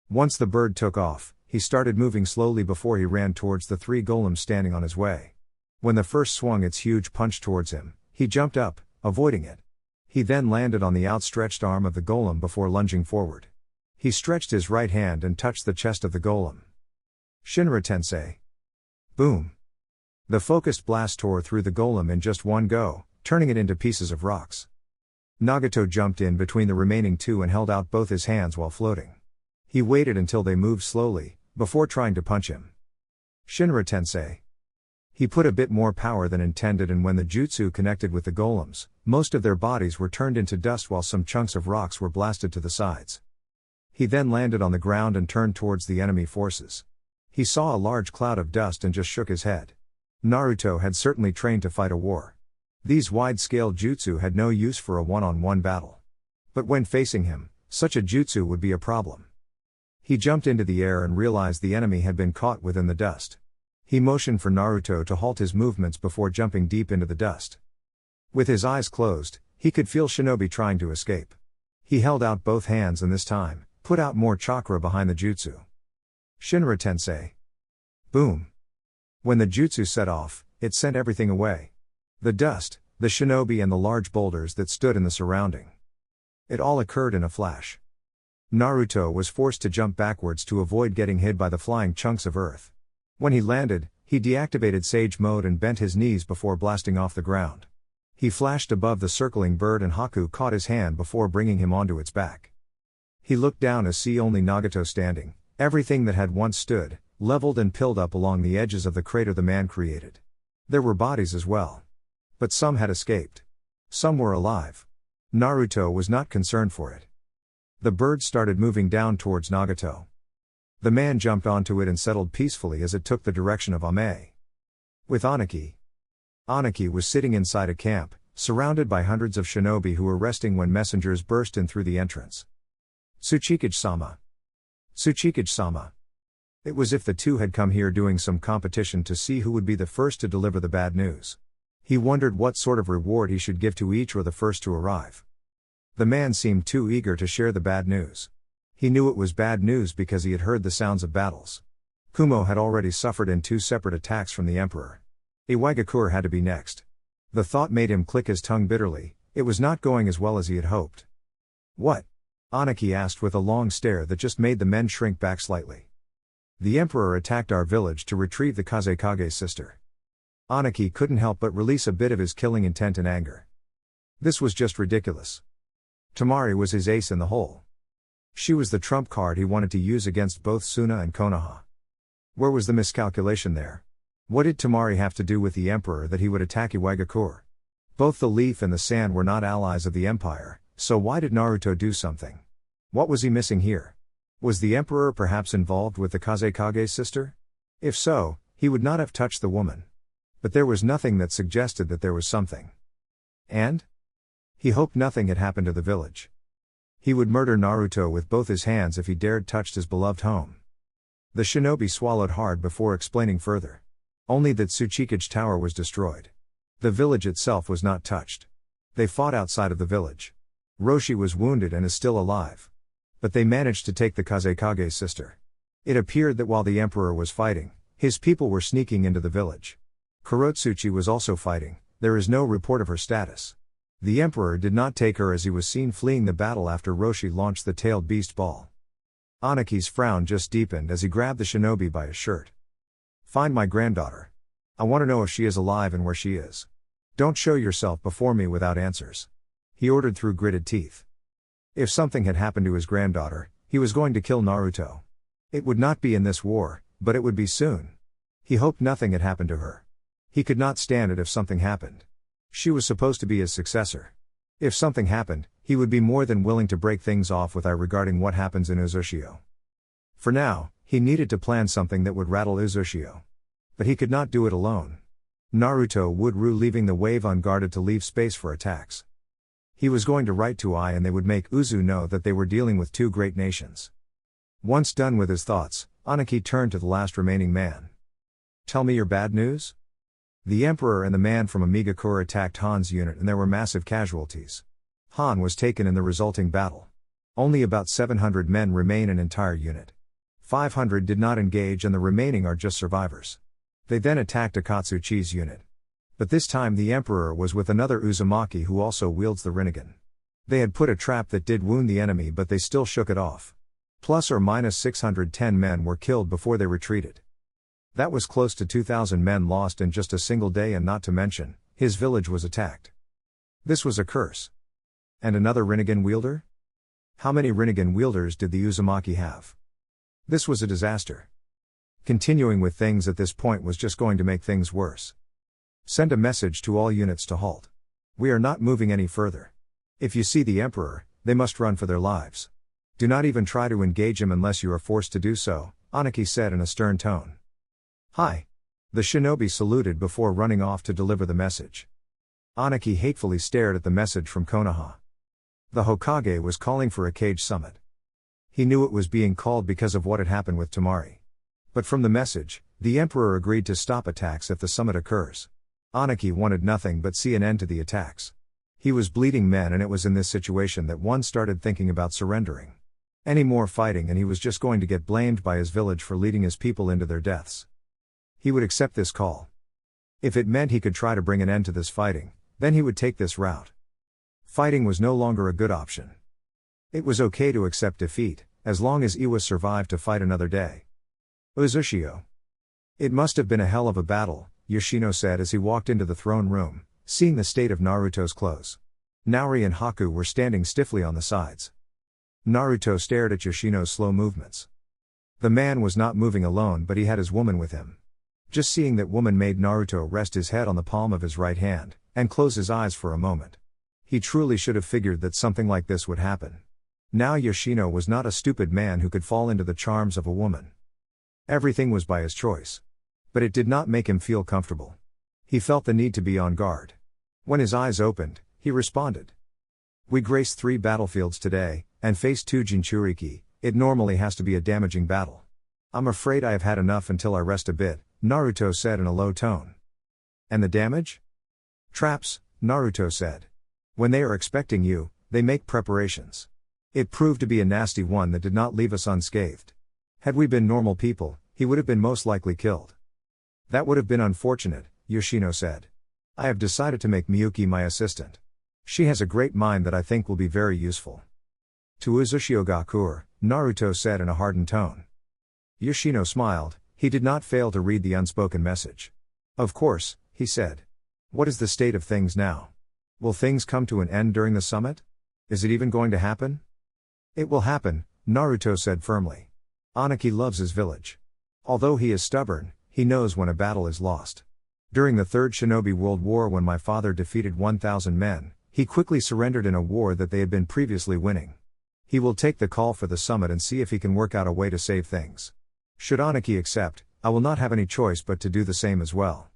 Once the bird took off, he started moving slowly before he ran towards the 3 golems standing on his way. When the first swung its huge punch towards him, he jumped up, avoiding it. He then landed on the outstretched arm of the golem before lunging forward. He stretched his right hand and touched the chest of the golem. Shinra Tensei. Boom. The focused blast tore through the golem in just one go, turning it into pieces of rocks. Nagato jumped in between the remaining 2 and held out both his hands while floating. He waited until they moved slowly, before trying to punch him. Shinra Tensei. He put a bit more power than intended, and when the jutsu connected with the golems, most of their bodies were turned into dust while some chunks of rocks were blasted to the sides. He then landed on the ground and turned towards the enemy forces. He saw a large cloud of dust and just shook his head. Naruto had certainly trained to fight a war. These wide-scale jutsu had no use for a one-on-one battle. But when facing him, such a jutsu would be a problem. He jumped into the air and realized the enemy had been caught within the dust. He motioned for Naruto to halt his movements before jumping deep into the dust. With his eyes closed, he could feel shinobi trying to escape. He held out both hands and this time, put out more chakra behind the jutsu. Shinra Tensei. Boom. When the jutsu set off, it sent everything away. The dust, the shinobi and the large boulders that stood in the surrounding. It all occurred in a flash. Naruto was forced to jump backwards to avoid getting hit by the flying chunks of earth. When he landed, he deactivated Sage Mode and bent his knees before blasting off the ground. He flashed above the circling bird and Haku caught his hand before bringing him onto its back. He looked down to see only Nagato standing, everything that had once stood, leveled and piled up along the edges of the crater the man created. There were bodies as well. But some had escaped. Some were alive. Naruto was not concerned for it. The bird started moving down towards Nagato. The man jumped onto it and settled peacefully as it took the direction of Mei. With Anaki. Anaki was sitting inside a camp, surrounded by hundreds of shinobi who were resting when messengers burst in through the entrance. Tsuchikage-sama. Tsuchikage-sama. It was as if the two had come here doing some competition to see who would be the first to deliver the bad news. He wondered what sort of reward he should give to each or the first to arrive. The man seemed too eager to share the bad news. He knew it was bad news because he had heard the sounds of battles. Kumo had already suffered in 2 separate attacks from the emperor. Iwagakure had to be next. The thought made him click his tongue bitterly. It was not going as well as he had hoped. What? Anaki asked with a long stare that just made the men shrink back slightly. The emperor attacked our village to retrieve the Kazekage's sister. Anaki couldn't help but release a bit of his killing intent in anger. This was just ridiculous. Tamari was his ace in the hole. She was the trump card he wanted to use against both Suna and Konoha. Where was the miscalculation there? What did Tamari have to do with the emperor that he would attack Iwagakure? Both the leaf and the sand were not allies of the empire, so why did Naruto do something? What was he missing here? Was the emperor perhaps involved with the Kazekage's sister? If so, he would not have touched the woman. But there was nothing that suggested that there was something. And? He hoped nothing had happened to the village. He would murder Naruto with both his hands if he dared touch his beloved home. The shinobi swallowed hard before explaining further. Only that Tsuchikage Tower was destroyed. The village itself was not touched. They fought outside of the village. Roshi was wounded and is still alive. But they managed to take the Kazekage's sister. It appeared that while the emperor was fighting, his people were sneaking into the village. Kurotsuchi was also fighting. There is no report of her status. The emperor did not take her as he was seen fleeing the battle after Roshi launched the tailed beast ball. Anaki's frown just deepened as he grabbed the shinobi by his shirt. Find my granddaughter. I want to know if she is alive and where she is. Don't show yourself before me without answers. He ordered through gritted teeth. If something had happened to his granddaughter, he was going to kill Naruto. It would not be in this war, but it would be soon. He hoped nothing had happened to her. He could not stand it if something happened. She was supposed to be his successor. If something happened, he would be more than willing to break things off with Ai regarding what happens in Uzushio. For now, he needed to plan something that would rattle Uzushio. But he could not do it alone. Naruto would rue leaving the wave unguarded to leave space for attacks. He was going to write to Ai and they would make Uzu know that they were dealing with two great nations. Once done with his thoughts, Anaki turned to the last remaining man. Tell me your bad news? The Emperor and the man from Iwagakure attacked Han's unit and there were massive casualties. Han was taken in the resulting battle. Only about 700 men remain an entire unit. 500 did not engage and the remaining are just survivors. They then attacked Akatsuchi's unit. But this time the Emperor was with another Uzumaki who also wields the Rinnegan. They had put a trap that did wound the enemy but they still shook it off. Plus or minus 610 men were killed before they retreated. That was close to 2,000 men lost in just a single day and not to mention, his village was attacked. This was a curse. And another Rinnegan wielder? How many Rinnegan wielders did the Uzumaki have? This was a disaster. Continuing with things at this point was just going to make things worse. Send a message to all units to halt. We are not moving any further. If you see the Emperor, they must run for their lives. Do not even try to engage him unless you are forced to do so, Anaki said in a stern tone. Hi. The shinobi saluted before running off to deliver the message. Anaki hatefully stared at the message from Konoha. The Hokage was calling for a Raikage summit. He knew it was being called because of what had happened with Tamari. But from the message, the Emperor agreed to stop attacks if the summit occurs. Anaki wanted nothing but see an end to the attacks. He was bleeding men and it was in this situation that one started thinking about surrendering. Any more fighting and he was just going to get blamed by his village for leading his people into their deaths. He would accept this call. If it meant he could try to bring an end to this fighting, then he would take this route. Fighting was no longer a good option. It was okay to accept defeat, as long as Iwa survived to fight another day. Uzushio. It must have been a hell of a battle, Yoshino said as he walked into the throne room, seeing the state of Naruto's clothes. Naori and Haku were standing stiffly on the sides. Naruto stared at Yoshino's slow movements. The man was not moving alone but he had his woman with him. Just seeing that woman made Naruto rest his head on the palm of his right hand, and close his eyes for a moment. He truly should have figured that something like this would happen. Now Yoshino was not a stupid man who could fall into the charms of a woman. Everything was by his choice. But it did not make him feel comfortable. He felt the need to be on guard. When his eyes opened, he responded. We graced 3 battlefields today, and faced 2 Jinchuriki. It normally has to be a damaging battle. I'm afraid I have had enough until I rest a bit, Naruto said in a low tone. And the damage? Traps, Naruto said. When they are expecting you, they make preparations. It proved to be a nasty one that did not leave us unscathed. Had we been normal people, he would have been most likely killed. That would have been unfortunate, Yoshino said. I have decided to make Miyuki my assistant. She has a great mind that I think will be very useful. To Uzushio, Naruto said in a hardened tone. Yoshino smiled. He did not fail to read the unspoken message. Of course, he said. What is the state of things now? Will things come to an end during the summit? Is it even going to happen? It will happen, Naruto said firmly. Anaki loves his village. Although he is stubborn, he knows when a battle is lost. During the Third Shinobi World War when my father defeated 1,000 men, he quickly surrendered in a war that they had been previously winning. He will take the call for the summit and see if he can work out a way to save things. Should Anaki accept, I will not have any choice but to do the same as well.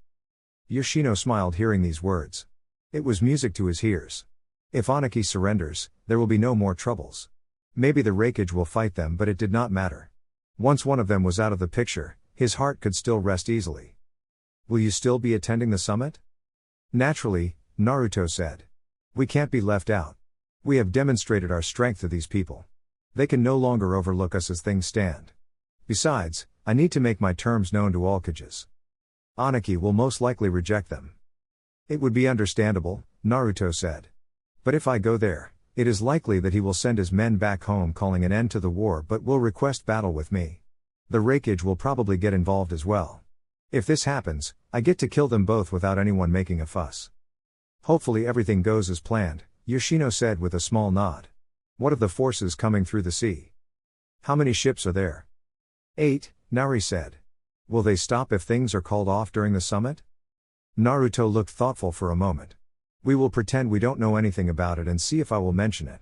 Yoshino smiled hearing these words. It was music to his ears. If Anaki surrenders, there will be no more troubles. Maybe the Raikage will fight them but it did not matter. Once one of them was out of the picture, his heart could still rest easily. Will you still be attending the summit? Naturally, Naruto said. We can't be left out. We have demonstrated our strength to these people. They can no longer overlook us as things stand. Besides, I need to make my terms known to all Kages. Anaki will most likely reject them. It would be understandable, Naruto said. But if I go there, it is likely that he will send his men back home calling an end to the war but will request battle with me. The Raikage will probably get involved as well. If this happens, I get to kill them both without anyone making a fuss. Hopefully everything goes as planned, Yoshino said with a small nod. What of the forces coming through the sea? How many ships are there? 8, Naori said. Will they stop if things are called off during the summit? Naruto looked thoughtful for a moment. We will pretend we don't know anything about it and see if I will mention it.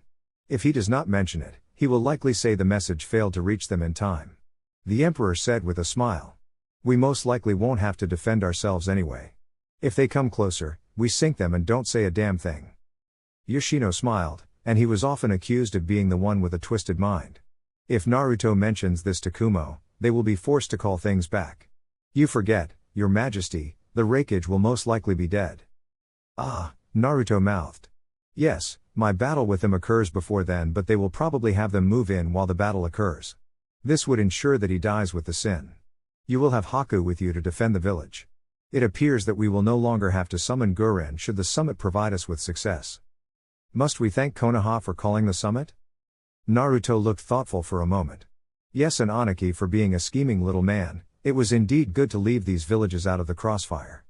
If he does not mention it, he will likely say the message failed to reach them in time. The Emperor said with a smile. We most likely won't have to defend ourselves anyway. If they come closer, we sink them and don't say a damn thing. Yoshino smiled, and he was often accused of being the one with a twisted mind. If Naruto mentions this to Kumo, they will be forced to call things back. You forget, Your Majesty, the Raikage will most likely be dead. Ah, Naruto mouthed. Yes, my battle with them occurs before then, but they will probably have them move in while the battle occurs. This would ensure that he dies with the sin. You will have Haku with you to defend the village. It appears that we will no longer have to summon Guren should the summit provide us with success. Must we thank Konoha for calling the summit? Naruto looked thoughtful for a moment. Yes, and Anaki for being a scheming little man. It was indeed good to leave these villages out of the crossfire.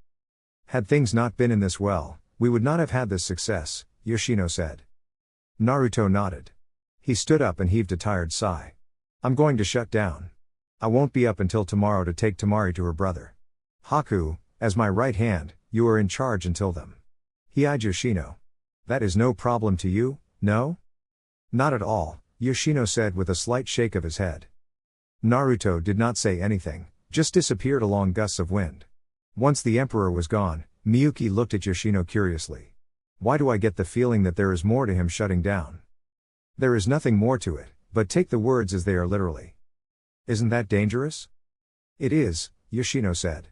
Had things not been in this well, we would not have had this success, Yoshino said. Naruto nodded. He stood up and heaved a tired sigh. I'm going to shut down. I won't be up until tomorrow to take Tamari to her brother. Haku, as my right hand, you are in charge until then. He eyed Yoshino. That is no problem to you, no? Not at all, Yoshino said with a slight shake of his head. Naruto did not say anything, just disappeared along gusts of wind. Once the Emperor was gone, Miyuki looked at Yoshino curiously. Why do I get the feeling that there is more to him shutting down? There is nothing more to it, but take the words as they are literally. Isn't that dangerous? It is, Yoshino said.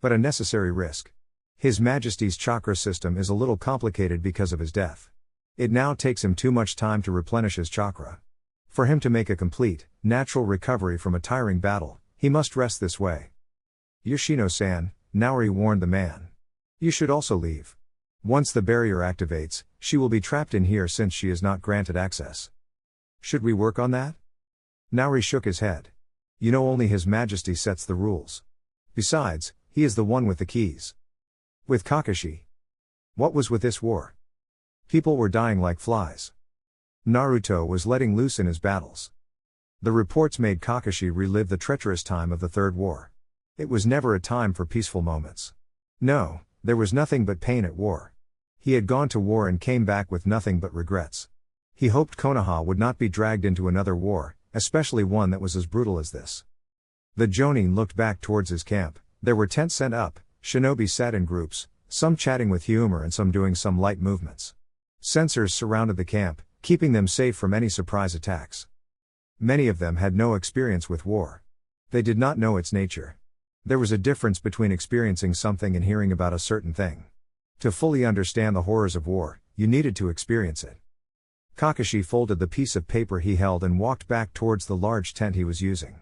But a necessary risk. His Majesty's chakra system is a little complicated because of his death. It now takes him too much time to replenish his chakra. For him to make a complete, natural recovery from a tiring battle, he must rest this way. Yoshino-san, Naori warned the man. You should also leave. Once the barrier activates, she will be trapped in here since she is not granted access. Should we work on that? Naori shook his head. You know, only His Majesty sets the rules. Besides, he is the one with the keys. With Kakashi. What was with this war? People were dying like flies. Naruto was letting loose in his battles. The reports made Kakashi relive the treacherous time of the Third War. It was never a time for peaceful moments. No, there was nothing but pain at war. He had gone to war and came back with nothing but regrets. He hoped Konoha would not be dragged into another war, especially one that was as brutal as this. The Jonin looked back towards his camp. There were tents set up, shinobi sat in groups, some chatting with humor and some doing some light movements. Sensors surrounded the camp, keeping them safe from any surprise attacks. Many of them had no experience with war. They did not know its nature. There was a difference between experiencing something and hearing about a certain thing. To fully understand the horrors of war, you needed to experience it. Kakashi folded the piece of paper he held and walked back towards the large tent he was using.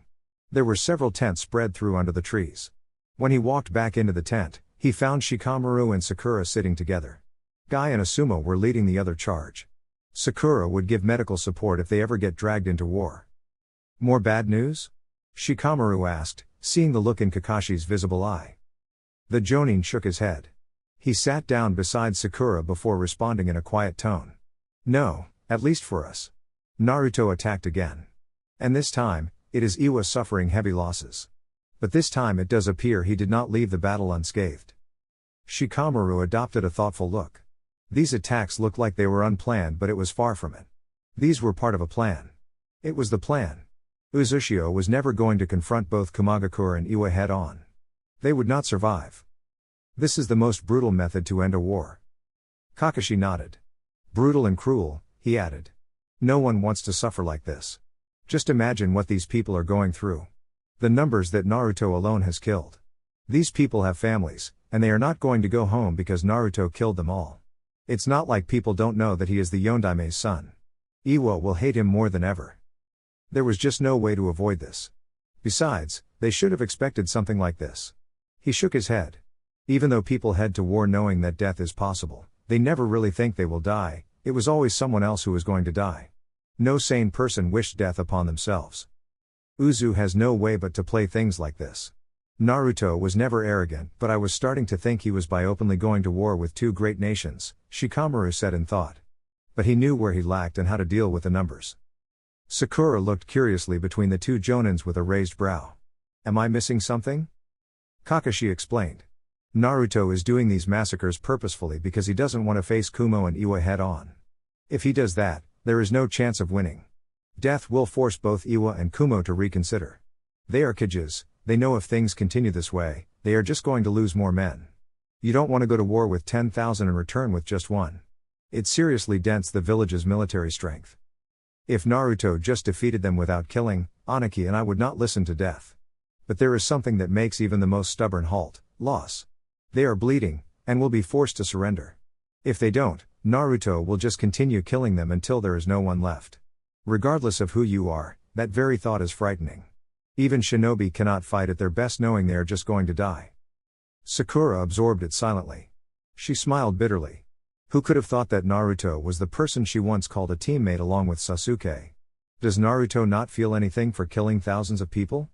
There were several tents spread through under the trees. When he walked back into the tent, he found Shikamaru and Sakura sitting together. Guy and Asuma were leading the other charge. Sakura would give medical support if they ever get dragged into war. More bad news? Shikamaru asked, seeing the look in Kakashi's visible eye. The Jonin shook his head. He sat down beside Sakura before responding in a quiet tone. No, at least for us. Naruto attacked again. And this time, it is Iwa suffering heavy losses. But this time it does appear he did not leave the battle unscathed. Shikamaru adopted a thoughtful look. These attacks looked like they were unplanned, but it was far from it. These were part of a plan. It was the plan. Uzushio was never going to confront both Kumagakure and Iwa head-on. They would not survive. This is the most brutal method to end a war. Kakashi nodded. Brutal and cruel, he added. No one wants to suffer like this. Just imagine what these people are going through. The numbers that Naruto alone has killed. These people have families, and they are not going to go home because Naruto killed them all. It's not like people don't know that he is the Yondaime's son. Iwa will hate him more than ever. There was just no way to avoid this. Besides, they should have expected something like this. He shook his head. Even though people head to war knowing that death is possible, they never really think they will die. It was always someone else who was going to die. No sane person wished death upon themselves. Uzu has no way but to play things like this. Naruto was never arrogant, but I was starting to think he was by openly going to war with two great nations, Shikamaru said in thought. But he knew where he lacked and how to deal with the numbers. Sakura looked curiously between the two Jonins with a raised brow. Am I missing something? Kakashi explained. Naruto is doing these massacres purposefully because he doesn't want to face Kumo and Iwa head on. If he does that, there is no chance of winning. Death will force both Iwa and Kumo to reconsider. They are Kages, they know if things continue this way, they are just going to lose more men. You don't want to go to war with 10,000 and return with just one. It seriously dents the village's military strength. If Naruto just defeated them without killing, Anaki and I would not listen to death. But there is something that makes even the most stubborn halt: loss. They are bleeding, and will be forced to surrender. If they don't, Naruto will just continue killing them until there is no one left. Regardless of who you are, that very thought is frightening. Even shinobi cannot fight at their best knowing they are just going to die. Sakura absorbed it silently. She smiled bitterly. Who could have thought that Naruto was the person she once called a teammate along with Sasuke? Does Naruto not feel anything for killing thousands of people?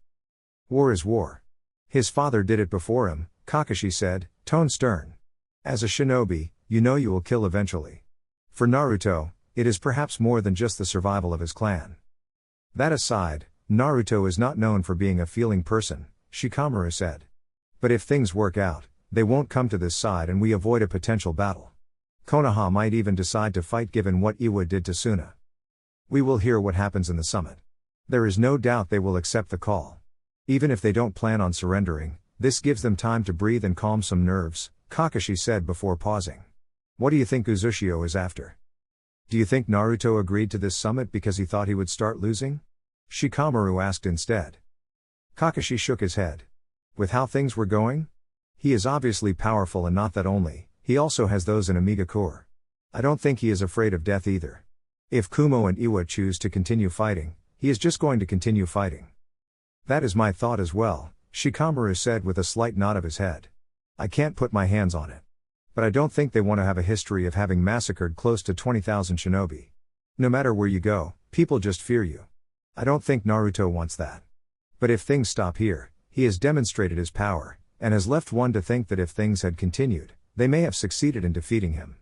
War is war. His father did it before him, Kakashi said, tone stern. As a shinobi, you know you will kill eventually. For Naruto, it is perhaps more than just the survival of his clan. That aside, Naruto is not known for being a feeling person, Shikamaru said. But if things work out, they won't come to this side and we avoid a potential battle. Konoha might even decide to fight given what Iwa did to Suna. We will hear what happens in the summit. There is no doubt they will accept the call. Even if they don't plan on surrendering, this gives them time to breathe and calm some nerves, Kakashi said before pausing. What do you think Uzushio is after? Do you think Naruto agreed to this summit because he thought he would start losing? Shikamaru asked instead. Kakashi shook his head. With how things were going? He is obviously powerful, and not that only, he also has those in Iwagakure. I don't think he is afraid of death either. If Kumo and Iwa choose to continue fighting, he is just going to continue fighting. That is my thought as well, Shikamaru said with a slight nod of his head. I can't put my hands on it. But I don't think they want to have a history of having massacred close to 20,000 shinobi. No matter where you go, people just fear you. I don't think Naruto wants that. But if things stop here, he has demonstrated his power, and has left one to think that if things had continued, they may have succeeded in defeating him.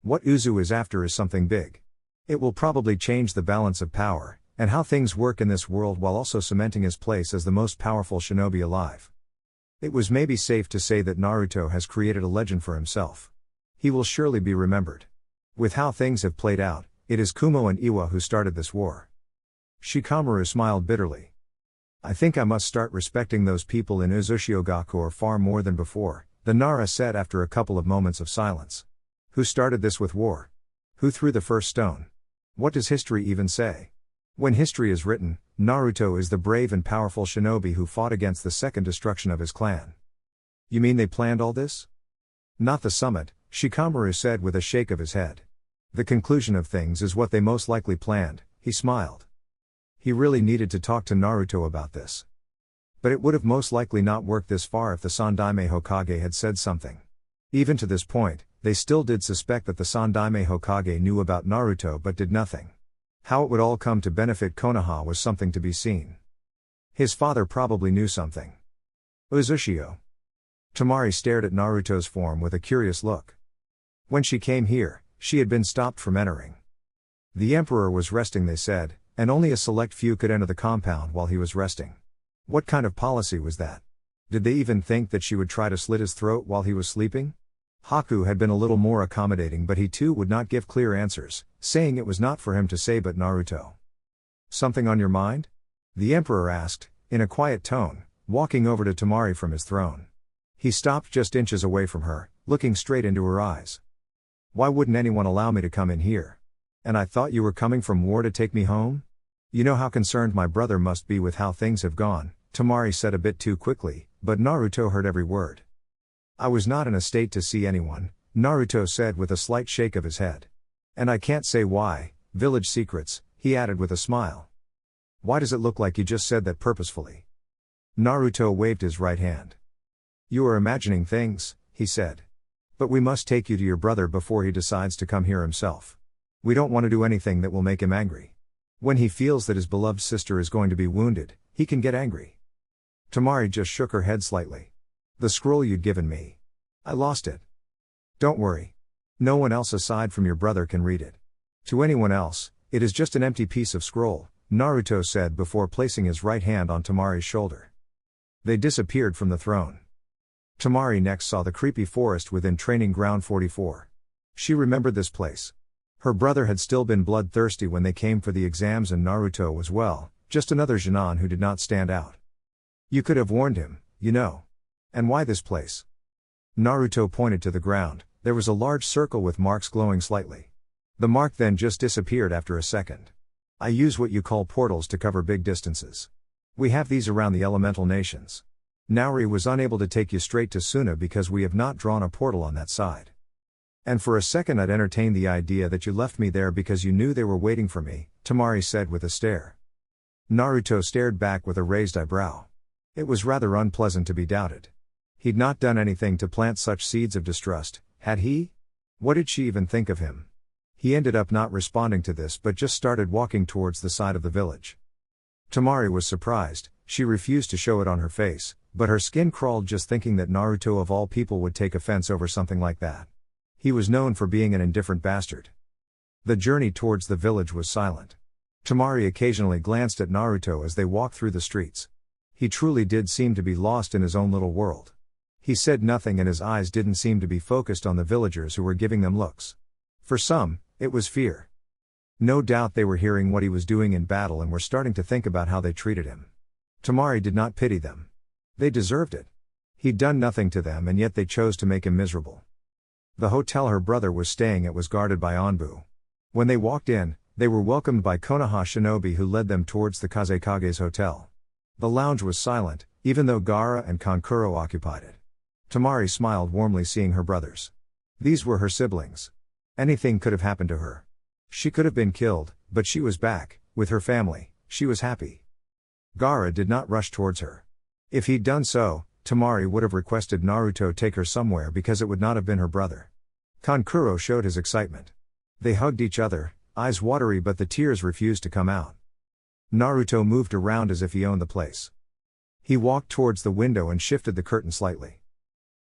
What Uzu is after is something big. It will probably change the balance of power, and how things work in this world, while also cementing his place as the most powerful shinobi alive. It was maybe safe to say that Naruto has created a legend for himself. He will surely be remembered. With how things have played out, it is Kumo and Iwa who started this war. Shikamaru smiled bitterly. I think I must start respecting those people in Uzumaki far more than before, the Nara said after a couple of moments of silence. Who started this with war? Who threw the first stone? What does history even say? When history is written, Naruto is the brave and powerful shinobi who fought against the second destruction of his clan. You mean they planned all this? Not the summit, Shikamaru said with a shake of his head. The conclusion of things is what they most likely planned, he smiled. He really needed to talk to Naruto about this. But it would have most likely not worked this far if the Sandaime Hokage had said something. Even to this point, they still did suspect that the Sandaime Hokage knew about Naruto but did nothing. How it would all come to benefit Konoha was something to be seen. His father probably knew something. Uzushio. Tamari stared at Naruto's form with a curious look. When she came here, she had been stopped from entering. The emperor was resting, they said, and only a select few could enter the compound while he was resting. What kind of policy was that? Did they even think that she would try to slit his throat while he was sleeping? Haku had been a little more accommodating, but he too would not give clear answers, saying it was not for him to say but Naruto. Something on your mind? The emperor asked, in a quiet tone, walking over to Tamari from his throne. He stopped just inches away from her, looking straight into her eyes. Why wouldn't anyone allow me to come in here? And I thought you were coming from war to take me home? You know how concerned my brother must be with how things have gone, Tamari said a bit too quickly, but Naruto heard every word. I was not in a state to see anyone, Naruto said with a slight shake of his head. And I can't say why, village secrets, he added with a smile. Why does it look like you just said that purposefully? Naruto waved his right hand. You are imagining things, he said. But we must take you to your brother before he decides to come here himself. We don't want to do anything that will make him angry. When he feels that his beloved sister is going to be wounded, he can get angry. Tamari just shook her head slightly. The scroll you'd given me. I lost it. Don't worry. No one else aside from your brother can read it. To anyone else, it is just an empty piece of scroll, Naruto said before placing his right hand on Tamari's shoulder. They disappeared from the throne. Tamari next saw the creepy forest within Training Ground 44. She remembered this place. Her brother had still been bloodthirsty when they came for the exams, and Naruto was, well, just another Genin who did not stand out. You could have warned him, you know. And why this place? Naruto pointed to the ground. There was a large circle with marks glowing slightly. The mark then just disappeared after a second. I use what you call portals to cover big distances. We have these around the elemental nations. Nauri was unable to take you straight to Suna because we have not drawn a portal on that side. And for a second I'd entertained the idea that you left me there because you knew they were waiting for me, Tamari said with a stare. Naruto stared back with a raised eyebrow. It was rather unpleasant to be doubted. He'd not done anything to plant such seeds of distrust, had he? What did she even think of him? He ended up not responding to this but just started walking towards the side of the village. Tamari was surprised. She refused to show it on her face, but her skin crawled just thinking that Naruto of all people would take offense over something like that. He was known for being an indifferent bastard. The journey towards the village was silent. Tamari occasionally glanced at Naruto as they walked through the streets. He truly did seem to be lost in his own little world. He said nothing and his eyes didn't seem to be focused on the villagers who were giving them looks. For some, it was fear. No doubt they were hearing what he was doing in battle and were starting to think about how they treated him. Tamari did not pity them. They deserved it. He'd done nothing to them and yet they chose to make him miserable. The hotel her brother was staying at was guarded by Anbu. When they walked in, they were welcomed by Konoha shinobi who led them towards the Kazekage's hotel. The lounge was silent, even though Gaara and Kankuro occupied it. Tamari smiled warmly seeing her brothers. These were her siblings. Anything could have happened to her. She could have been killed, but she was back, with her family. She was happy. Gaara did not rush towards her. If he'd done so, Tamari would have requested Naruto take her somewhere because it would not have been her brother. Kankuro showed his excitement. They hugged each other, eyes watery but the tears refused to come out. Naruto moved around as if he owned the place. He walked towards the window and shifted the curtain slightly.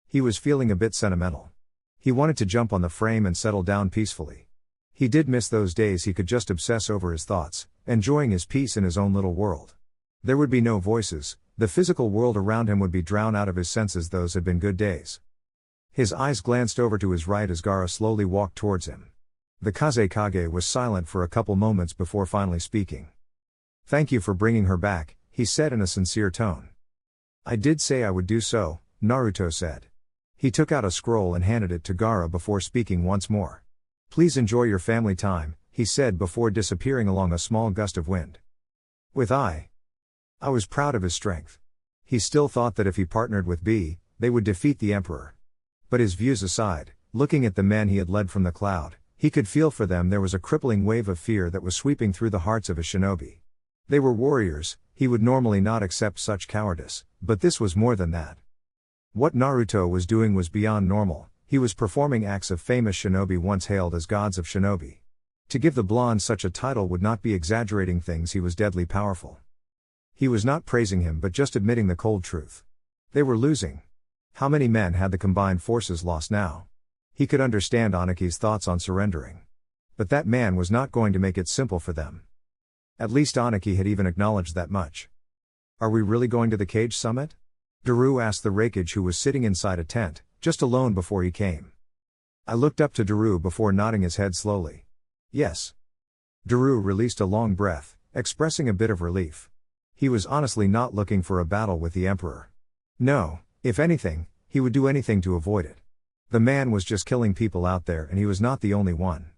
He was feeling a bit sentimental. He wanted to jump on the frame and settle down peacefully. He did miss those days he could just obsess over his thoughts, enjoying his peace in his own little world. There would be no voices, the physical world around him would be drowned out of his senses. Those had been good days. His eyes glanced over to his right as Gaara slowly walked towards him. The Kazekage was silent for a couple moments before finally speaking. "Thank you for bringing her back," he said in a sincere tone. "I did say I would do so," Naruto said. He took out a scroll and handed it to Gaara before speaking once more. "Please enjoy your family time," he said before disappearing along a small gust of wind. I was proud of his strength. He still thought that if he partnered with B, they would defeat the Emperor. But his views aside, looking at the men he had led from the cloud, he could feel for them there was a crippling wave of fear that was sweeping through the hearts of his shinobi. They were warriors, he would normally not accept such cowardice, but this was more than that. What Naruto was doing was beyond normal. He was performing acts of famous shinobi once hailed as gods of shinobi. To give the blonde such a title would not be exaggerating things. He was deadly powerful. He was not praising him but just admitting the cold truth. They were losing. How many men had the combined forces lost now? He could understand Anaki's thoughts on surrendering. But that man was not going to make it simple for them. At least Anaki had even acknowledged that much. "Are we really going to the Cage Summit?" Daru asked the Raikage who was sitting inside a tent, just alone before he came. I looked up to Daru before nodding his head slowly. "Yes." Daru released a long breath, expressing a bit of relief. He was honestly not looking for a battle with the Emperor. No, if anything, he would do anything to avoid it. The man was just killing people out there and he was not the only one.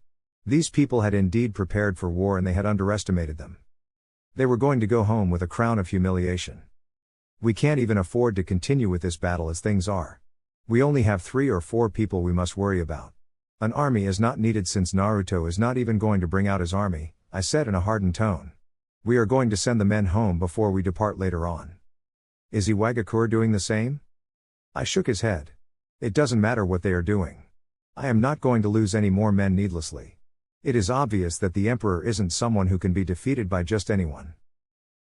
These people had indeed prepared for war and they had underestimated them. They were going to go home with a crown of humiliation. We can't even afford to continue with this battle as things are. We only have 3 or 4 people we must worry about. An army is not needed since Naruto is not even going to bring out his army, I said in a hardened tone. We are going to send the men home before we depart later on. Is Iwagakure doing the same? I shook his head. It doesn't matter what they are doing. I am not going to lose any more men needlessly. It is obvious that the Emperor isn't someone who can be defeated by just anyone.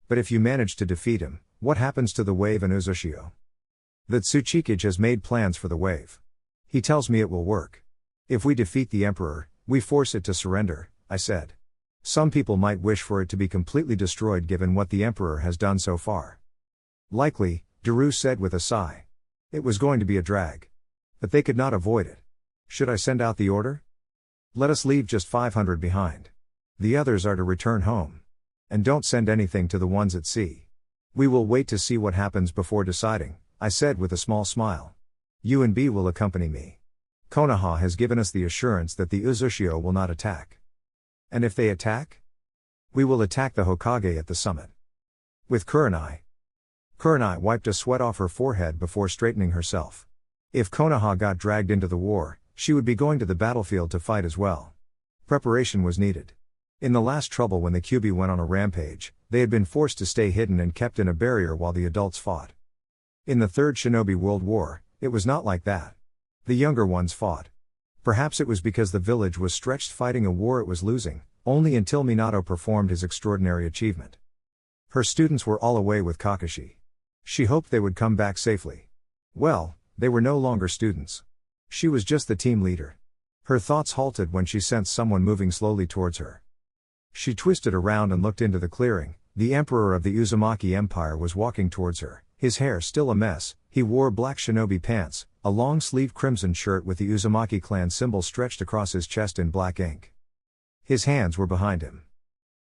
But if you manage to defeat him, what happens to the wave and Uzushio? The Tsuchikage has made plans for the wave. He tells me it will work. If we defeat the Emperor, we force it to surrender, I said. Some people might wish for it to be completely destroyed given what the Emperor has done so far. Likely, Daru said with a sigh. It was going to be a drag. But they could not avoid it. Should I send out the order? Let us leave just 500 behind. The others are to return home. And don't send anything to the ones at sea. We will wait to see what happens before deciding, I said with a small smile. You and B will accompany me. Konoha has given us the assurance that the Uzushio will not attack. And if they attack? We will attack the Hokage at the summit. With Kurenai. Kurenai wiped a sweat off her forehead before straightening herself. If Konoha got dragged into the war, she would be going to the battlefield to fight as well. Preparation was needed. In the last trouble when the Kyuubi went on a rampage, they had been forced to stay hidden and kept in a barrier while the adults fought. In the Third Shinobi World War, it was not like that. The younger ones fought. Perhaps it was because the village was stretched fighting a war it was losing, only until Minato performed his extraordinary achievement. Her students were all away with Kakashi. She hoped they would come back safely. Well, they were no longer students. She was just the team leader. Her thoughts halted when she sensed someone moving slowly towards her. She twisted around and looked into the clearing. The emperor of the Uzumaki Empire was walking towards her, his hair still a mess. He wore black shinobi pants, a long-sleeved crimson shirt with the Uzumaki clan symbol stretched across his chest in black ink. His hands were behind him.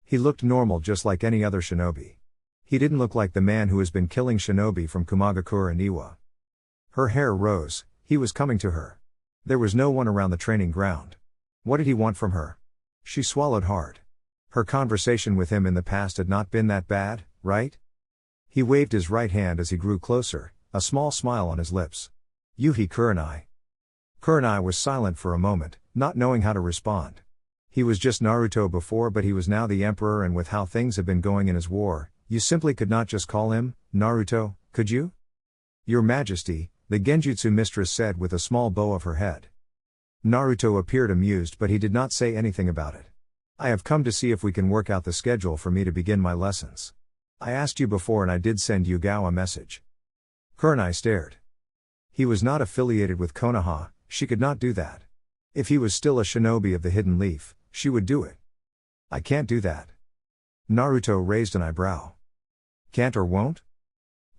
He looked normal just like any other shinobi. He didn't look like the man who has been killing shinobi from Kumagakure and Iwa. Her hair rose, he was coming to her. There was no one around the training ground. What did he want from her? She swallowed hard. Her conversation with him in the past had not been that bad, right? He waved his right hand as he grew closer, a small smile on his lips. Yuhi Kurenai. Kurenai was silent for a moment, not knowing how to respond. He was just Naruto before, but he was now the emperor, and with how things had been going in his war, you simply could not just call him Naruto, could you? Your Majesty, the Genjutsu mistress said with a small bow of her head. Naruto appeared amused, but he did not say anything about it. I have come to see if we can work out the schedule for me to begin my lessons. I asked you before and I did send Yugao a message. Kurenai stared. He was not affiliated with Konoha, she could not do that. If he was still a shinobi of the Hidden Leaf, she would do it. I can't do that. Naruto raised an eyebrow. Can't or won't?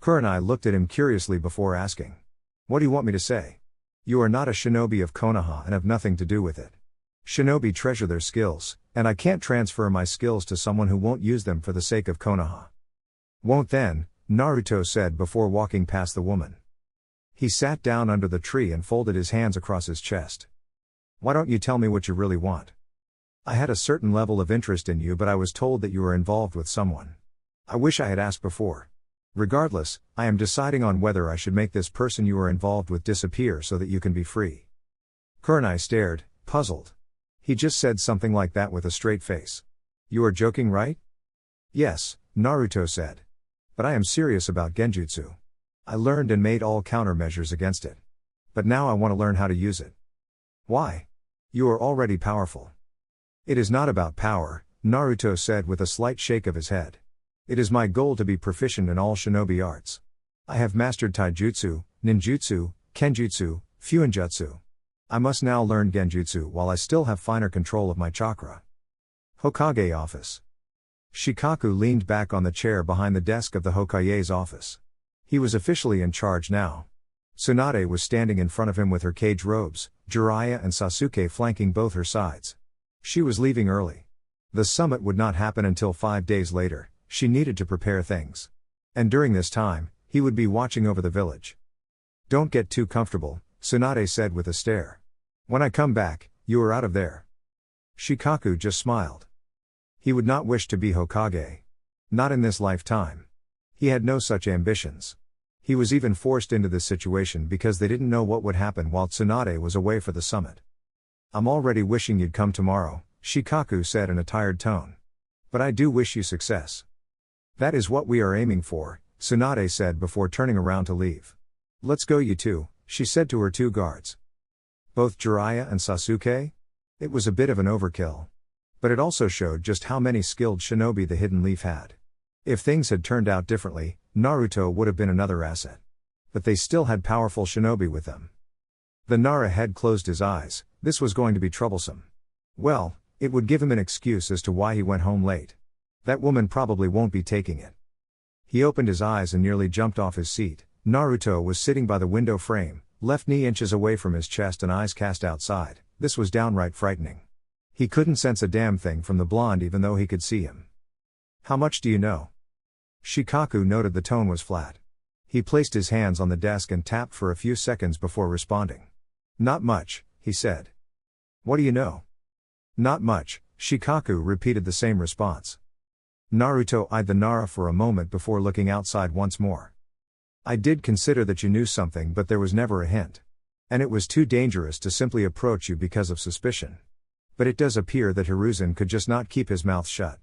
Kurenai looked at him curiously before asking. What do you want me to say? You are not a shinobi of Konoha and have nothing to do with it. Shinobi treasure their skills, and I can't transfer my skills to someone who won't use them for the sake of Konoha. Won't then, Naruto said before walking past the woman. He sat down under the tree and folded his hands across his chest. Why don't you tell me what you really want? I had a certain level of interest in you, but I was told that you were involved with someone. I wish I had asked before. Regardless, I am deciding on whether I should make this person you are involved with disappear so that you can be free. Kurenai stared, puzzled. He just said something like that with a straight face. You are joking, right? Yes, Naruto said. But I am serious about Genjutsu. I learned and made all countermeasures against it. But now I want to learn how to use it. Why? You are already powerful. It is not about power, Naruto said with a slight shake of his head. It is my goal to be proficient in all shinobi arts. I have mastered taijutsu, ninjutsu, kenjutsu, fuinjutsu. I must now learn genjutsu while I still have finer control of my chakra. Hokage office. Shikaku leaned back on the chair behind the desk of the Hokage's office. He was officially in charge now. Tsunade was standing in front of him with her cage robes, Jiraiya and Sasuke flanking both her sides. She was leaving early. The summit would not happen until 5 days later, she needed to prepare things. And during this time, he would be watching over the village. Don't get too comfortable, Tsunade said with a stare. When I come back, you are out of there. Shikaku just smiled. He would not wish to be Hokage. Not in this lifetime. He had no such ambitions. He was even forced into this situation because they didn't know what would happen while Tsunade was away for the summit. I'm already wishing you'd come tomorrow, Shikaku said in a tired tone. But I do wish you success. That is what we are aiming for, Tsunade said before turning around to leave. Let's go you two, she said to her 2 guards. Both Jiraiya and Sasuke? It was a bit of an overkill. But it also showed just how many skilled shinobi the Hidden Leaf had. If things had turned out differently, Naruto would have been another asset. But they still had powerful shinobi with them. The Nara head closed his eyes. This was going to be troublesome. Well, it would give him an excuse as to why he went home late. That woman probably won't be taking it. He opened his eyes and nearly jumped off his seat. Naruto was sitting by the window frame, left knee inches away from his chest and eyes cast outside. This was downright frightening. He couldn't sense a damn thing from the blonde even though he could see him. "How much do you know?" Shikaku noted the tone was flat. He placed his hands on the desk and tapped for a few seconds before responding. "Not much," he said. "What do you know?" "Not much," Shikaku repeated the same response. Naruto eyed the Nara for a moment before looking outside once more. "I did consider that you knew something, but there was never a hint. And it was too dangerous to simply approach you because of suspicion. But it does appear that Hiruzen could just not keep his mouth shut."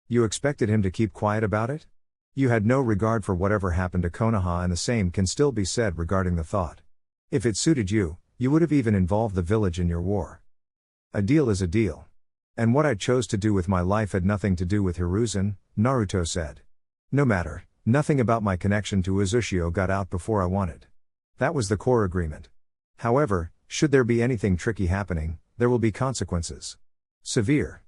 "You expected him to keep quiet about it? You had no regard for whatever happened to Konoha, and the same can still be said regarding the thought. If it suited you, you would have even involved the village in your war. A deal is a deal. And what I chose to do with my life had nothing to do with Hiruzen," Naruto said. "No matter, nothing about my connection to Uzushio got out before I wanted. That was the core agreement. However, should there be anything tricky happening, there will be consequences. Severe.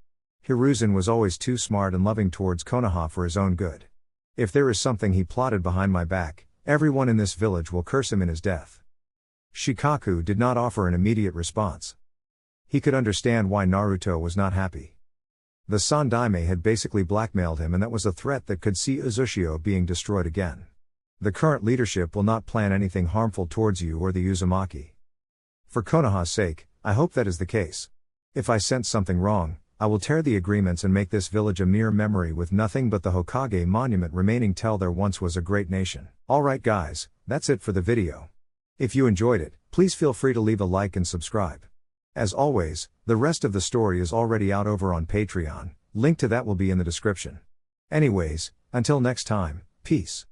Hiruzen was always too smart and loving towards Konoha for his own good. If there is something he plotted behind my back, everyone in this village will curse him in his death." Shikaku did not offer an immediate response. He could understand why Naruto was not happy. The Sandaime had basically blackmailed him, and that was a threat that could see Uzushio being destroyed again. The current leadership will not plan anything harmful towards you or the Uzumaki. For Konoha's sake, I hope that is the case. If I sense something wrong, I will tear the agreements and make this village a mere memory with nothing but the Hokage monument remaining. Tell there once was a great nation. Alright guys, that's it for the video. If you enjoyed it, please feel free to leave a like and subscribe. As always, the rest of the story is already out over on Patreon, link to that will be in the description. Anyways, until next time, peace.